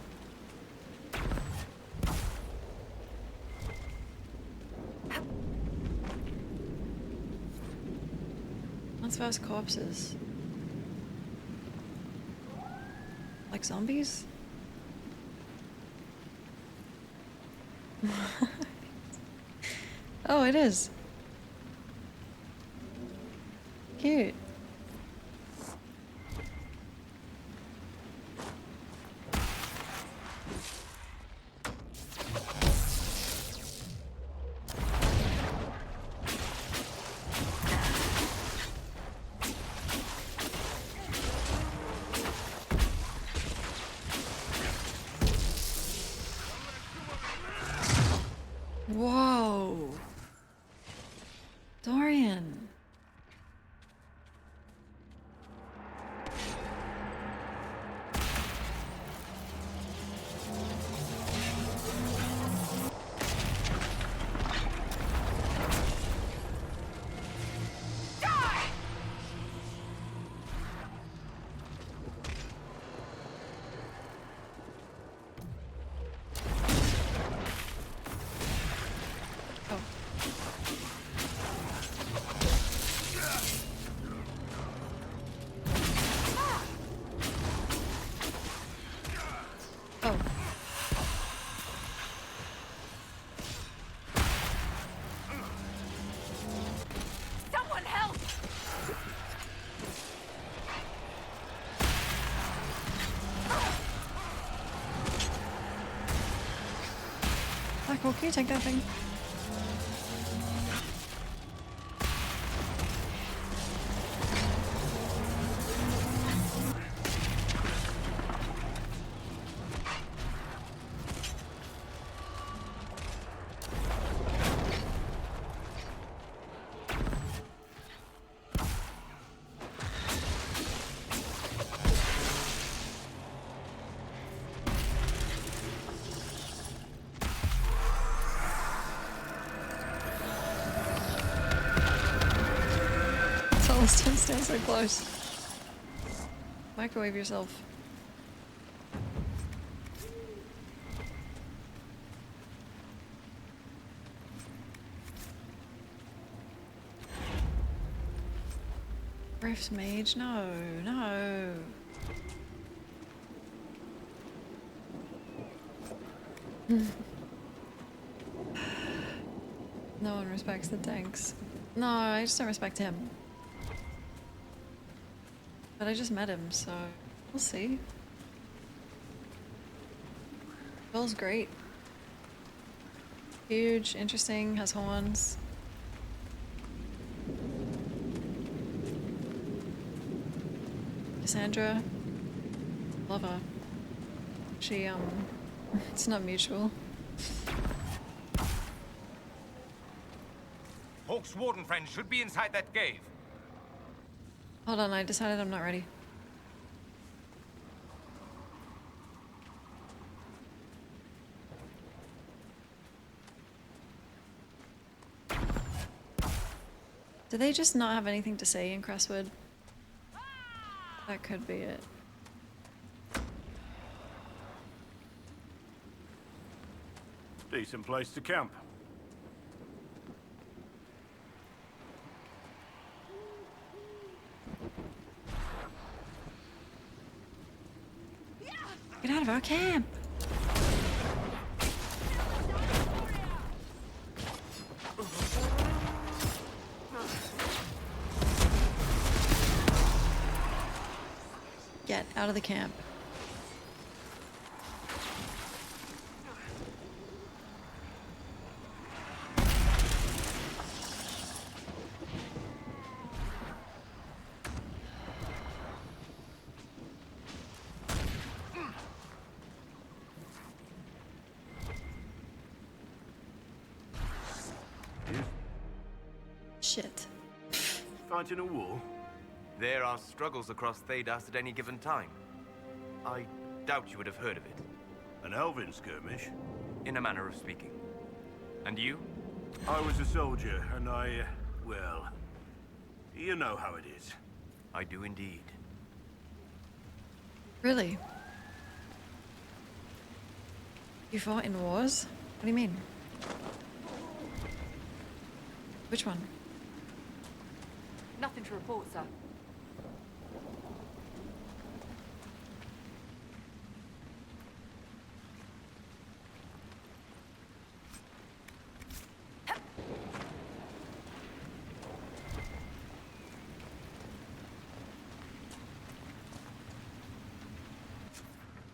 That's first corpses. Like zombies? Oh, it is. Cute. Whoa. Dorian. Someone help! Michael, can you take that thing? Don't stand so close. Microwave yourself. Rift Mage? No, no. No one respects the tanks. No, I just don't respect him. But I just met him, so we'll see. Bill's great. Huge, interesting, has horns. Cassandra. Love her. She, it's not mutual. Hawk's warden friend should be inside that cave. Hold on, I decided I'm not ready. Do they just not have anything to say in Crestwood? That could be it. Decent place to camp. Get out of our camp! Get out of the camp. Shit. Fighting a war? There are struggles across Thedas at any given time. I doubt you would have heard of it. An elven skirmish? In a manner of speaking. And you? I was a soldier, and well, you know how it is. I do indeed. Really? You fought in wars? What do you mean? Which one? Nothing to report, sir.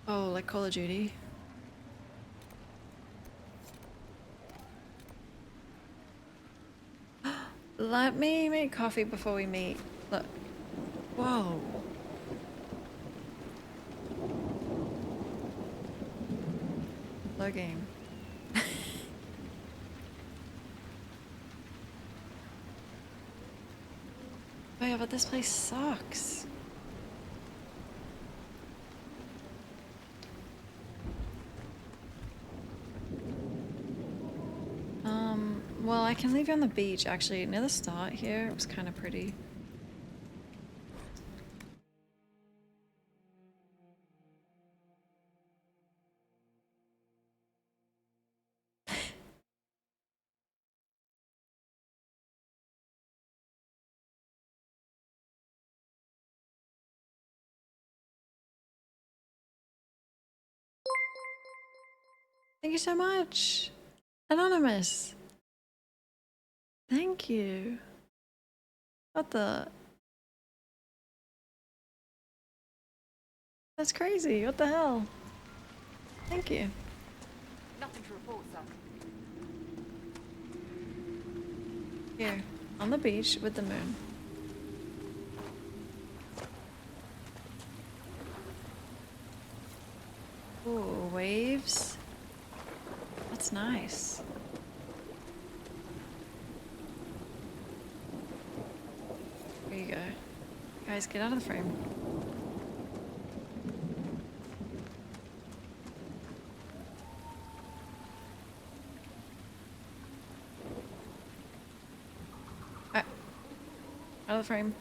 Oh, like Call of Duty? Let me make coffee before we meet. Look. Whoa. Low game. Oh yeah, but this place sucks. Well, I can leave you on the beach, actually. Near the start here, it was kind of pretty. Thank you so much, Anonymous. Thank you. What the? That's crazy. What the hell? Thank you. Nothing to report, sir. Here, on the beach with the moon. Ooh, waves. That's nice. There you go. Guys, get out of the frame. Out of the frame.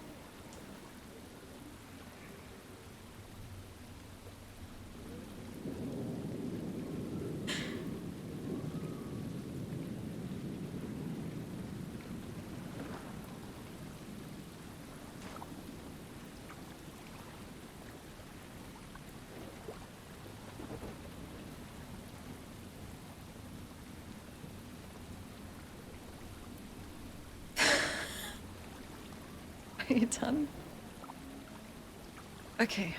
Are you done? Okay.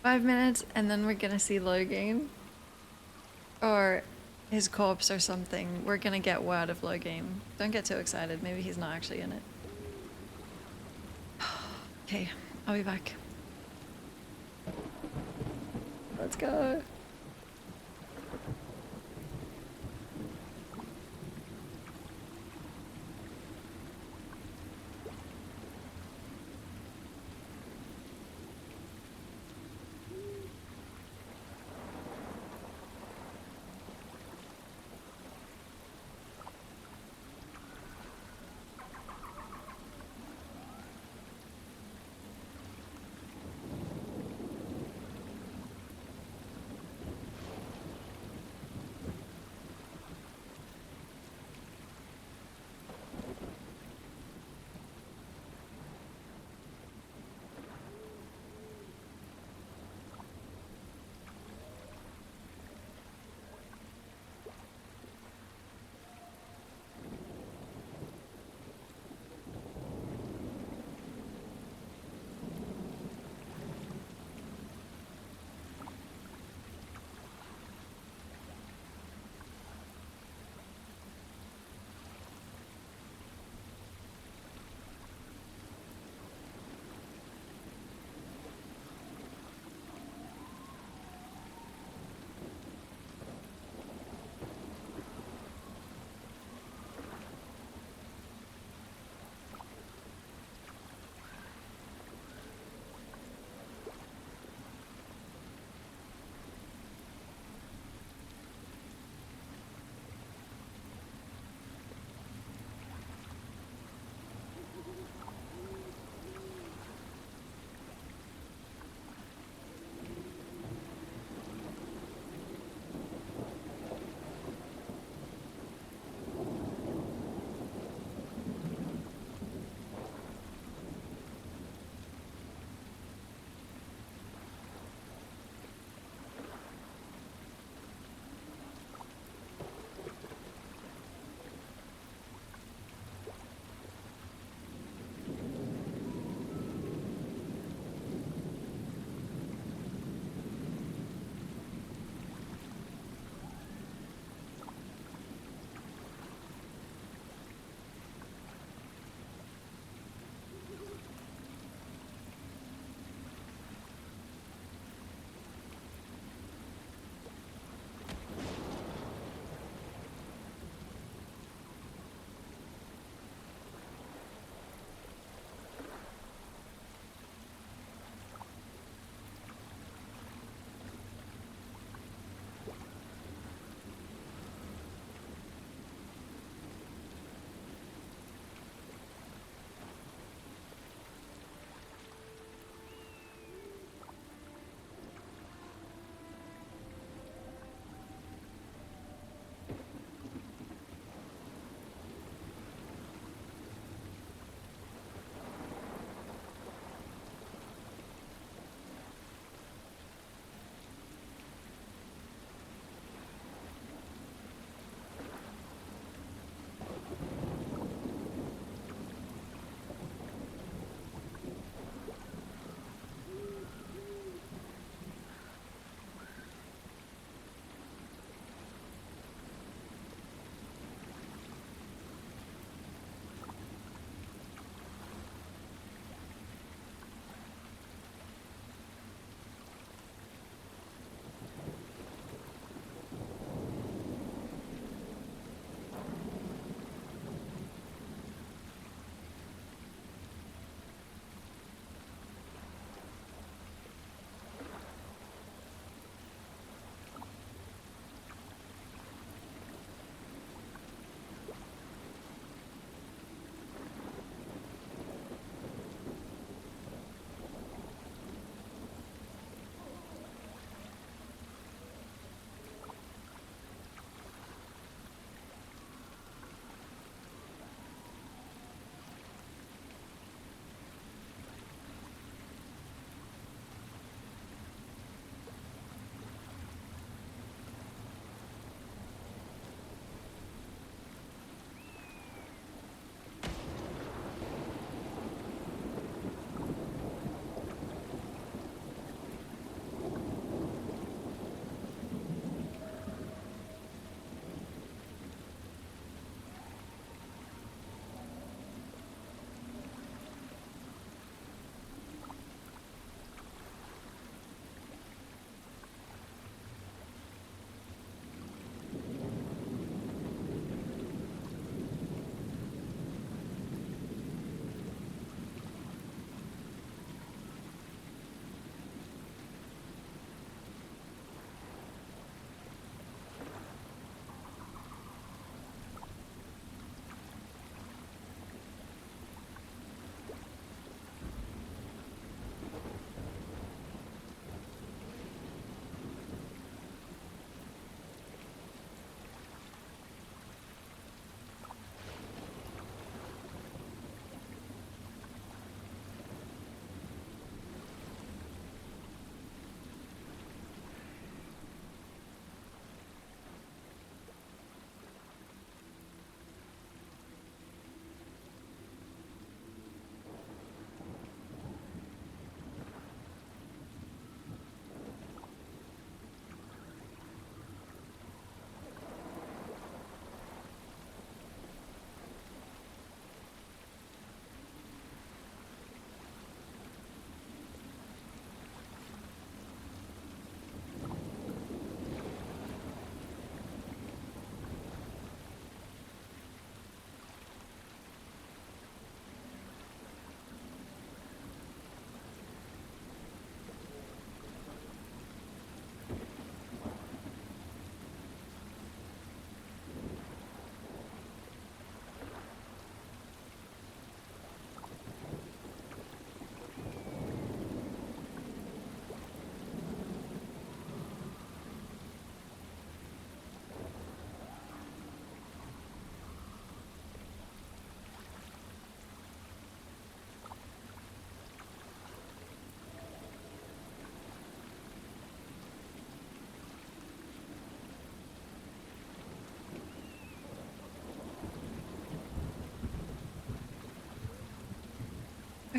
5 minutes and then we're gonna see Logan. Or his corpse or something. We're gonna get word of Logan. Don't get too excited. Maybe he's not actually in it. Okay, I'll be back. Let's go.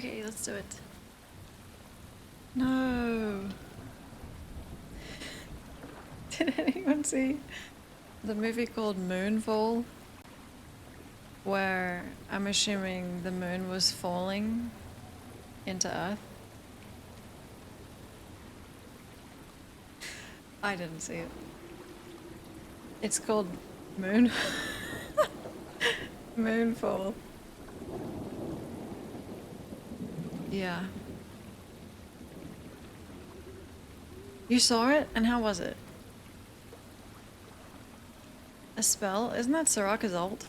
Okay, let's do it. No. Did anyone see the movie called Moonfall? Where I'm assuming the moon was falling into Earth. I didn't see it. It's called Moon. Moonfall. Yeah. You saw it? And how was it? A spell? Isn't that Soraka's ult?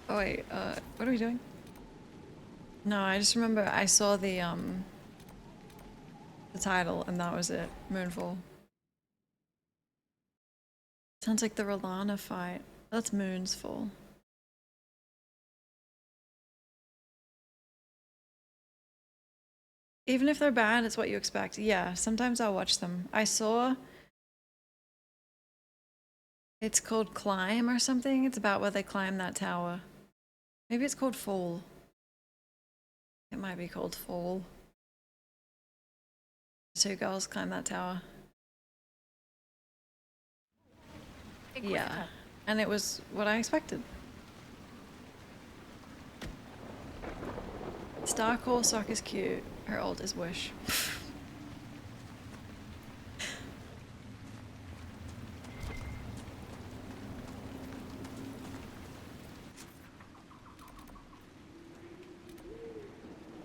Oh wait, what are we doing? No, I just remember I saw the title and that was it. Moonfall. Sounds like the Rolana fight. That's Moon's Fall. Even if they're bad, it's what you expect. Yeah, sometimes I'll watch them. I saw... It's called Climb or something. It's about where they climb that tower. Maybe it's called Fall. It might be called Fall. Two girls climb that tower. Yeah, and it was what I expected. Starcore Sock is cute. Her ult is Wish.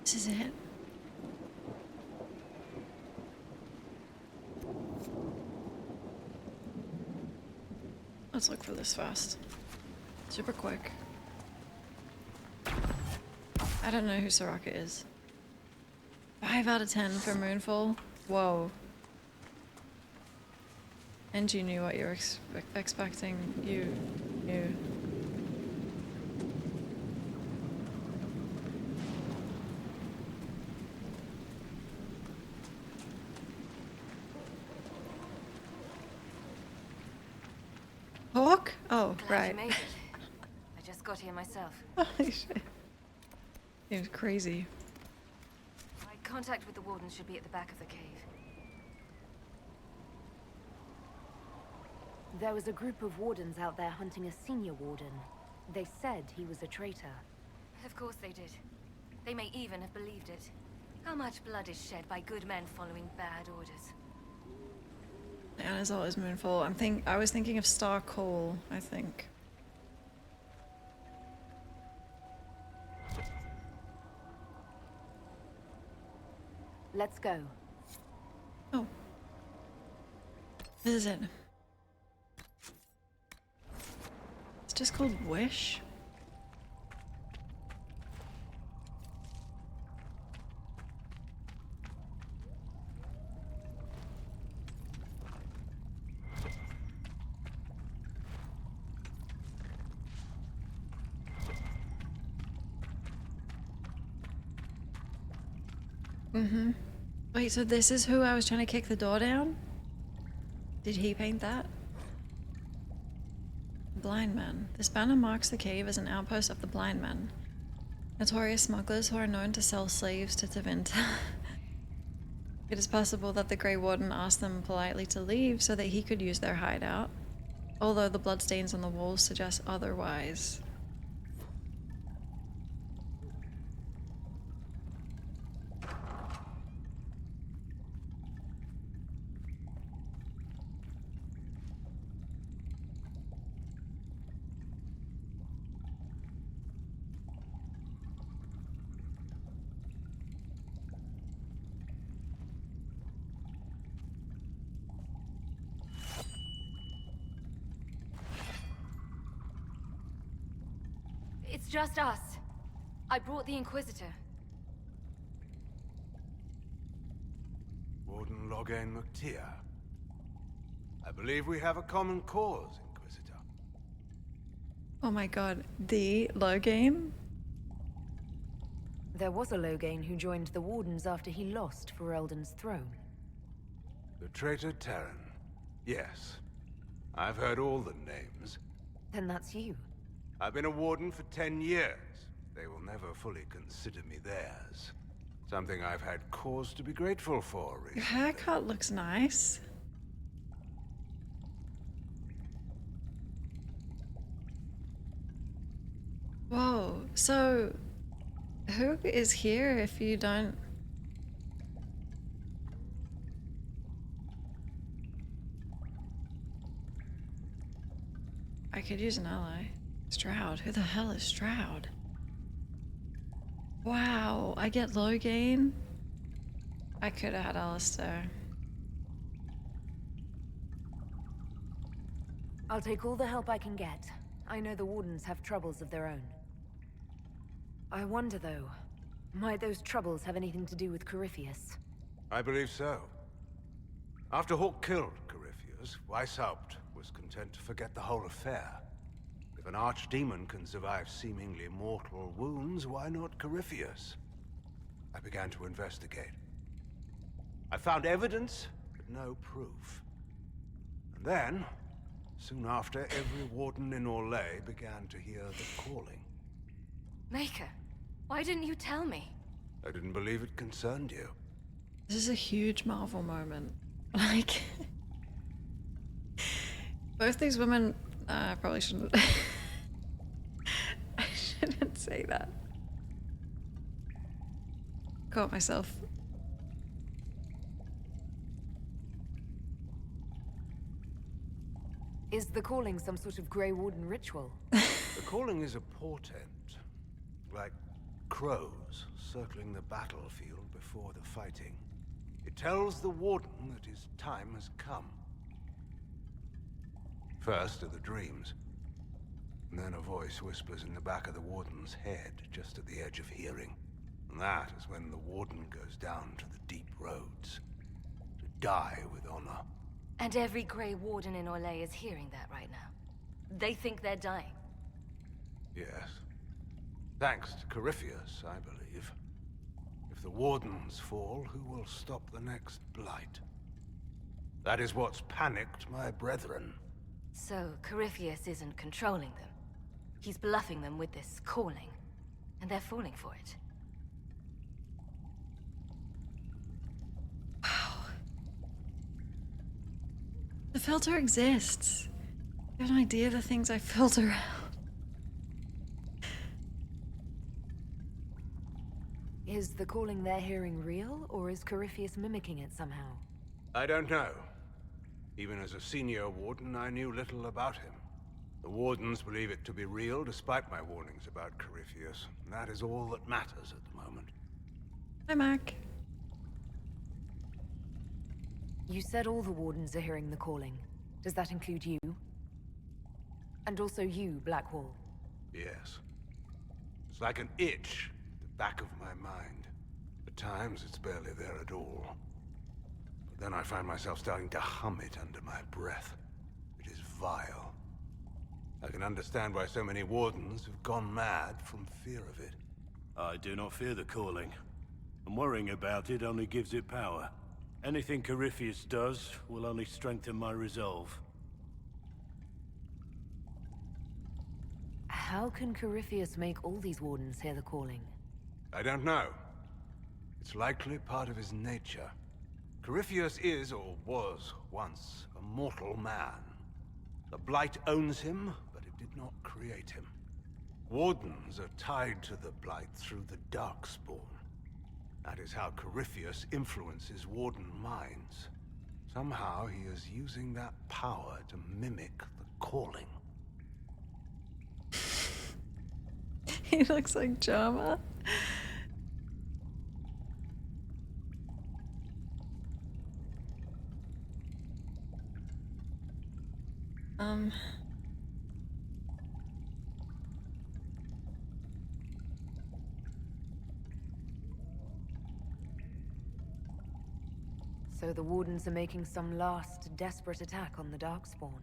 This is it. Let's look for this fast. Super quick. I don't know who Soraka is. 5 out of 10 for Moonfall? Whoa. And you knew what you were expecting. You knew. Hawk? Oh, Glad right. you made it. I just got here myself. Holy shit. It was crazy. My contact with the wardens should be at the back of the cave. There was a group of wardens out there hunting a senior warden. They said he was a traitor. Of course they did. They may even have believed it. How much blood is shed by good men following bad orders? Anna's ult is Moonfall. I was thinking of Star Call, I think. Let's go. Oh. This is it. It's just called Wish. Mm-hmm. Wait, so this is who I was trying to kick the door down? Did he paint that? Blind men. This banner marks the cave as an outpost of the blind men. Notorious smugglers who are known to sell slaves to Tevinter. It is possible that the Grey Warden asked them politely to leave so that he could use their hideout, although the bloodstains on the walls suggest otherwise. It's just us. I brought the Inquisitor. Warden Loghain McTeer. I believe we have a common cause, Inquisitor. Oh my god, the Loghain? There was a Loghain who joined the Wardens after he lost for Eldon's throne. The traitor Terran. Yes. I've heard all the names. Then that's you. I've been a warden for 10 years. They will never fully consider me theirs. Something I've had cause to be grateful for, Your recently. haircut looks nice. Whoa, so who is here if you don't? I could use an ally. Stroud. Who the hell is Stroud? Wow, I get low gain. I could have had Alistair. I'll take all the help I can get. I know the Wardens have troubles of their own. I wonder, though, might those troubles have anything to do with Corypheus? I believe so. After Hawk killed Corypheus, Weishaupt was content to forget the whole affair. If an archdemon can survive seemingly mortal wounds, why not Corypheus? I began to investigate. I found evidence, but no proof. And then, soon after, every warden in Orlais began to hear the calling. Maker, why didn't you tell me? I didn't believe it concerned you. This is a huge Marvel moment. Like, both these women, I probably shouldn't. I shouldn't say that. Caught myself. Is the calling some sort of Grey Warden ritual? The calling is a portent, like crows circling the battlefield before the fighting. It tells the Warden that his time has come. First are the dreams. And then a voice whispers in the back of the Warden's head, just at the edge of hearing. And that is when the Warden goes down to the deep roads, to die with honor. And every Grey Warden in Orlais is hearing that right now. They think they're dying. Yes. Thanks to Corypheus, I believe. If the Wardens fall, who will stop the next blight? That is what's panicked my brethren. So, Corypheus isn't controlling them. He's bluffing them with this calling. And they're falling for it. The filter exists. You have an idea of the things I filter out. Is the calling they're hearing real, or is Corypheus mimicking it somehow? I don't know. Even as a senior warden, I knew little about him. The Wardens believe it to be real, despite my warnings about Corypheus. And that is all that matters at the moment. Hi, Mac. You said all the Wardens are hearing the calling. Does that include you? And also you, Blackwall? Yes. It's like an itch at the back of my mind. At times, it's barely there at all. But then I find myself starting to hum it under my breath. It is vile. I can understand why so many Wardens have gone mad from fear of it. I do not fear the calling. And worrying about it only gives it power. Anything Corypheus does will only strengthen my resolve. How can Corypheus make all these Wardens hear the calling? I don't know. It's likely part of his nature. Corypheus is, or was, once a mortal man. The Blight owns him, but it did not create him. Wardens are tied to the Blight through the Darkspawn. That is how Corypheus influences Warden minds. Somehow he is using that power to mimic the calling. He looks like Jama. So the Wardens are making some last, desperate attack on the Darkspawn.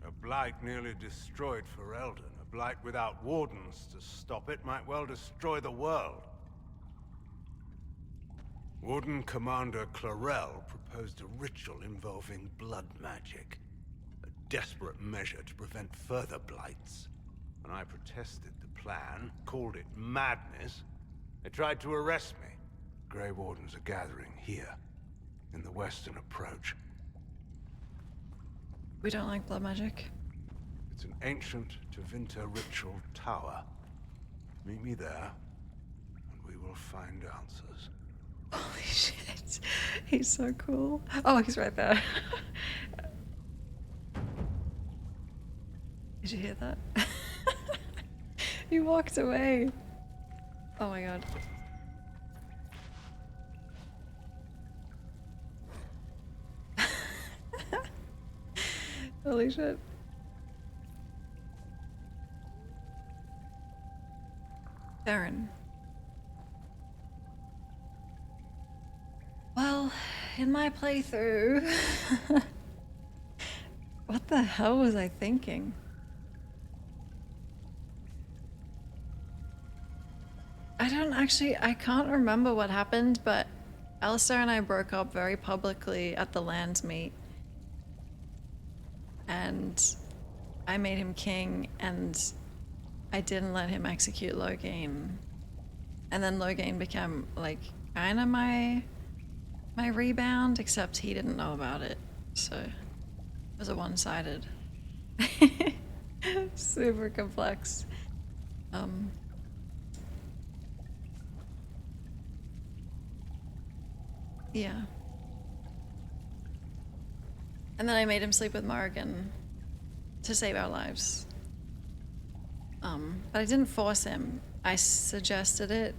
A Blight nearly destroyed Ferelden. A Blight without Wardens to stop it might well destroy the world. Warden Commander Clarel proposed a ritual involving blood magic. A desperate measure to prevent further blights. When I protested the plan, called it madness, they tried to arrest me. Grey Wardens are gathering here, in the western approach. We don't like blood magic. It's an ancient Tevinter ritual tower. Meet me there, and we will find answers. Holy shit. He's so cool. Oh, he's right there. Did you hear that? He walked away. Oh my god. Holy shit. Baron. Well, in my playthrough... What the hell was I thinking? I can't remember what happened, but Alistair and I broke up very publicly at the lands meet. And I made him king, and I didn't let him execute Loghain. And then Loghain became, like, kinda my rebound, except he didn't know about it. So, it was a one-sided. Super complex. Yeah. And then I made him sleep with Morrigan to save our lives. But I didn't force him. I suggested it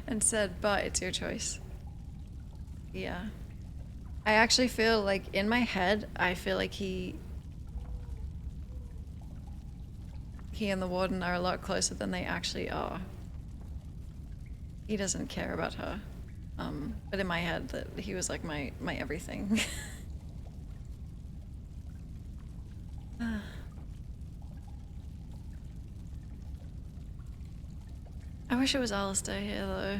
and said, but it's your choice. Yeah. I actually feel like in my head, I feel like he and the Warden are a lot closer than they actually are. He doesn't care about her. But in my head, that he was like my everything. I wish it was Alistair here, though.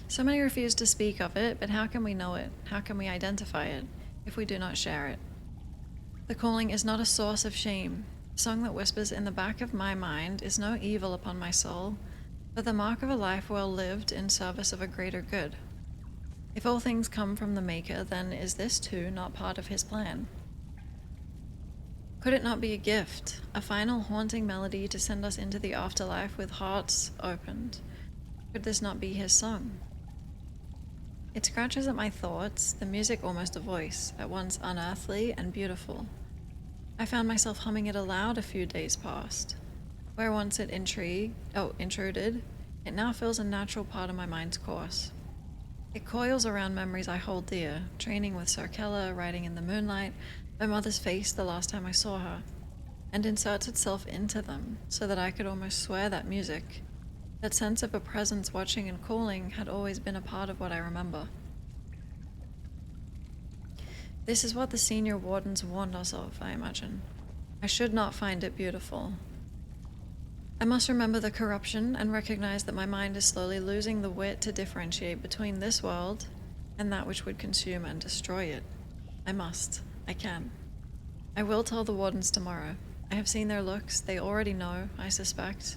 So many refuse to speak of it, but how can we know it? How can we identify it if we do not share it? The calling is not a source of shame. The song that whispers in the back of my mind is no evil upon my soul, but the mark of a life well lived in service of a greater good. If all things come from the Maker, then is this too not part of his plan? Could it not be a gift, a final haunting melody to send us into the afterlife with hearts opened? Could this not be his song? It scratches at my thoughts, the music almost a voice, at once unearthly and beautiful. I found myself humming it aloud a few days past. Where once it intruded, it now fills a natural part of my mind's course. It coils around memories I hold dear, training with Sir Keller, riding in the moonlight, my mother's face the last time I saw her, and inserts itself into them, so that I could almost swear that music, that sense of a presence watching and calling, had always been a part of what I remember. This is what the senior wardens warned us of, I imagine. I should not find it beautiful. I must remember the corruption and recognize that my mind is slowly losing the wit to differentiate between this world and that which would consume and destroy it. I must. I can. I will tell the wardens tomorrow. I have seen their looks. They already know, I suspect.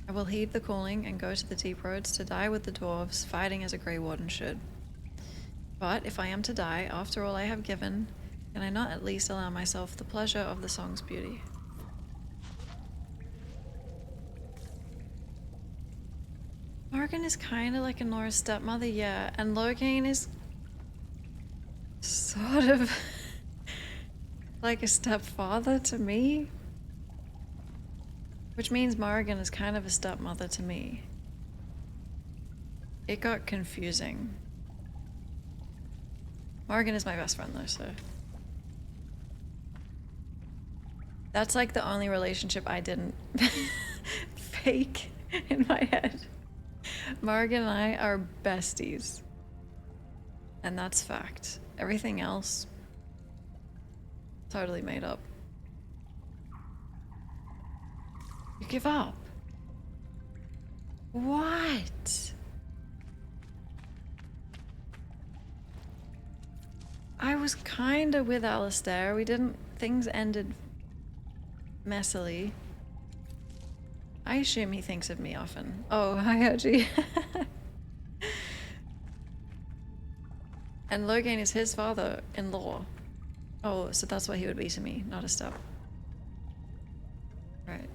I will heed the calling and go to the deep roads to die with the dwarves, fighting as a Grey Warden should. But if I am to die, after all I have given, can I not at least allow myself the pleasure of the song's beauty? Morgan is kind of like Nora's stepmother, yeah, and Loghain is sort of like a stepfather to me. Which means Morrigan is kind of a stepmother to me. It got confusing. Morrigan is my best friend though, so. That's like the only relationship I didn't fake in my head. Morrigan and I are besties. And that's fact. Everything else, totally made up. You give up? What? was kind of with Alistair. We didn't... Things ended messily. I assume he thinks of me often. Oh, hi, Archie. And Logan is his father-in-law. Oh, so that's what he would be to me, not a step. Right.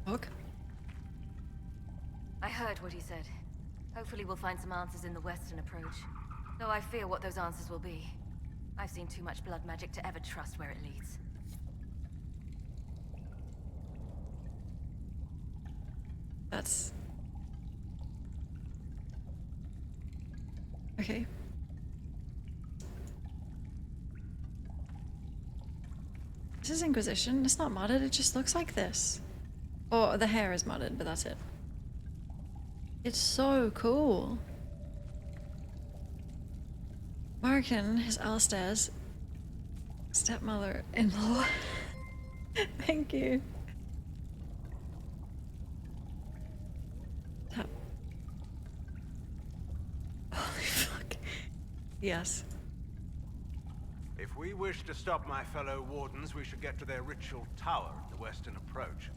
Hook? I heard what he said. Hopefully we'll find some answers in the western approach. Though I fear what those answers will be. I've seen too much blood magic to ever trust where it leads. That's... okay. This is Inquisition. It's not modded, it just looks like this. Or the hair is modded, but that's it. It's so cool. Markin is Alistair's stepmother-in-law. Thank you. Tap. Holy fuck. Yes. If we wish to stop my fellow wardens, we should get to their ritual tower at the western approach.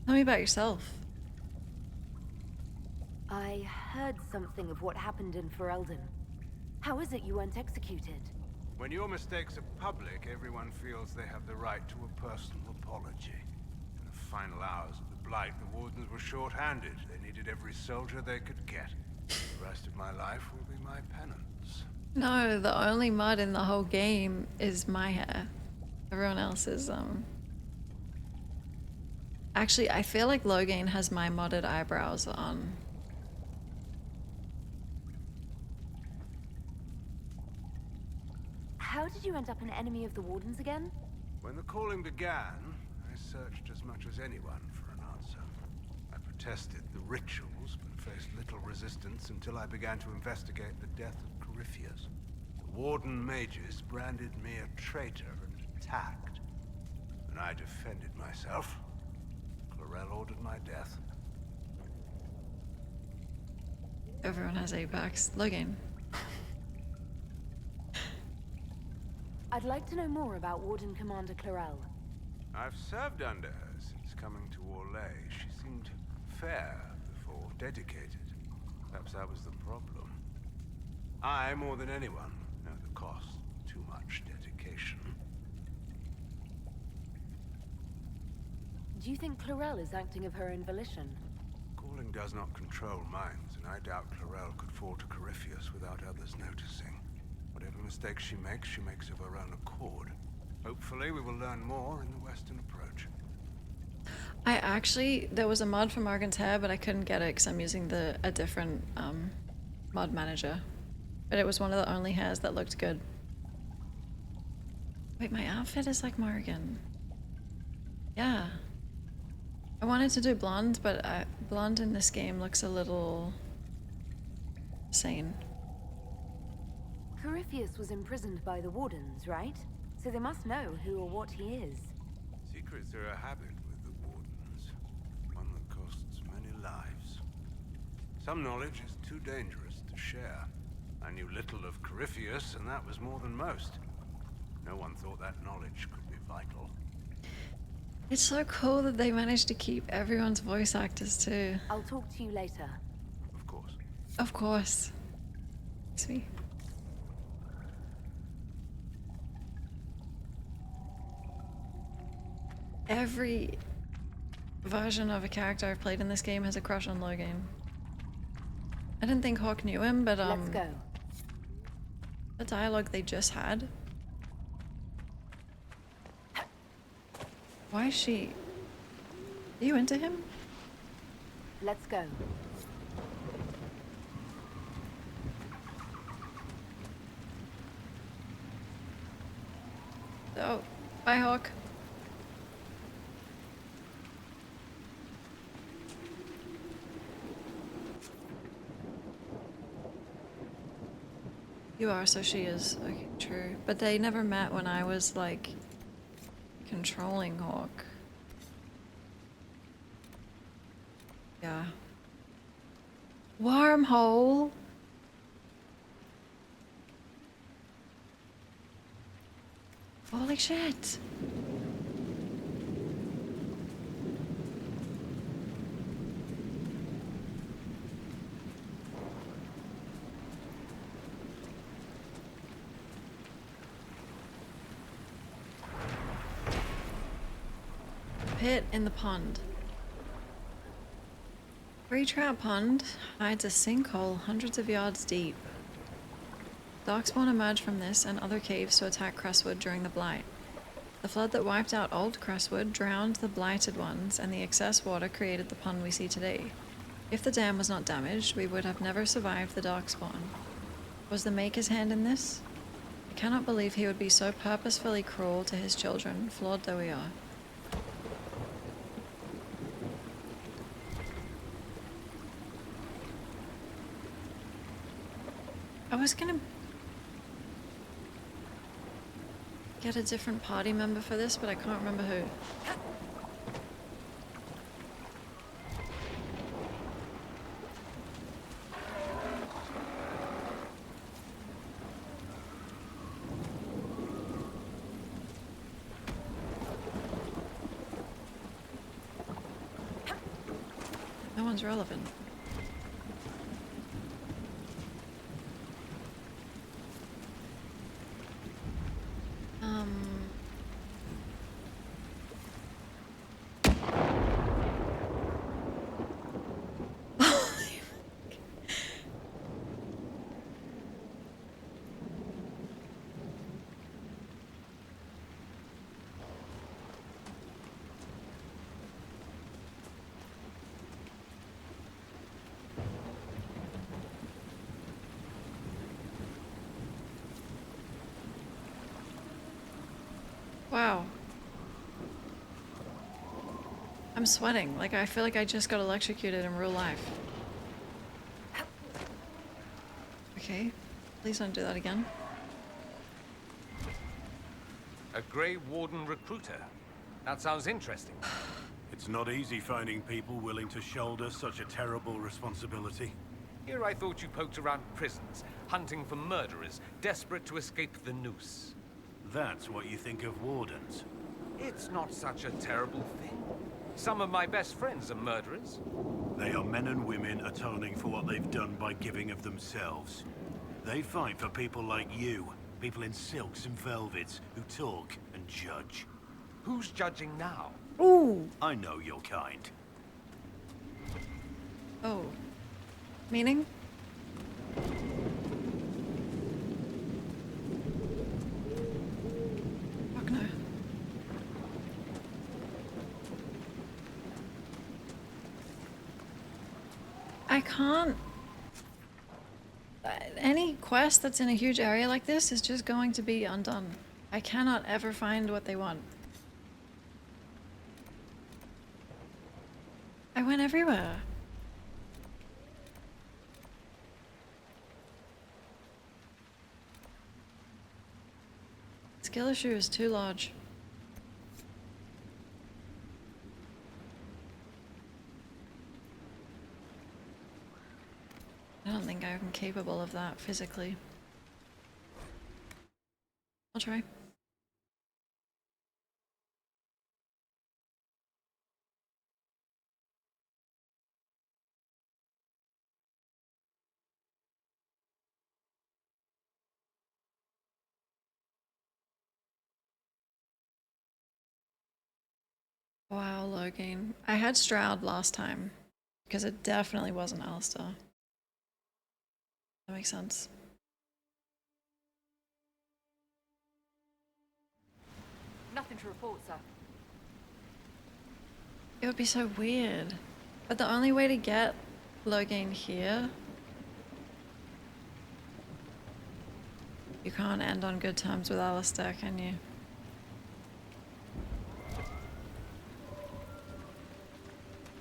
Tell me about yourself. I heard something of what happened in Ferelden. How is it you weren't executed? When your mistakes are public, everyone feels they have the right to a personal apology. In the final hours of the Blight, the wardens were short-handed. They needed every soldier they could get. The rest of my life will be my penance. No, the only mod in the whole game is my hair. Everyone else is, Actually, I feel like Logan has my modded eyebrows on. How did you end up an enemy of the Wardens again? When the calling began, I searched as much as anyone for an answer. I protested the rituals, but faced little resistance until I began to investigate the death of Corypheus. The Warden mages branded me a traitor and attacked. When I defended myself, Clarel ordered my death. Everyone has Apex. Logan. I'd like to know more about Warden Commander Clarel. I've served under her since coming to Orlais. She seemed fair before, dedicated. Perhaps that was the problem. I, more than anyone, know the cost. Too much dedication. Do you think Clarel is acting of her own volition? Calling does not control minds, and I doubt Clarel could fall to Corypheus without others noticing. Whatever mistakes she makes of her own accord. Hopefully we will learn more in the western approach. There was a mod for Morgan's hair, but I couldn't get it because I'm using a different mod manager. But it was one of the only hairs that looked good. Wait, my outfit is like Morgan. Yeah. I wanted to do blonde, but blonde in this game looks a little sane. Corypheus was imprisoned by the Wardens, right? So they must know who or what he is. Secrets are a habit with the Wardens. One that costs many lives. Some knowledge is too dangerous to share. I knew little of Corypheus, and that was more than most. No one thought that knowledge could be vital. It's so cool that they managed to keep everyone's voice actors too. I'll talk to you later. Of course. Of course. Sweet. Every version of a character I've played in this game has a crush on Logan. I didn't think Hawk knew him, but Let's go. The dialogue they just had. Why is she... Are you into him? Let's go. Oh, bye Hawk. You are, so she is. Okay, true. But they never met when I was, like, controlling Hawk. Yeah. Wormhole. Holy shit. Pit in the pond. Free trout pond hides a sinkhole hundreds of yards deep. Darkspawn emerged from this and other caves to attack Crestwood during the Blight. The flood that wiped out old Crestwood drowned the blighted ones, and the excess water created the pond we see today. If the dam was not damaged, we would have never survived the Darkspawn. Was the Maker's hand in this? I cannot believe he would be so purposefully cruel to his children, flawed though we are. I was gonna get a different party member for this, but I can't remember who. No one's relevant. Wow. I'm sweating. Like, I feel like I just got electrocuted in real life. Okay. Please don't do that again. A Grey Warden recruiter. That sounds interesting. It's not easy finding people willing to shoulder such a terrible responsibility. Here I thought you poked around prisons, hunting for murderers, desperate to escape the noose. That's what you think of wardens? It's not such a terrible thing. Some of my best friends are murderers. They are men and women atoning for what they've done by giving of themselves. They fight for people like you, people in silks and velvets, who talk and judge. Who's judging now? Ooh! I know your kind. Oh. Meaning? Fuck no. I can't... Any quest that's in a huge area like this is just going to be undone. I cannot ever find what they want. I went everywhere. Skill issue is too large. I don't think I'm capable of that physically. I'll try. Wow, low gain. I had Stroud last time, because it definitely wasn't Alistair. That makes sense. Nothing to report, sir. It would be so weird. But the only way to get low gain here... You can't end on good terms with Alistair, can you?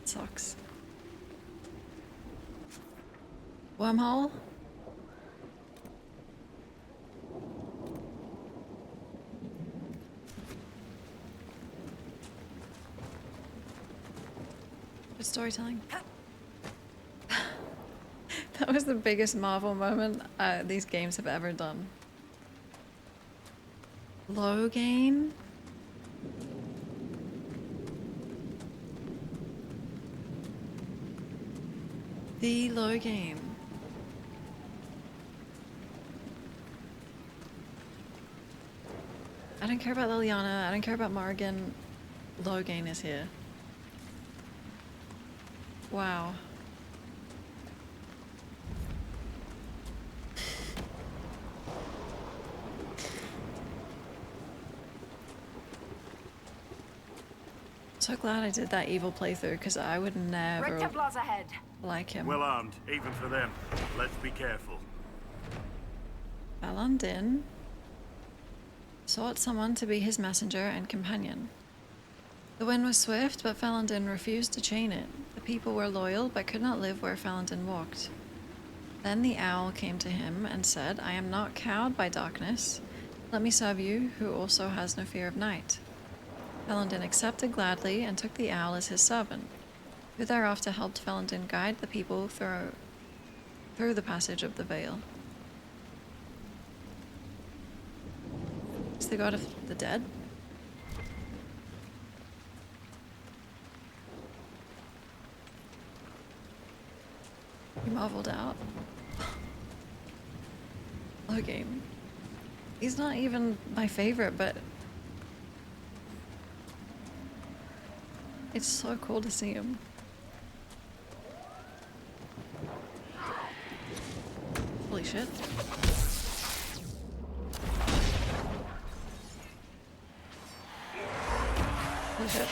It sucks. Wormhole? Good storytelling. That was the biggest Marvel moment these games have ever done. Low gain? The low game. I don't care about Liliana, I don't care about Morrigan. Logain is here. Wow. So glad I did that evil playthrough, because I would never Templars ahead. like him. Well armed, even for them. Let's be careful. Valandin sought someone to be his messenger and companion. The wind was swift, but Valandin refused to chain it. The people were loyal, but could not live where Valandin walked. Then the owl came to him and said, I am not cowed by darkness. Let me serve you, who also has no fear of night. Valandin accepted gladly and took the owl as his servant, who thereafter helped Valandin guide the people through the passage of the veil. Is the god of the dead? You marveled out. Low game. He's not even my favorite, but it's so cool to see him. Holy shit. Holy shit.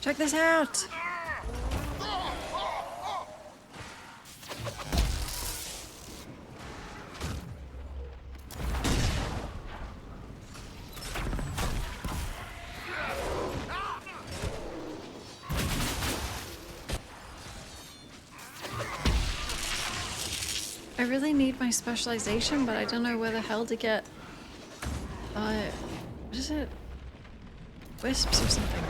Check this out! I really need my specialization, but I don't know where the hell to get, what is it? Wisps or something.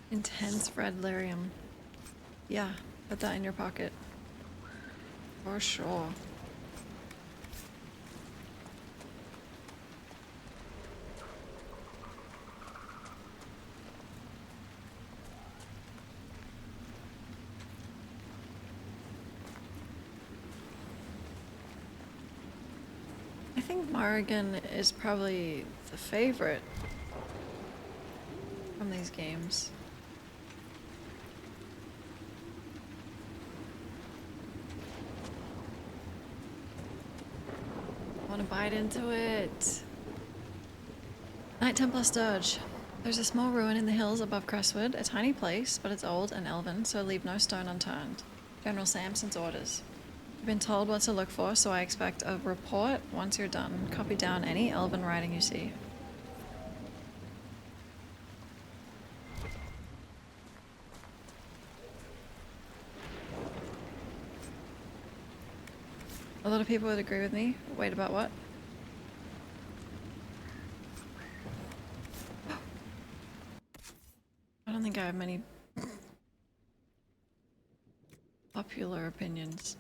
Intense red lyrium. Yeah, put that in your pocket. For sure. I think Morrigan is probably the favorite from these games. Want to bite into it. Knight Templar Sturge. There's a small ruin in the hills above Crestwood, a tiny place, but it's old and elven, so leave no stone unturned. General Samson's orders. You've been told what to look for, so I expect a report once you're done. Copy down any elven writing you see. A lot of people would agree with me. Wait, about what? I don't think I have many popular opinions.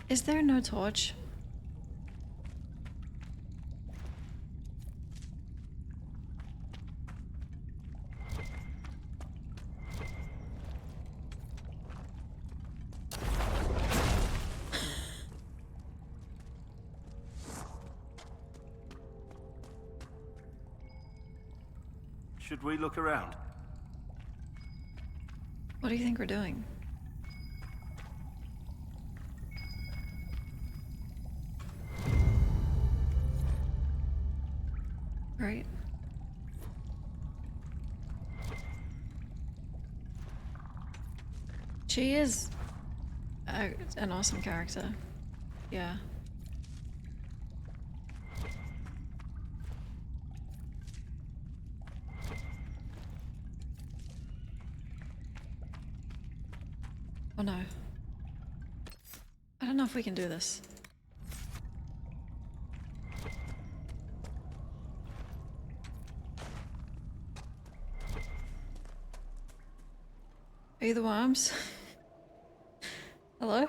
Is there no torch? Should we look around? What do you think we're doing? Right. She is an awesome character. Yeah. Oh no. I don't know if we can do this. Are you the worms? Hello?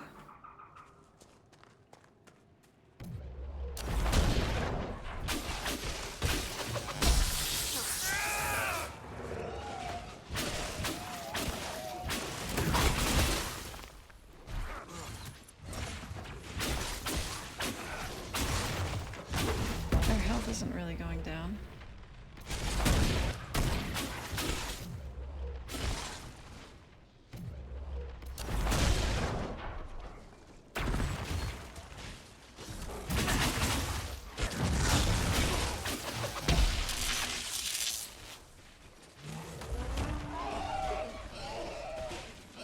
Their health isn't really going down.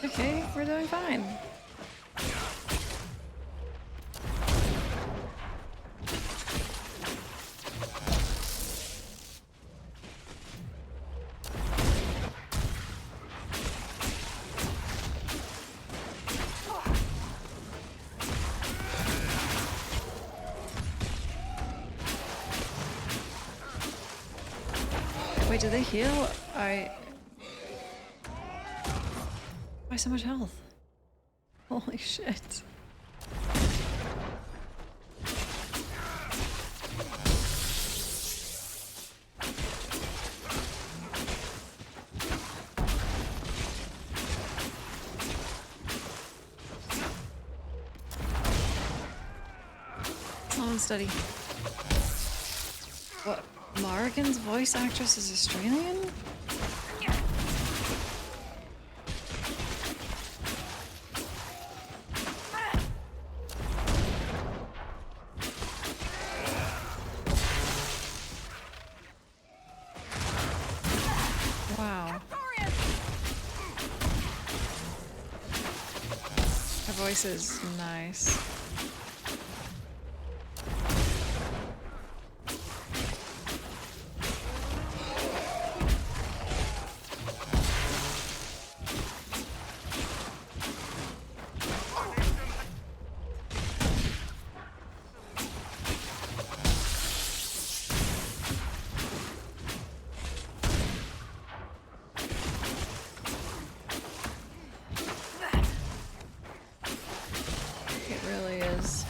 Okay, we're doing fine. Wait, do they heal? Why so much health? Holy shit. Slow and steady. What? Morrigan's voice actress is Australian? Wow. Her voice is nice. It really is.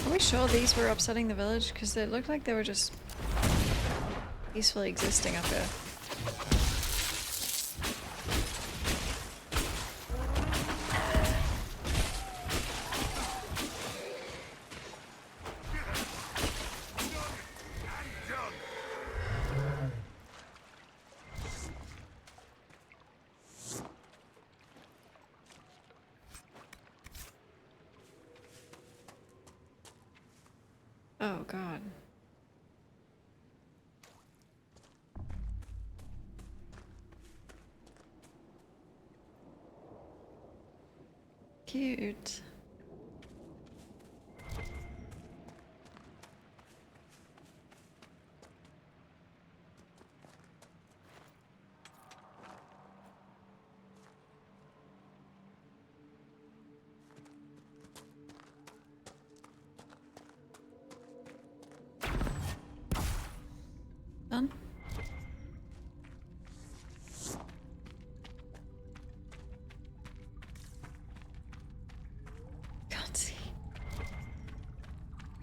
Are we sure these were upsetting the village? Because it looked like they were just peacefully existing up here. Oh god. Cute.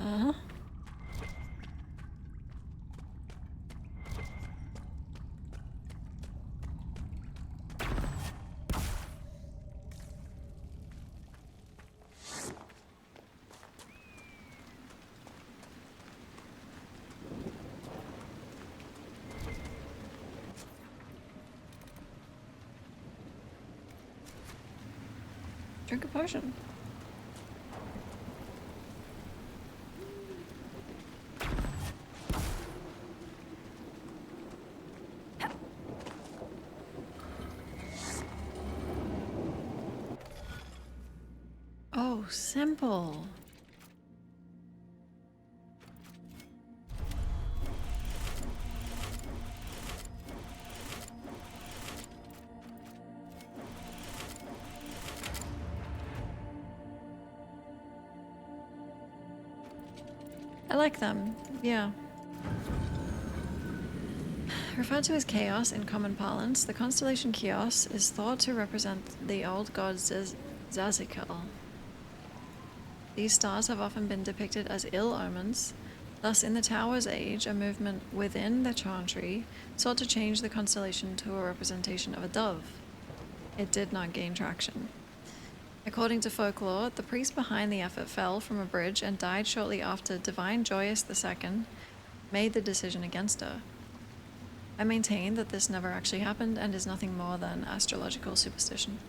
Uh-huh. Drink a potion. Oh, simple. I like them, yeah. Referred to as chaos in common parlance, the constellation Chios is thought to represent the old god Zazical. These stars have often been depicted as ill omens. Thus, in the Tower's age, a movement within the Chantry sought to change the constellation to a representation of a dove. It did not gain traction. According to folklore, the priest behind the effort fell from a bridge and died shortly after Divine Joyous II made the decision against her. I maintain that this never actually happened and is nothing more than astrological superstition.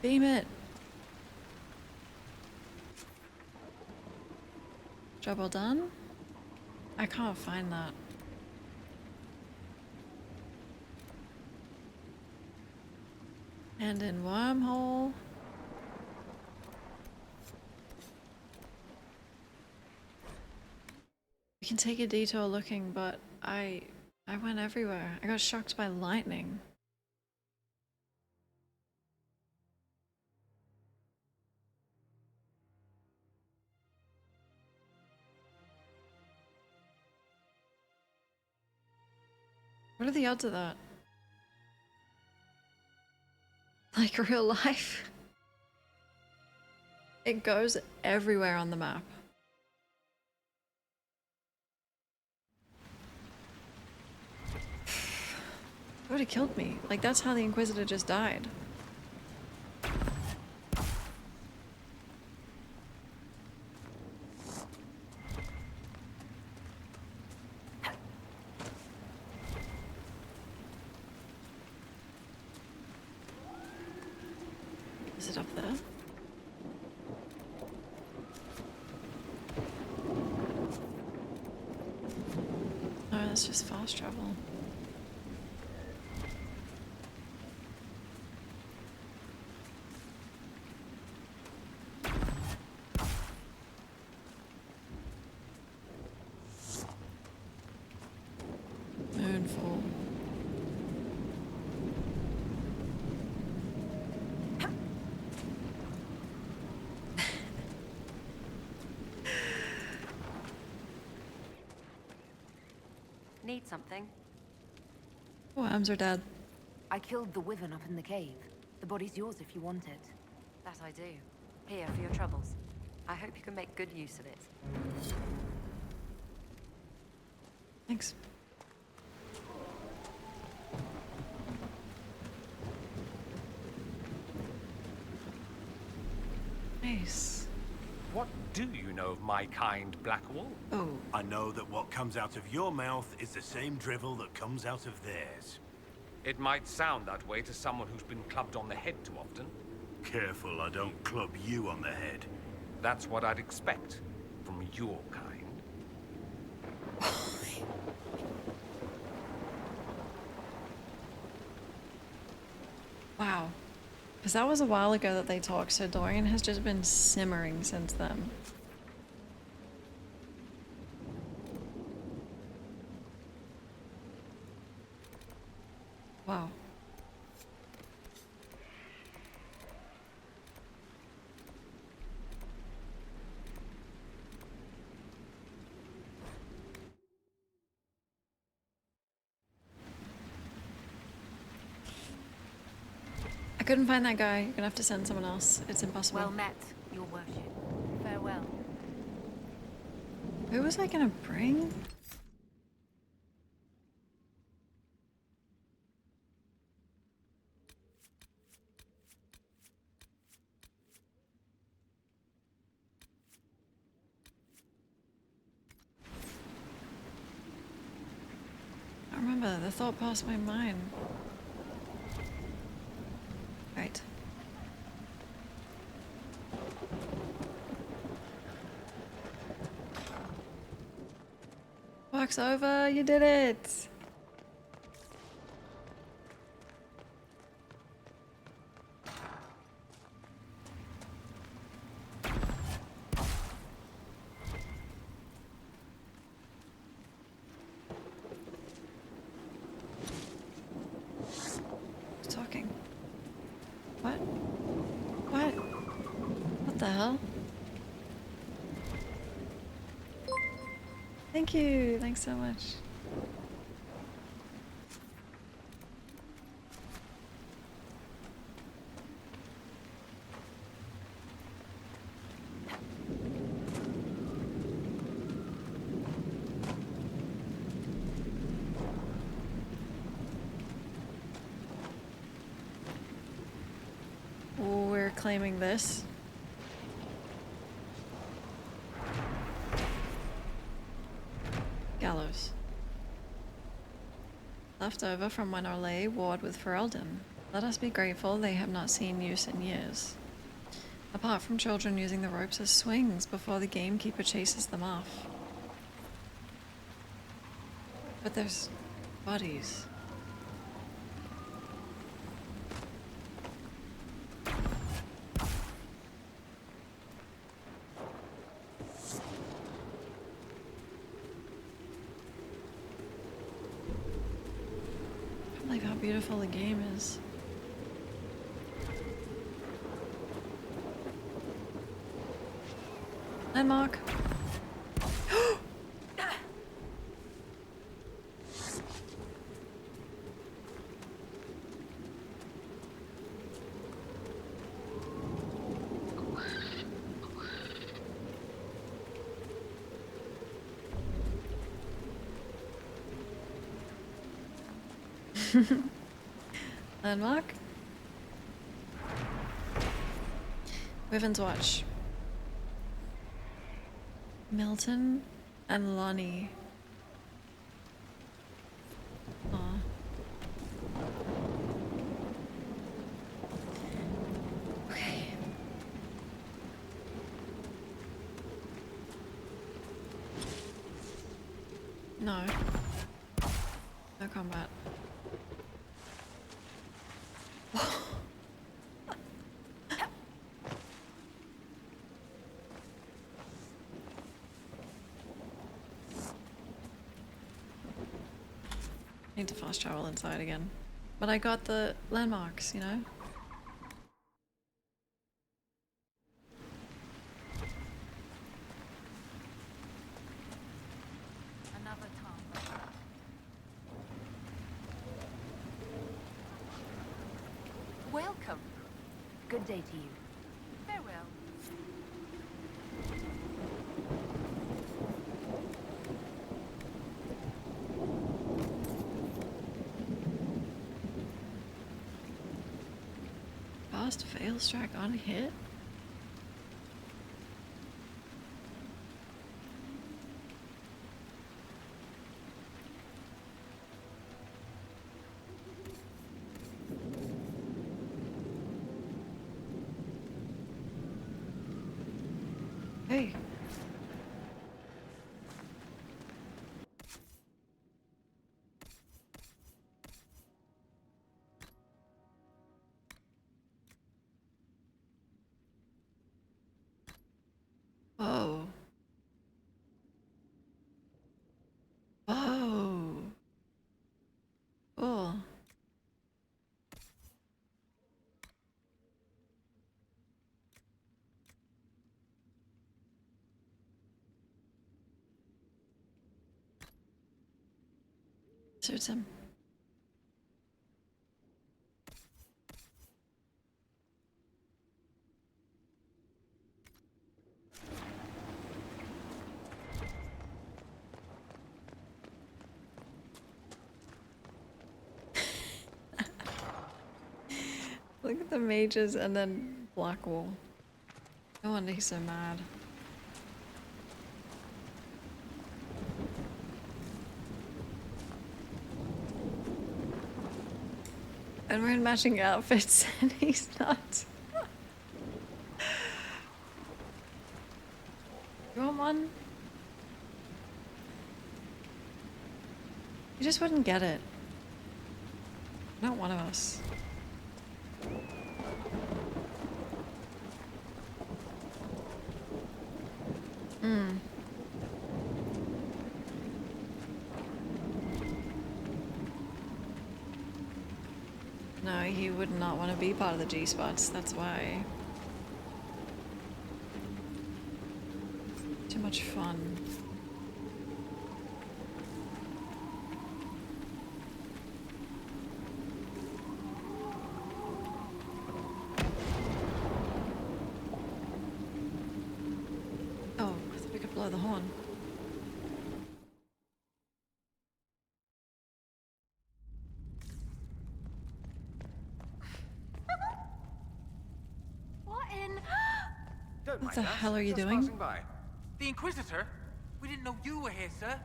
Beam it! Job well done? I can't find that. And in wormhole. We can take a detour looking, but I went everywhere. I got shocked by lightning. What are the odds of that? Like real life? It goes everywhere on the map. It would have killed me. Like, that's how the Inquisitor just died. Is it up there? No, that's just fast travel. Moonfall. Need something? Worms are dead. I killed the wyvern up in the cave. The body's yours if you want it. That I do. Here, for your troubles. I hope you can make good use of it. Thanks. Nice. What do you know of my kind, Blackwall? Oh. I know that what comes out of your mouth is the same drivel that comes out of theirs. It might sound that way to someone who's been clubbed on the head too often. Careful I don't club you on the head. That's what I'd expect from your kind. Wow. Because that was a while ago that they talked, so Dorian has just been simmering since then. Wow. I couldn't find that guy. You're gonna have to send someone else. It's impossible. Well met, your worship. Farewell. Who was I gonna bring? I remember, the thought passed my mind. Right. Work's over, you did it! Who's talking? What? What? What the hell? Thank you. Thanks so much. We're claiming this. Gallows. Left over from when Orlais warred with Ferelden. Let us be grateful they have not seen use in years. Apart from children using the ropes as swings before the gamekeeper chases them off. But there's bodies. I can't believe how beautiful the game is. Landmark. Landmark. Wyvern's Watch. Milton and Lonnie. Aw. Okay. No. No combat. Need to fast travel inside again. But I got the landmarks, you know? Another time. Welcome. Good day to you. Farewell. Fast fail strike on hit? Hey. Whoa. Whoa. Cool. Suits him. Look at the mages and then Blackwall. No wonder he's so mad. And we're in matching outfits and he's not. You want one? You just wouldn't get it. Not one of us. Hmm. No, he would not want to be part of the G-spots, that's why. Too much fun. Oh, I thought we could blow the horn. What the hell are you doing? The Inquisitor? We didn't know you were here, sir.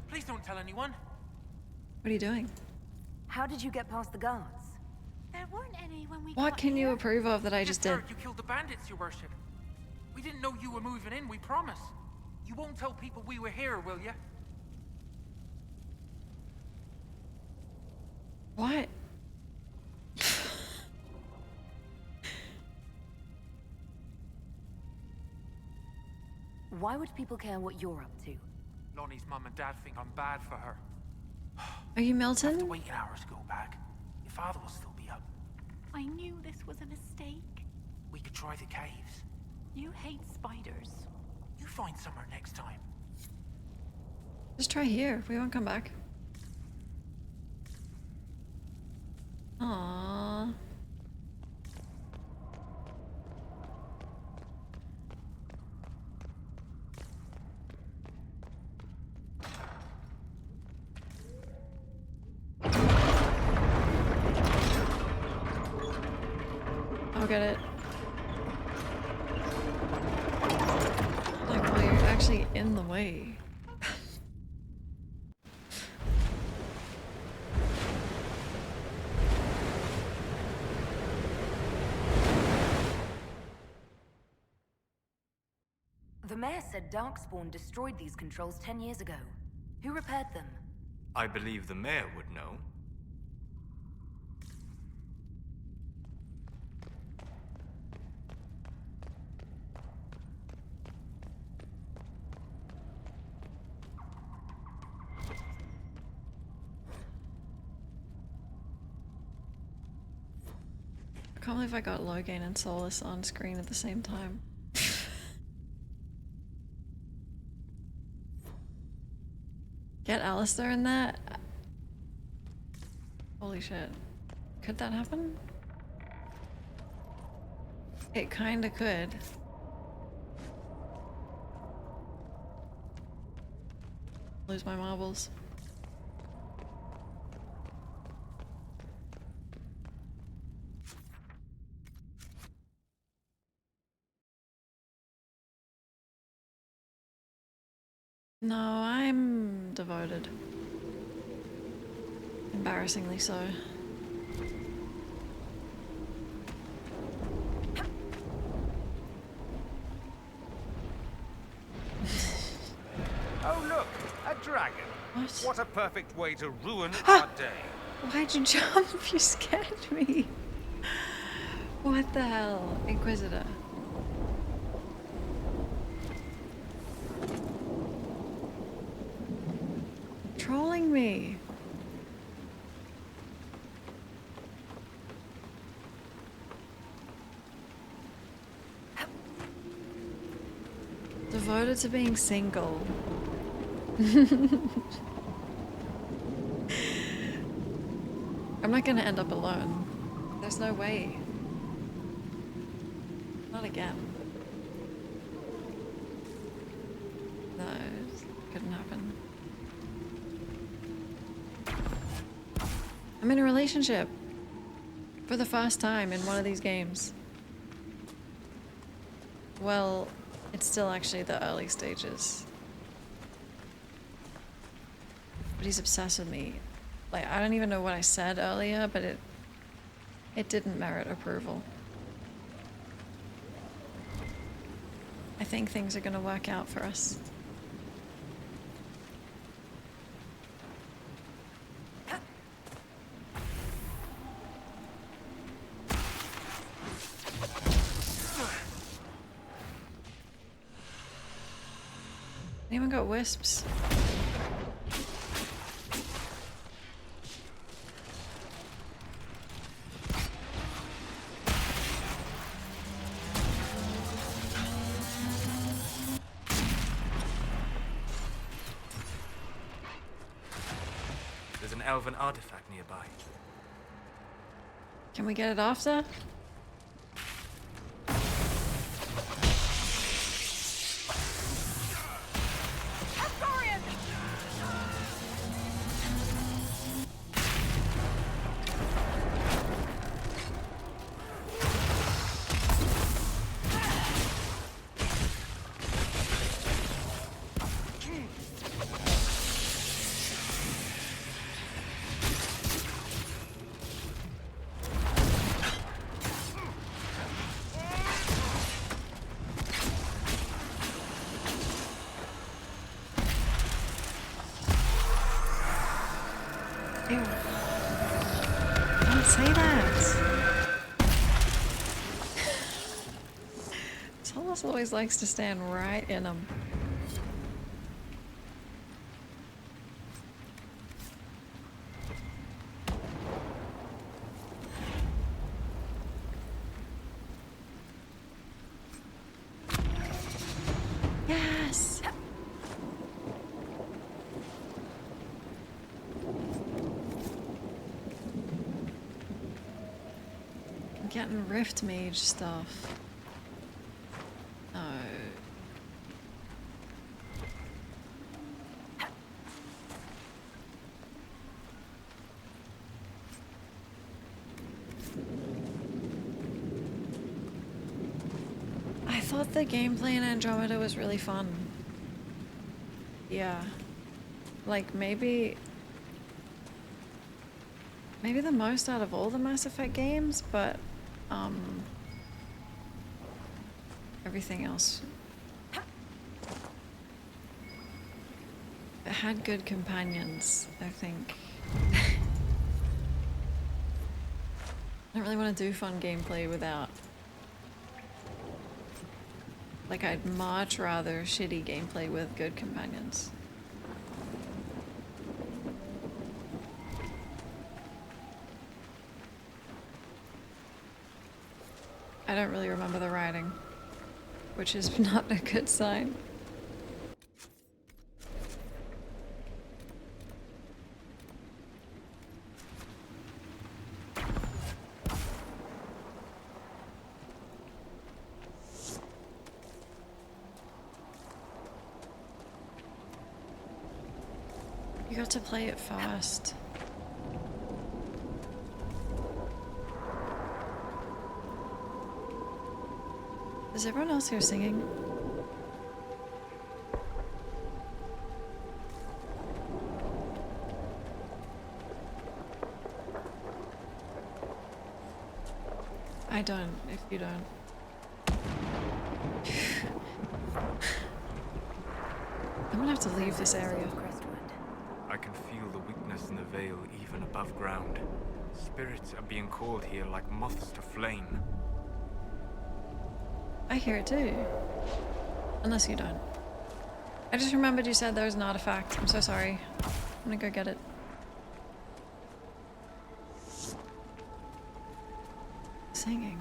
Please don't tell anyone. What are you doing? How did you get past the guards? There weren't any when we What can you approve of that I just did? Heard you killed the bandits, your worship. We didn't know you were moving in, we promise. You won't tell people we were here, will you? What? Why would people care what you're up to? Lonnie's mum and dad think I'm bad for her. Are you Milton? Have to wait an hour to go back. Your father will still be up. I knew this was a mistake. We could try the caves. You hate spiders. You find somewhere next time. Just try here. We won't come back. Aww. I'll get it. Like, well, you're actually in the way. The mayor said Darkspawn destroyed these controls 10 years ago. Who repaired them? I believe the mayor would know. I can't believe I got Logain and Solus on screen at the same time. Get Alistair in that? Holy shit. Could that happen? It kinda could. Lose my marbles. No, I'm devoted. Embarrassingly so. Oh look, a dragon. What? What a perfect way to ruin our day. Why'd you jump? You scared me. What the hell? Inquisitor. Trolling me. Devoted to being single. I'm not gonna end up alone. There's no way. Not again. No, it couldn't happen. I'm in a relationship. For the first time in one of these games. Well, it's still actually the early stages. But he's obsessed with me. Like, I don't even know what I said earlier, but it didn't merit approval. I think things are gonna work out for us. Anyone got wisps? There's an elven artifact nearby. Can we get it after? Ew. Don't say that. Solas always likes to stand right in them. Yes! I'm getting Rift Mage stuff. No. I thought the gameplay in Andromeda was really fun. Yeah. Like, maybe the most out of all the Mass Effect games, but, everything else. It had good companions, I think. I don't really want to do fun gameplay without. Like, I'd much rather shitty gameplay with good companions. I don't really remember the writing, which is not a good sign. You got to play it fast. Is everyone else here singing? I don't, if you don't. I'm gonna have to leave this area. I can feel the weakness in the veil even above ground. Spirits are being called here like moths to flame. I hear it too. Unless you don't. I just remembered you said there was an artifact. I'm so sorry. I'm gonna go get it. Singing.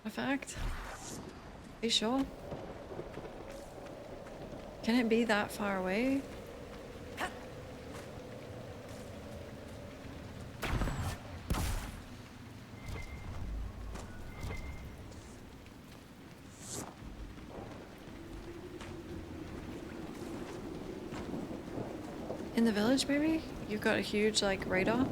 Artifact? Are you sure? Can it be that far away? In the village, maybe? You've got a huge, like, radar?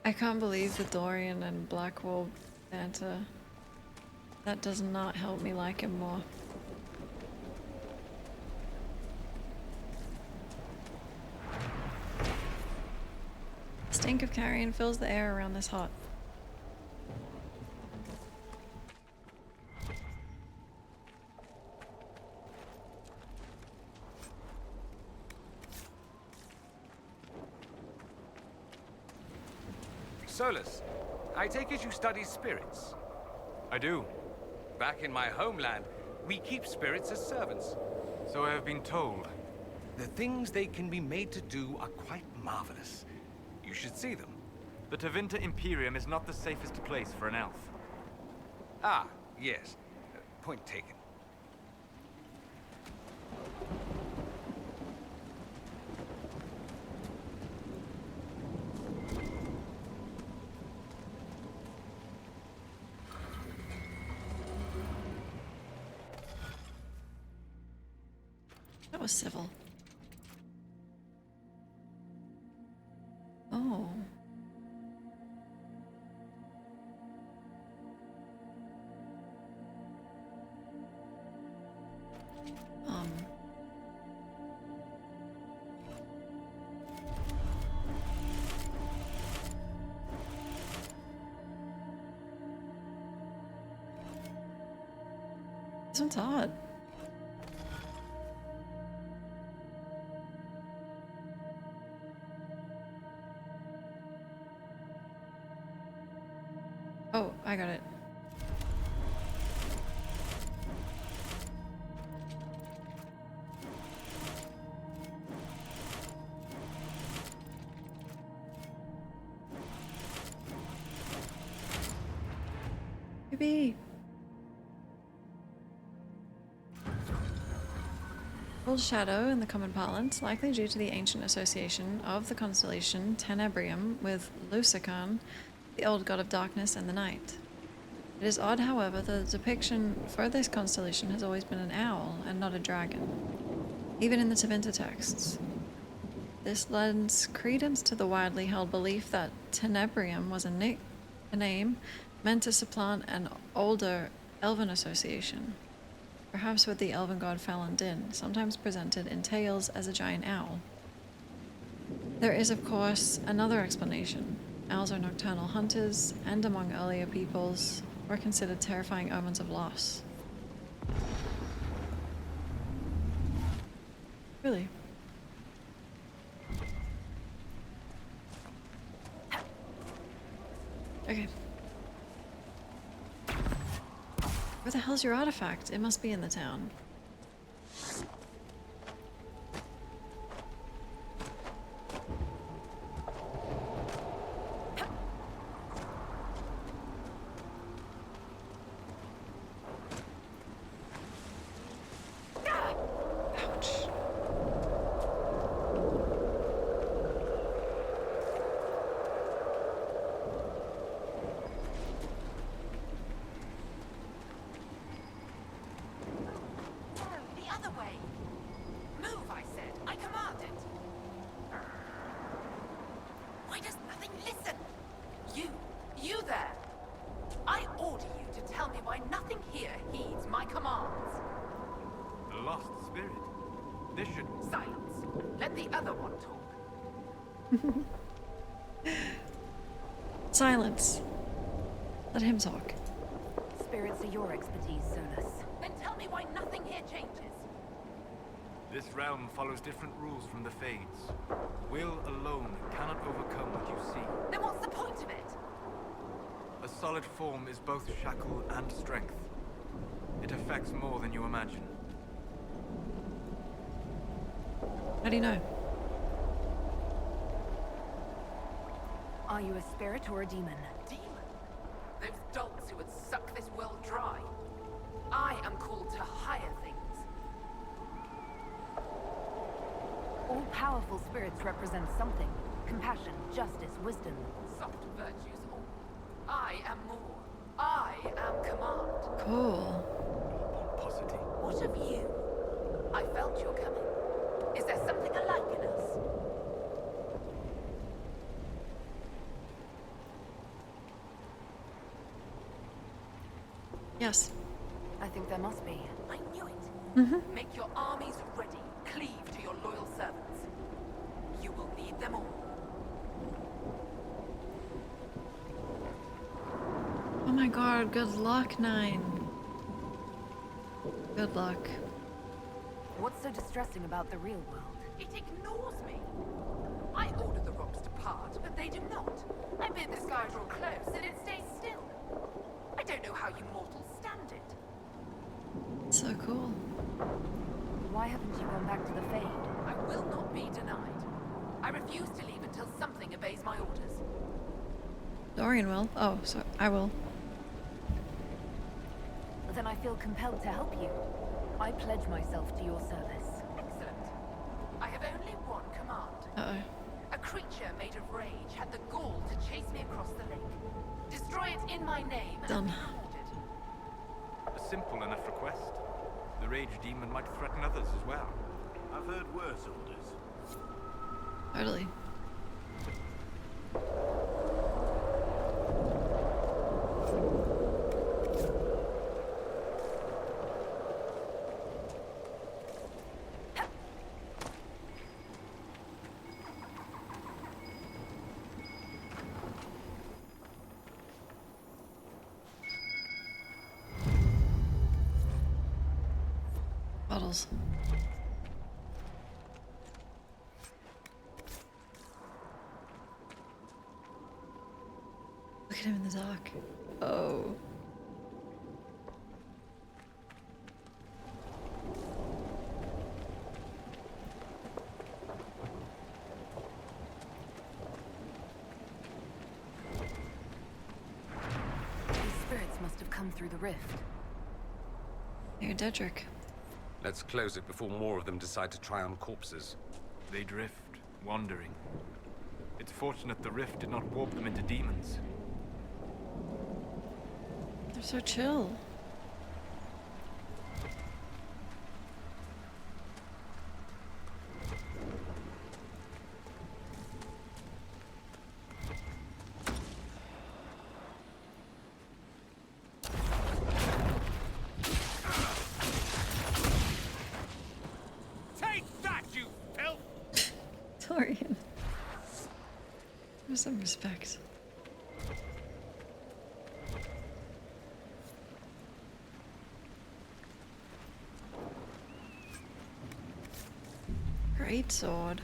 I can't believe the Dorian and Blackwall banter. That does not help me like him more. The stink of carrion fills the air around this hut. Solus, I take it you study spirits? I do. Back in my homeland, we keep spirits as servants. So I have been told. The things they can be made to do are quite marvelous. You should see them. The Tevinter Imperium is not the safest place for an elf. Ah, yes. Point taken. That was civil. Oh. This one's hard. Oh, I got it. Maybe. Called Shadow in the common parlance, likely due to the ancient association of the constellation Tenebrium with Lucican, the old god of darkness and the night. It is odd, however, that the depiction for this constellation has always been an owl and not a dragon, even in the Tevinter texts. This lends credence to the widely held belief that Tenebrium was a name meant to supplant an older elven association, perhaps with the elven god Falun-Din, sometimes presented in tales as a giant owl. There is, of course, another explanation. Owls are nocturnal hunters, and among earlier peoples, were considered terrifying omens of loss. Really? Okay. Where the hell's your artifact? It must be in the town. Silence. Let him talk. Spirits are your expertise, Solus. Then tell me why nothing here changes. This realm follows different rules from the Fades. Will alone cannot overcome what you see. Then what's the point of it? A solid form is both shackle and strength. It affects more than you imagine. How do you know? Are you a spirit or a demon? Demon? Those dolts who would suck this world dry. I am called to higher things. All powerful spirits represent something. Compassion, justice, wisdom. Soft virtues all. I am more. I am command. Cool. Pomposity. What of you? I felt your coming. Is there something alike in us? Yes. I think there must be. I knew it. Mm-hmm. Make your armies ready. Cleave to your loyal servants. You will need them all. Oh my god, good luck, 9. Good luck. What's so distressing about the real world? It ignores me. I order the rocks to part, but they do not. I bid the sky draw close, and it stays still. I don't know how you mortals stand it. So cool. Why haven't you gone back to the Fade? I will not be denied. I refuse to leave until something obeys my orders. Dorian will. Oh, so I will. Then I feel compelled to help you. I pledge myself to your service. Excellent. I have only one command. Uh-oh. A creature made of rage had the gall to chase me across the lake. Destroy it in my name and Done. be rewarded. A simple enough request. The rage demon might threaten others as well. I've heard worse orders. Totally. Bottles. Look at him in the dark. Oh. These spirits must have come through the rift. You're Dedrick. Let's close it before more of them decide to try on corpses. They drift, wandering. It's fortunate the rift did not warp them into demons. They're so chill. Take that, you filth! Dorian. Have some respect. Great sword.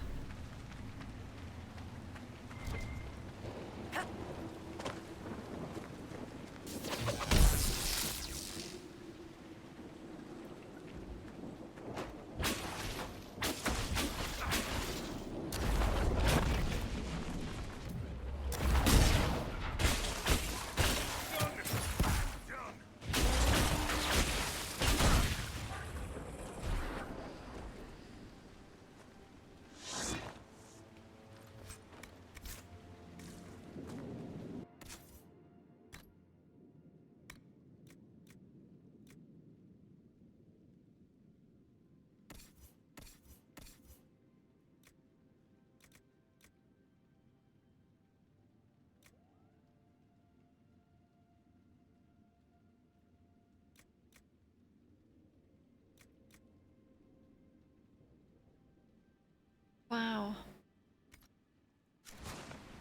Wow.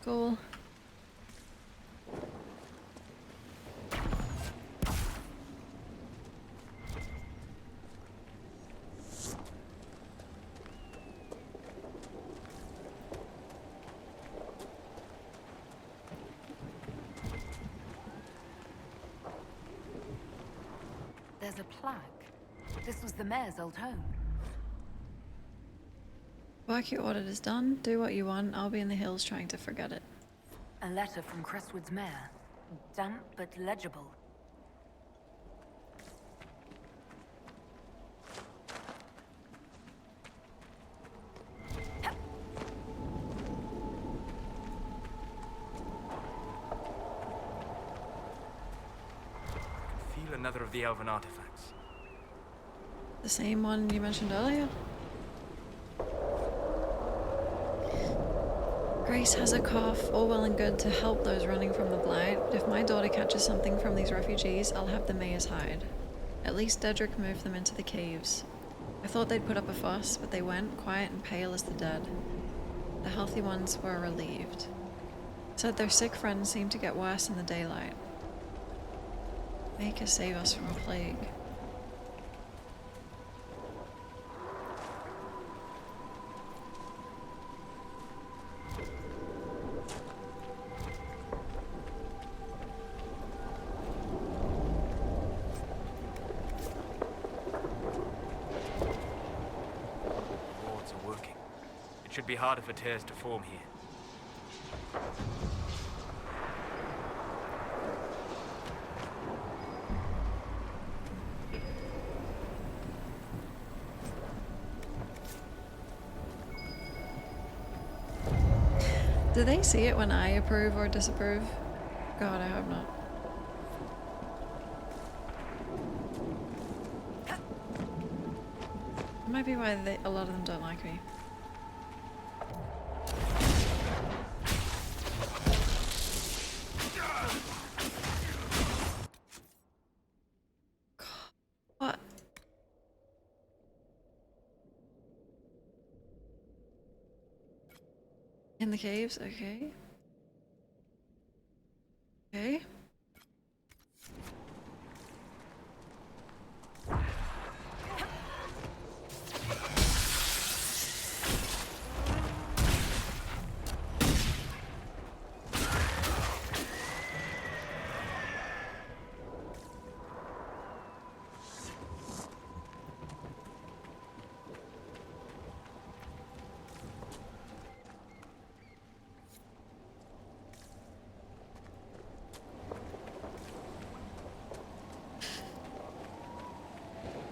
Cool. There's a plaque. This was the mayor's old home. Work you ordered is done. Do what you want. I'll be in the hills trying to forget it. A letter from Crestwood's mayor. Damp but legible. Feel another of the elven artifacts. The same one you mentioned earlier? Grace has a cough, all well and good to help those running from the Blight. If my daughter catches something from these refugees, I'll have the mayor's hide. At least Dedrick moved them into the caves. I thought they'd put up a fuss, but they went, quiet and pale as the dead. The healthy ones were relieved. Said their sick friends seemed to get worse in the daylight. Make her save us from a plague. It should be harder for tears to form here. Do they see it when I approve or disapprove? God, I hope not. That might be why a lot of them don't like me. What? In the caves? Okay. Okay.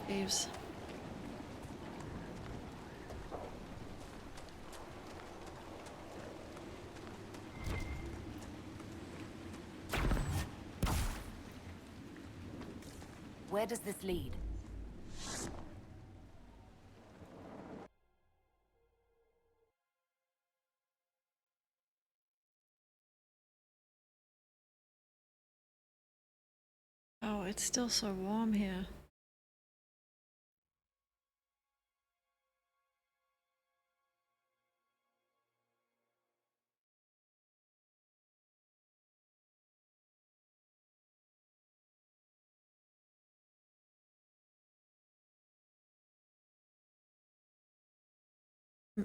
Caves. Where does this lead? Oh, it's still so warm here.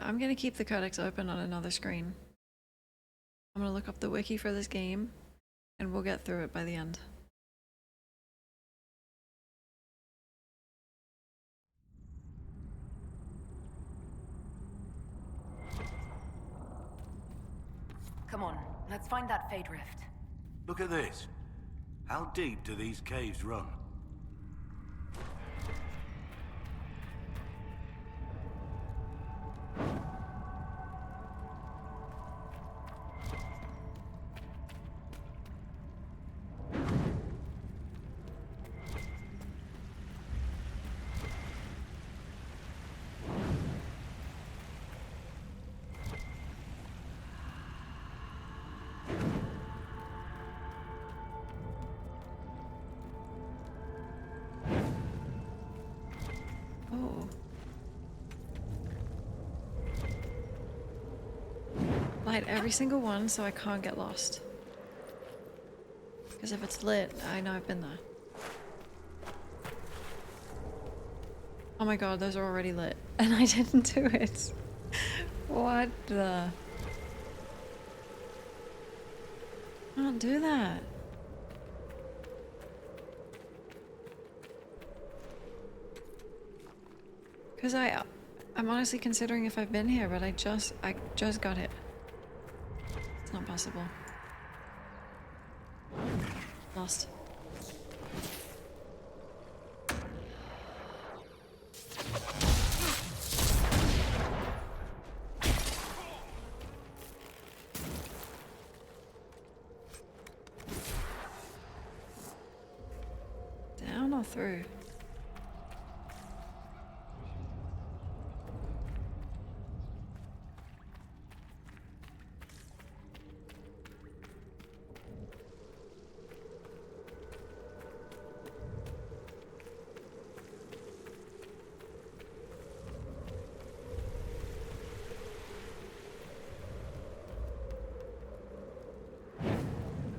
I'm gonna keep the codex open on another screen. I'm gonna look up the wiki for this game, and we'll get through it by the end. Come on, let's find that Fade Rift. Look at this. How deep do these caves run? Oh. Light every single one so I can't get lost. Because if it's lit, I know I've been there. Oh my god, those are already lit. And I didn't do it. What the? Can't do that. Because I'm honestly considering if I've been here, but I just got it. It's not possible. Lost. Down or through?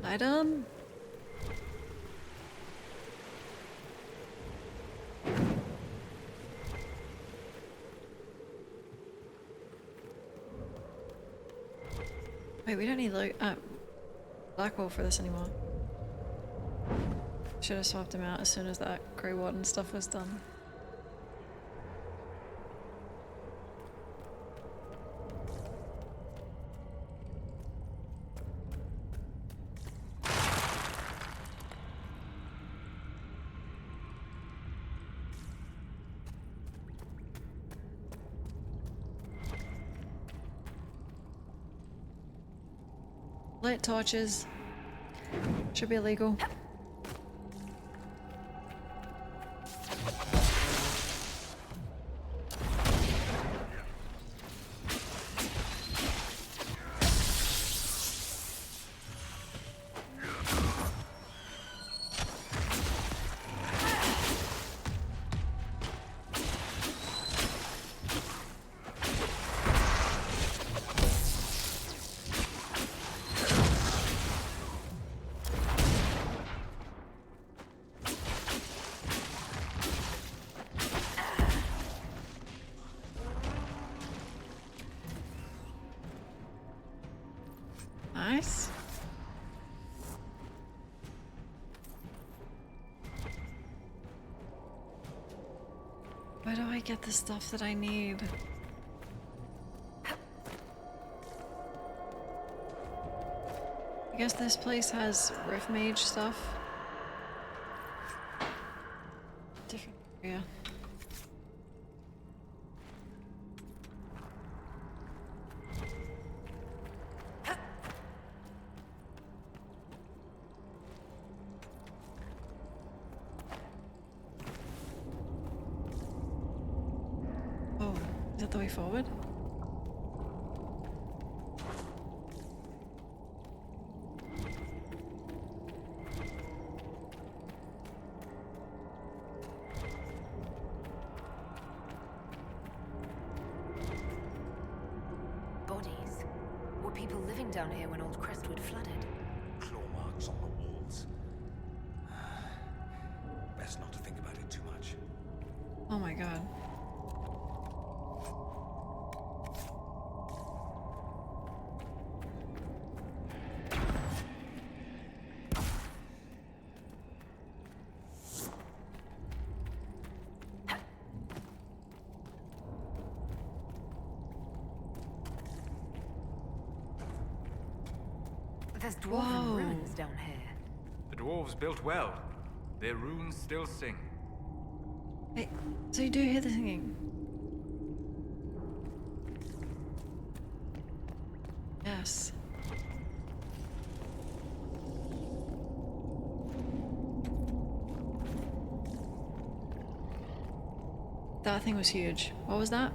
Item? Wait, we don't need Blackwall for this anymore. Should have swapped him out as soon as that Grey Warden stuff was done. Lit torches. Should be illegal. Nice. Where do I get the stuff that I need? I guess this place has Rift Mage stuff. Different area. Is that the way forward? Bodies. Were people living down here when old Crestwood flooded? Claw marks on the walls. Best not to think about it too much. Oh my god. There's dwarven ruins down here. The dwarves built well. Their runes still sing. Wait, so you do hear the singing? Yes. That thing was huge. What was that?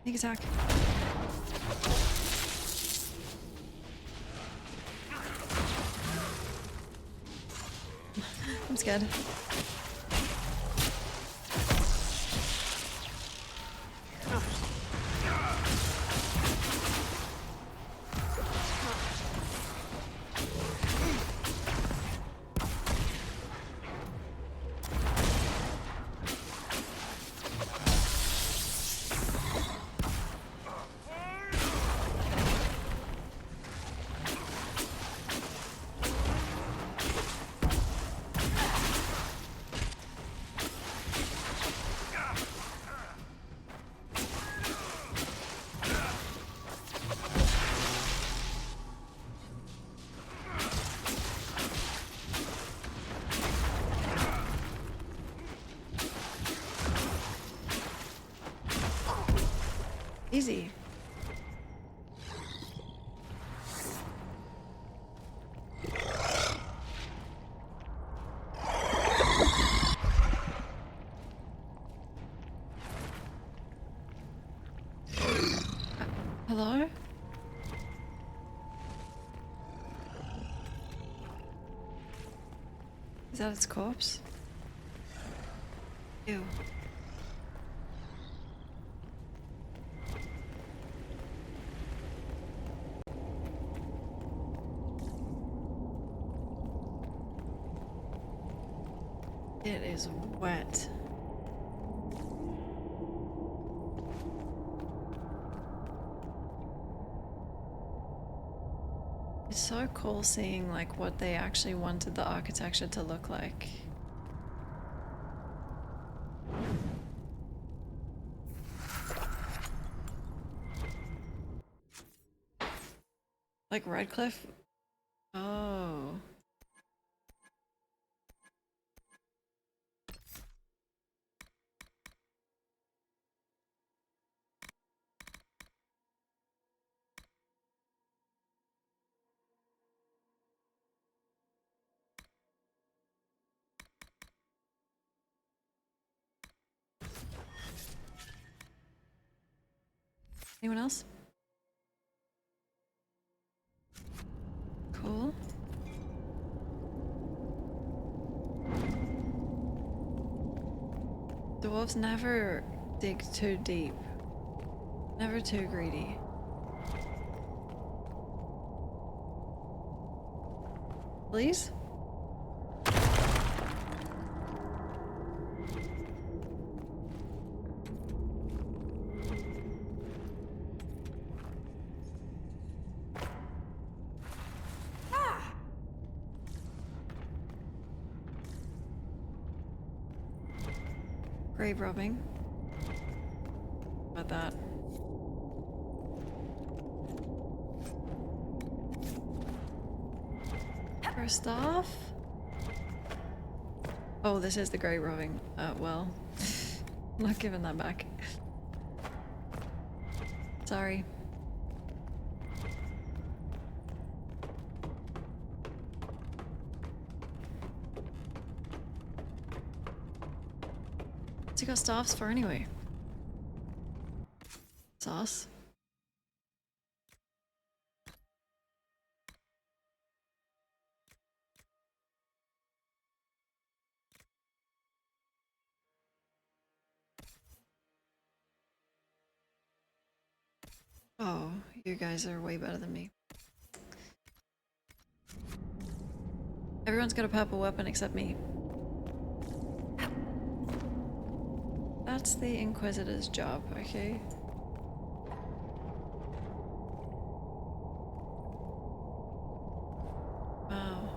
Sneak attack. I'm scared. crazy. Hello? Is that its corpse? Ew. It is wet. It's so cool seeing like what they actually wanted the architecture to look like. Like Redcliffe? Oh. Anyone else? Cool. Dwarves never dig too deep. Never too greedy. Please? Grave robbing. About that. First off. Oh, this is the grave robbing. Well, I'm not giving that back. Sorry. What's he got staffs for anyway? Sauce. Oh, you guys are way better than me. Everyone's got a purple weapon except me. That's the Inquisitor's job, okay? Wow.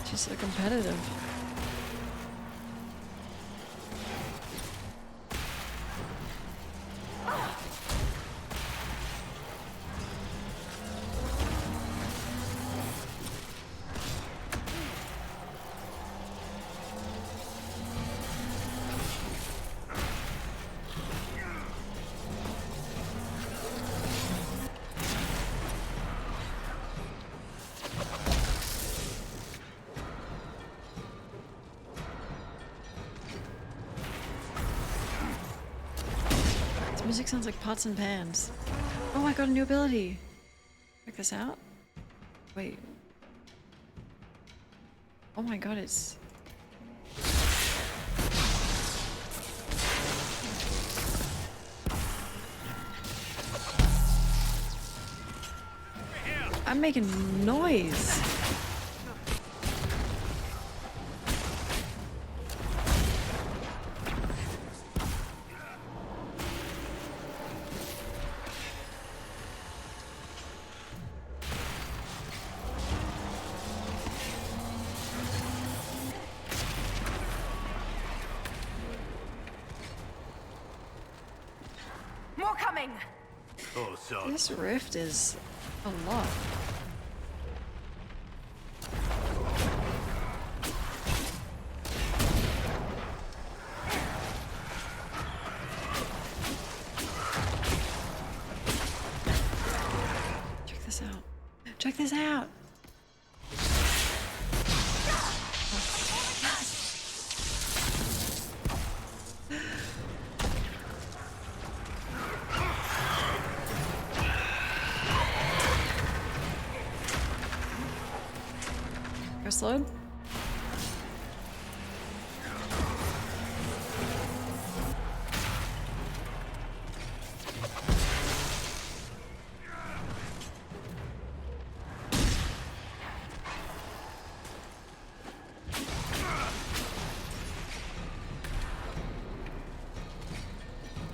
She's so competitive. Music sounds like pots and pans. Oh, I got a new ability. Check this out. Wait. Oh my god, it's... I'm making noise. More coming! Oh, son. This rift is a lot. Check this out. Check this out. Crestwood?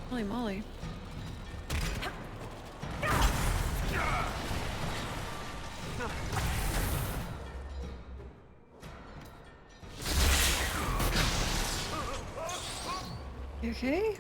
Holy moly. You okay?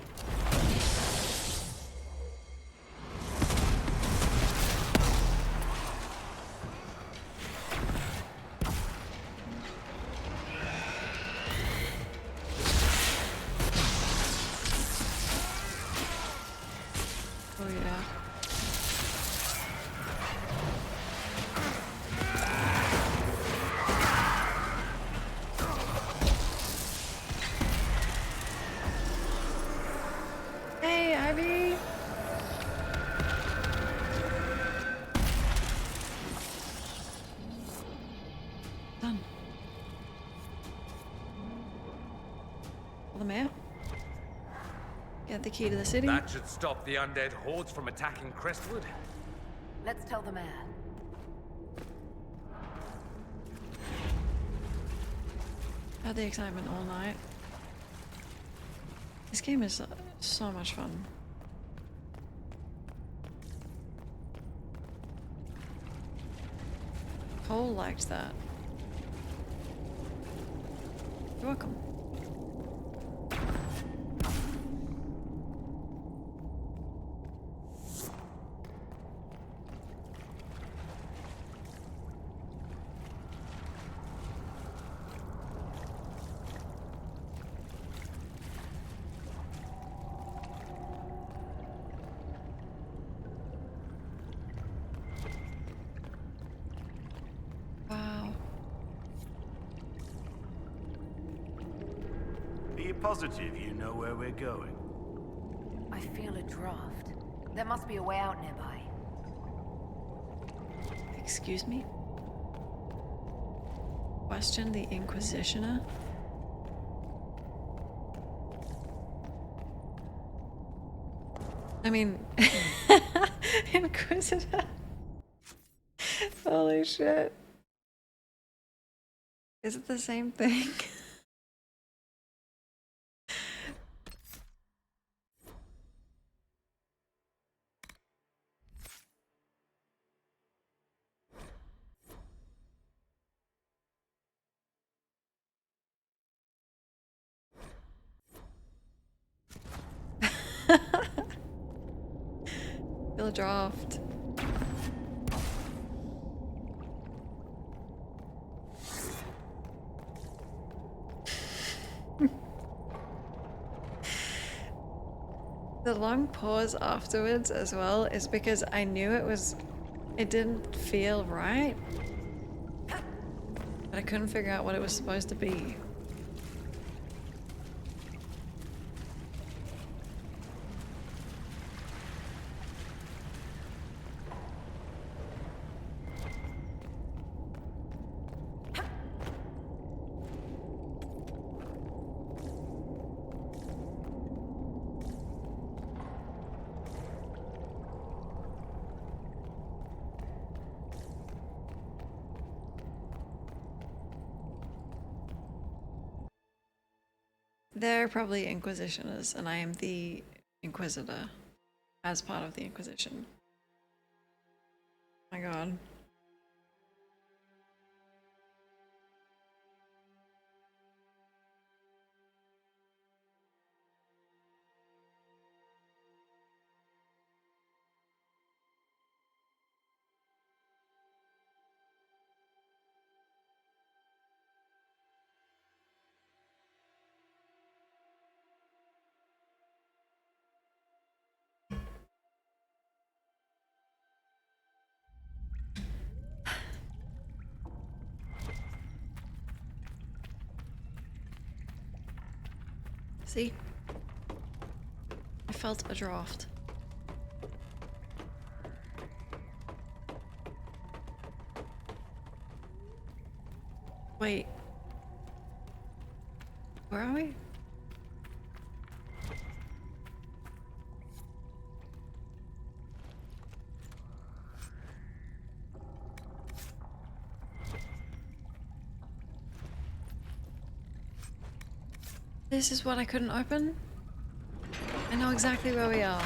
Oh yeah. Hey, Ivy! Done. Pull the mayor. Get the key to the city. That should stop the undead hordes from attacking Crestwood. Let's tell the mayor. Had the excitement all night. This game is so much fun. Cole liked that. You're welcome. Wow. Are you positive you know where we're going? I feel a draft. There must be a way out nearby. Excuse me? Question the Inquisitioner? I mean, Inquisitor. Holy shit. Is it the same thing? Feel a draft. The long pause afterwards as well is because I knew it didn't feel right, but I couldn't figure out what it was supposed to be. They're probably Inquisitioners, and I am the Inquisitor as part of the Inquisition. My god. See? I felt a draft. Wait. Where are we? This is what I couldn't open? I know exactly where we are.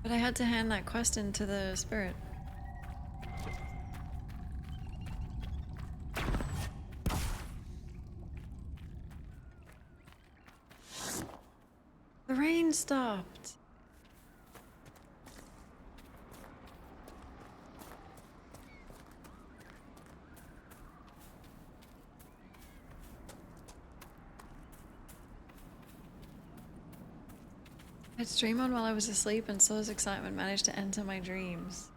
But I had to hand that quest in to the spirit. The rain stopped. I had stream on while I was asleep, and So's excitement managed to enter my dreams.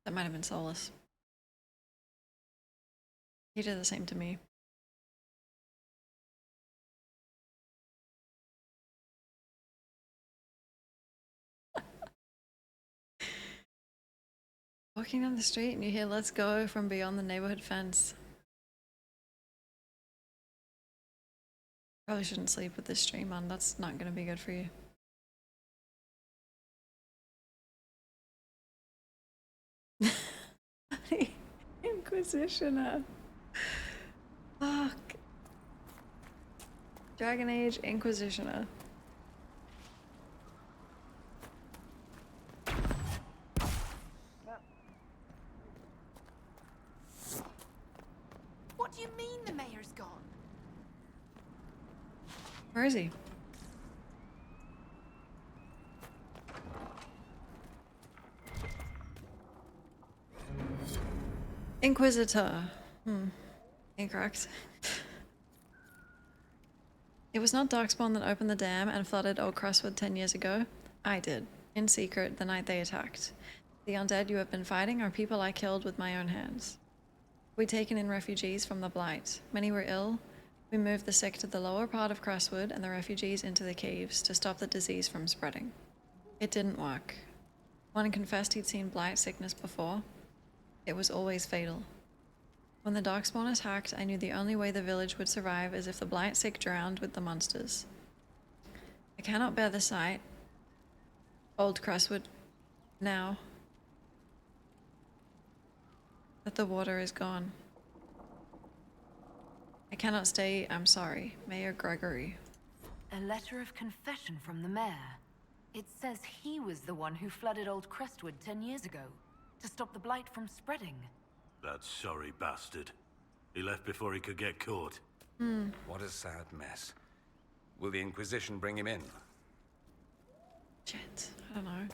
That might have been Solus. He did the same to me. Walking down the street and you hear "Let's go" from beyond the neighborhood fence. Probably shouldn't sleep with this stream on. That's not going to be good for you. Inquisitioner. Fuck. Dragon Age Inquisitioner. What do you mean the mayor's gone? Where is he? Inquisitor. Incorrect. It was not Darkspawn that opened the dam and flooded old Crestwood 10 years ago. I did, in secret, the night they attacked. The undead you have been fighting are people I killed with my own hands. We'd taken in refugees from the Blight. Many were ill. We moved the sick to the lower part of Crestwood and the refugees into the caves to stop the disease from spreading. It didn't work. One confessed he'd seen Blight sickness before. It was always fatal. When the Darkspawn attacked, I knew the only way the village would survive is if the Blight sick drowned with the monsters. I cannot bear the sight. Old Crestwood, now that the water is gone. I cannot stay, I'm sorry. Mayor Gregory. A letter of confession from the mayor. It says he was the one who flooded old Crestwood 10 years ago, to stop the blight from spreading. That sorry bastard. He left before he could get caught. What a sad mess. Will the Inquisition bring him in? Shit, I don't know.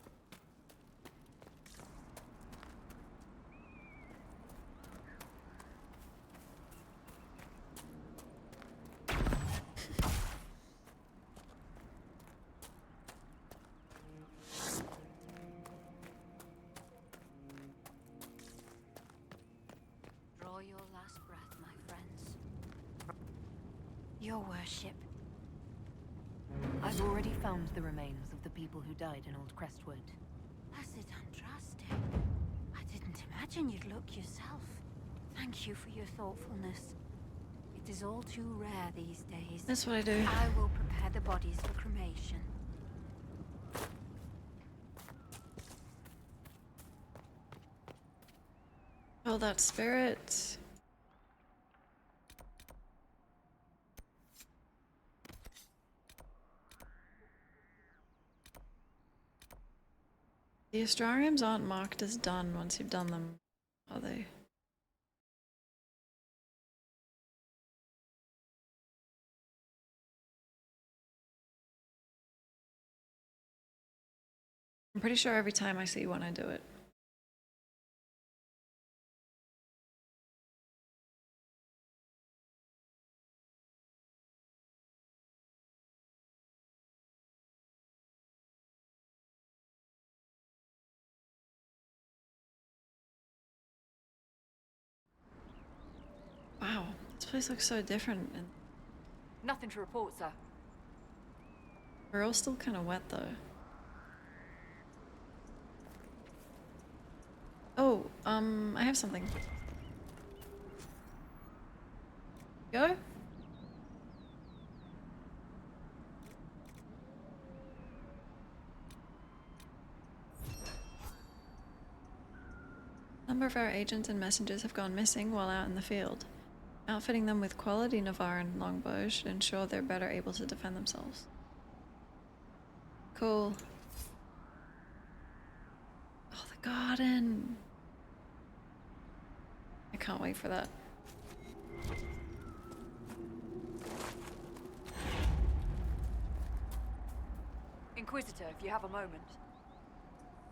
Draw your last breath, my friends. Your worship. I've already found the remains of the people who died in Old Crestwood. Acid Andraste. I didn't imagine you'd look yourself. Thank you for your thoughtfulness. It is all too rare these days. That's what I do. I will prepare the bodies for cremation. Oh, that spirit. The astrariums aren't marked as done once you've done them, are they? I'm pretty sure every time I see one, I do it. Wow, this place looks so different. And Nothing to report, sir. we're all still kind of wet though. Oh, I have something. Go? A number of our agents and messengers have gone missing while out in the field. Outfitting them with quality Navaran longbows should ensure they're better able to defend themselves. Cool. Oh, the garden! I can't wait for that. Inquisitor, if you have a moment.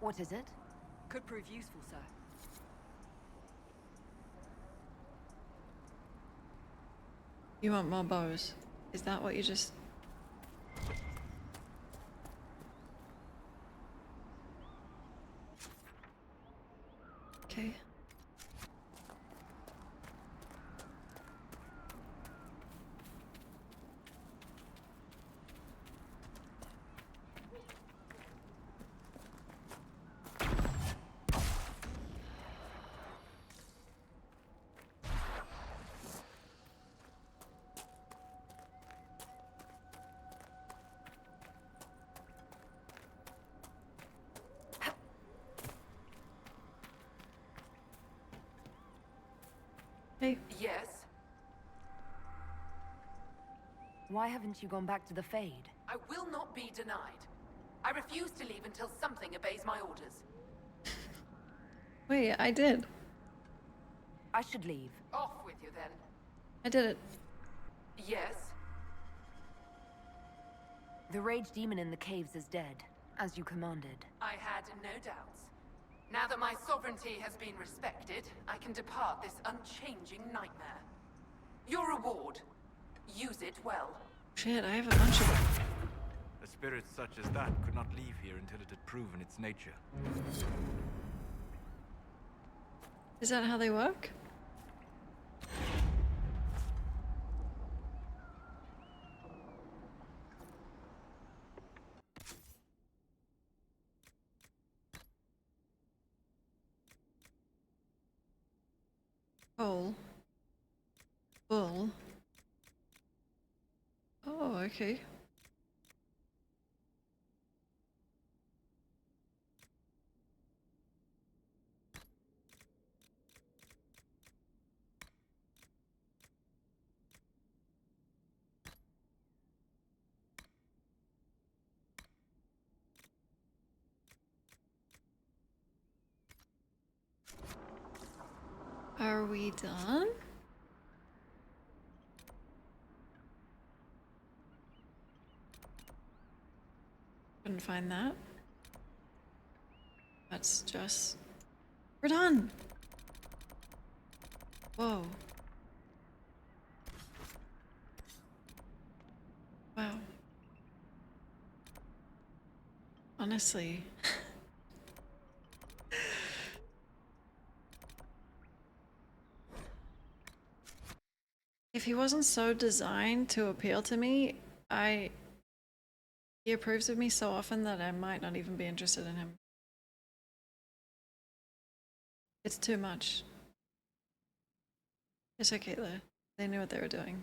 What is it? Could prove useful, sir. You want more bows? Is that what you just... Okay. Hey. Yes? Why haven't you gone back to the Fade? I will not be denied. I refuse to leave until something obeys my orders. Wait, I did. I should leave. Off with you then. I did it. Yes? The rage demon in the caves is dead, as you commanded. I had no doubts. Now that my sovereignty has been respected, I can depart this unchanging nightmare. Your reward. Use it well. Shit, I have a bunch of them. A spirit such as that could not leave here until it had proven its nature. Is that how they work? Bull. Bull. Oh, okay. Are we done? Couldn't find that. That's just... We're done! Whoa. Wow. Honestly. If he wasn't so designed to appeal to me, he approves of me so often that I might not even be interested in him. It's too much. It's okay though. They knew what they were doing.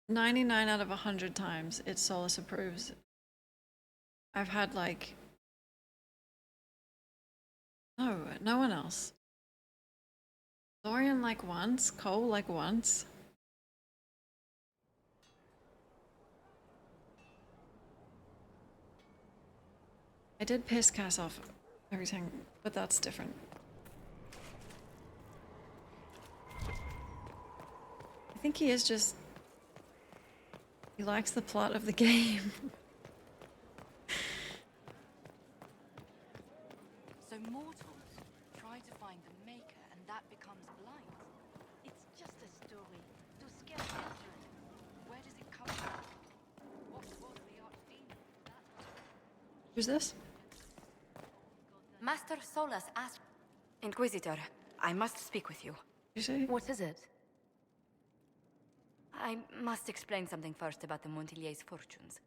"99 out of 100 times, it Solus approves." I've had like... No one else. Dorian like once, Cole like once. I did piss Cass off every time, but that's different. I think he is just... He likes the plot of the game. So mortals try to find the Maker and that becomes blind. It's just a story to scare children. Where does it come from? What was the archdemon? Who's this? Master Solas asked... Inquisitor, I must speak with you. You say? What is it? I must explain something first about the Montillier's fortunes.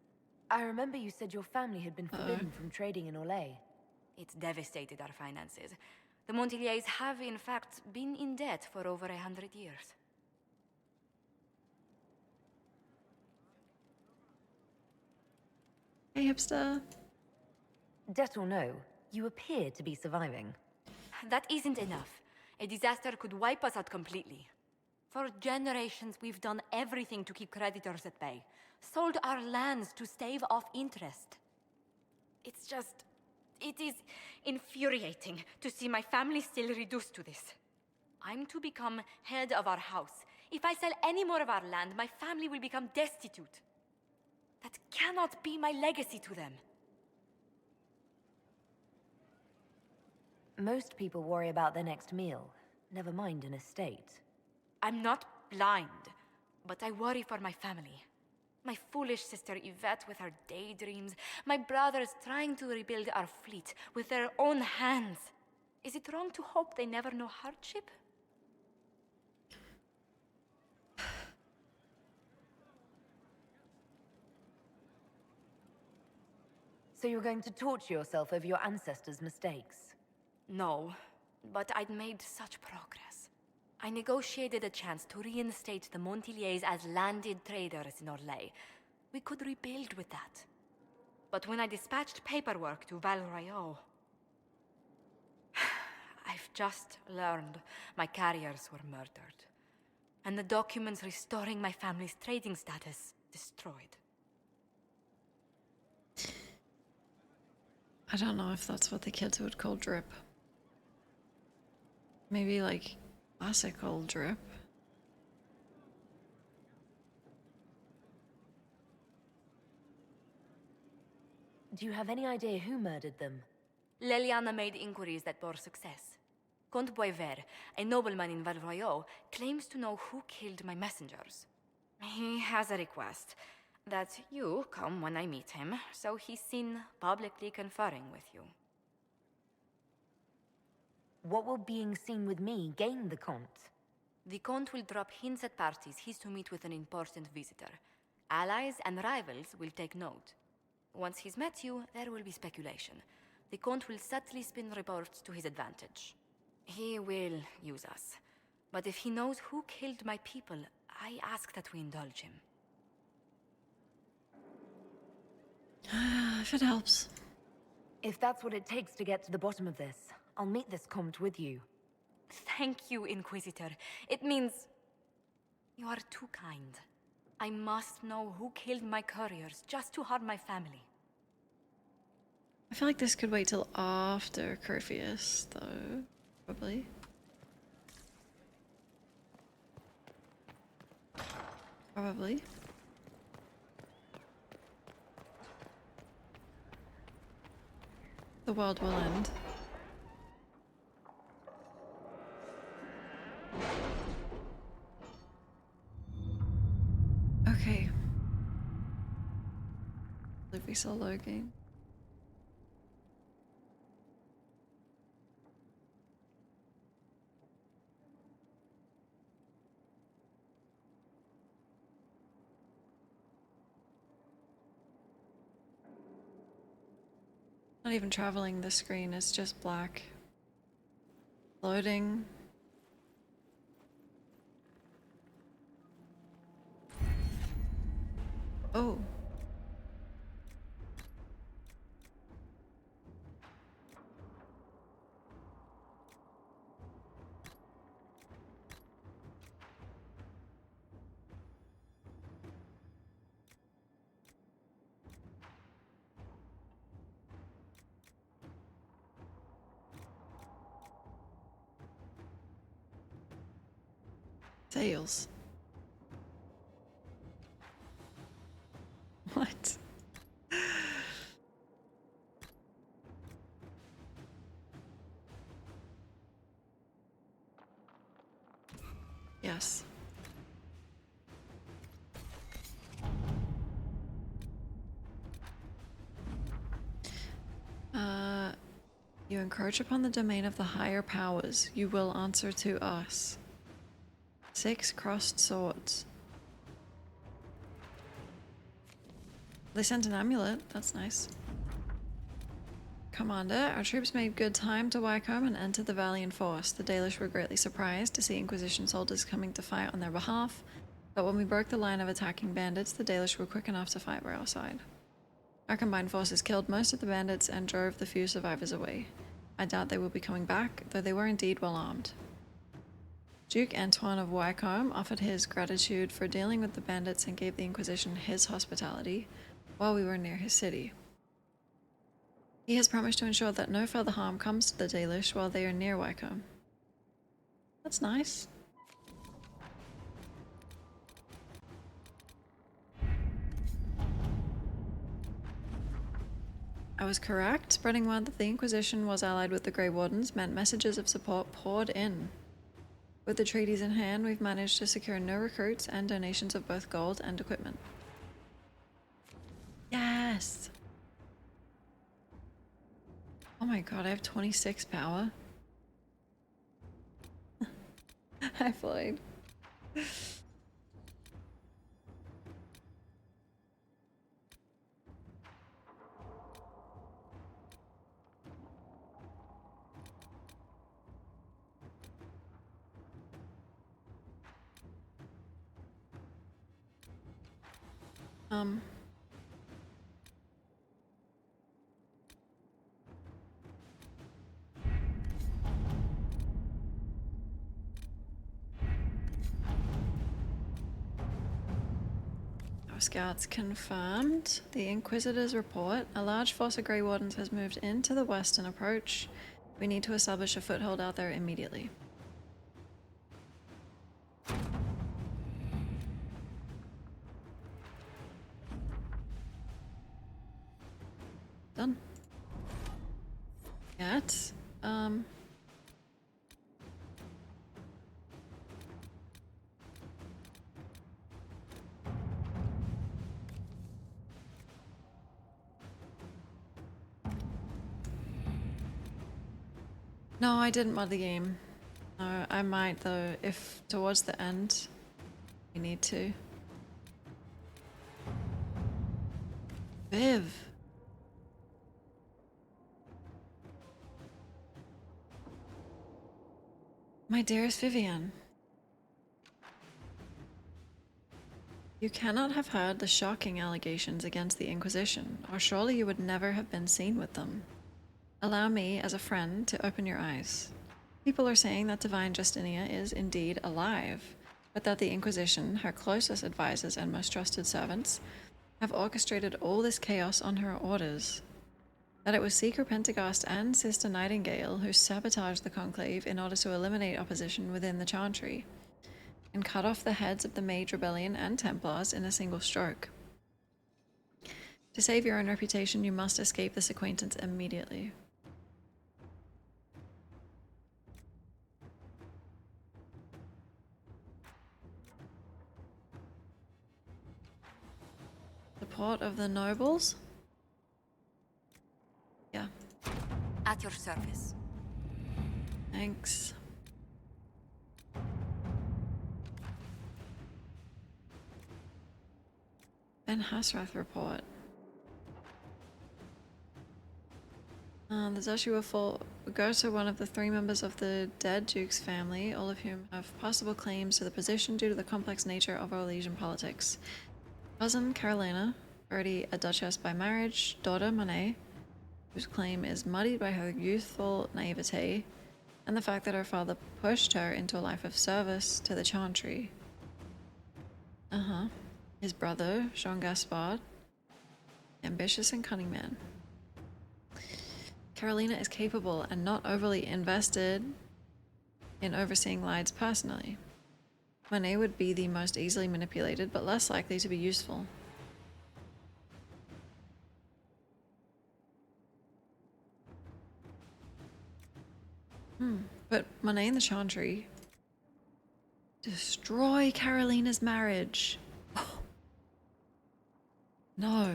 I remember you said your family had been forbidden from trading in Orlais. It's devastated our finances. The Montillier's have, in fact, been in debt for over 100 years. Hey, hipster. Debt or no, you appear to be surviving. That isn't enough. A disaster could wipe us out completely. For generations, we've done everything to keep creditors at bay. Sold our lands to stave off interest. It's just... It is infuriating to see my family still reduced to this. I'm to become head of our house. If I sell any more of our land, my family will become destitute. That cannot be my legacy to them. Most people worry about their next meal, never mind an estate. I'm not blind, but I worry for my family. My foolish sister Yvette with her daydreams. My brothers trying to rebuild our fleet with their own hands. Is it wrong to hope they never know hardship? So you're going to torture yourself over your ancestors' mistakes? No, but I'd made such progress. I negotiated a chance to reinstate the Montillier's as landed traders in Orlais. We could rebuild with that. But when I dispatched paperwork to Val Royeaux, I've just learned my carriers were murdered. And the documents restoring my family's trading status destroyed. I don't know if that's what the kids would call drip. Maybe like classical drip. Do you have any idea who murdered them? Leliana made inquiries that bore success. Comte Boisvert, a nobleman in Val Royeaux, claims to know who killed my messengers. He has a request that you come when I meet him, so he's seen publicly conferring with you. What will being seen with me gain the Comte? The Comte will drop hints at parties he's to meet with an important visitor. Allies and rivals will take note. Once he's met you, there will be speculation. The Comte will subtly spin reports to his advantage. He will use us. But if he knows who killed my people, I ask that we indulge him. If it helps. If that's what it takes to get to the bottom of this, I'll meet this Comte with you. Thank you, Inquisitor. It means... you are too kind. I must know who killed my couriers just to harm my family. I feel like this could wait till after Curfeus, though. Probably. Probably. The world will end. Okay. If we solo game. Not even traveling the screen, it's just black. Loading. Oh. Sails. What? Yes. You encroach upon the domain of the higher powers. You will answer to us. 6 crossed swords. They sent an amulet. That's nice. Commander, our troops made good time to Wycombe and entered the valley in force. The Dalish were greatly surprised to see Inquisition soldiers coming to fight on their behalf, but when we broke the line of attacking bandits, the Dalish were quick enough to fight by our side. Our combined forces killed most of the bandits and drove the few survivors away. I doubt they will be coming back, though they were indeed well armed. Duke Antoine of Wycombe offered his gratitude for dealing with the bandits and gave the Inquisition his hospitality while we were near his city. He has promised to ensure that no further harm comes to the Dalish while they are near Wycombe. That's nice. I was correct. Spreading word that the Inquisition was allied with the Grey Wardens meant messages of support poured in. With the treaties in hand, we've managed to secure no recruits and donations of both gold and equipment. Yes! Oh my god, I have 26 power. Hi, Floyd. Our scouts confirmed the Inquisitor's report. A large force of Grey Wardens has moved into the western approach. We need to establish a foothold out there immediately. Done. Yet, no, I didn't mod the game. No, I might though, if towards the end we need to. Viv. My dearest Vivian. You cannot have heard the shocking allegations against the Inquisition, or surely you would never have been seen with them. Allow me, as a friend, to open your eyes. People are saying that Divine Justinia is indeed alive, but that the Inquisition, her closest advisors and most trusted servants, have orchestrated all this chaos on her orders. That it was Seeker Pentecost and Sister Nightingale who sabotaged the Conclave in order to eliminate opposition within the Chantry, and cut off the heads of the Mage Rebellion and Templars in a single stroke. To save your own reputation, you must escape this acquaintance immediately. Support of the nobles? Yeah. At your service. Thanks. Ben Hasrath report. The Duchy will go to one of the 3 members of the dead Duke's family, all of whom have possible claims to the position due to the complex nature of Orlesian politics. Cousin Carolina, already a duchess by marriage, daughter Monet, whose claim is muddied by her youthful naivete and the fact that her father pushed her into a life of service to the Chantry. His brother, Jean Gaspard, ambitious and cunning man. Carolina is capable and not overly invested in overseeing lives personally. Monet would be the most easily manipulated, but less likely to be useful. But Monet the Chantry. Destroy Carolina's marriage. No.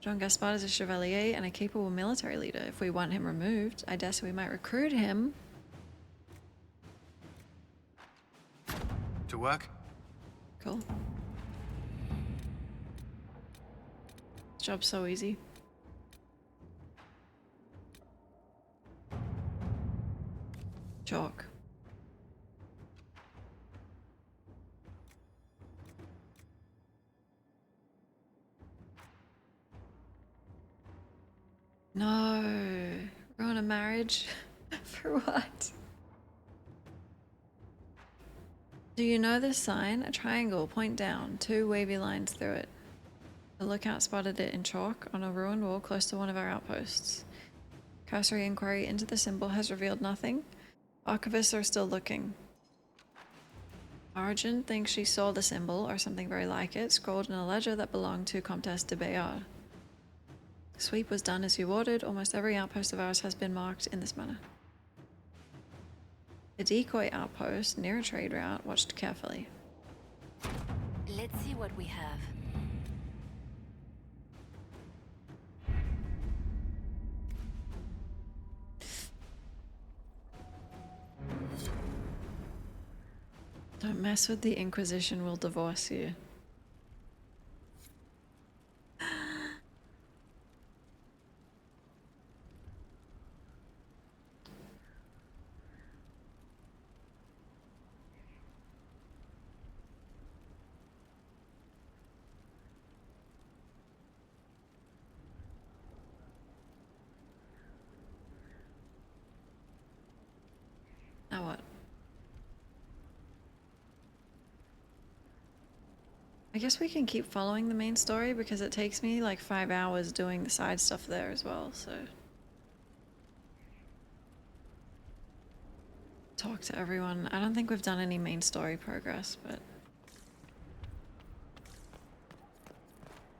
John Gaspard is a chevalier and a capable military leader. If we want him removed, I dare say we might recruit him. To work? Cool. Job's so easy. Chalk. No. Ruin a marriage? For what? Do you know this sign? A triangle, point down, 2 wavy lines through it. The lookout spotted it in chalk on a ruined wall close to one of our outposts. Cursory inquiry into the symbol has revealed nothing. Archivists are still looking. Argent thinks she saw the symbol, or something very like it, scrawled in a ledger that belonged to Comtesse de Bayard. Sweep was done as you ordered. Almost every outpost of ours has been marked in this manner. The decoy outpost, near a trade route, watched carefully. Let's see what we have. Don't mess with the Inquisition, we'll divorce you. Now what? I guess we can keep following the main story because it takes me like 5 hours doing the side stuff there as well, so. Talk to everyone. I don't think we've done any main story progress, but.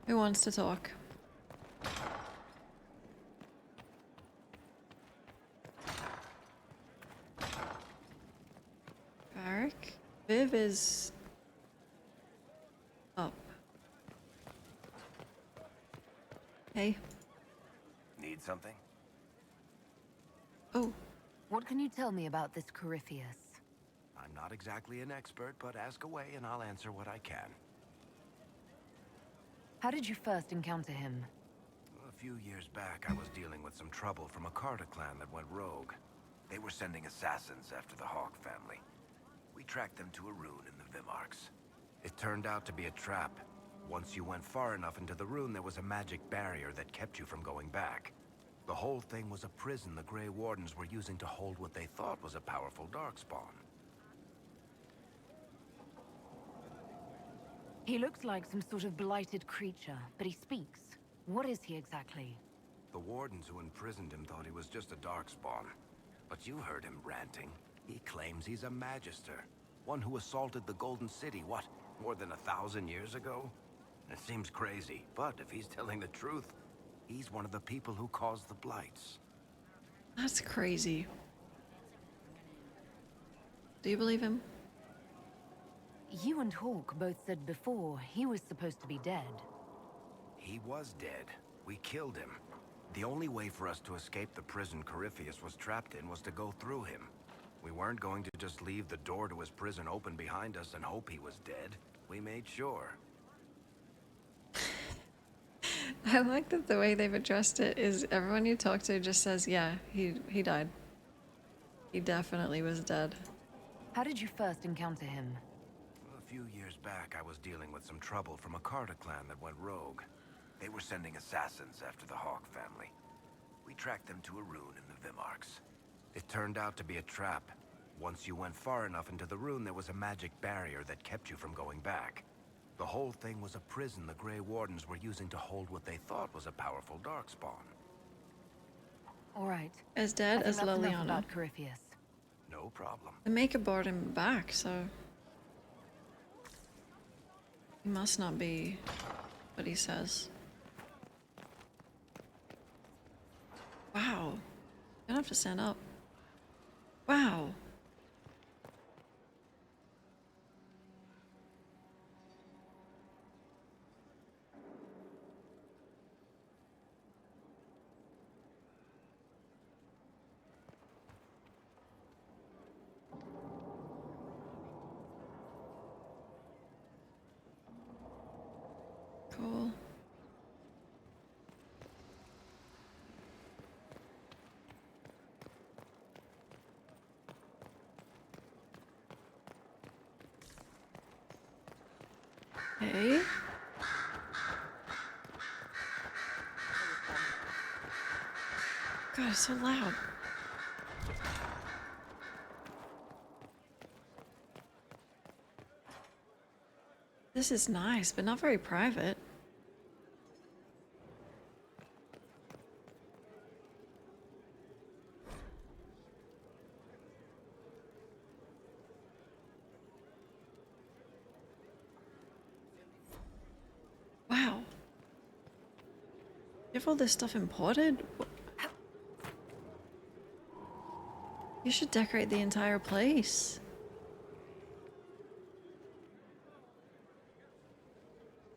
Who wants to talk? Varric? Viv is up. Hey. Need something? Oh. What can you tell me about this Corypheus? I'm not exactly an expert, but ask away and I'll answer what I can. How did you first encounter him? A few years back, I was dealing with some trouble from a Carter clan that went rogue. They were sending assassins after the Hawk family. We tracked them to a rune in the Vimarks. It turned out to be a trap. Once you went far enough into the rune, there was a magic barrier that kept you from going back. The whole thing was a prison the Grey Wardens were using to hold what they thought was a powerful Darkspawn. He looks like some sort of blighted creature, but he speaks. What is he exactly? The Wardens who imprisoned him thought he was just a Darkspawn. But you heard him ranting. He claims he's a Magister. One who assaulted the Golden City, what, more than 1,000 years ago? It seems crazy, but if he's telling the truth, he's one of the people who caused the blights. That's crazy. Do you believe him? You and Hawk both said before he was supposed to be dead. He was dead. We killed him. The only way for us to escape the prison Corypheus was trapped in was to go through him. We weren't going to just leave the door to his prison open behind us and hope he was dead. We made sure. I like that the way they've addressed it is everyone you talk to just says, yeah, he died. He definitely was dead. How did you first encounter him? A few years back, I was dealing with some trouble from a Carter clan that went rogue. They were sending assassins after the Hawk family. We tracked them to a rune in the Vimarks. It turned out to be a trap. Once you went far enough into the rune, there was a magic barrier that kept you from going back. The whole thing was a prison the Grey Wardens were using to hold what they thought was a powerful Darkspawn. All right. As dead as Liliana. About Corypheus. No problem. The Maker brought him back, so he must not be what he says. Wow. Gonna have to stand up. Wow. Cool. Okay. God, it's so loud. This is nice, but not very private. Wow. You have all this stuff imported? You should decorate the entire place.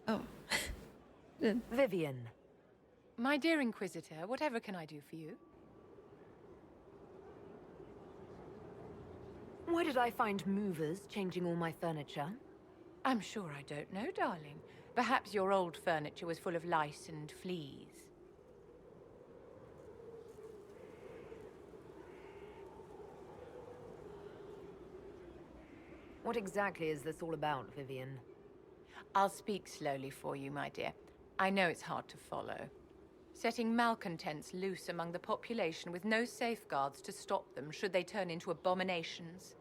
Oh. Good. Vivian. My dear Inquisitor, whatever can I do for you? Why did I find movers changing all my furniture? I'm sure I don't know, darling. Perhaps your old furniture was full of lice and fleas. What exactly is this all about, Vivian? I'll speak slowly for you, my dear. I know it's hard to follow. Setting malcontents loose among the population with no safeguards to stop them should they turn into abominations.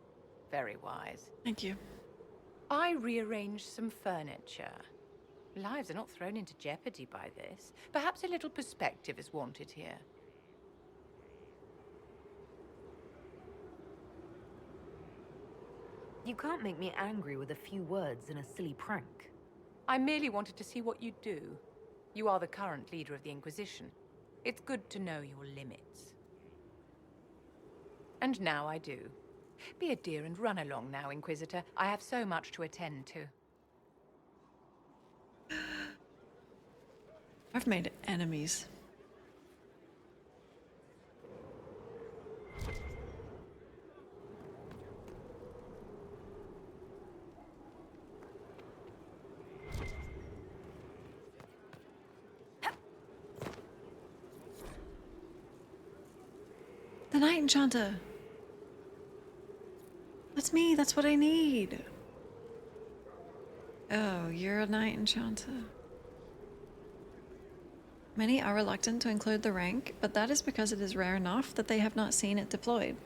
Very wise. Thank you. I rearranged some furniture. Lives are not thrown into jeopardy by this. Perhaps a little perspective is wanted here. You can't make me angry with a few words in a silly prank. I merely wanted to see what you'd do. You are the current leader of the Inquisition. It's good to know your limits. And now I do. Be a dear and run along now, Inquisitor. I have so much to attend to. I've made enemies. The Night Enchanter. That's me, that's what I need. Oh, you're a Night Enchanter. Many are reluctant to include the rank, but that is because it is rare enough that they have not seen it deployed.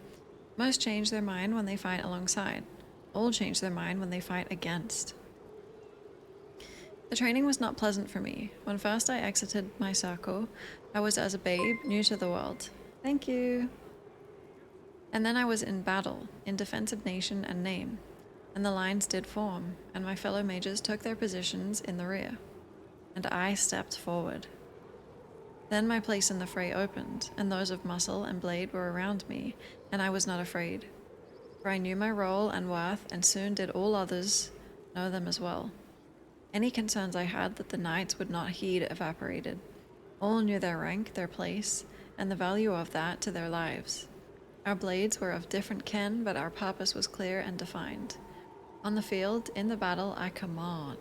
Most change their mind when they fight alongside. All change their mind when they fight against. The training was not pleasant for me. When first I exited my circle, I was as a babe, new to the world. Thank you. And then I was in battle, in defense of nation and name, and the lines did form, and my fellow mages took their positions in the rear, and I stepped forward. Then my place in the fray opened, and those of muscle and blade were around me, and I was not afraid, for I knew my role and worth, and soon did all others know them as well. Any concerns I had that the knights would not heed evaporated. All knew their rank, their place, and the value of that to their lives. Our blades were of different kin, but our purpose was clear and defined. On the field, in the battle, I command.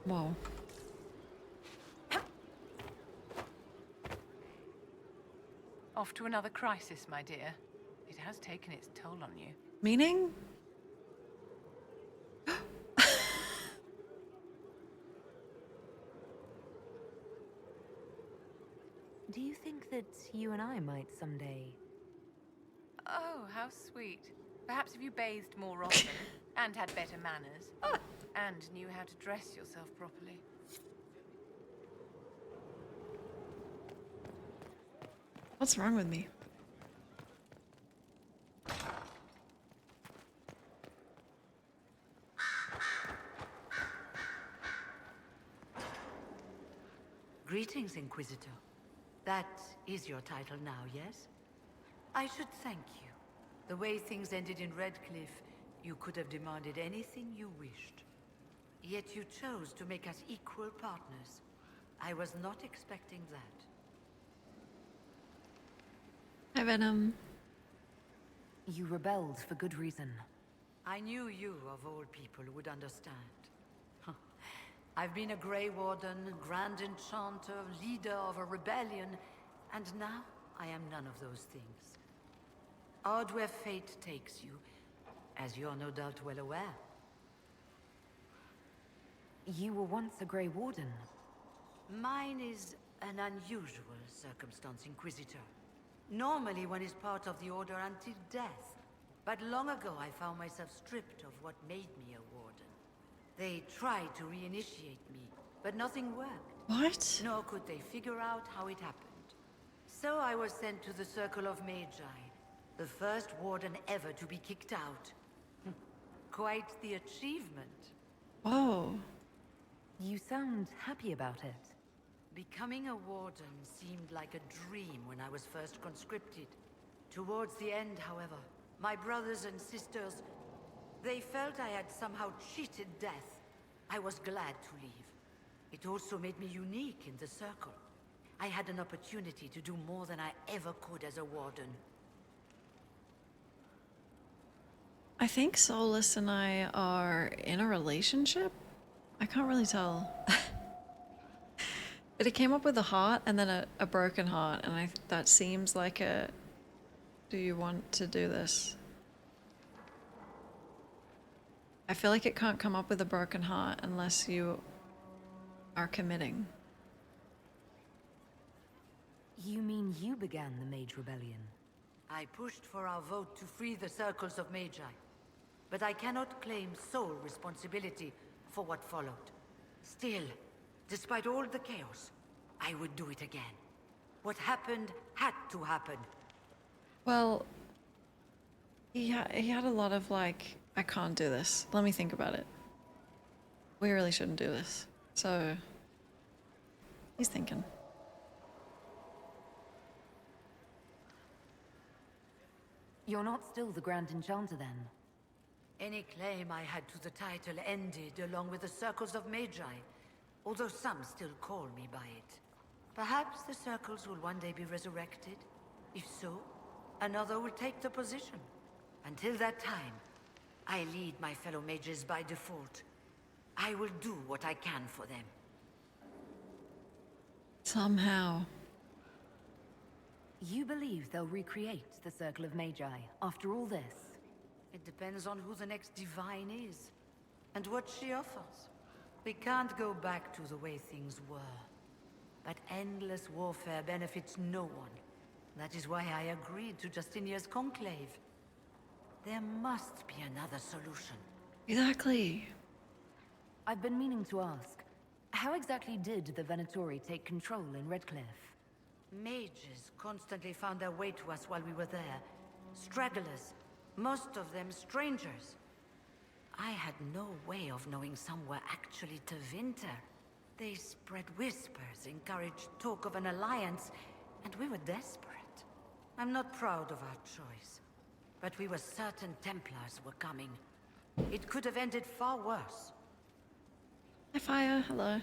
Whoa. Off to another crisis, my dear. It has taken its toll on you. Meaning? Do you think that you and I might someday... Oh, how sweet. Perhaps if you bathed more often, and had better manners, and knew how to dress yourself properly. What's wrong with me? Greetings, Inquisitor. That is your title now, yes? I should thank you. The way things ended in Redcliffe, you could have demanded anything you wished. Yet you chose to make us equal partners. I was not expecting that. Hi, Venom. You rebelled for good reason. I knew you, of all people, would understand. I've been a Grey Warden, Grand Enchanter, leader of a rebellion, and now I am none of those things. Odd where fate takes you, as you're no doubt well aware. You were once a Grey Warden. Mine is an unusual circumstance, Inquisitor. Normally one is part of the Order until death. But long ago I found myself stripped of what made me a Warden. They tried to reinitiate me, but nothing worked. What? Nor could they figure out how it happened. So I was sent to the Circle of Magi, the first Warden ever to be kicked out. Quite the achievement. Whoa. You sound happy about it. Becoming a Warden seemed like a dream when I was first conscripted. Towards the end, however, my brothers and sisters, they felt I had somehow cheated death. I was glad to leave. It also made me unique in the Circle. I had an opportunity to do more than I ever could as a Warden. I think Solus and I are in a relationship? I can't really tell. But it came up with a heart and then a broken heart, and that seems like a... Do you want to do this? I feel like it can't come up with a broken heart unless you are committing. You mean you began the Mage Rebellion? I pushed for our vote to free the Circles of Magi. But I cannot claim sole responsibility for what followed. Still, despite all the chaos, I would do it again. What happened had to happen. Well, he had a lot of like, I can't do this. Let me think about it. We really shouldn't do this. So, he's thinking. You're not still the Grand Enchanter then? Any claim I had to the title ended along with the Circles of Magi, although some still call me by it. Perhaps the Circles will one day be resurrected. If so, another will take the position. Until that time, I lead my fellow mages by default. I will do what I can for them. Somehow. You believe they'll recreate the Circle of Magi after all this? It depends on who the next divine is, and what she offers. We can't go back to the way things were. But endless warfare benefits no one. That is why I agreed to Justinia's conclave. There must be another solution. Exactly. I've been meaning to ask, how exactly did the Venatori take control in Redcliffe? Mages constantly found their way to us while we were there. Stragglers, most of them strangers. I had no way of knowing some were actually Tevinter. They spread whispers, encouraged talk of an alliance, and we were desperate. I'm not proud of our choice, but we were certain Templars were coming. It could have ended far worse. Hi, Fire. Hello.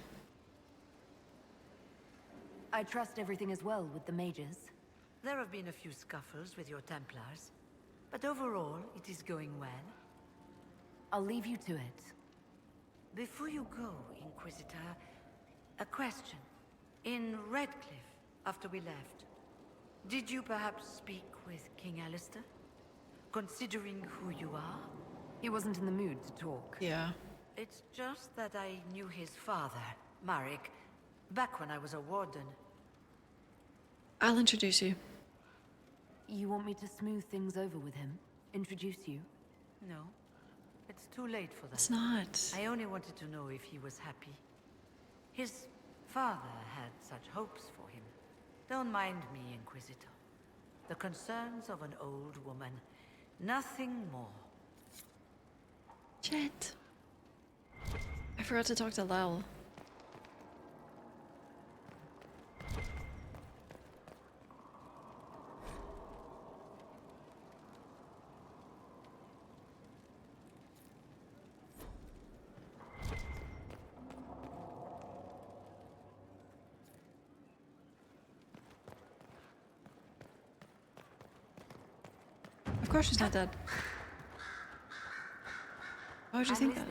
I trust everything is well with the mages. There have been a few scuffles with your Templars, but overall, it is going well. I'll leave you to it. Before you go, Inquisitor, a question. In Redcliffe, after we left, did you perhaps speak with King Alistair? Considering who you are? He wasn't in the mood to talk. Yeah. It's just that I knew his father, Marek, back when I was a warden. I'll introduce you. You want me to smooth things over with him? Introduce you? No. It's too late for that. It's not. I only wanted to know if he was happy. His father had such hopes for him. Don't mind me, Inquisitor. The concerns of an old woman. Nothing more. Shit. I forgot to talk to Lel. course she's not dead. Why would you think that?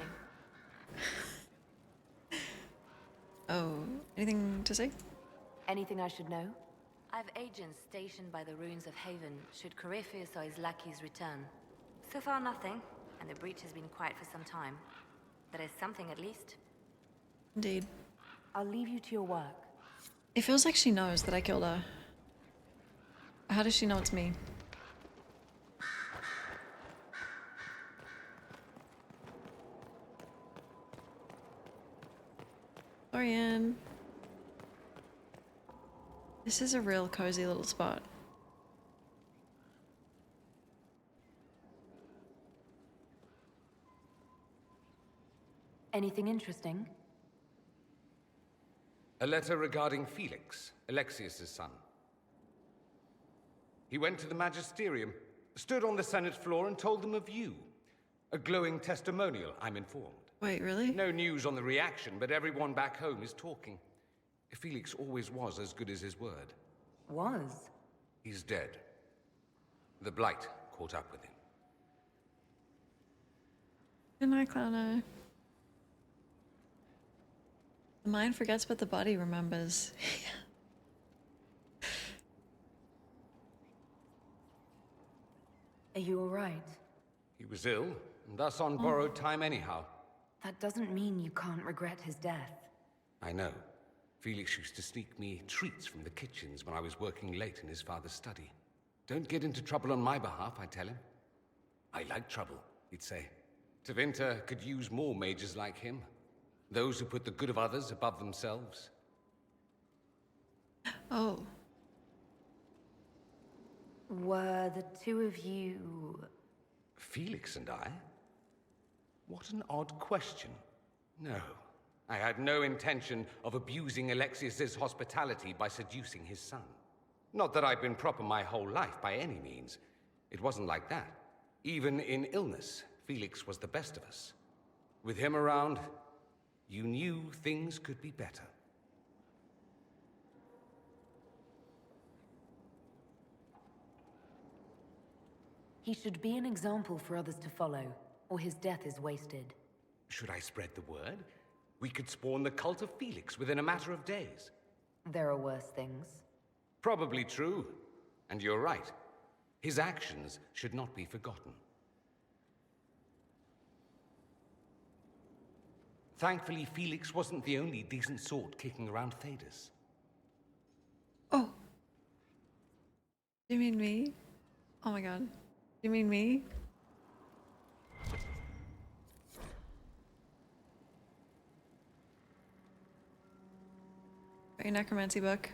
Oh, anything to say? Anything I should know? I've agents stationed by the ruins of Haven, should Corypheus or his lackeys return. So far nothing, and the breach has been quiet for some time. There is something at least. Indeed. I'll leave you to your work. It feels like she knows that I killed her. How does she know it's me? Dorian. This is a real cozy little spot. Anything interesting? A letter regarding Felix, Alexius's son. He went to the Magisterium, stood on the Senate floor and told them of you. A glowing testimonial, I'm informed. Wait, really? No news on the reaction, but everyone back home is talking. Felix always was as good as his word. Was? He's dead. The Blight caught up with him. Good night, Clowno. The mind forgets, but the body remembers. Are you all right? He was ill, and thus on borrowed time anyhow. That doesn't mean you can't regret his death. I know. Felix used to sneak me treats from the kitchens when I was working late in his father's study. Don't get into trouble on my behalf, I tell him. I like trouble, he'd say. Tevinter could use more mages like him. Those who put the good of others above themselves. Oh. Were the two of you... Felix and I? What an odd question. No, I had no intention of abusing Alexius's hospitality by seducing his son. Not that I've been proper my whole life by any means. It wasn't like that. Even in illness, Felix was the best of us. With him around, you knew things could be better. He should be an example for others to follow, or his death is wasted. Should I spread the word? We could spawn the cult of Felix within a matter of days. There are worse things. Probably true. And you're right. His actions should not be forgotten. Thankfully, Felix wasn't the only decent sort kicking around Thedas. Oh. Do you mean me? Oh my god. Do you mean me? Got your necromancy book.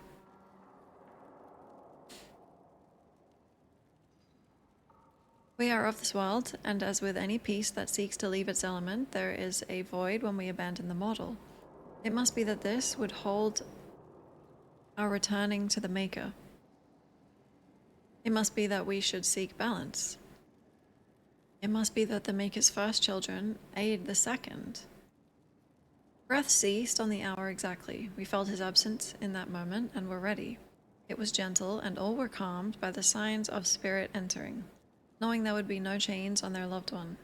We are of this world, and as with any piece that seeks to leave its element, there is a void when we abandon the mortal. It must be that this would hold our returning to the Maker. It must be that we should seek balance. It must be that the Maker's first children aid the second. Breath ceased on the hour exactly. We felt his absence in that moment and were ready. It was gentle, and all were calmed by the signs of spirit entering, knowing there would be no chains on their loved one.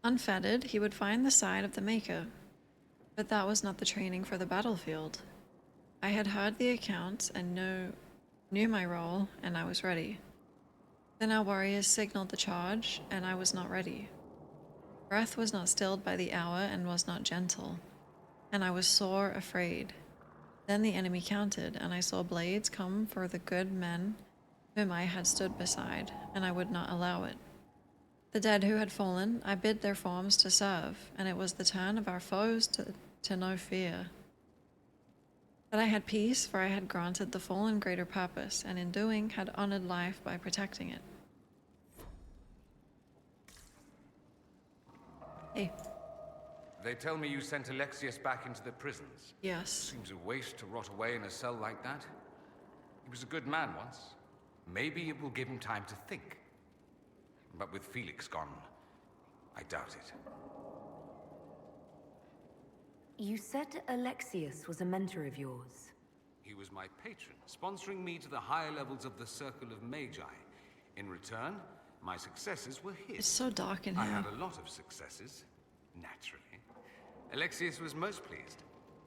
Unfettered, he would find the side of the Maker. But that was not the training for the battlefield. I had heard the accounts and knew my role, and I was ready. Then our warriors signaled the charge, and I was not ready. Breath was not stilled by the hour and was not gentle, and I was sore afraid. Then the enemy counted, and I saw blades come for the good men whom I had stood beside, and I would not allow it. The dead who had fallen, I bid their forms to serve, and it was the turn of our foes to know fear. But I had peace, for I had granted the fallen greater purpose, and in doing had honored life by protecting it. Hey. They tell me you sent Alexius back into the prisons. Yes. Seems a waste to rot away in a cell like that. He was a good man once. Maybe it will give him time to think. But with Felix gone, I doubt it. You said Alexius was a mentor of yours. He was my patron, sponsoring me to the higher levels of the Circle of Magi. In return, My successes were his. It's so dark in I here. had a lot of successes, naturally. Alexius was most pleased.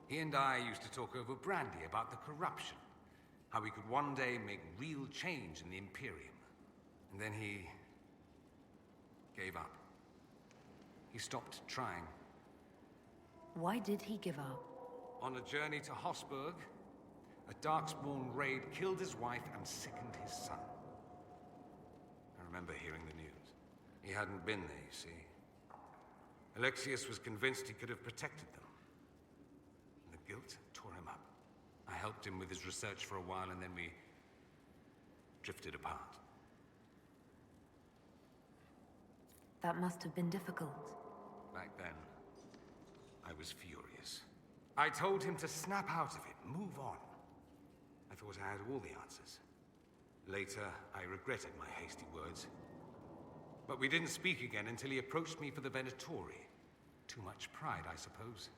He and I used to talk over brandy about the corruption, how we could one day make real change in the Imperium. And then he gave up. He stopped trying. Why did he give up? On a journey to Hossberg, a Darkspawn raid killed his wife and sickened his son. I remember hearing the news. He hadn't been there, you see. Alexius was convinced he could have protected them. And the guilt tore him up. I helped him with his research for a while, and then we drifted apart. That must have been difficult. Back then, I was furious. I told him to snap out of it, move on. I thought I had all the answers. Later, I regretted my hasty words. But we didn't speak again until he approached me for the Venatori. Too much pride, I suppose.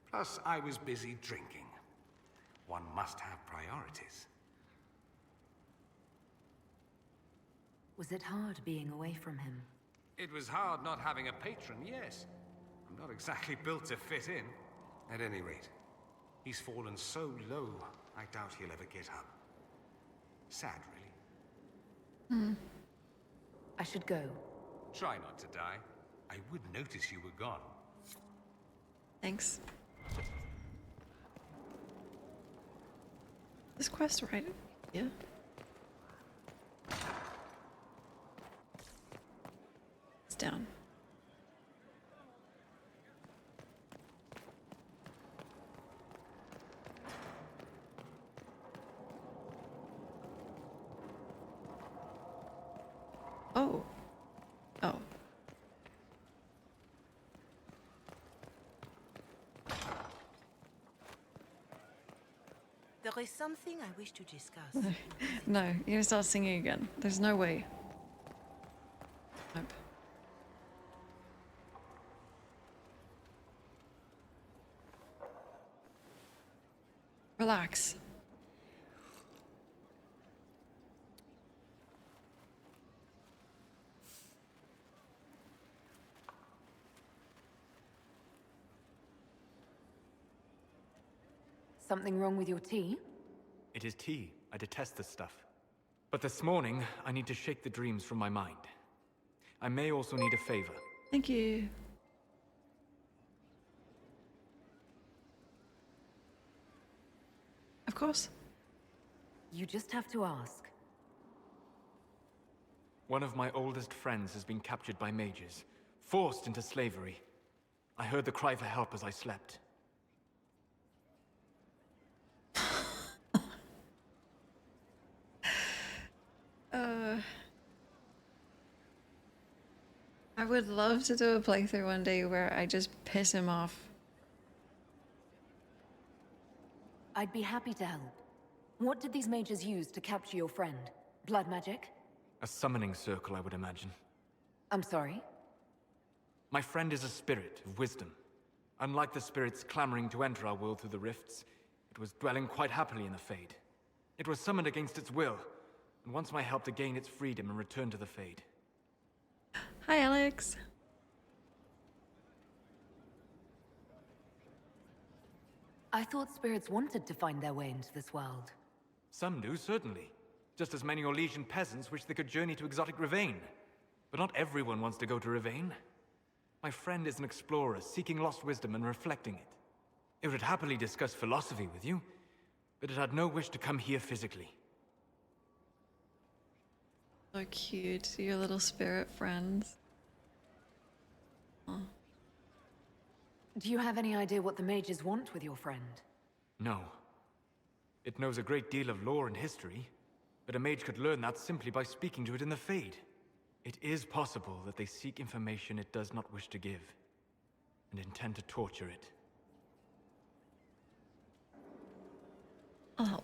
Plus, I was busy drinking. One must have priorities. Was it hard being away from him? It was hard not having a patron, yes. I'm not exactly built to fit in. At any rate, he's fallen so low, I doubt he'll ever get up. Sad, really. I should go. Try not to die. I would notice you were gone. Thanks. This quest right? Yeah. It's down. Oh. Oh. There is something I wish to discuss. No, you're gonna start singing again. There's no way. Nope. Relax. Something wrong with your tea? It is tea. I detest this stuff. But this morning, I need to shake the dreams from my mind. I may also need a favor. Thank you. Of course. You just have to ask. One of my oldest friends has been captured by mages, forced into slavery. I heard the cry for help as I slept. I would love to do a playthrough one day where I just piss him off. I'd be happy to help. What did these mages use to capture your friend? Blood magic? A summoning circle, I would imagine. I'm sorry? My friend is a spirit of wisdom. Unlike the spirits clamoring to enter our world through the rifts, it was dwelling quite happily in the Fade. It was summoned against its will, and wants my help to gain its freedom and return to the Fade. Hi, Alex. I thought spirits wanted to find their way into this world. Some do, certainly. Just as many Orlesian peasants wish they could journey to exotic Rivain. But not everyone wants to go to Rivain. My friend is an explorer, seeking lost wisdom and reflecting it. It would happily discuss philosophy with you, but it had no wish to come here physically. So cute, your little spirit friends. Aw. Do you have any idea what the mages want with your friend? No. It knows a great deal of lore and history, but a mage could learn that simply by speaking to it in the Fade. It is possible that they seek information it does not wish to give, and intend to torture it. Oh.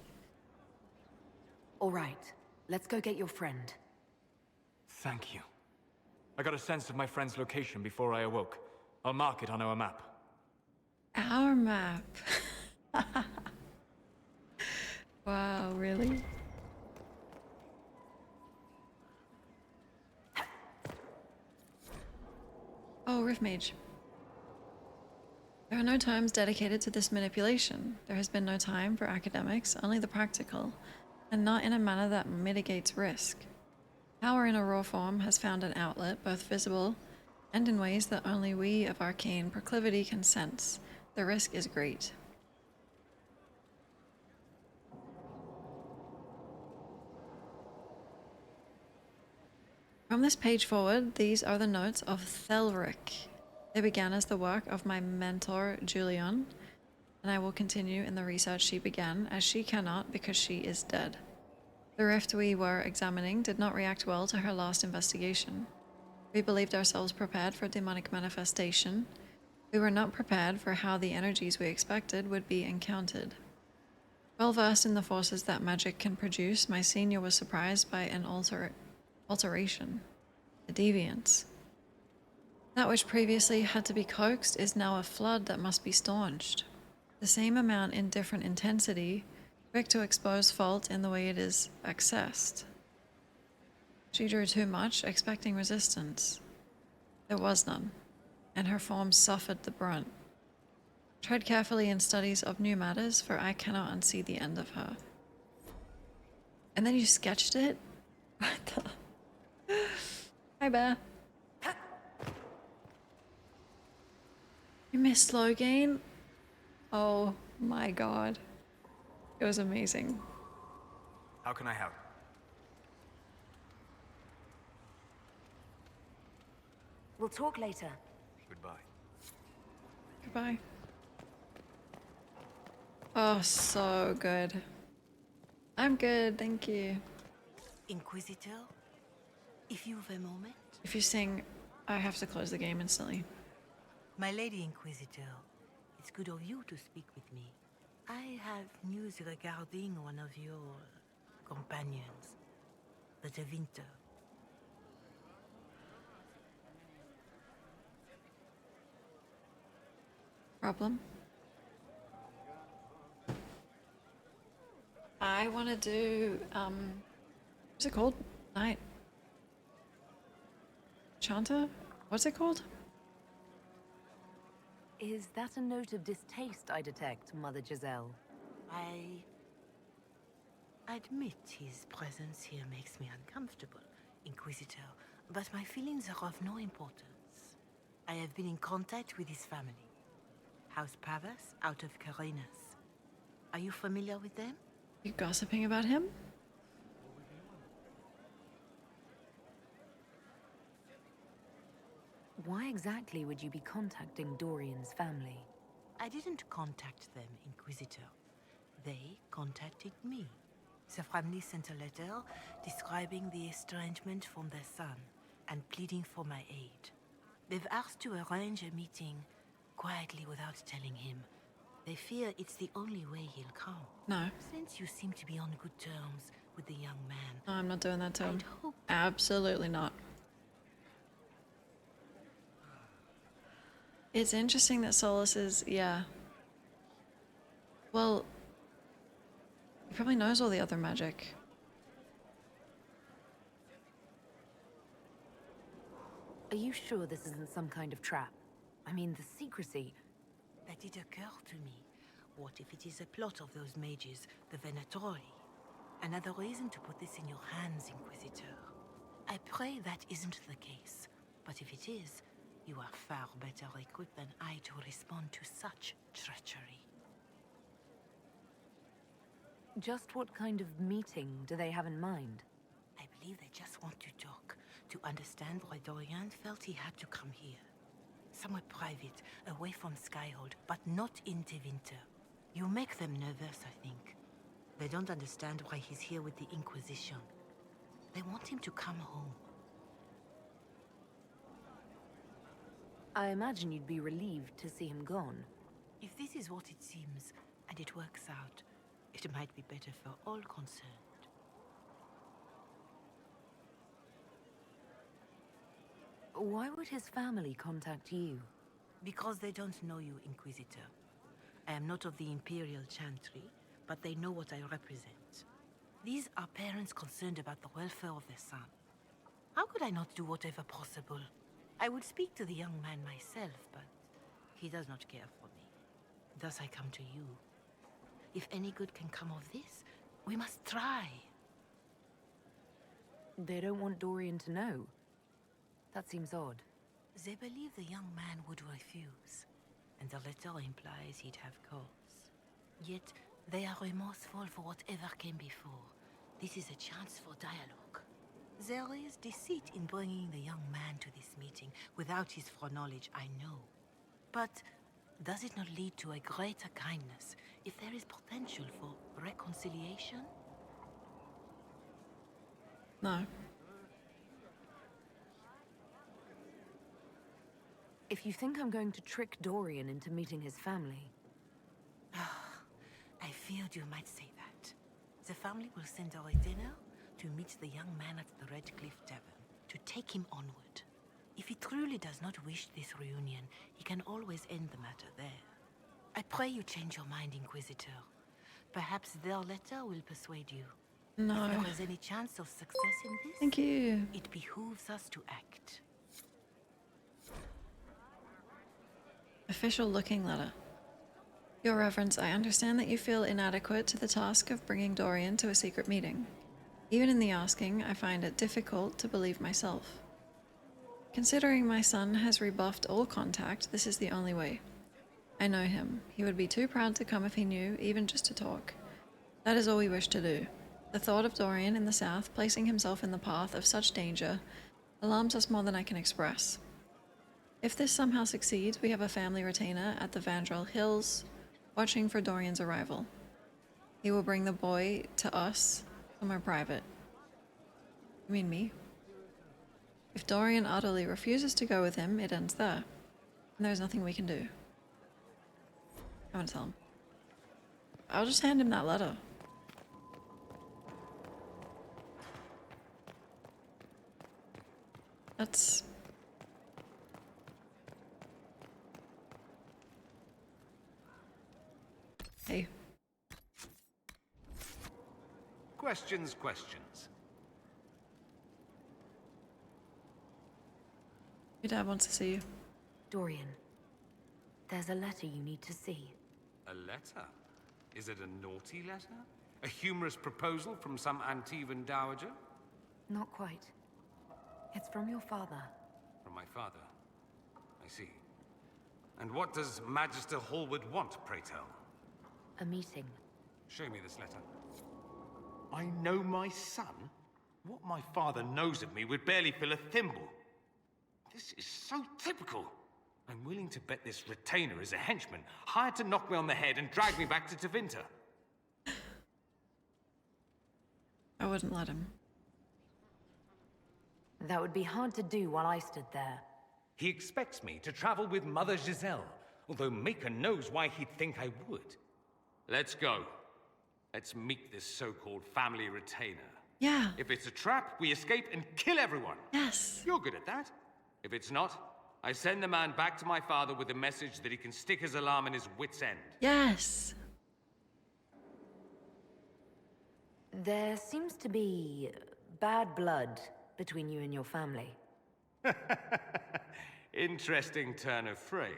All right, let's go get your friend. Thank you. I got a sense of my friend's location before I awoke. I'll mark it on our map. Our map. Wow, really? Oh, Rift Mage. There are no times dedicated to this manipulation. There has been no time for academics, only the practical, and not in a manner that mitigates risk. Power in a raw form has found an outlet, both visible and in ways that only we of arcane proclivity can sense. The risk is great. From this page forward, these are the notes of Thelric. They began as the work of my mentor, Julian, and I will continue in the research she began, as she cannot because she is dead. The rift we were examining did not react well to her last investigation. We believed ourselves prepared for demonic manifestation. We were not prepared for how the energies we expected would be encountered. Well versed in the forces that magic can produce, my senior was surprised by an alteration, a deviance. That which previously had to be coaxed is now a flood that must be staunched. The same amount in different intensity, quick to expose fault in the way it is accessed. She drew too much, expecting resistance. There was none, and her form suffered the brunt. Tread carefully in studies of new matters, for I cannot unsee the end of her. And then you sketched it? What the? Hi, Bear. You missed slow gain? Oh my god. It was amazing. How can I help? We'll talk later. Goodbye. Goodbye. Oh, so good. I'm good, thank you. Inquisitor, if you've a moment. If you sing, I have to close the game instantly. My Lady Inquisitor, it's good of you to speak with me. I have news regarding one of your companions, the Tevinter. Problem? I want to do, what's it called? Night. Chanta? What's it called? Is that a note of distaste I detect, Mother Giselle? I admit his presence here makes me uncomfortable, Inquisitor, but my feelings are of no importance. I have been in contact with his family. House Pavas out of Carenas. Are you familiar with them? You gossiping about him? Why exactly would you be contacting Dorian's family? I didn't contact them, Inquisitor. They contacted me. The family sent a letter describing the estrangement from their son and pleading for my aid. They've asked to arrange a meeting quietly without telling him. They fear it's the only way he'll come. No. Since you seem to be on good terms with the young man. No, I'm not doing that to him. Absolutely not. It's interesting that Solus is, yeah. Well, he probably knows all the other magic. Are you sure this isn't some kind of trap? I mean, the secrecy. That did occur to me. What if it is a plot of those mages, the Venatori? Another reason to put this in your hands, Inquisitor. I pray that isn't the case. But if it is, you are far better equipped than I to respond to such treachery. Just what kind of meeting do they have in mind? I believe they just want to talk, to understand why Dorian felt he had to come here. Somewhere private, away from Skyhold, but not in Tevinter. You make them nervous, I think. They don't understand why he's here with the Inquisition. They want him to come home. I imagine you'd be relieved to see him gone. If this is what it seems, and it works out, it might be better for all concerned. Why would his family contact you? Because they don't know you, Inquisitor. I am not of the Imperial Chantry, but they know what I represent. These are parents concerned about the welfare of their son. How could I not do whatever possible? I would speak to the young man myself, but he does not care for me. Thus I come to you. If any good can come of this, we must try. They don't want Dorian to know. That seems odd. They believe the young man would refuse, and the letter implies he'd have cause. Yet, they are remorseful for whatever came before. This is a chance for dialogue. There is deceit in bringing the young man to this meeting without his foreknowledge, I know. But does it not lead to a greater kindness if there is potential for reconciliation? No. If you think I'm going to trick Dorian into meeting his family... I feared you might say that. The family will send a retainer to meet the young man at the Red Cliff Tavern, to take him onward. If he truly does not wish this reunion, he can always end the matter there. I pray you change your mind, Inquisitor. Perhaps their letter will persuade you. No. If there is any chance of success in this, Thank you. It behooves us to act. Official looking letter. Your Reverence, I understand that you feel inadequate to the task of bringing Dorian to a secret meeting. Even in the asking, I find it difficult to believe myself. Considering my son has rebuffed all contact, this is the only way. I know him. He would be too proud to come if he knew, even just to talk. That is all we wish to do. The thought of Dorian in the south placing himself in the path of such danger alarms us more than I can express. If this somehow succeeds, we have a family retainer at the Vandrel Hills, watching for Dorian's arrival. He will bring the boy to us, somewhere private. You mean me? If Dorian utterly refuses to go with him, it ends there. And there's nothing we can do. I'm gonna tell him. I'll just hand him that letter. That's... Hey. Questions. Your dad wants to see you. Dorian, there's a letter you need to see. A letter? Is it a naughty letter? A humorous proposal from some Antivan dowager? Not quite. It's from your father. From my father? I see. And what does Magister Hallward want, pray tell? A meeting. Show me this letter. I know my son? What my father knows of me would barely fill a thimble. This is so typical. I'm willing to bet this retainer is a henchman, hired to knock me on the head and drag me back to Tevinter. I wouldn't let him. That would be hard to do while I stood there. He expects me to travel with Mother Giselle, although Maker knows why he'd think I would. Let's go. Let's meet this so-called family retainer. Yeah. If it's a trap, we escape and kill everyone. Yes. You're good at that. If it's not, I send the man back to my father with a message that he can stick his alarm in his wit's end. Yes. There seems to be bad blood between you and your family. Interesting turn of phrase.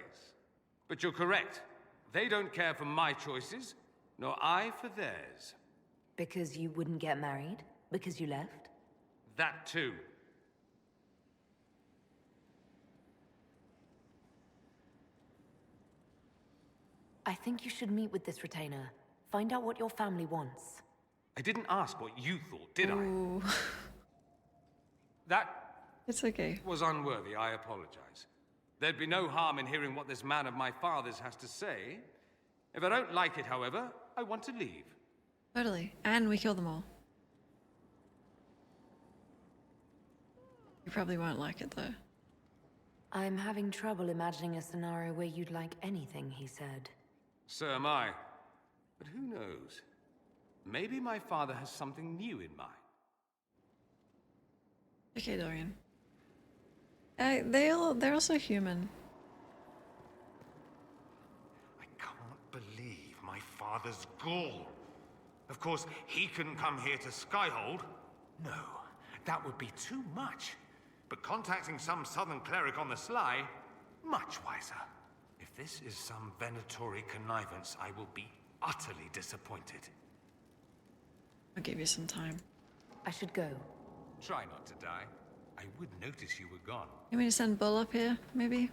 But you're correct. They don't care for my choices, nor I for theirs. Because you wouldn't get married? Because you left? That too. I think you should meet with this retainer. Find out what your family wants. I didn't ask what you thought, did Ooh. I? That It's okay. was unworthy, I apologize. There'd be no harm in hearing what this man of my father's has to say. If I don't like it, however, I want to leave. Totally. And we kill them all. You probably won't like it, though. I'm having trouble imagining a scenario where you'd like anything he said. So am I. But who knows? Maybe my father has something new in mind. Okay, Dorian. They're also human. I can't believe my father's gall. Of course, he couldn't come here to Skyhold. No, that would be too much. But contacting some southern cleric on the sly, much wiser. If this is some Venatori connivance, I will be utterly disappointed. I'll give you some time. I should go. Try not to die. I would notice you were gone. You want me to send Bull up here, maybe?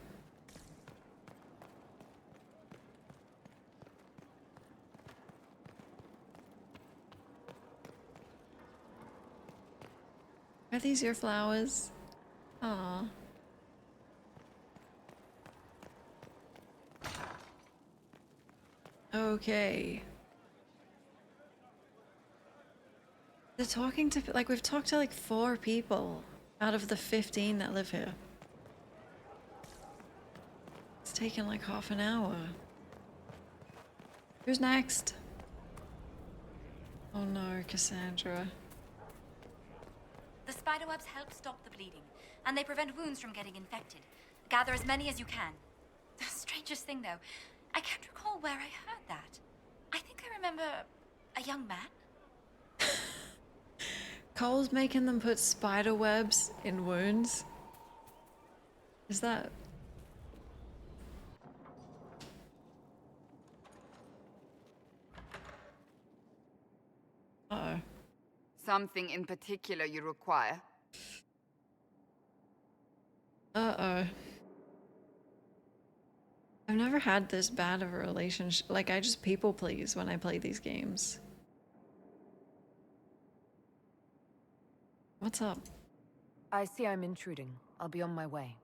Are these your flowers? Aww. Okay. They're talking to, like, we've talked to like 4 people out of the 15 that live here. It's taken like half an hour. Who's next? Oh no, Cassandra. The spiderwebs help stop the bleeding, and they prevent wounds from getting infected. Gather as many as you can. The strangest thing, though, I can't recall where I heard that. I think I remember a young man. Cole's making them put spider webs in wounds. Is that... Uh-oh. Something in particular you require? Uh-oh. I've never had this bad of a relationship. Like, I just people please when I play these games. What's up? I see I'm intruding. I'll be on my way.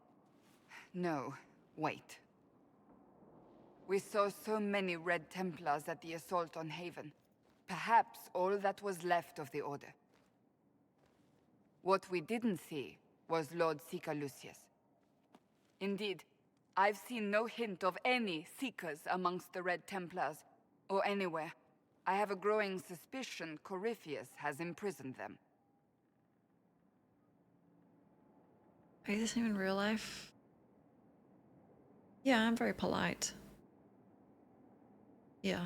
No, wait. We saw so many Red Templars at the assault on Haven. Perhaps all that was left of the Order. What we didn't see was Lord Seeker Lucius. Indeed, I've seen no hint of any Seekers amongst the Red Templars, or anywhere. I have a growing suspicion Corypheus has imprisoned them. Are you the same in real life? Yeah, I'm very polite. Yeah.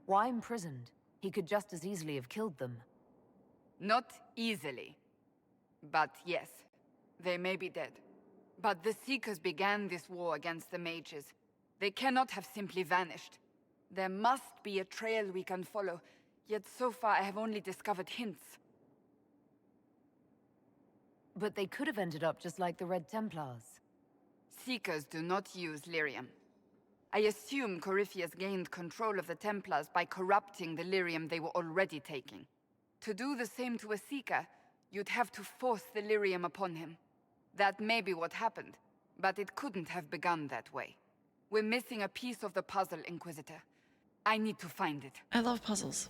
Why imprisoned? He could just as easily have killed them. Not easily. But yes, they may be dead. But the Seekers began this war against the mages. They cannot have simply vanished. There must be a trail we can follow, yet so far I have only discovered hints. But they could have ended up just like the Red Templars. Seekers do not use lyrium. I assume Corypheus gained control of the Templars by corrupting the lyrium they were already taking. To do the same to a Seeker, you'd have to force the lyrium upon him. That may be what happened, but it couldn't have begun that way. We're missing a piece of the puzzle, Inquisitor. I need to find it. I love puzzles.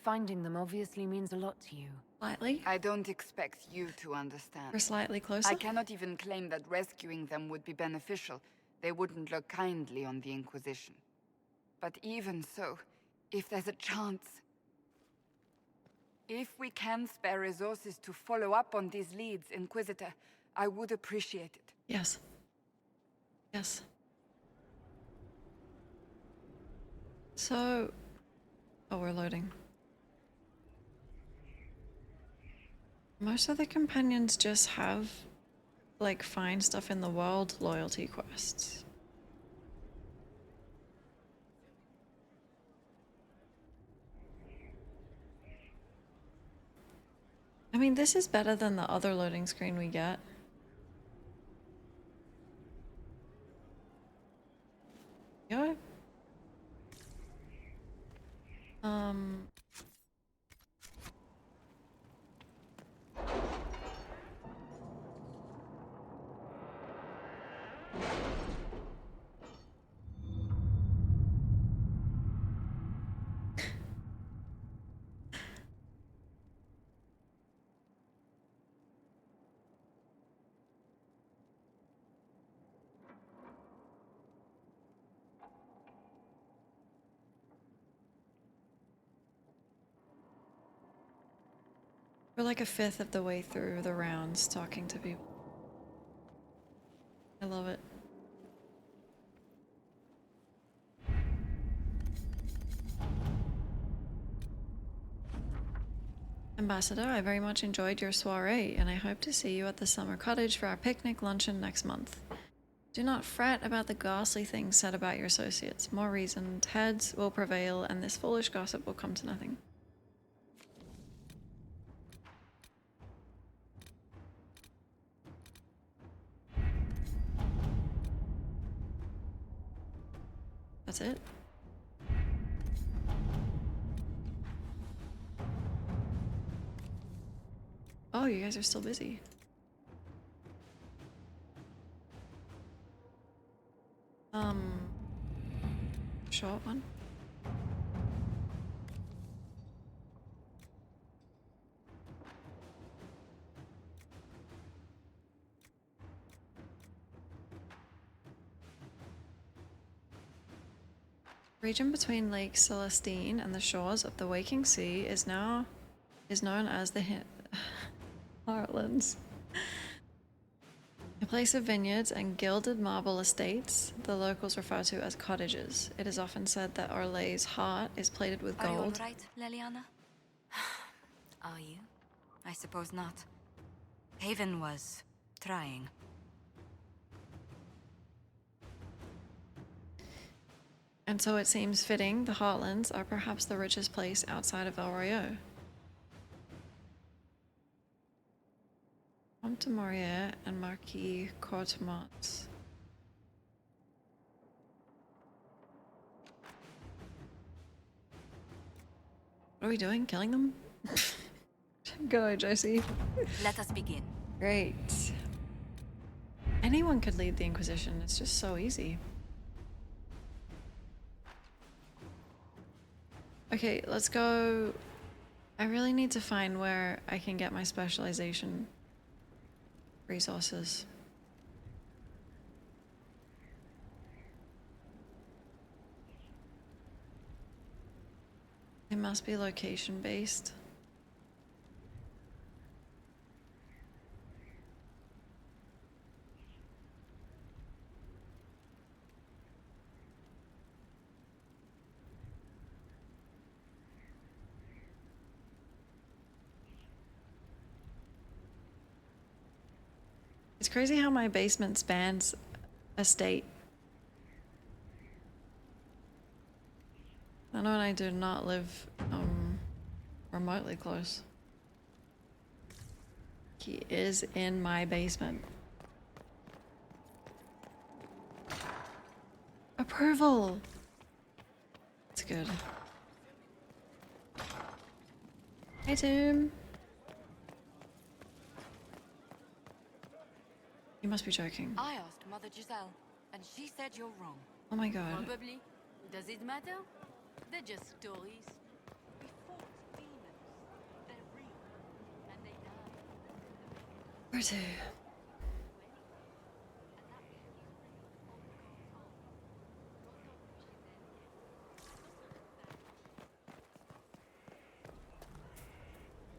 Finding them obviously means a lot to you. Slightly? I don't expect you to understand. We're slightly closer? I cannot even claim that rescuing them would be beneficial. They wouldn't look kindly on the Inquisition. But even so, if there's a chance... If we can spare resources to follow up on these leads, Inquisitor, I would appreciate it. Yes. Yes. So... Oh, we're loading. Most of the companions just have, like, find stuff in the world loyalty quests. I mean, this is better than the other loading screen we get. Yeah. We're like a fifth of the way through the rounds talking to people. I love it. Ambassador, I very much enjoyed your soiree, and I hope to see you at the summer cottage for our picnic luncheon next month. Do not fret about the ghastly things said about your associates. More reasoned heads will prevail, and this foolish gossip will come to nothing. That's it? Oh, you guys are still busy. Short one. The region between Lake Celestine and the shores of the Waking Sea is known as the Heartlands. A place of vineyards and gilded marble estates, the locals refer to as cottages. It is often said that Orlay's heart is plated with gold. Are you all right, Leliana? Are you? I suppose not. Haven was trying. And so it seems fitting the Heartlands are perhaps the richest place outside of El Royo. Comte de Morier and Marquis Courtemont. What are we doing? Killing them? Go, Josie. Let us begin. Great. Anyone could lead the Inquisition. It's just so easy. Okay, let's go. I really need to find where I can get my specialization resources. It must be location based. It's crazy how my basement spans a state. I know, and I do not live remotely close. He is in my basement. Approval. It's good. Hey, Tim. You must be joking. I asked Mother Giselle, and she said you're wrong. Oh my god. Probably. Does it matter? They're just stories. We fought demons. They're real. And they die. Where to?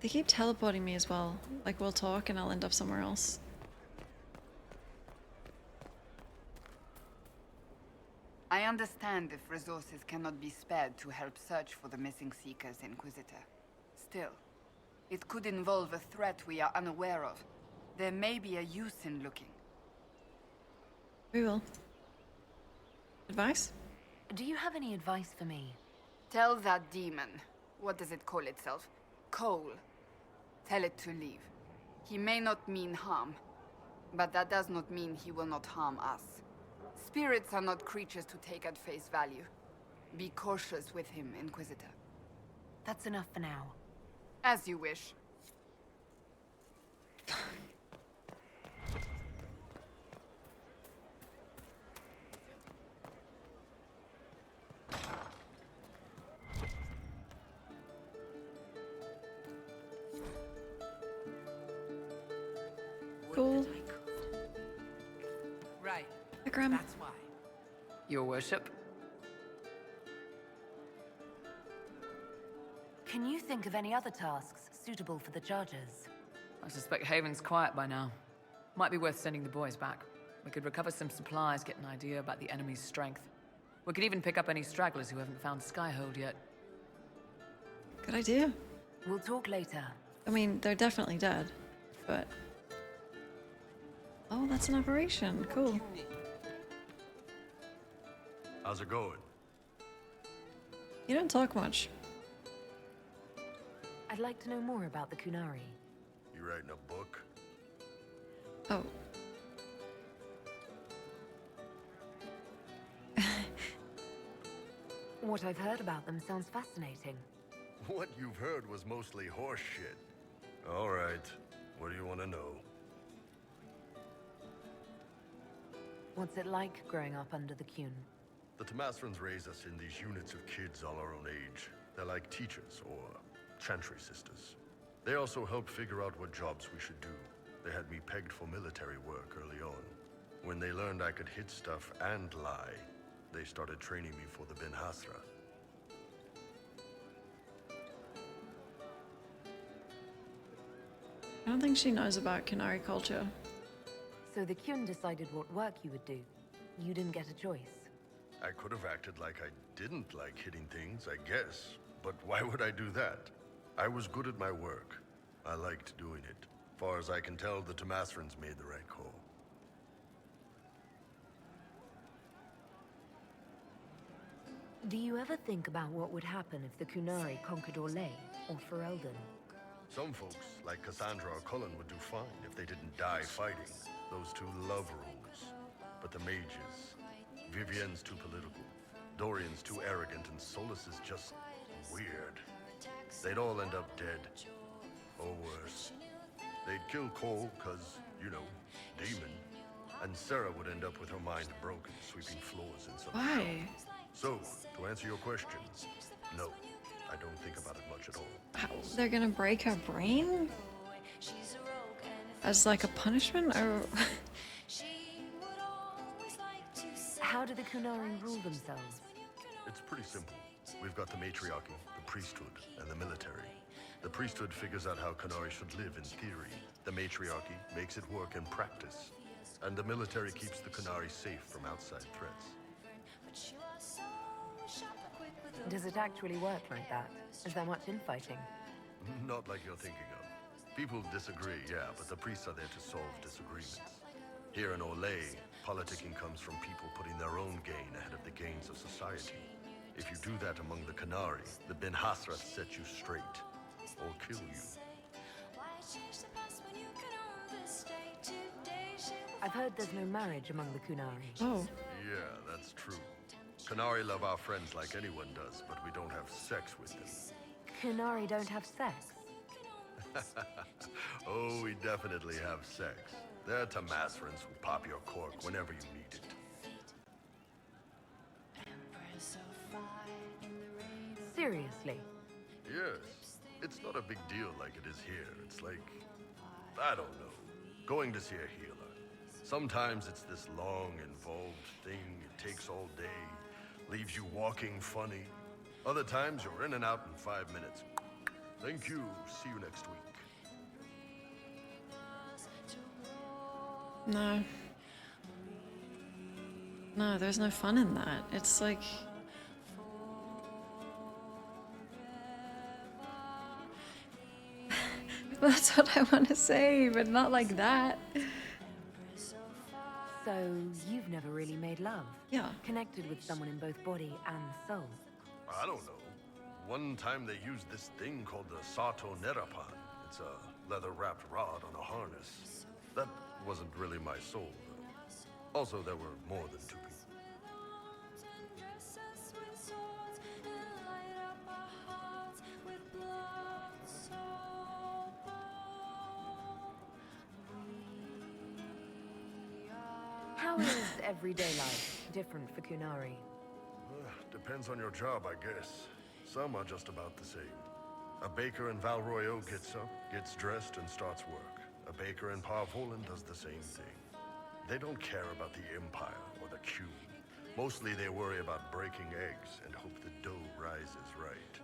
They keep teleporting me as well. Like, we'll talk and I'll end up somewhere else. I understand if resources cannot be spared to help search for the missing Seekers, Inquisitor. Still, it could involve a threat we are unaware of. There may be a use in looking. We will. Advice? Do you have any advice for me? Tell that demon, what does it call itself? Cole. Tell it to leave. He may not mean harm, but that does not mean he will not harm us. Spirits are not creatures to take at face value. Be cautious with him, Inquisitor. That's enough for now. As you wish. Cool. Right. Akram. That's why. Your worship? Can you think of any other tasks suitable for the Chargers? I suspect Haven's quiet by now. Might be worth sending the boys back. We could recover some supplies, get an idea about the enemy's strength. We could even pick up any stragglers who haven't found Skyhold yet. Good idea. We'll talk later. I mean, they're definitely dead, but... Oh, that's an operation. Cool. How's it going? You don't talk much. I'd like to know more about the Kunari. You writing a book? Oh. What I've heard about them sounds fascinating. What you've heard was mostly horse shit. All right. What do you want to know? What's it like growing up under the Kun? The Tamasrans raise us in these units of kids all our own age. They're like teachers or chantry sisters. They also help figure out what jobs we should do. They had me pegged for military work early on. When they learned I could hit stuff and lie, they started training me for the Ben Hasra. I don't think she knows about Kunari culture. So the Kun decided what work you would do. You didn't get a choice. I could have acted like I didn't like hitting things, I guess. But why would I do that? I was good at my work. I liked doing it. Far as I can tell, the Tamasrans made the right call. Do you ever think about what would happen if the Kunari conquered Orlais or Ferelden? Some folks, like Cassandra or Cullen, would do fine if they didn't die fighting. Those two love rules. But the mages... Vivienne's too political. Dorian's too arrogant, and Solus is just... weird. They'd all end up dead. Or worse. They'd kill Cole, cause, you know, demon. And Sarah would end up with her mind broken, sweeping floors in some Why? shop. So, to answer your question, no. I don't think about it much at all. How, they're gonna break her brain? As like a punishment, or... How do the Kunari rule themselves? It's pretty simple. We've got the matriarchy, the priesthood, and the military. The priesthood figures out how Kunari should live in theory. The matriarchy makes it work in practice. And the military keeps the Kunari safe from outside threats. Does it actually work like that? Is there much infighting? Not like you're thinking of. People disagree, yeah, but the priests are there to solve disagreements. Here in Orlais, politicking comes from people putting their own gain ahead of the gains of society. If you do that among the Kunari, the Ben Hasrat set you straight, or kill you. I've heard there's no marriage among the Kunari. Oh. Yeah, that's true. Kunari love our friends like anyone does, but we don't have sex with them. Kunari don't have sex? Oh, we definitely have sex. They're Tamasrans who pop your cork whenever you need it. Seriously? Yes. It's not a big deal like it is here. It's like, I don't know, going to see a healer. Sometimes it's this long, involved thing. It takes all day, leaves you walking funny. Other times you're in and out in 5 minutes. Thank you. See you next week. No. No, there's no fun in that. It's like... That's what I want to say, but not like that. So, you've never really made love? Yeah. Connected with someone in both body and soul? I don't know. One time they used this thing called the Sato Nerapan. It's a leather-wrapped rod on a harness. That wasn't really my soul, though. Also, there were more than 2 people. How is everyday life different for Kunari? Depends on your job, I guess. Some are just about the same. A baker in Valroyo gets up, gets dressed, and starts work. A baker in Parvolan does the same thing. They don't care about the Empire or the Q. Mostly they worry about breaking eggs and hope the dough rises right.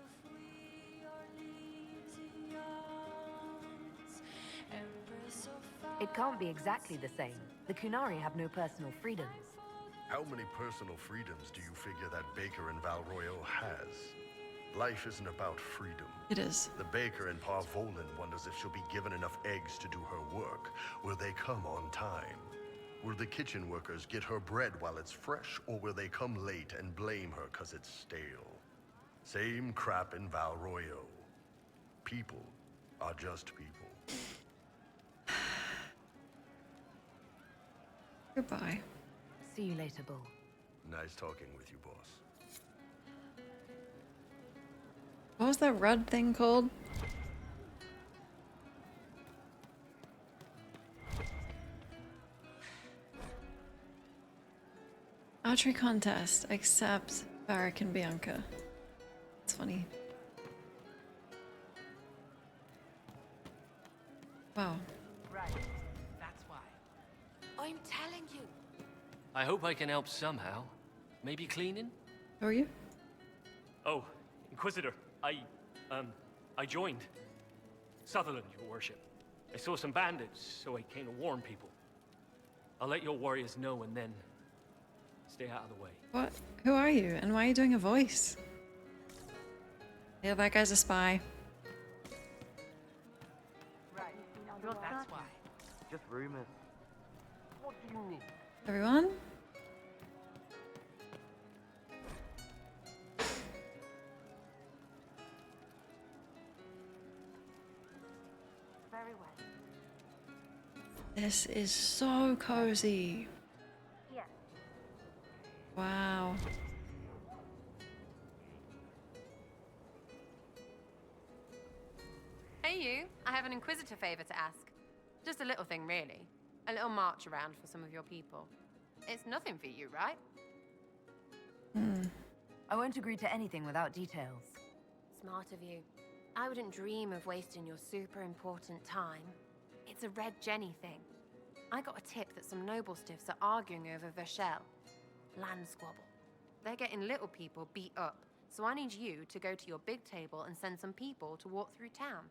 It can't be exactly the same. The Kunari have no personal freedoms. How many personal freedoms do you figure that baker in Valroyo has? Life isn't about freedom. It is. The baker in Parvolin wonders if she'll be given enough eggs to do her work. Will they come on time? Will the kitchen workers get her bread while it's fresh, or will they come late and blame her 'cause it's stale? Same crap in Val Royeaux. People are just people. Goodbye. See you later, Bull. Nice talking with you, boss. What was that Rudd thing called? Archery contest, except Varric and Bianca. It's funny. Wow. Right. That's why. I'm telling you. I hope I can help somehow. Maybe cleaning? Who are you? Oh, Inquisitor. I joined. Sutherland, your worship. I saw some bandits, so I came to warn people. I'll let your warriors know and then stay out of the way. What? Who are you? And why are you doing a voice? Yeah, that guy's a spy. Right. Well, that's why. Just rumors. What do you need? Everyone? Very well. This is so cozy. Yeah. Wow. Hey you, I have an Inquisitor favor to ask. Just a little thing really. A little march around for some of your people. It's nothing for you, right? I won't agree to anything without details. Smart of you. I wouldn't dream of wasting your super important time. It's a Red Jenny thing. I got a tip that some noble stiffs are arguing over Vershel. Land squabble. They're getting little people beat up, so I need you to go to your big table and send some people to walk through town.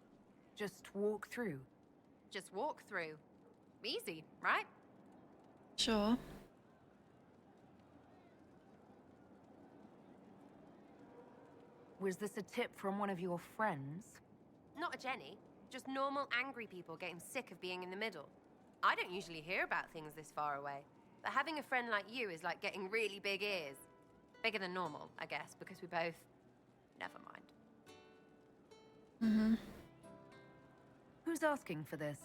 Just walk through. Just walk through. Easy, right? Sure. Was this a tip from one of your friends? Not a Jenny. Just normal angry people getting sick of being in the middle. I don't usually hear about things this far away. But having a friend like you is like getting really big ears. Bigger than normal, I guess, because we both... Never mind. Mm-hmm. Who's asking for this?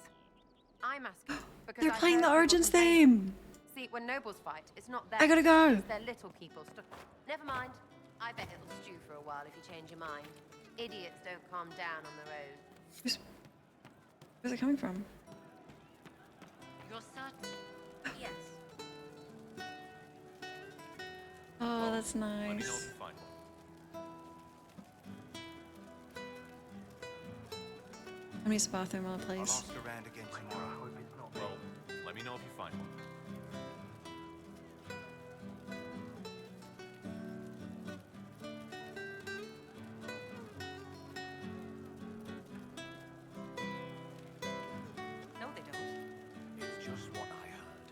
I'm asking because They're I playing heard the people Origins complaining. theme. See, when nobles fight, it's not them. I gotta go. It's their little people. Never mind. I bet it'll stew for a while if you change your mind. Idiots don't calm down on the road. Where's it coming from? You're certain? Yes. Oh, that's Let me know if nice. you find one. I'm gonna use the bathroom while it I'll plays. ask around again tomorrow. Well, let me know if you find one. No, they don't. It's just what I heard.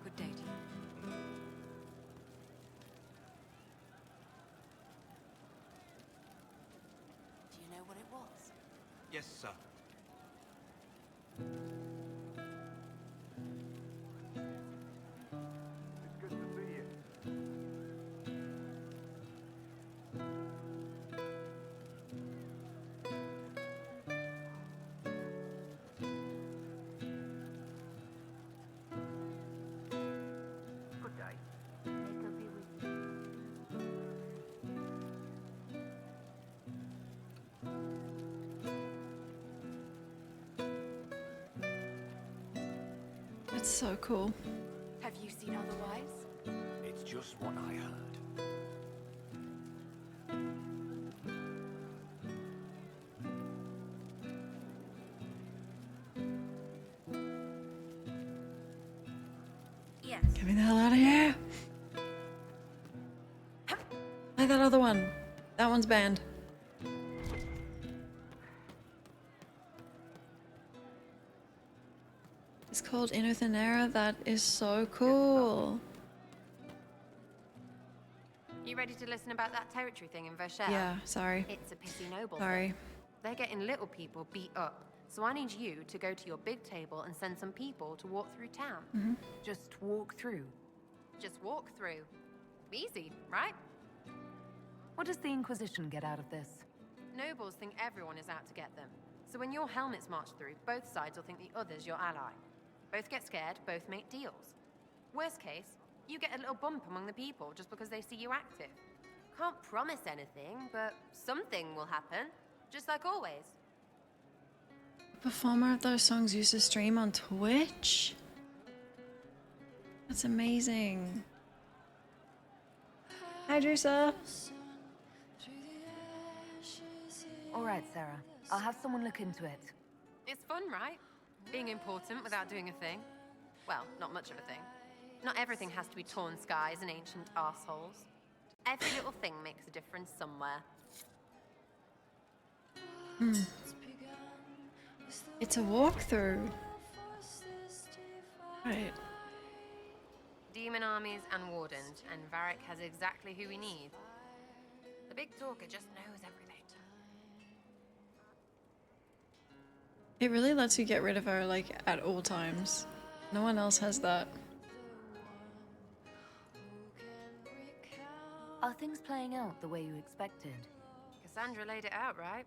Good day to you. Do you know what it was? Yes, sir. It's good to see you. Good day. It'll be with you. It's so cool. Have you seen otherwise? It's just what I heard. Yes. Get me the hell out of here. Play that other one. That one's banned. It's called Inuthanera. That is so cool. You ready to listen about that territory thing in Vershel? Yeah, sorry. It's a pissy noble Sorry. thing. They're getting little people beat up. So I need you to go to your big table and send some people to walk through town. Just walk through. Just walk through. Easy, right? What does the Inquisition get out of this? Nobles think everyone is out to get them. So when your helmets march through, both sides will think the other's your ally. Both get scared, both make deals. Worst case, you get a little bump among the people just because they see you active. Can't promise anything, but something will happen. Just like always. A performer of those songs used to stream on Twitch? That's amazing. Hi, Drusa. All right, Sarah. I'll have someone look into it. It's fun, right? Being important without doing a thing. Well, not much of a thing. Not everything has to be torn skies and ancient arseholes. Every little thing makes a difference somewhere. It's a walkthrough. Right. Demon armies and wardens, and Varric has exactly who we need. The big talker just knows everything. It really lets you get rid of her, like, at all times. No one else has that. Are things playing out the way you expected? Cassandra laid it out, right?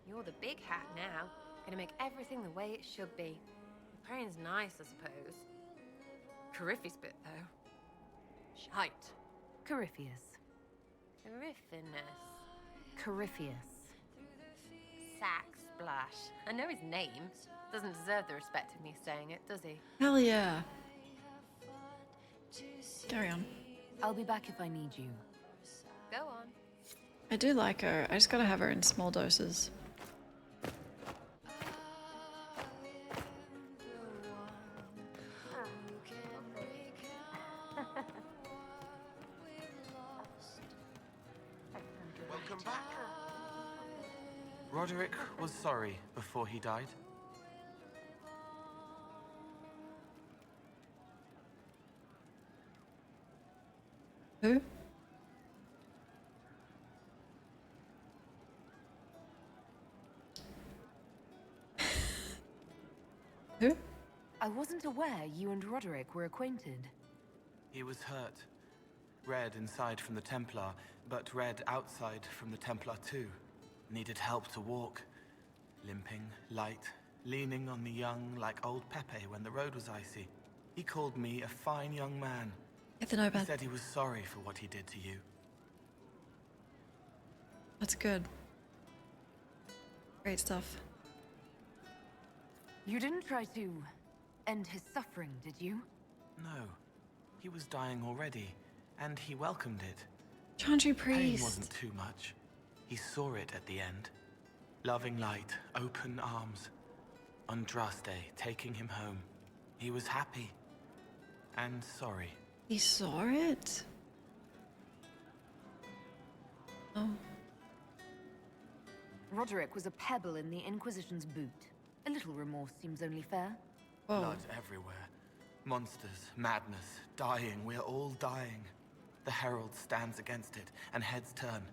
You're the big hat now. Gonna make everything the way it should be. Praying's nice, I suppose. Corypheus bit, though. Shite. Corypheus. Coryphinus. Corypheus. Sack Splash. I know his name. Doesn't deserve the respect of me saying it, does he? Hell yeah. Carry on. I'll be back if I need you. Go on. I do like her. I just gotta have her in small doses. Welcome back. Roderick was sorry before he died. Who? Who? I wasn't aware you and Roderick were acquainted. He was hurt. Red inside from the Templar, but red outside from the Templar too. Needed help to walk. Limping, light, leaning on the young like old Pepe when the road was icy. He called me a fine young man. Get to know He about. said he was sorry for what he did to you. That's good. Great stuff. You didn't try to end his suffering, did you? No. He was dying already, and he welcomed it. Chantry Pain priest. wasn't too much. He saw it at the end. Loving light, open arms. Andraste taking him home. He was happy. And sorry. He saw it? Oh. Roderick was a pebble in the Inquisition's boot. A little remorse seems only fair. Whoa. Blood everywhere. Monsters, madness, dying. We're all dying. The Herald stands against it, and heads turn.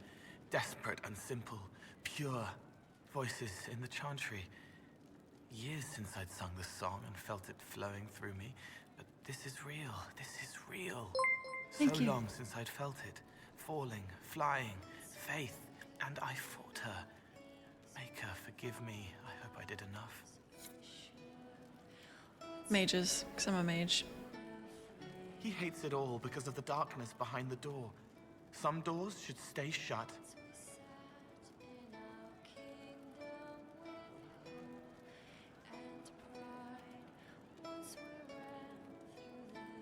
Desperate and simple. Pure. Voices in the chantry. Years since I'd sung the song and felt it flowing through me. But this is real. This is real. Thank So you. long since I'd felt it. Falling, flying, faith. And I fought her. Make her forgive me. I hope I did enough. Mages, because I'm a mage. He hates it all because of the darkness behind the door. Some doors should stay shut.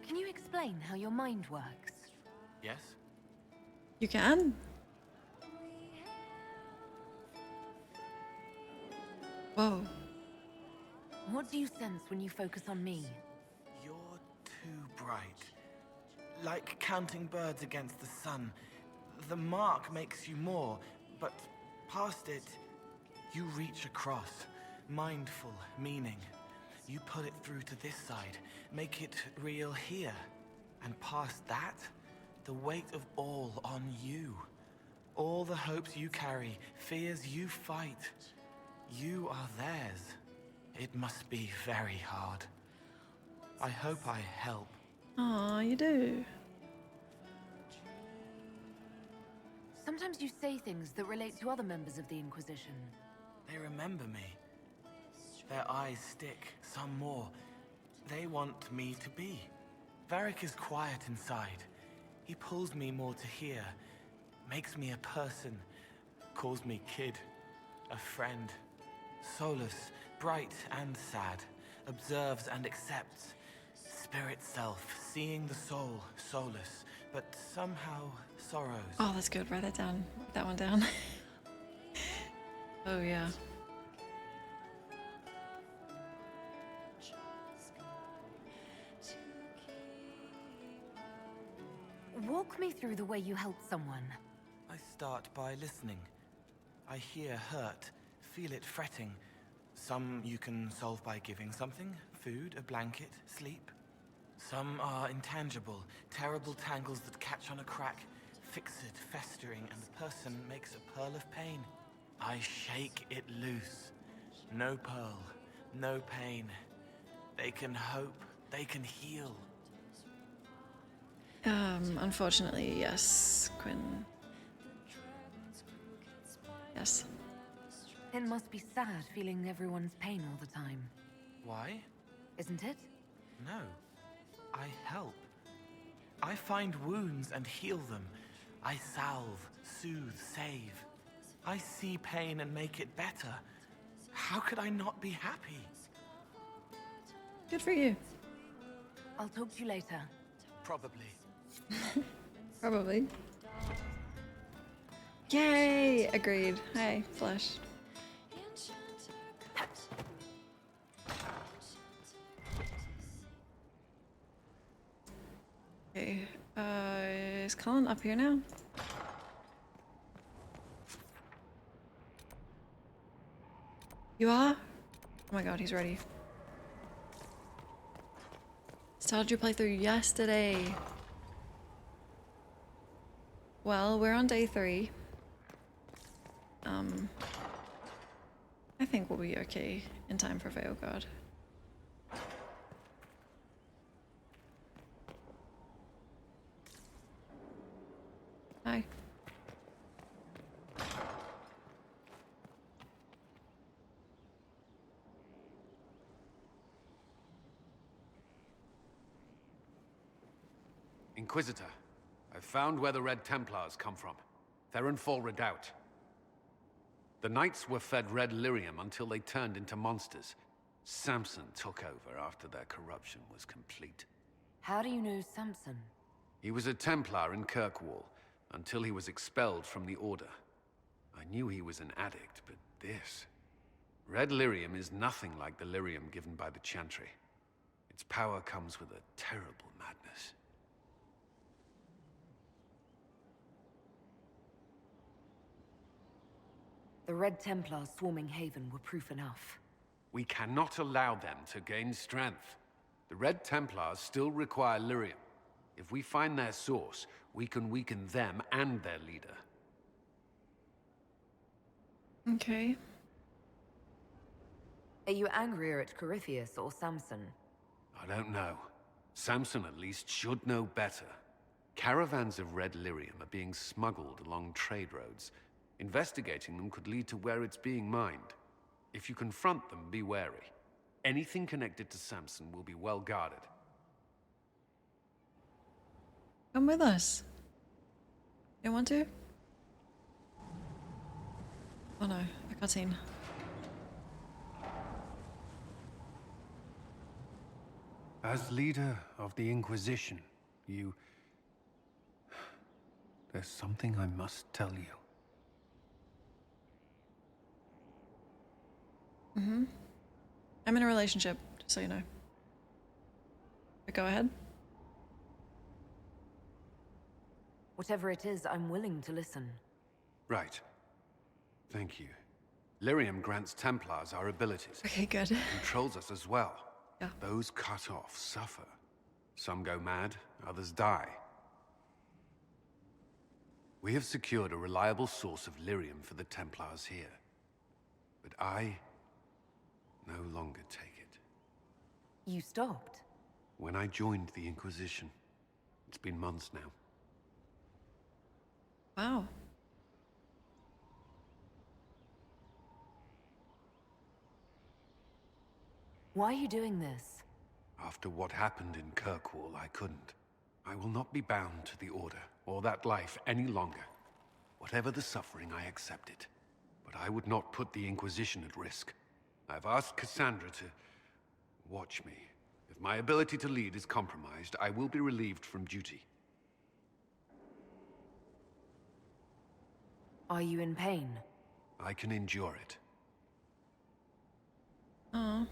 Can you explain how your mind works? Yes? You can? Whoa. What do you sense when you focus on me? You're too bright. Like counting birds against the sun. The mark makes you more, but past it, you reach across. Mindful, meaning. You put it through to this side, make it real here. And past that, the weight of all on you. All the hopes you carry, fears you fight. You are theirs. It must be very hard. I hope I help. Aw, you do. Sometimes you say things that relate to other members of the Inquisition. They remember me. Their eyes stick, some more. They want me to be. Varric is quiet inside. He pulls me more to hear, makes me a person, calls me kid, a friend. Solus, bright and sad, observes and accepts. Spirit self, seeing the soul, Solus, but somehow sorrows. Oh, that's good. Write that down. Write that one down. Oh, yeah. Walk me through the way you help someone. I start by listening. I hear hurt, feel it fretting. Some you can solve by giving something, food, a blanket, sleep. Some are intangible, terrible tangles that catch on a crack, fixed, festering, and the person makes a pearl of pain. I shake it loose. No pearl, no pain. They can hope, they can heal. Unfortunately, yes, Quinn. Yes. It must be sad feeling everyone's pain all the time. Why? Isn't it? No. I help. I find wounds and heal them. I salve, soothe, save. I see pain and make it better. How could I not be happy? Good for you. I'll talk to you later. Probably. Probably. Yay! Agreed. Hey, Flash. Okay, is Colin up here now? You are? Oh my god, he's ready. Started your playthrough yesterday. Well, we're on day 3. I think we'll be okay in time for Veilguard. Hi. Inquisitor, I've found where the Red Templars come from. Therenfall Redoubt. The Knights were fed red lyrium until they turned into monsters. Samson took over after their corruption was complete. How do you know Samson? He was a Templar in Kirkwall, until he was expelled from the Order. I knew he was an addict, but this... Red lyrium is nothing like the lyrium given by the Chantry. Its power comes with a terrible madness. The Red Templars swarming Haven were proof enough. We cannot allow them to gain strength. The Red Templars still require lyrium. If we find their source, we can weaken them and their leader. Okay. Are you angrier at Corypheus or Samson? I don't know. Samson at least should know better. Caravans of red lyrium are being smuggled along trade roads. Investigating them could lead to where it's being mined. If you confront them, be wary. Anything connected to Samson will be well guarded. Come with us. You want to? Oh no, a cutscene. As leader of the Inquisition, you... There's something I must tell you. I'm in a relationship, just so you know. But go ahead. Whatever it is, I'm willing to listen. Right. Thank you. Lyrium grants Templars our abilities. Okay, good. Controls us as well. Yeah. Those cut off suffer. Some go mad, others die. We have secured a reliable source of lyrium for the Templars here. But I no longer take it. You stopped? When I joined the Inquisition. It's been months now. Wow. Why are you doing this? After what happened in Kirkwall, I couldn't. I will not be bound to the Order, or that life any longer. Whatever the suffering, I accept it. But I would not put the Inquisition at risk. I've asked Cassandra to watch me. If my ability to lead is compromised, I will be relieved from duty. Are you in pain? I can endure it. Oh.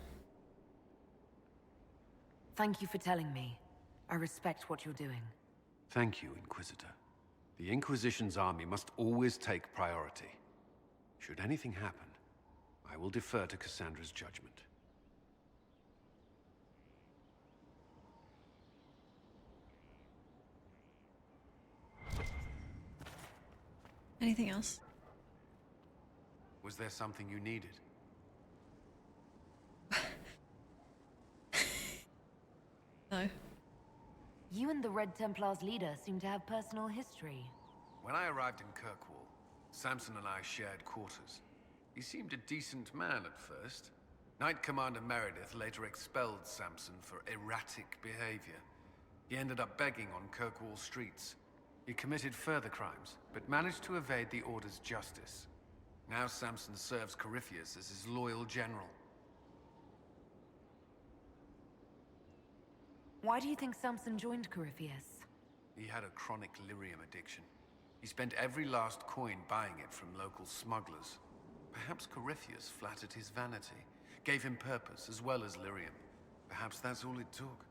Thank you for telling me. I respect what you're doing. Thank you, Inquisitor. The Inquisition's army must always take priority. Should anything happen, I will defer to Cassandra's judgment. Anything else? Was there something you needed? No. You and the Red Templar's leader seem to have personal history. When I arrived in Kirkwall, Samson and I shared quarters. He seemed a decent man at first. Knight Commander Meredith later expelled Samson for erratic behavior. He ended up begging on Kirkwall streets. He committed further crimes, but managed to evade the Order's justice. Now Samson serves Corypheus as his loyal general. Why do you think Samson joined Corypheus? He had a chronic lyrium addiction. He spent every last coin buying it from local smugglers. Perhaps Corypheus flattered his vanity, gave him purpose as well as lyrium. Perhaps that's all it took.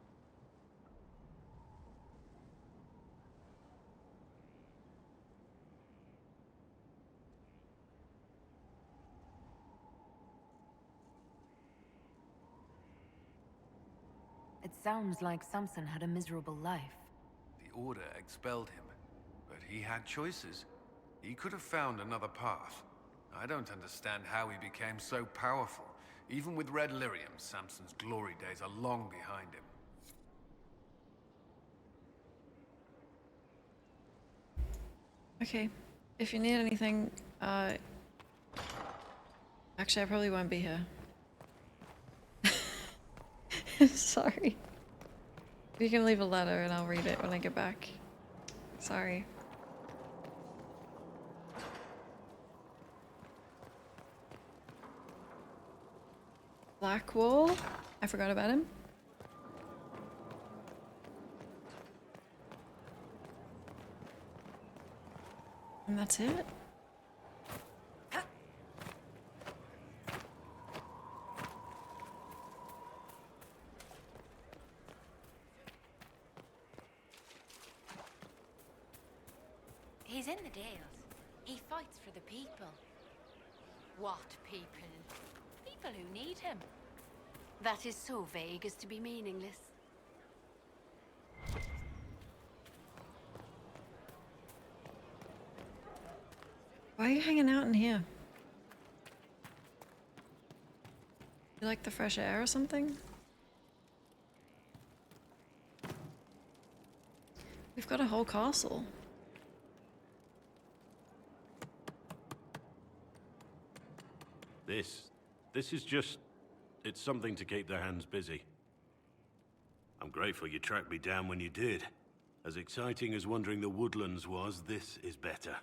It sounds like Samson had a miserable life. The Order expelled him, but he had choices. He could have found another path. I don't understand how he became so powerful. Even with Red Lyrium, Samson's glory days are long behind him. Okay. If you need anything, actually, I probably won't be here. Sorry. You can leave a letter and I'll read it when I get back. Sorry. Blackwall? I forgot about him. And that's it? He's in the Dales. He fights for the people. What people? People who need him. That is so vague as to be meaningless. Why are you hanging out in here? You like the fresh air or something? We've got a whole castle. This is just... it's something to keep their hands busy. I'm grateful you tracked me down when you did. As exciting as wandering the woodlands was, this is better.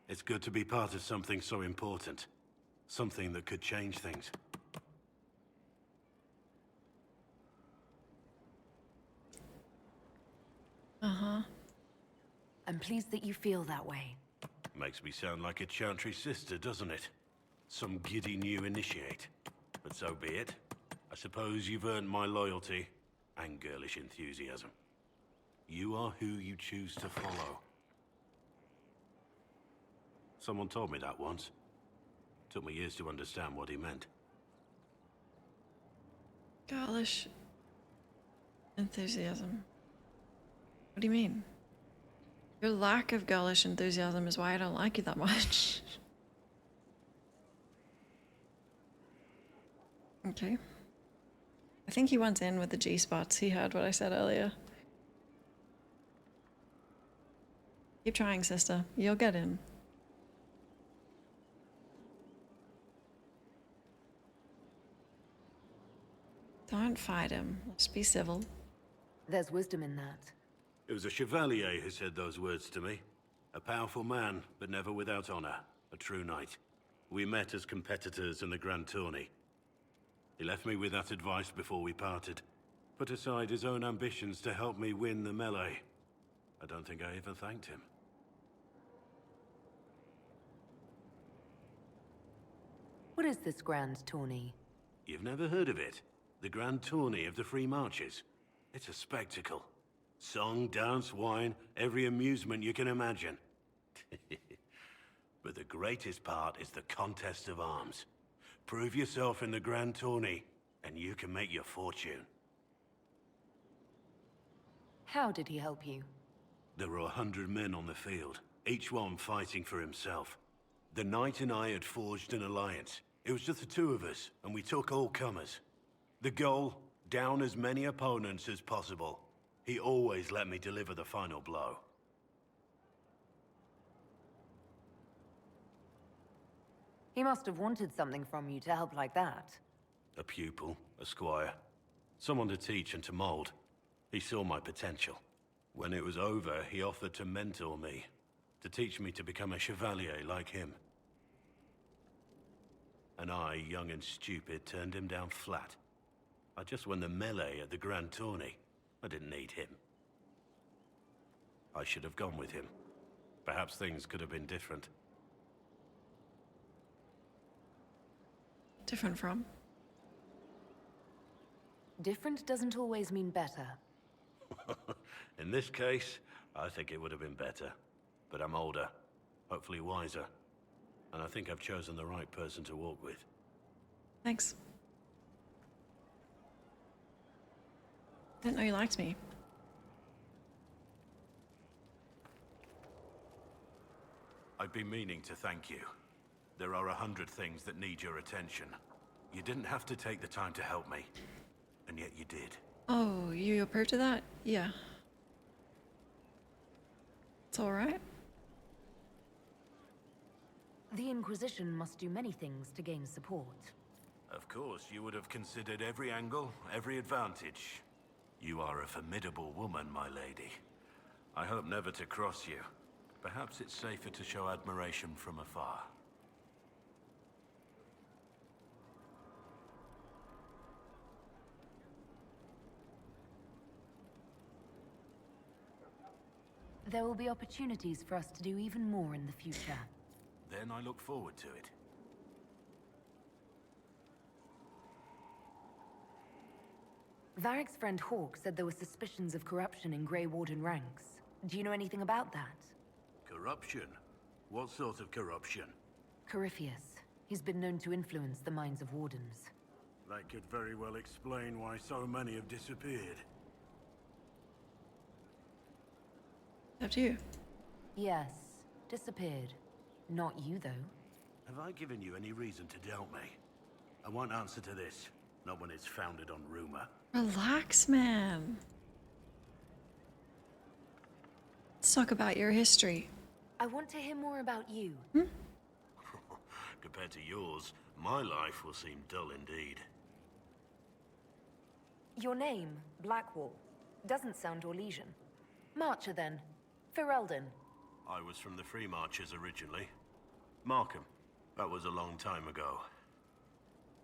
It's good to be part of something so important. Something that could change things. Uh-huh. I'm pleased that you feel that way. Makes me sound like a Chantry sister, doesn't it? Some giddy new initiate. But so be it. I suppose you've earned my loyalty and girlish enthusiasm. You are who you choose to follow. Someone told me that once. Took me years to understand what he meant. Girlish Enthusiasm. What do you mean? Your lack of girlish enthusiasm is why I don't like you that much. Okay. I think he went in with the G-spots. He heard what I said earlier. Keep trying, sister. You'll get in. Don't fight him. Let's be civil. There's wisdom in that. It was a chevalier who said those words to me. A powerful man, but never without honor. A true knight. We met as competitors in the Grand Tourney. He left me with that advice before we parted. Put aside his own ambitions to help me win the melee. I don't think I ever thanked him. What is this grand tourney? You've never heard of it? The Grand Tourney of the Free Marches. It's a spectacle. Song, dance, wine, every amusement you can imagine. But the greatest part is the contest of arms. Prove yourself in the Grand Tourney, and you can make your fortune. How did he help you? There were 100 men on the field, each one fighting for himself. The knight and I had forged an alliance. It was just the two of us, and we took all comers. The goal, down as many opponents as possible. He always let me deliver the final blow. He must have wanted something from you to help like that. A pupil, a squire. Someone to teach and to mold. He saw my potential. When it was over, he offered to mentor me. To teach me to become a chevalier like him. And I, young and stupid, turned him down flat. I just won the melee at the Grand Tourney. I didn't need him. I should have gone with him. Perhaps things could have been different. Different from? Different doesn't always mean better. In this case, I think it would have been better. But I'm older, hopefully wiser. And I think I've chosen the right person to walk with. Thanks. Didn't know you liked me. I've been meaning to thank you. There are 100 things that need your attention. You didn't have to take the time to help me, and yet you did. Oh, you approved of that? Yeah. It's alright. The Inquisition must do many things to gain support. Of course, you would have considered every angle, every advantage. You are a formidable woman, my lady. I hope never to cross you. Perhaps it's safer to show admiration from afar. There will be opportunities for us to do even more in the future. Then I look forward to it. Varric's friend Hawk said there were suspicions of corruption in Grey Warden ranks. Do you know anything about that? Corruption? What sort of corruption? Corypheus. He's been known to influence the minds of wardens. That could very well explain why so many have disappeared. Up to you. Yes, disappeared. Not you, though. Have I given you any reason to doubt me? I won't answer to this. Not when it's founded on rumor. Relax, man. Let's talk about your history. I want to hear more about you. Compared to yours, my life will seem dull indeed. Your name, Blackwall, doesn't sound Orlesian. Marcher, then. Ferelden. I was from the Free Marches originally. Markham. That was a long time ago.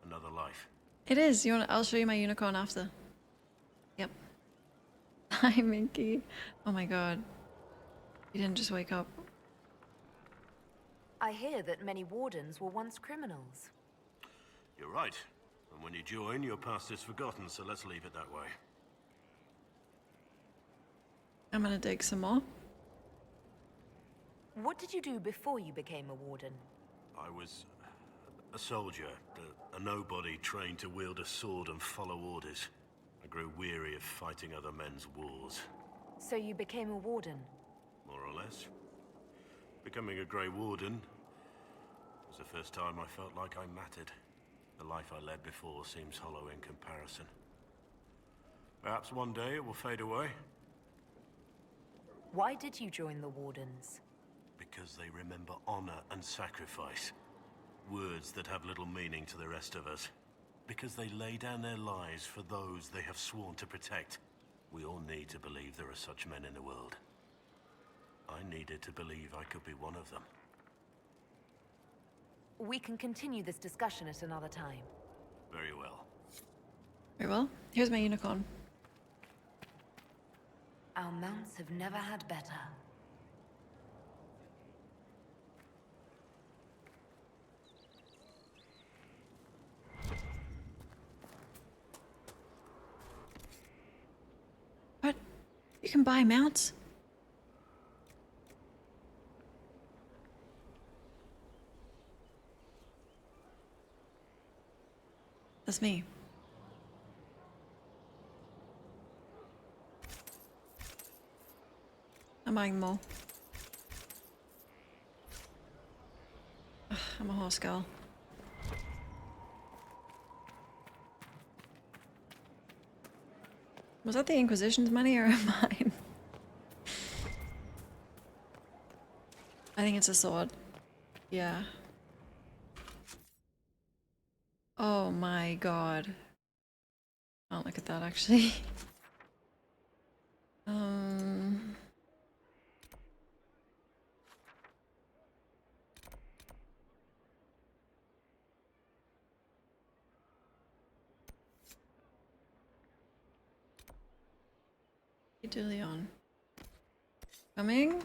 Another life. It is. I'll show you my unicorn after. Yep. Hi, Minky. Oh my god. You didn't just wake up. I hear that many wardens were once criminals. You're right. And when you join, your past is forgotten, so let's leave it that way. I'm gonna dig some more. What did you do before you became a warden? I was a soldier, a nobody trained to wield a sword and follow orders. I grew weary of fighting other men's wars. So you became a warden? More or less. Becoming a Grey Warden was the first time I felt like I mattered. The life I led before seems hollow in comparison. Perhaps one day it will fade away. Why did you join the Wardens? Because they remember honor and sacrifice. Words that have little meaning to the rest of us. Because they lay down their lives for those they have sworn to protect. We all need to believe there are such men in the world. I needed to believe I could be one of them. We can continue this discussion at another time. Very well. Very well. Here's my unicorn. Our mounts have never had better. What? You can buy mounts? That's me. I'm buying them all. Ugh, I'm a horse girl. Was that the Inquisition's money or mine? I think it's a sword. Yeah. Oh my god. Oh, look at that actually. DeLeon. Coming?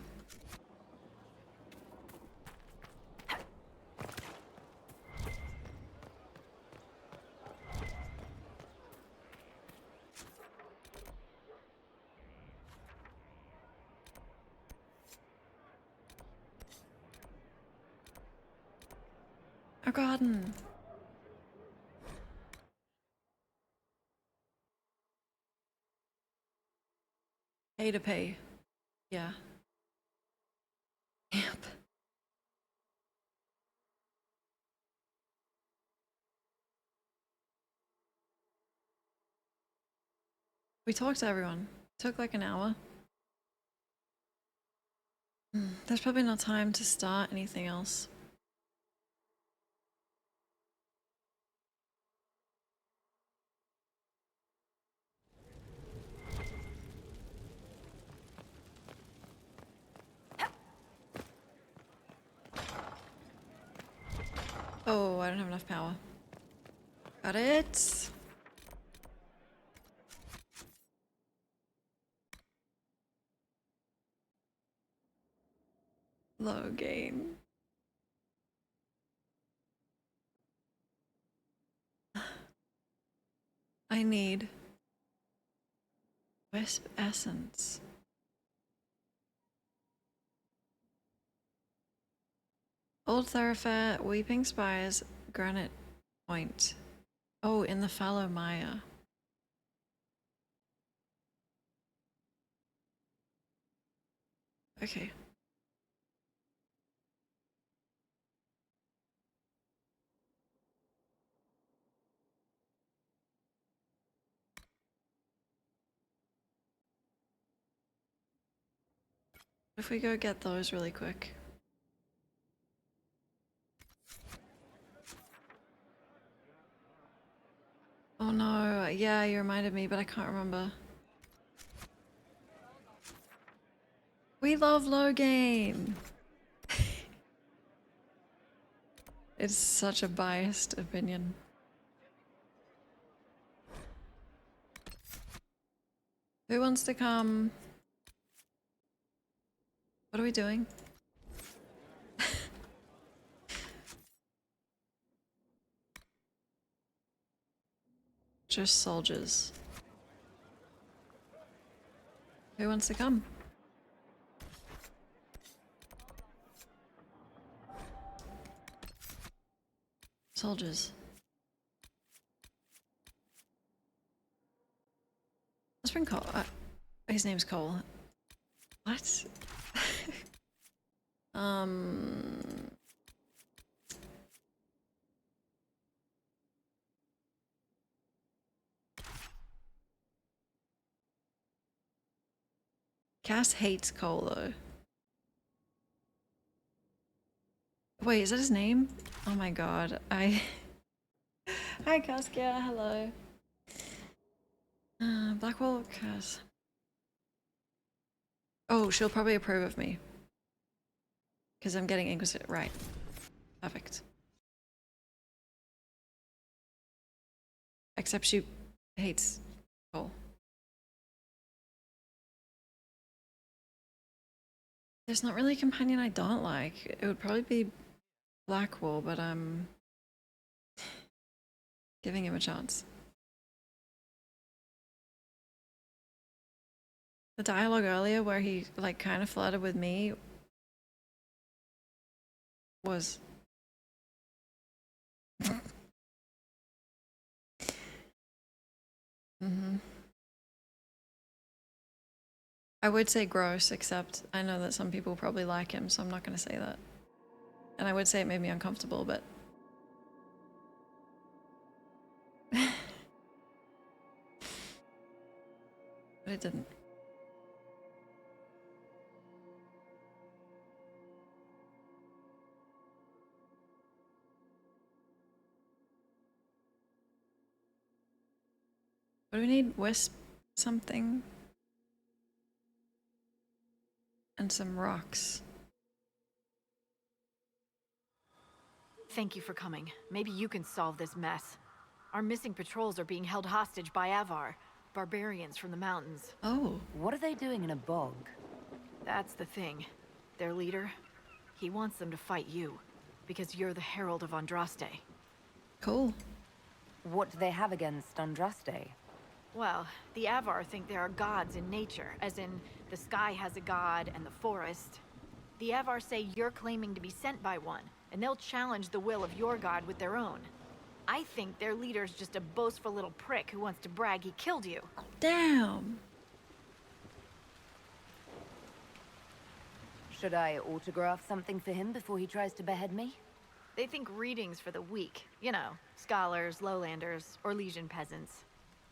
Our garden. Pay to pay. Yeah. Yep. We talked to everyone. Took like an hour. There's probably not time to start anything else. Oh, I don't have enough power. Got it. Low gain. I need Wisp Essence. Old Thoroughfare, Weeping Spires, Granite Point. Oh, in the Fallow Mire. Okay. If we go get those really quick. Oh no, yeah, you reminded me, but I can't remember. We love Logain! It's such a biased opinion. Who wants to come? What are we doing? Just soldiers. Who wants to come? Soldiers. Let's bring Cole. His name's Cole. What? Cass hates Cole though. Wait, is that his name? Oh my god, Hi Caskia, hello. Blackwall Cass. Oh, she'll probably approve of me. Because I'm getting Inquisition right. Perfect. Except she hates Cole. There's not really a companion I don't like. It would probably be Blackwall, but I'm giving him a chance. The dialogue earlier where he like kind of flirted with me was I would say gross, except I know that some people probably like him, so I'm not going to say that. And I would say it made me uncomfortable, but but it didn't. What do we need? Wisp something? And some rocks. Thank you for coming. Maybe you can solve this mess. Our missing patrols are being held hostage by Avar, barbarians from the mountains. Oh. What are they doing in a bog? That's the thing. Their leader, he wants them to fight you, because you're the Herald of Andraste. Cool. What do they have against Andraste? Well, the Avar think there are gods in nature, as in the sky has a god and the forest. The Avar say you're claiming to be sent by one, and they'll challenge the will of your god with their own. I think their leader's just a boastful little prick who wants to brag he killed you. Damn. Should I autograph something for him before he tries to behead me? They think readings for the weak. You know, scholars, lowlanders, or Legion peasants.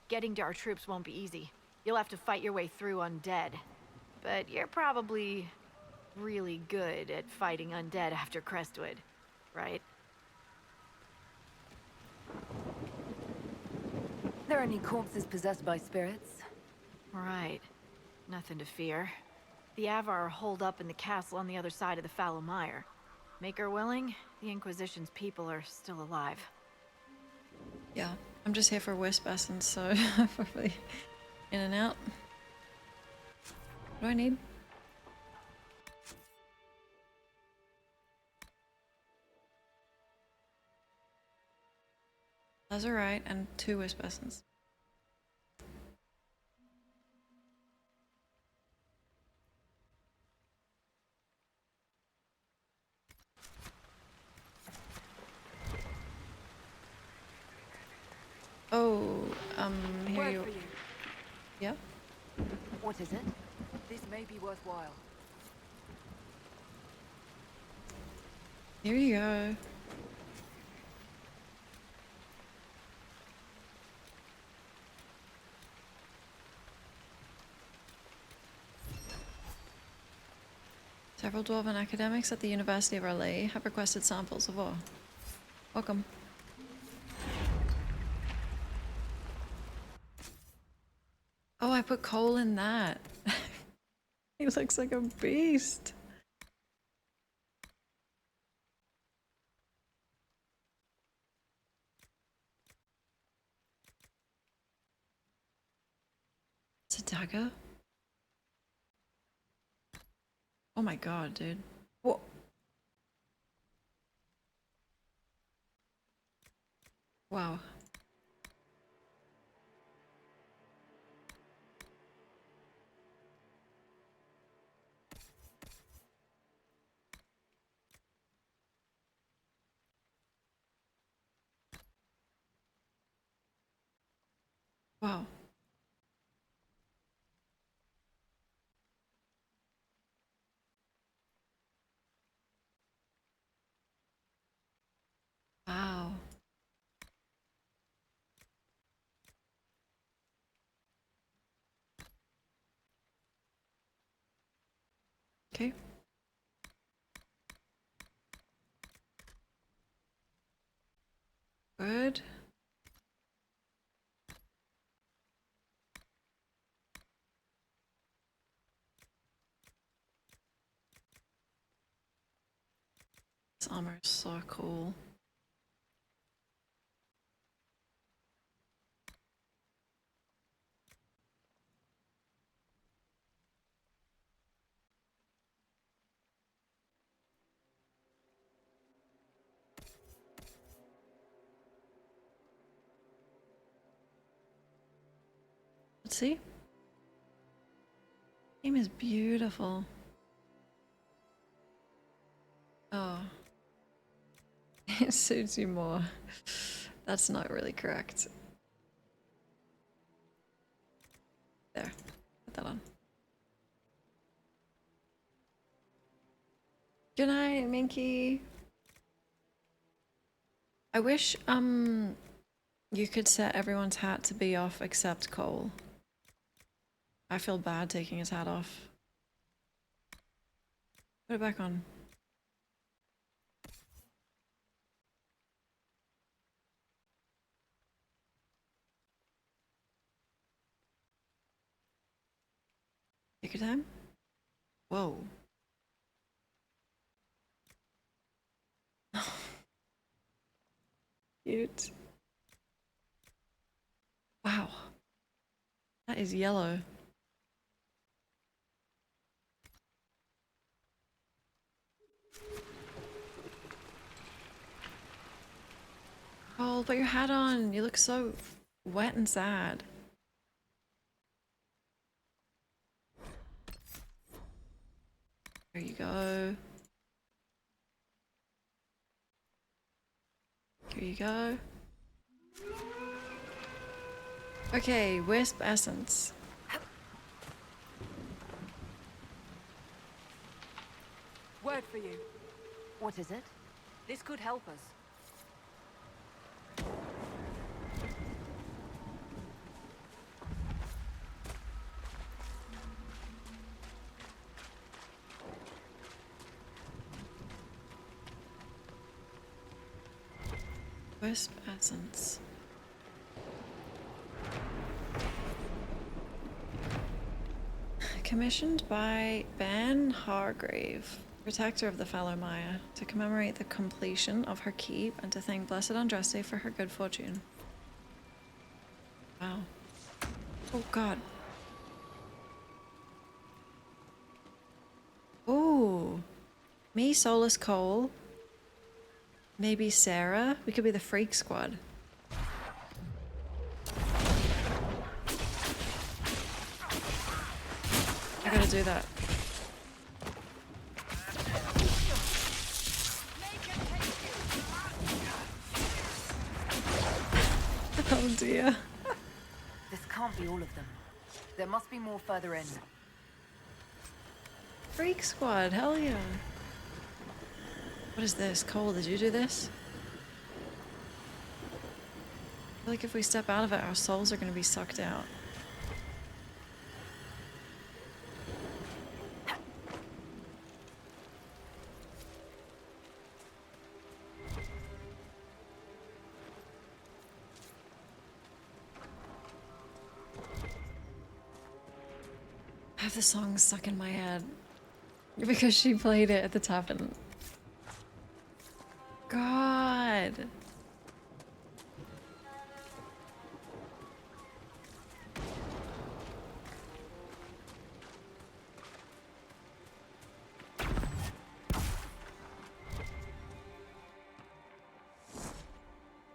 Getting to our troops won't be easy. You'll have to fight your way through undead. But you're probably really good at fighting undead after Crestwood, right? There any corpses possessed by spirits? Right. Nothing to fear. The Avar are holed up in the castle on the other side of the Fallow Mire. Make her willing, the Inquisition's people are still alive. Yeah, I'm just here for Wisp Essence, so probably in and out. What do I need? Lazarite and 2 Wisp Essence. Oh, here you... Yeah? What is it? This may be worthwhile. Here you go. Several Dwarven academics at the University of Orlais have requested samples of ore. Welcome. Oh, I put coal in that. He looks like a beast. It's a dagger? Oh my god, dude. What? Wow. Wow. Okay. Good. This armor is so cool. Let's see. Game is beautiful. Oh. It suits you more. That's not really correct. There. Put that on. Good night, Minky. I wish you could set everyone's hat to be off except Cole. I feel bad taking his hat off. Put it back on. Take your time. Whoa. Cute. Wow. That is yellow. Oh, put your hat on. You look so wet and sad. There you go. Here you go. Okay, Wisp Essence. Word for you. What is it? This could help us. Wisp Essence. Commissioned by Ben Hargrave, protector of the fellow Maya, to commemorate the completion of her keep and to thank Blessed Andraste for her good fortune. Wow. Oh god. Oh. Me, Solus Cole. Maybe Sarah. We could be the Freak Squad. I gotta do that. Oh dear. This can't be all of them. There must be more further in. Freak Squad, hell yeah. What is this? Cole, did you do this? I feel like if we step out of it, our souls are gonna be sucked out. I have the song stuck in my head because she played it at the tavern. God.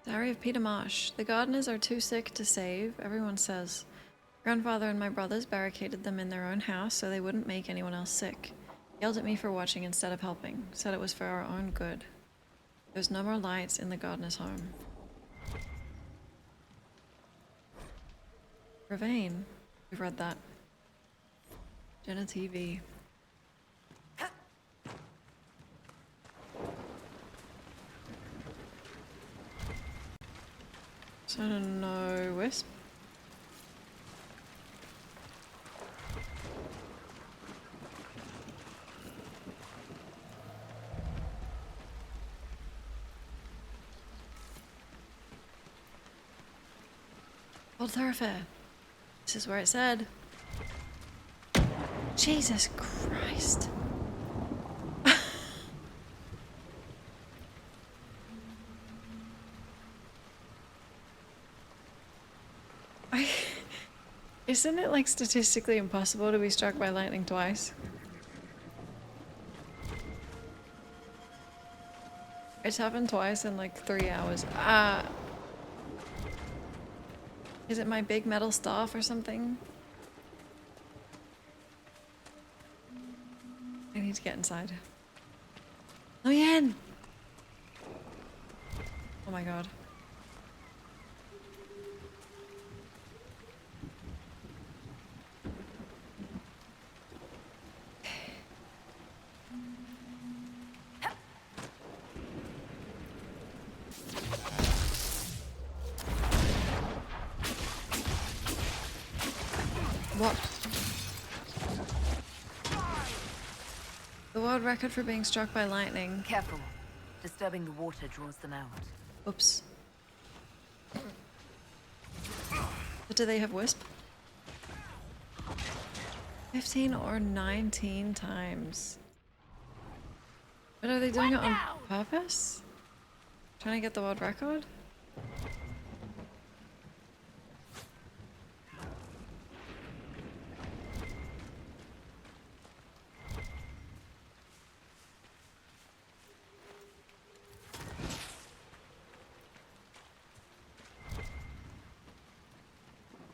Diary of Peter Marsh. The gardeners are too sick to save, everyone says. Grandfather and my brothers barricaded them in their own house so they wouldn't make anyone else sick. Yelled at me for watching instead of helping. Said it was for our own good. There's no more lights in the gardener's home. Ravane. We've read that. Jenna TV. So no Wisp. Old thoroughfare. This is where it said. Jesus Christ. Isn't it like statistically impossible to be struck by lightning twice? It's happened twice in like 3 hours. Is it my big metal staff or something? I need to get inside. Let me in! Oh my god. What? The world record for being struck by lightning. Careful. Disturbing the water draws them out. Oops. But do they have wisp? 15 or 19 times. But are they doing it on purpose? Trying to get the world record?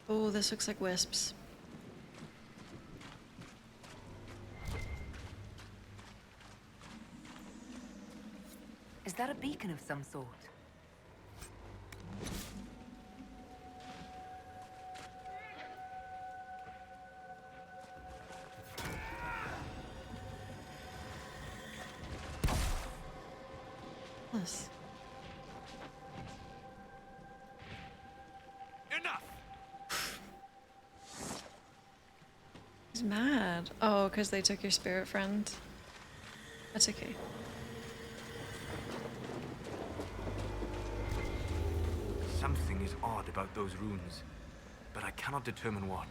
Oh, this looks like wisps. Is that a beacon of some sort? Yes. He's mad. Oh, because they took your spirit friend. That's okay. Something is odd about those runes, but I cannot determine what.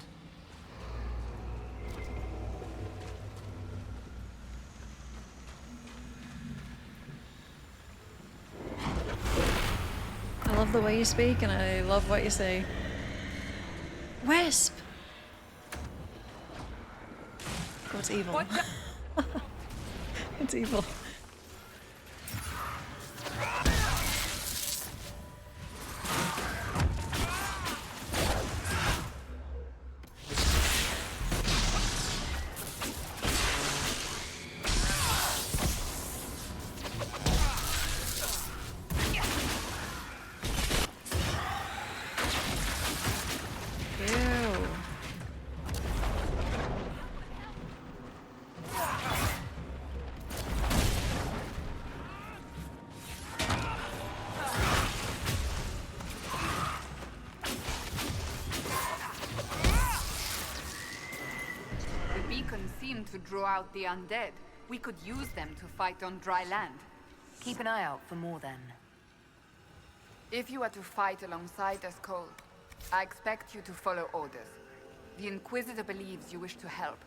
I love the way you speak and I love what you say. Wisp! Oh, it's evil. It's evil. To draw out the undead. We could use them to fight on dry land. Keep an eye out for more then. If you are to fight alongside us, Cole, I expect you to follow orders. The Inquisitor believes you wish to help,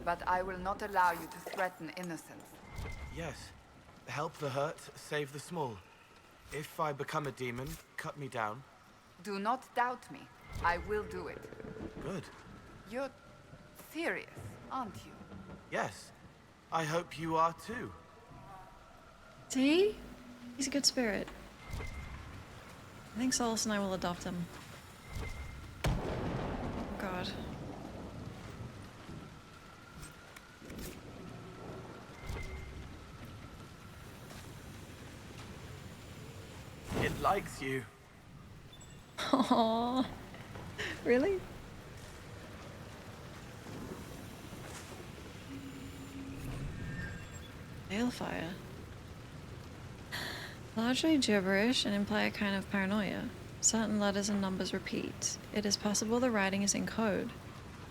but I will not allow you to threaten innocents. Yes. Help the hurt, save the small. If I become a demon, cut me down. Do not doubt me. I will do it. Good. You're serious, aren't you? Yes. I hope you are too. See? He's a good spirit. I think Solus and I will adopt him. Oh god. It likes you. Aww. Really? Balefire. Largely gibberish and imply a kind of paranoia. Certain letters and numbers repeat. It is possible the writing is in code.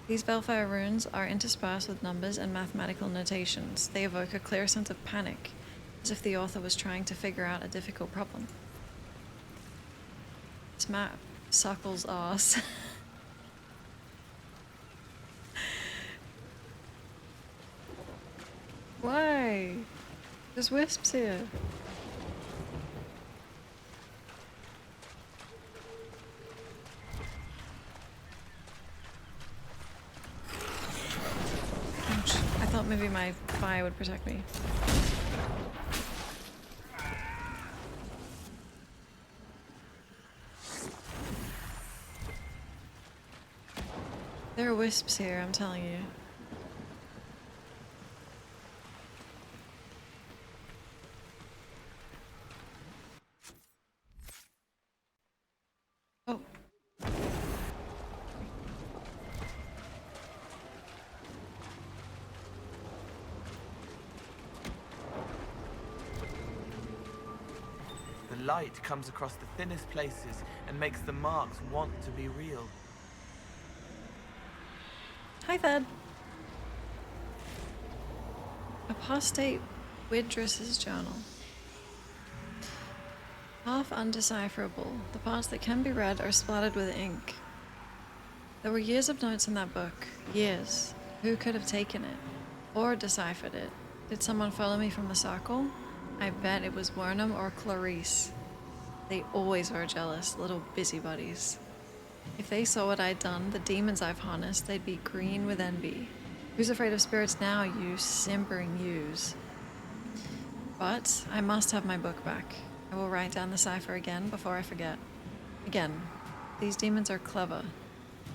These Balefire runes are interspersed with numbers and mathematical notations. They evoke a clear sense of panic, as if the author was trying to figure out a difficult problem. This map suckles ass. There's wisps here. Ouch. I thought maybe my fire would protect me. There are wisps here, I'm telling you. Oh. The light comes across the thinnest places and makes the marks want to be real. Hi, Thad. Apostate Widriss's journal. Half undecipherable. The parts that can be read are splattered with ink. There were years of notes in that book. Years. Who could have taken it? Or deciphered it? Did someone follow me from the circle? I bet it was Wernham or Clarice. They always were jealous, little busybodies. If they saw what I'd done, the demons I've harnessed, they'd be green with envy. Who's afraid of spirits now, you simpering ewes? But I must have my book back. I will write down the cipher again before I forget. Again, these demons are clever.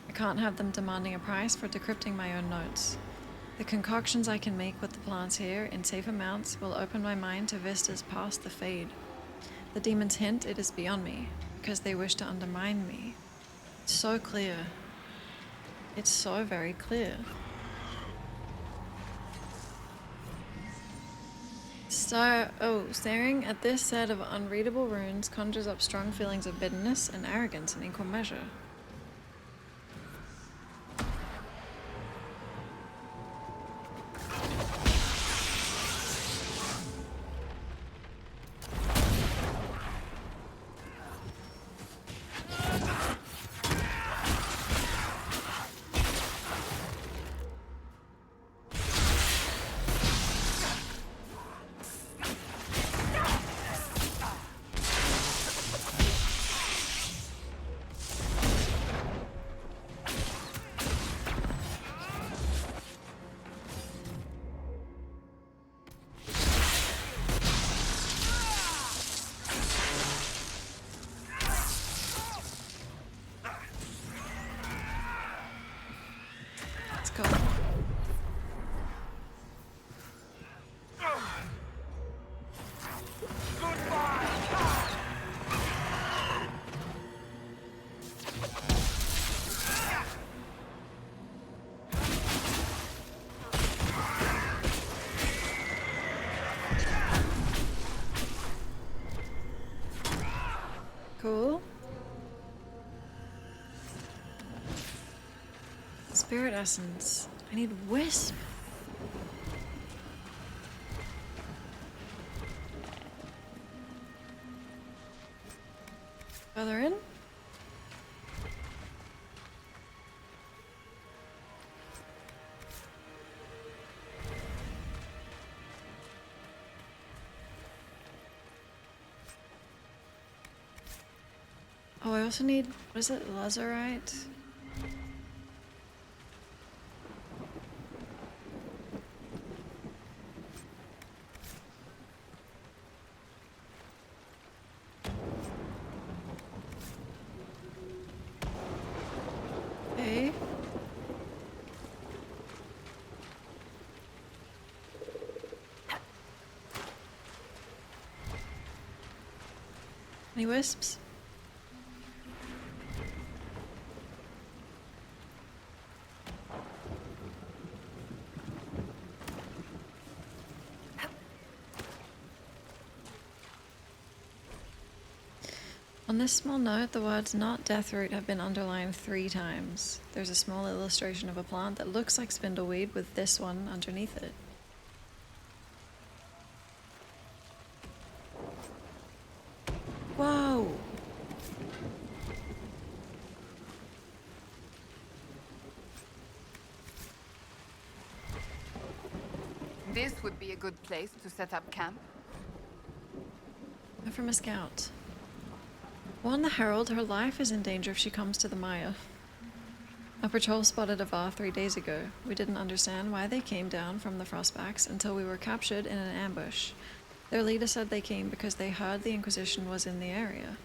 I can't have them demanding a price for decrypting my own notes. The concoctions I can make with the plants here in safe amounts will open my mind to vistas past the fade. The demons hint it is beyond me, because they wish to undermine me. It's so clear. It's so very clear. Staring at this set of unreadable runes conjures up strong feelings of bitterness and arrogance in equal measure. Go. Cool. Spirit essence. I need wisp. Further in? Oh, I also need, what is it, lazurite? Okay. Any wisps? On this small note, the words "not deathroot" have been underlined 3 times. There's a small illustration of a plant that looks like spindleweed with this one underneath it. Whoa! This would be a good place to set up camp. From a scout. Warn the Herald, her life is in danger if she comes to the mire. A patrol spotted a Var 3 days ago. We didn't understand why they came down from the Frostbacks until we were captured in an ambush. Their leader said they came because they heard the Inquisition was in the area.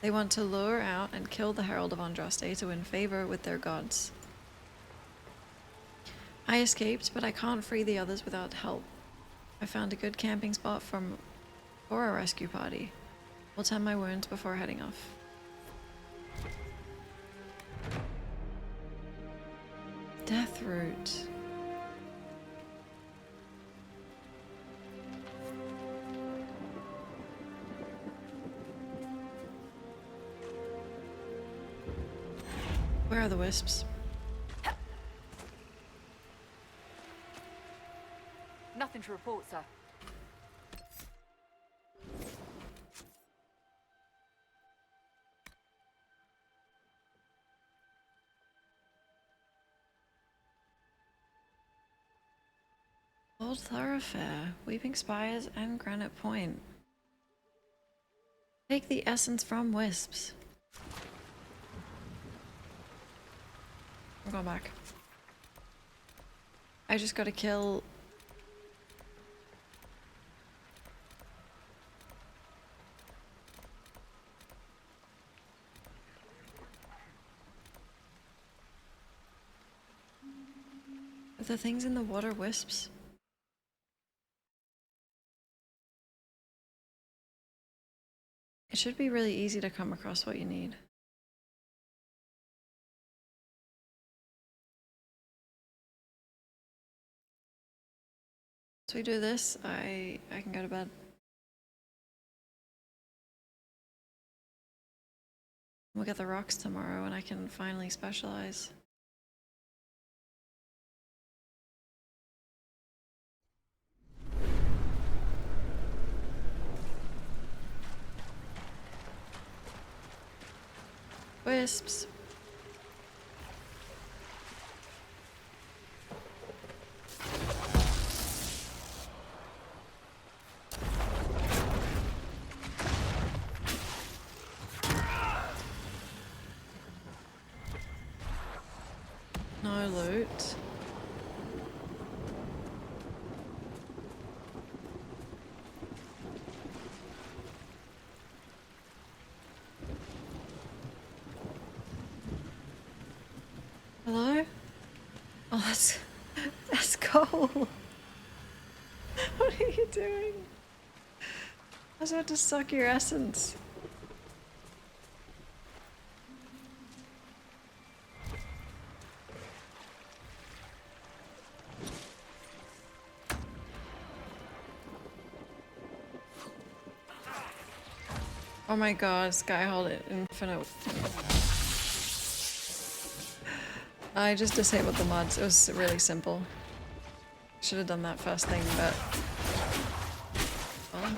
They want to lure out and kill the Herald of Andraste to win favor with their gods. I escaped, but I can't free the others without help. I found a good camping spot for a rescue party. We'll tend my wounds before heading off. Death Root. Where are the wisps? Nothing to report, sir. Old Thoroughfare, Weeping Spires, and Granite Point. Take the essence from wisps. I'm going back. I just gotta kill... Are the things in the water wisps? It should be really easy to come across what you need. So we do this, I can go to bed. We'll get the rocks tomorrow and I can finally specialize. Wisps. No loot. Hello? Oh, that's cool. What are you doing? I was about to suck your essence. Oh my god, Skyhold Infinite. I just disabled the mods. It was really simple. Should have done that first thing, but... Well.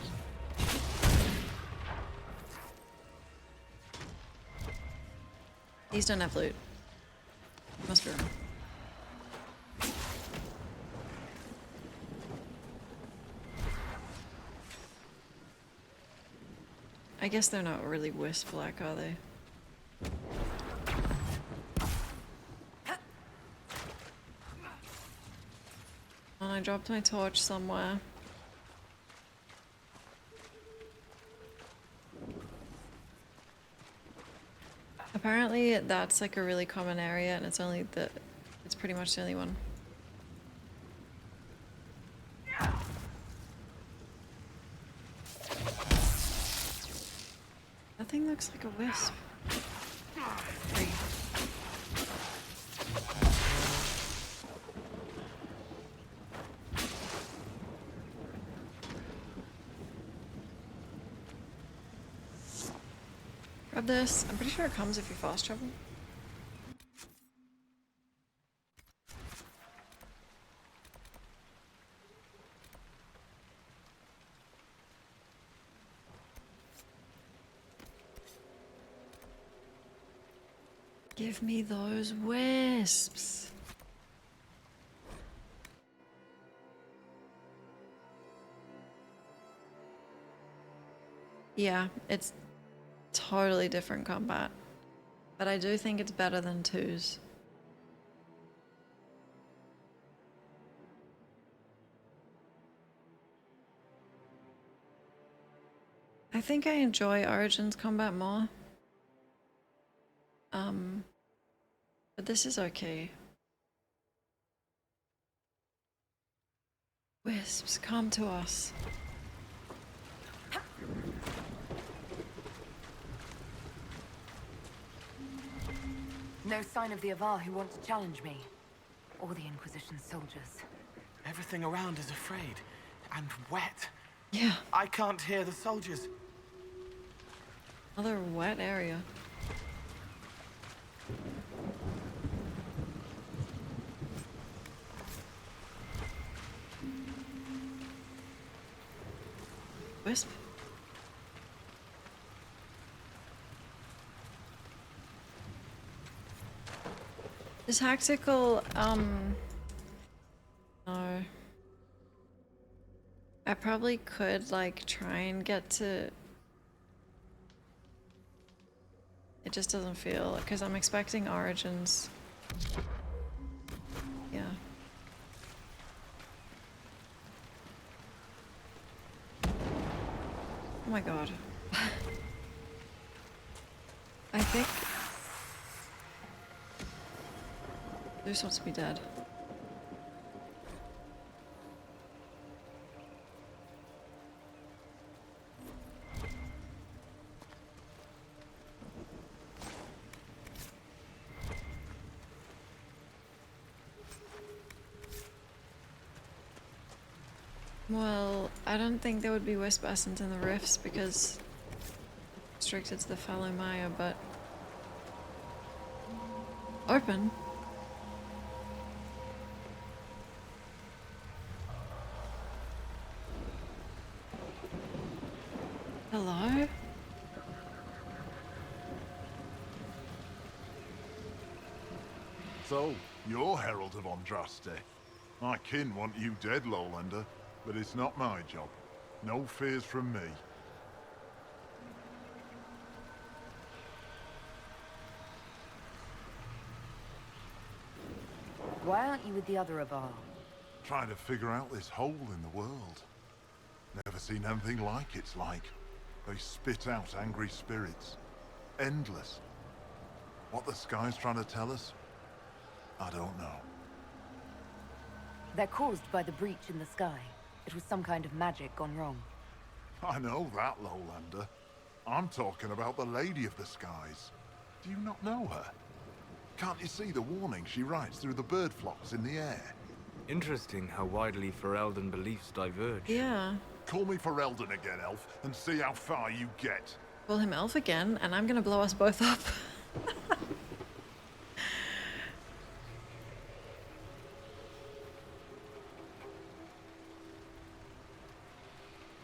These don't have loot. Must be wrong. I guess they're not really wisp black, are they? And I dropped my torch somewhere. Apparently that's like a really common area and it's pretty much the only one. That thing looks like a wisp. Three. Grab this. I'm pretty sure it comes if you fast travel. Give me those wisps. Yeah, it's totally different combat. But I do think it's better than 2's. I think I enjoy Origins combat more. But this is okay. Wisps, come to us. No sign of the Avar who want to challenge me. Or the Inquisition soldiers. Everything around is afraid. And wet. Yeah. I can't hear the soldiers. Another wet area. Wisp. Is tactical, no. I probably could, like, try and get to... It just doesn't feel, because I'm expecting Origins. Yeah. Oh my god. I think... Zeus wants to be dead. Well, I don't think there would be Wisp Essence in the Rifts because restricted to the Fallow Maya, but open. Hello? So, you're Herald of Andraste. My kin want you dead, Lowlander, but it's not my job. No fears from me. Why aren't you with the other Avar? Trying to figure out this hole in the world. Never seen anything like it's like. They spit out angry spirits. Endless. What the sky's trying to tell us? I don't know. They're caused by the breach in the sky. It was some kind of magic gone wrong. I know that, Lowlander. I'm talking about the Lady of the Skies. Do you not know her? Can't you see the warning she writes through the bird flocks in the air? Interesting how widely Ferelden beliefs diverge. Yeah. Call me Ferelden again, Elf, and see how far you get. Call him Elf again, and I'm gonna blow us both up.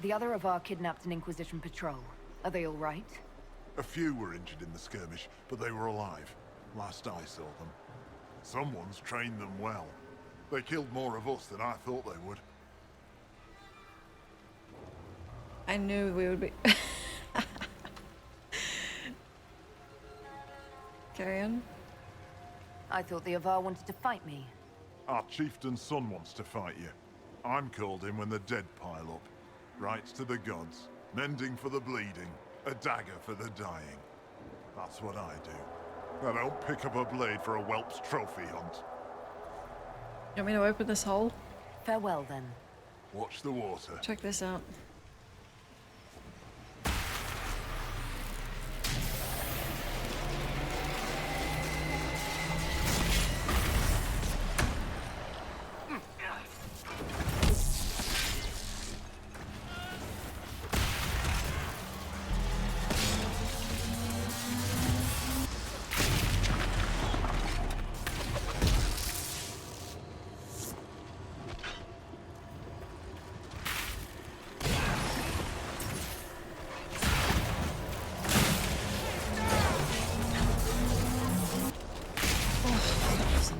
The other Avar kidnapped an Inquisition patrol. Are they all right? A few were injured in the skirmish, but they were alive. Last I saw them. Someone's trained them well. They killed more of us than I thought they would. I knew we would be... Carry on. I thought the Avar wanted to fight me. Our chieftain's son wants to fight you. I'm called in when the dead pile up. Rites to the gods, mending for the bleeding, a dagger for the dying. That's what I do. I don't pick up a blade for a whelp's trophy hunt. You want me to open this hole? Farewell, then. Watch the water. Check this out.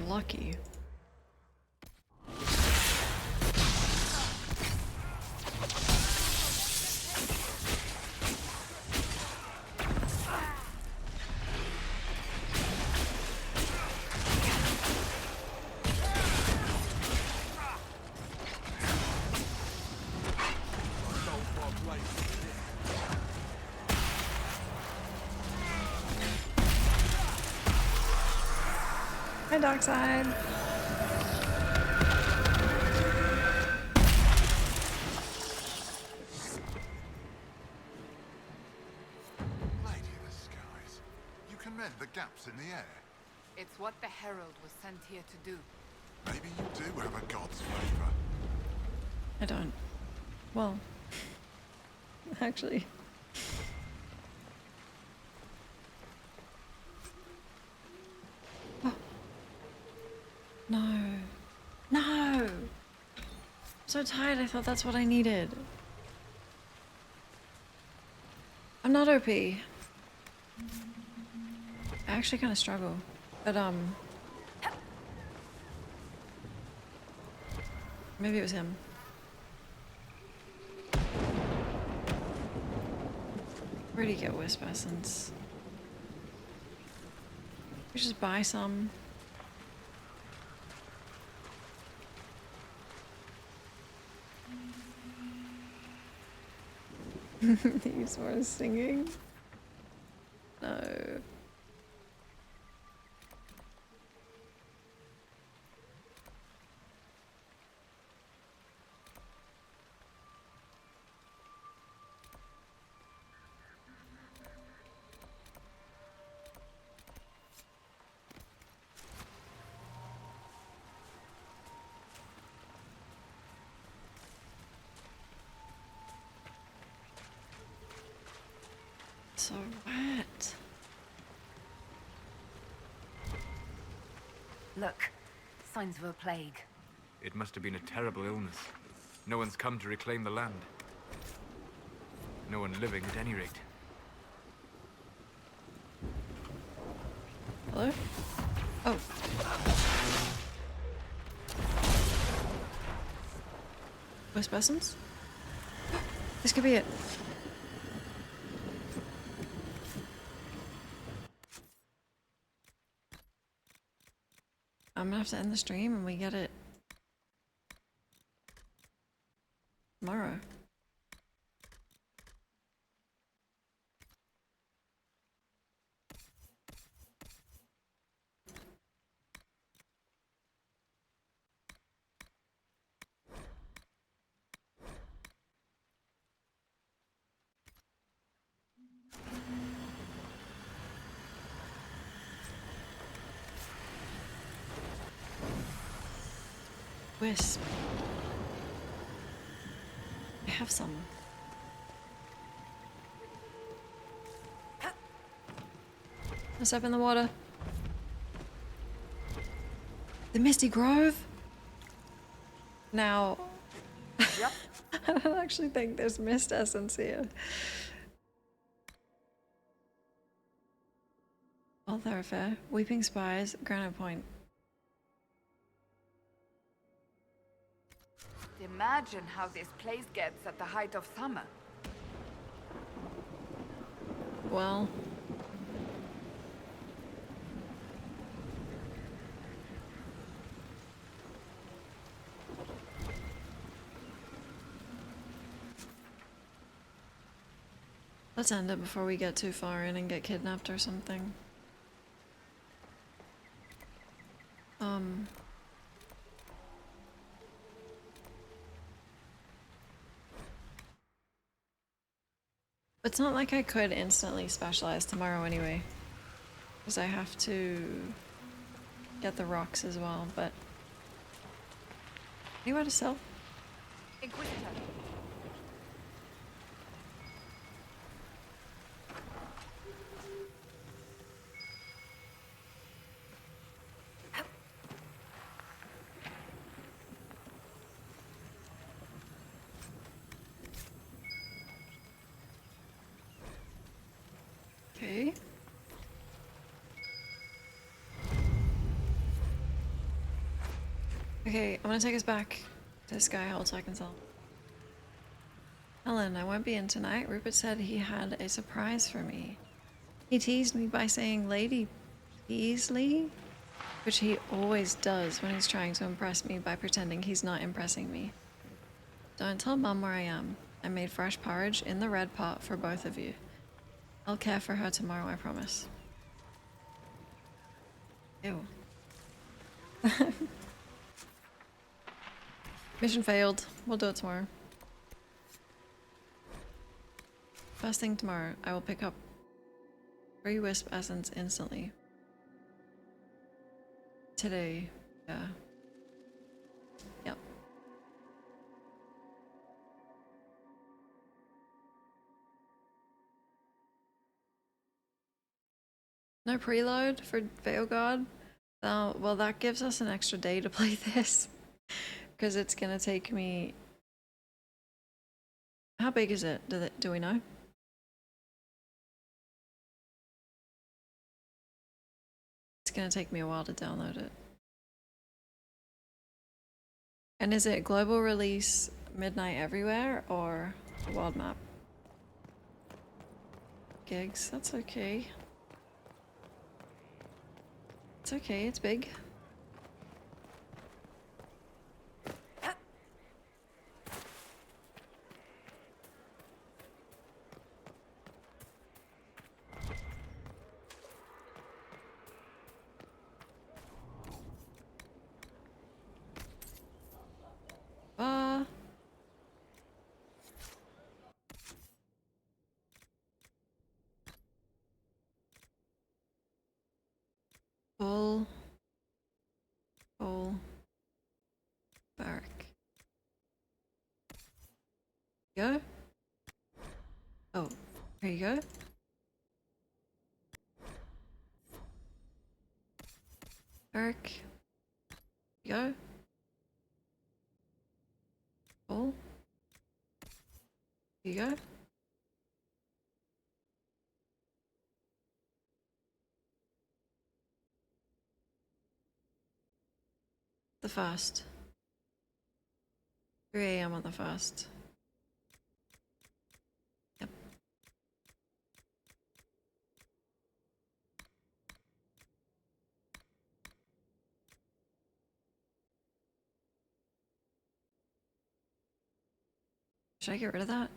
Lucky. Hi, Darkside. Lady of the skies, you can mend the gaps in the air. It's what the Herald was sent here to do. Maybe you do have a god's favor. I don't. Well, actually. Oh. No. No! I'm so tired, I thought that's what I needed. I'm not OP. I actually kind of struggle. But, maybe it was him. Where do you get wisp essence? We just buy some. These were singing. No. So wet. Look, signs of a plague. It must have been a terrible illness. No one's come to reclaim the land. No one living at any rate. Hello? Oh. Wisp essence? This could be it. I'm gonna have to end the stream and we get it tomorrow. Wisp. I have some. What's up in the water? The Misty Grove? Now, Yep. I don't actually think there's mist essence here. All thoroughfare. Weeping Spires, Granite Point. Imagine how this place gets at the height of summer. Well, let's end it before we get too far in and get kidnapped or something. It's not like I could instantly specialize tomorrow anyway, because I have to get the rocks as well, but anywhere to sell? Inquisitor. Okay. Okay, I'm gonna take us back to Skyhold so I can sell. Helen, I won't be in tonight. Rupert said he had a surprise for me. He teased me by saying Lady Peasley, which he always does when he's trying to impress me by pretending he's not impressing me. Don't tell Mum where I am. I made fresh porridge in the red pot for both of you. I'll care for her tomorrow, I promise. Ew. Mission failed. We'll do it tomorrow. First thing tomorrow, I will pick up 3 wisp essence instantly. Today, yeah. Yep. No preload for Veilguard? Well, that gives us an extra day to play this. Because it's gonna take me... How big is it? Do we know? It's gonna take me a while to download it. And is it global release midnight everywhere or a world map? Gigs, that's okay. It's okay, it's big. Full barrack. Go. Oh, here you go. Barrack. Go. Full. Here you go. The first. 3 AM on the first. Yep. Should I get rid of that?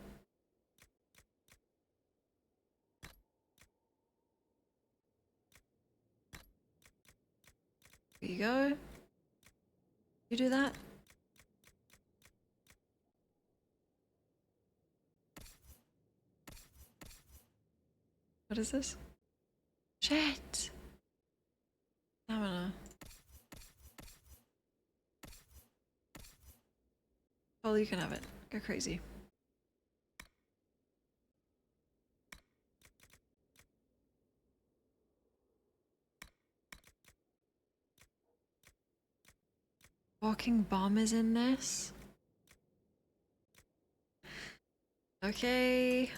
There you go. You do that? What is this? Shit! Stamina. Oh, you can have it. Go crazy. Walking bomb is in this? Okay.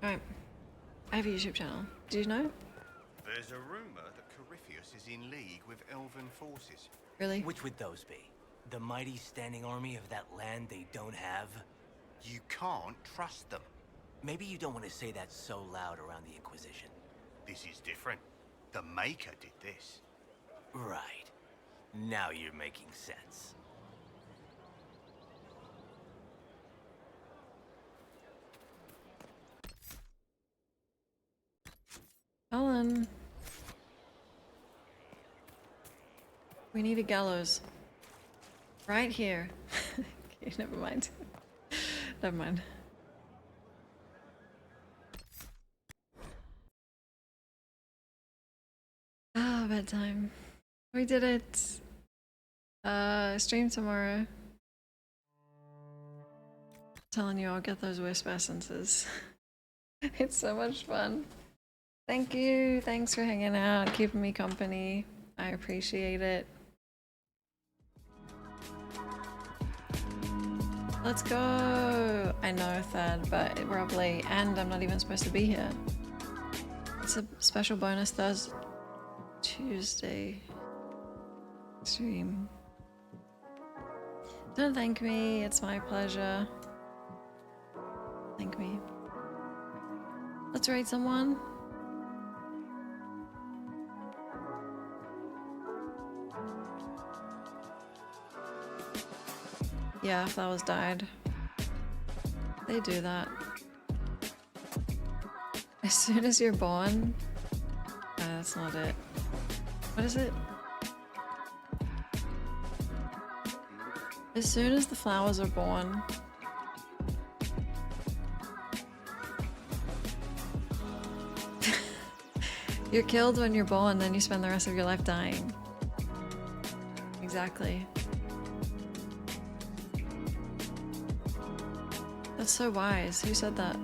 Alright. I have a YouTube channel. Do you know? There's a rumor that Corypheus is in league with elven forces. Really? Which would those be? The mighty standing army of that land they don't have? You can't trust them. Maybe you don't want to say that so loud around the Inquisition. This is different. The Maker did this. Right. Now you're making sense. Ellen. We need a gallows. Right here. Okay, never mind. Never mind. Ah, bedtime. We did it. Stream tomorrow. Telling you I'll get those wisp essences. It's so much fun. Thank you. Thanks for hanging out, keeping me company. I appreciate it. Let's go! I know, Thad, but we're up late and I'm not even supposed to be here. It's a special bonus Thursday, Tuesday stream. Don't thank me, it's my pleasure. Thank me. Let's raid someone. Yeah, flowers died. They do that. As soon as you're born... that's not it. What is it? As soon as the flowers are born... You're killed when you're born, then you spend the rest of your life dying. Exactly. That's so wise. Who said that?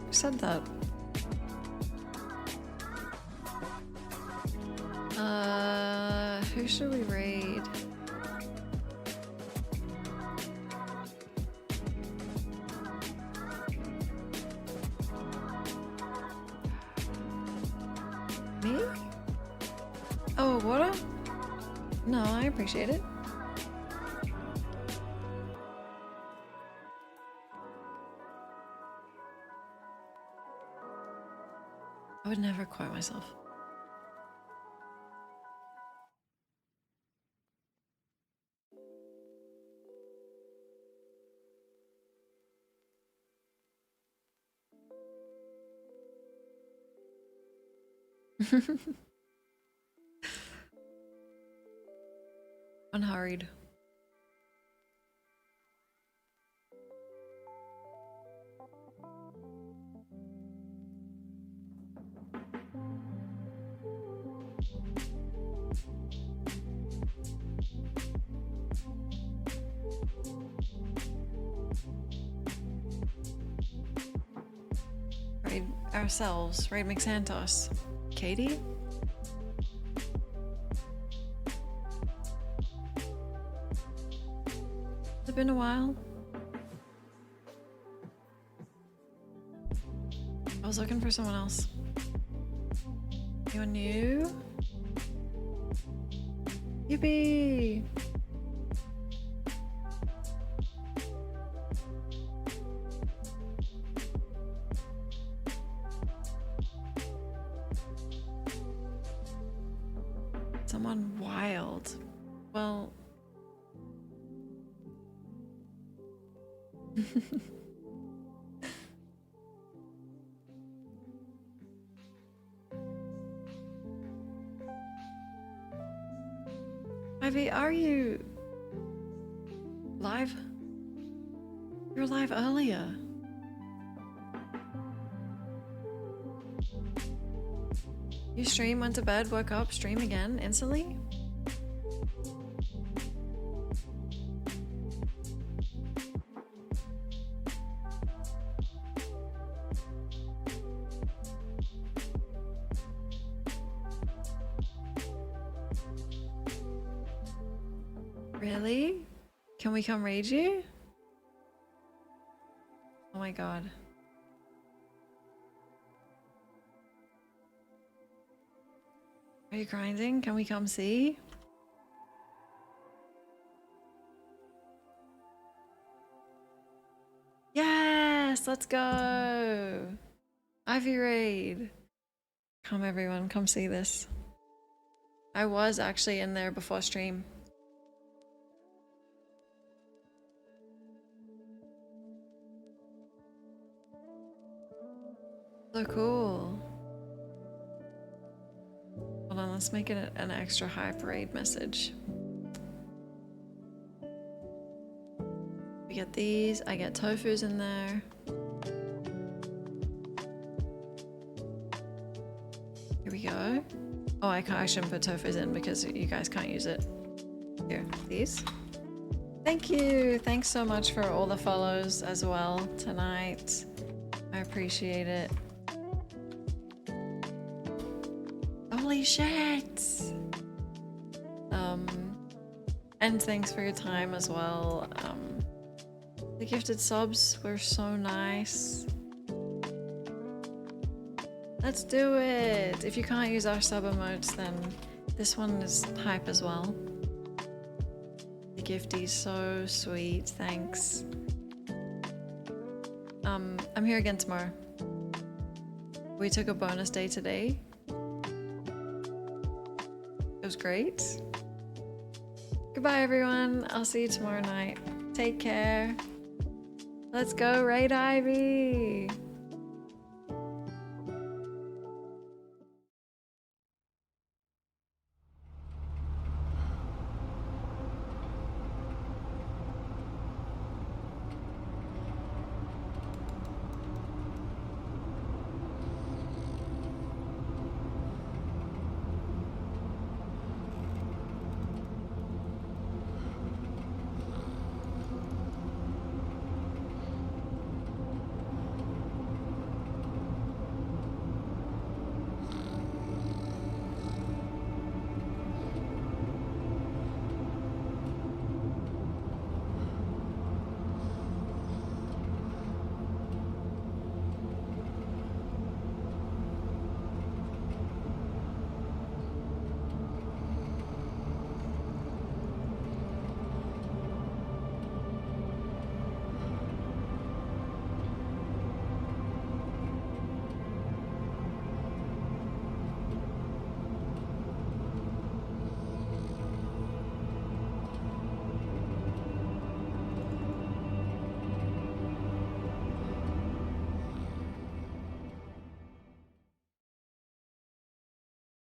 Who said that? Who should we raid? Me? Oh, water? No, I appreciate it. I would never quote myself. Unhurried. Raid ourselves. Raid McSantos. Katie? Has it been a while? I was looking for someone else. Anyone new? Yippee! Someone wild. Well... Ivy, are you live? You were live earlier. You stream, went to bed, woke up, stream again instantly? Really? Can we come raid you? Oh my god. Are you grinding? Can we come see? Yes! Let's go! Ivy raid! Come everyone, come see this. I was actually in there before stream. So cool. Hold on, let's make it an extra hype raid message. We get these, I get tofus in there. Here we go. Oh, I shouldn't put tofus in because you guys can't use it. Here, these. Thank you. Thanks so much for all the follows as well tonight. I appreciate it. Holy shit! And thanks for your time as well. The gifted subs were so nice. Let's do it! If you can't use our sub emotes, then this one is hype as well. The gifty's so sweet, thanks. I'm here again tomorrow. We took a bonus day today. It was great. Goodbye, everyone. I'll see you tomorrow night. Take care. Let's go raid Ivy.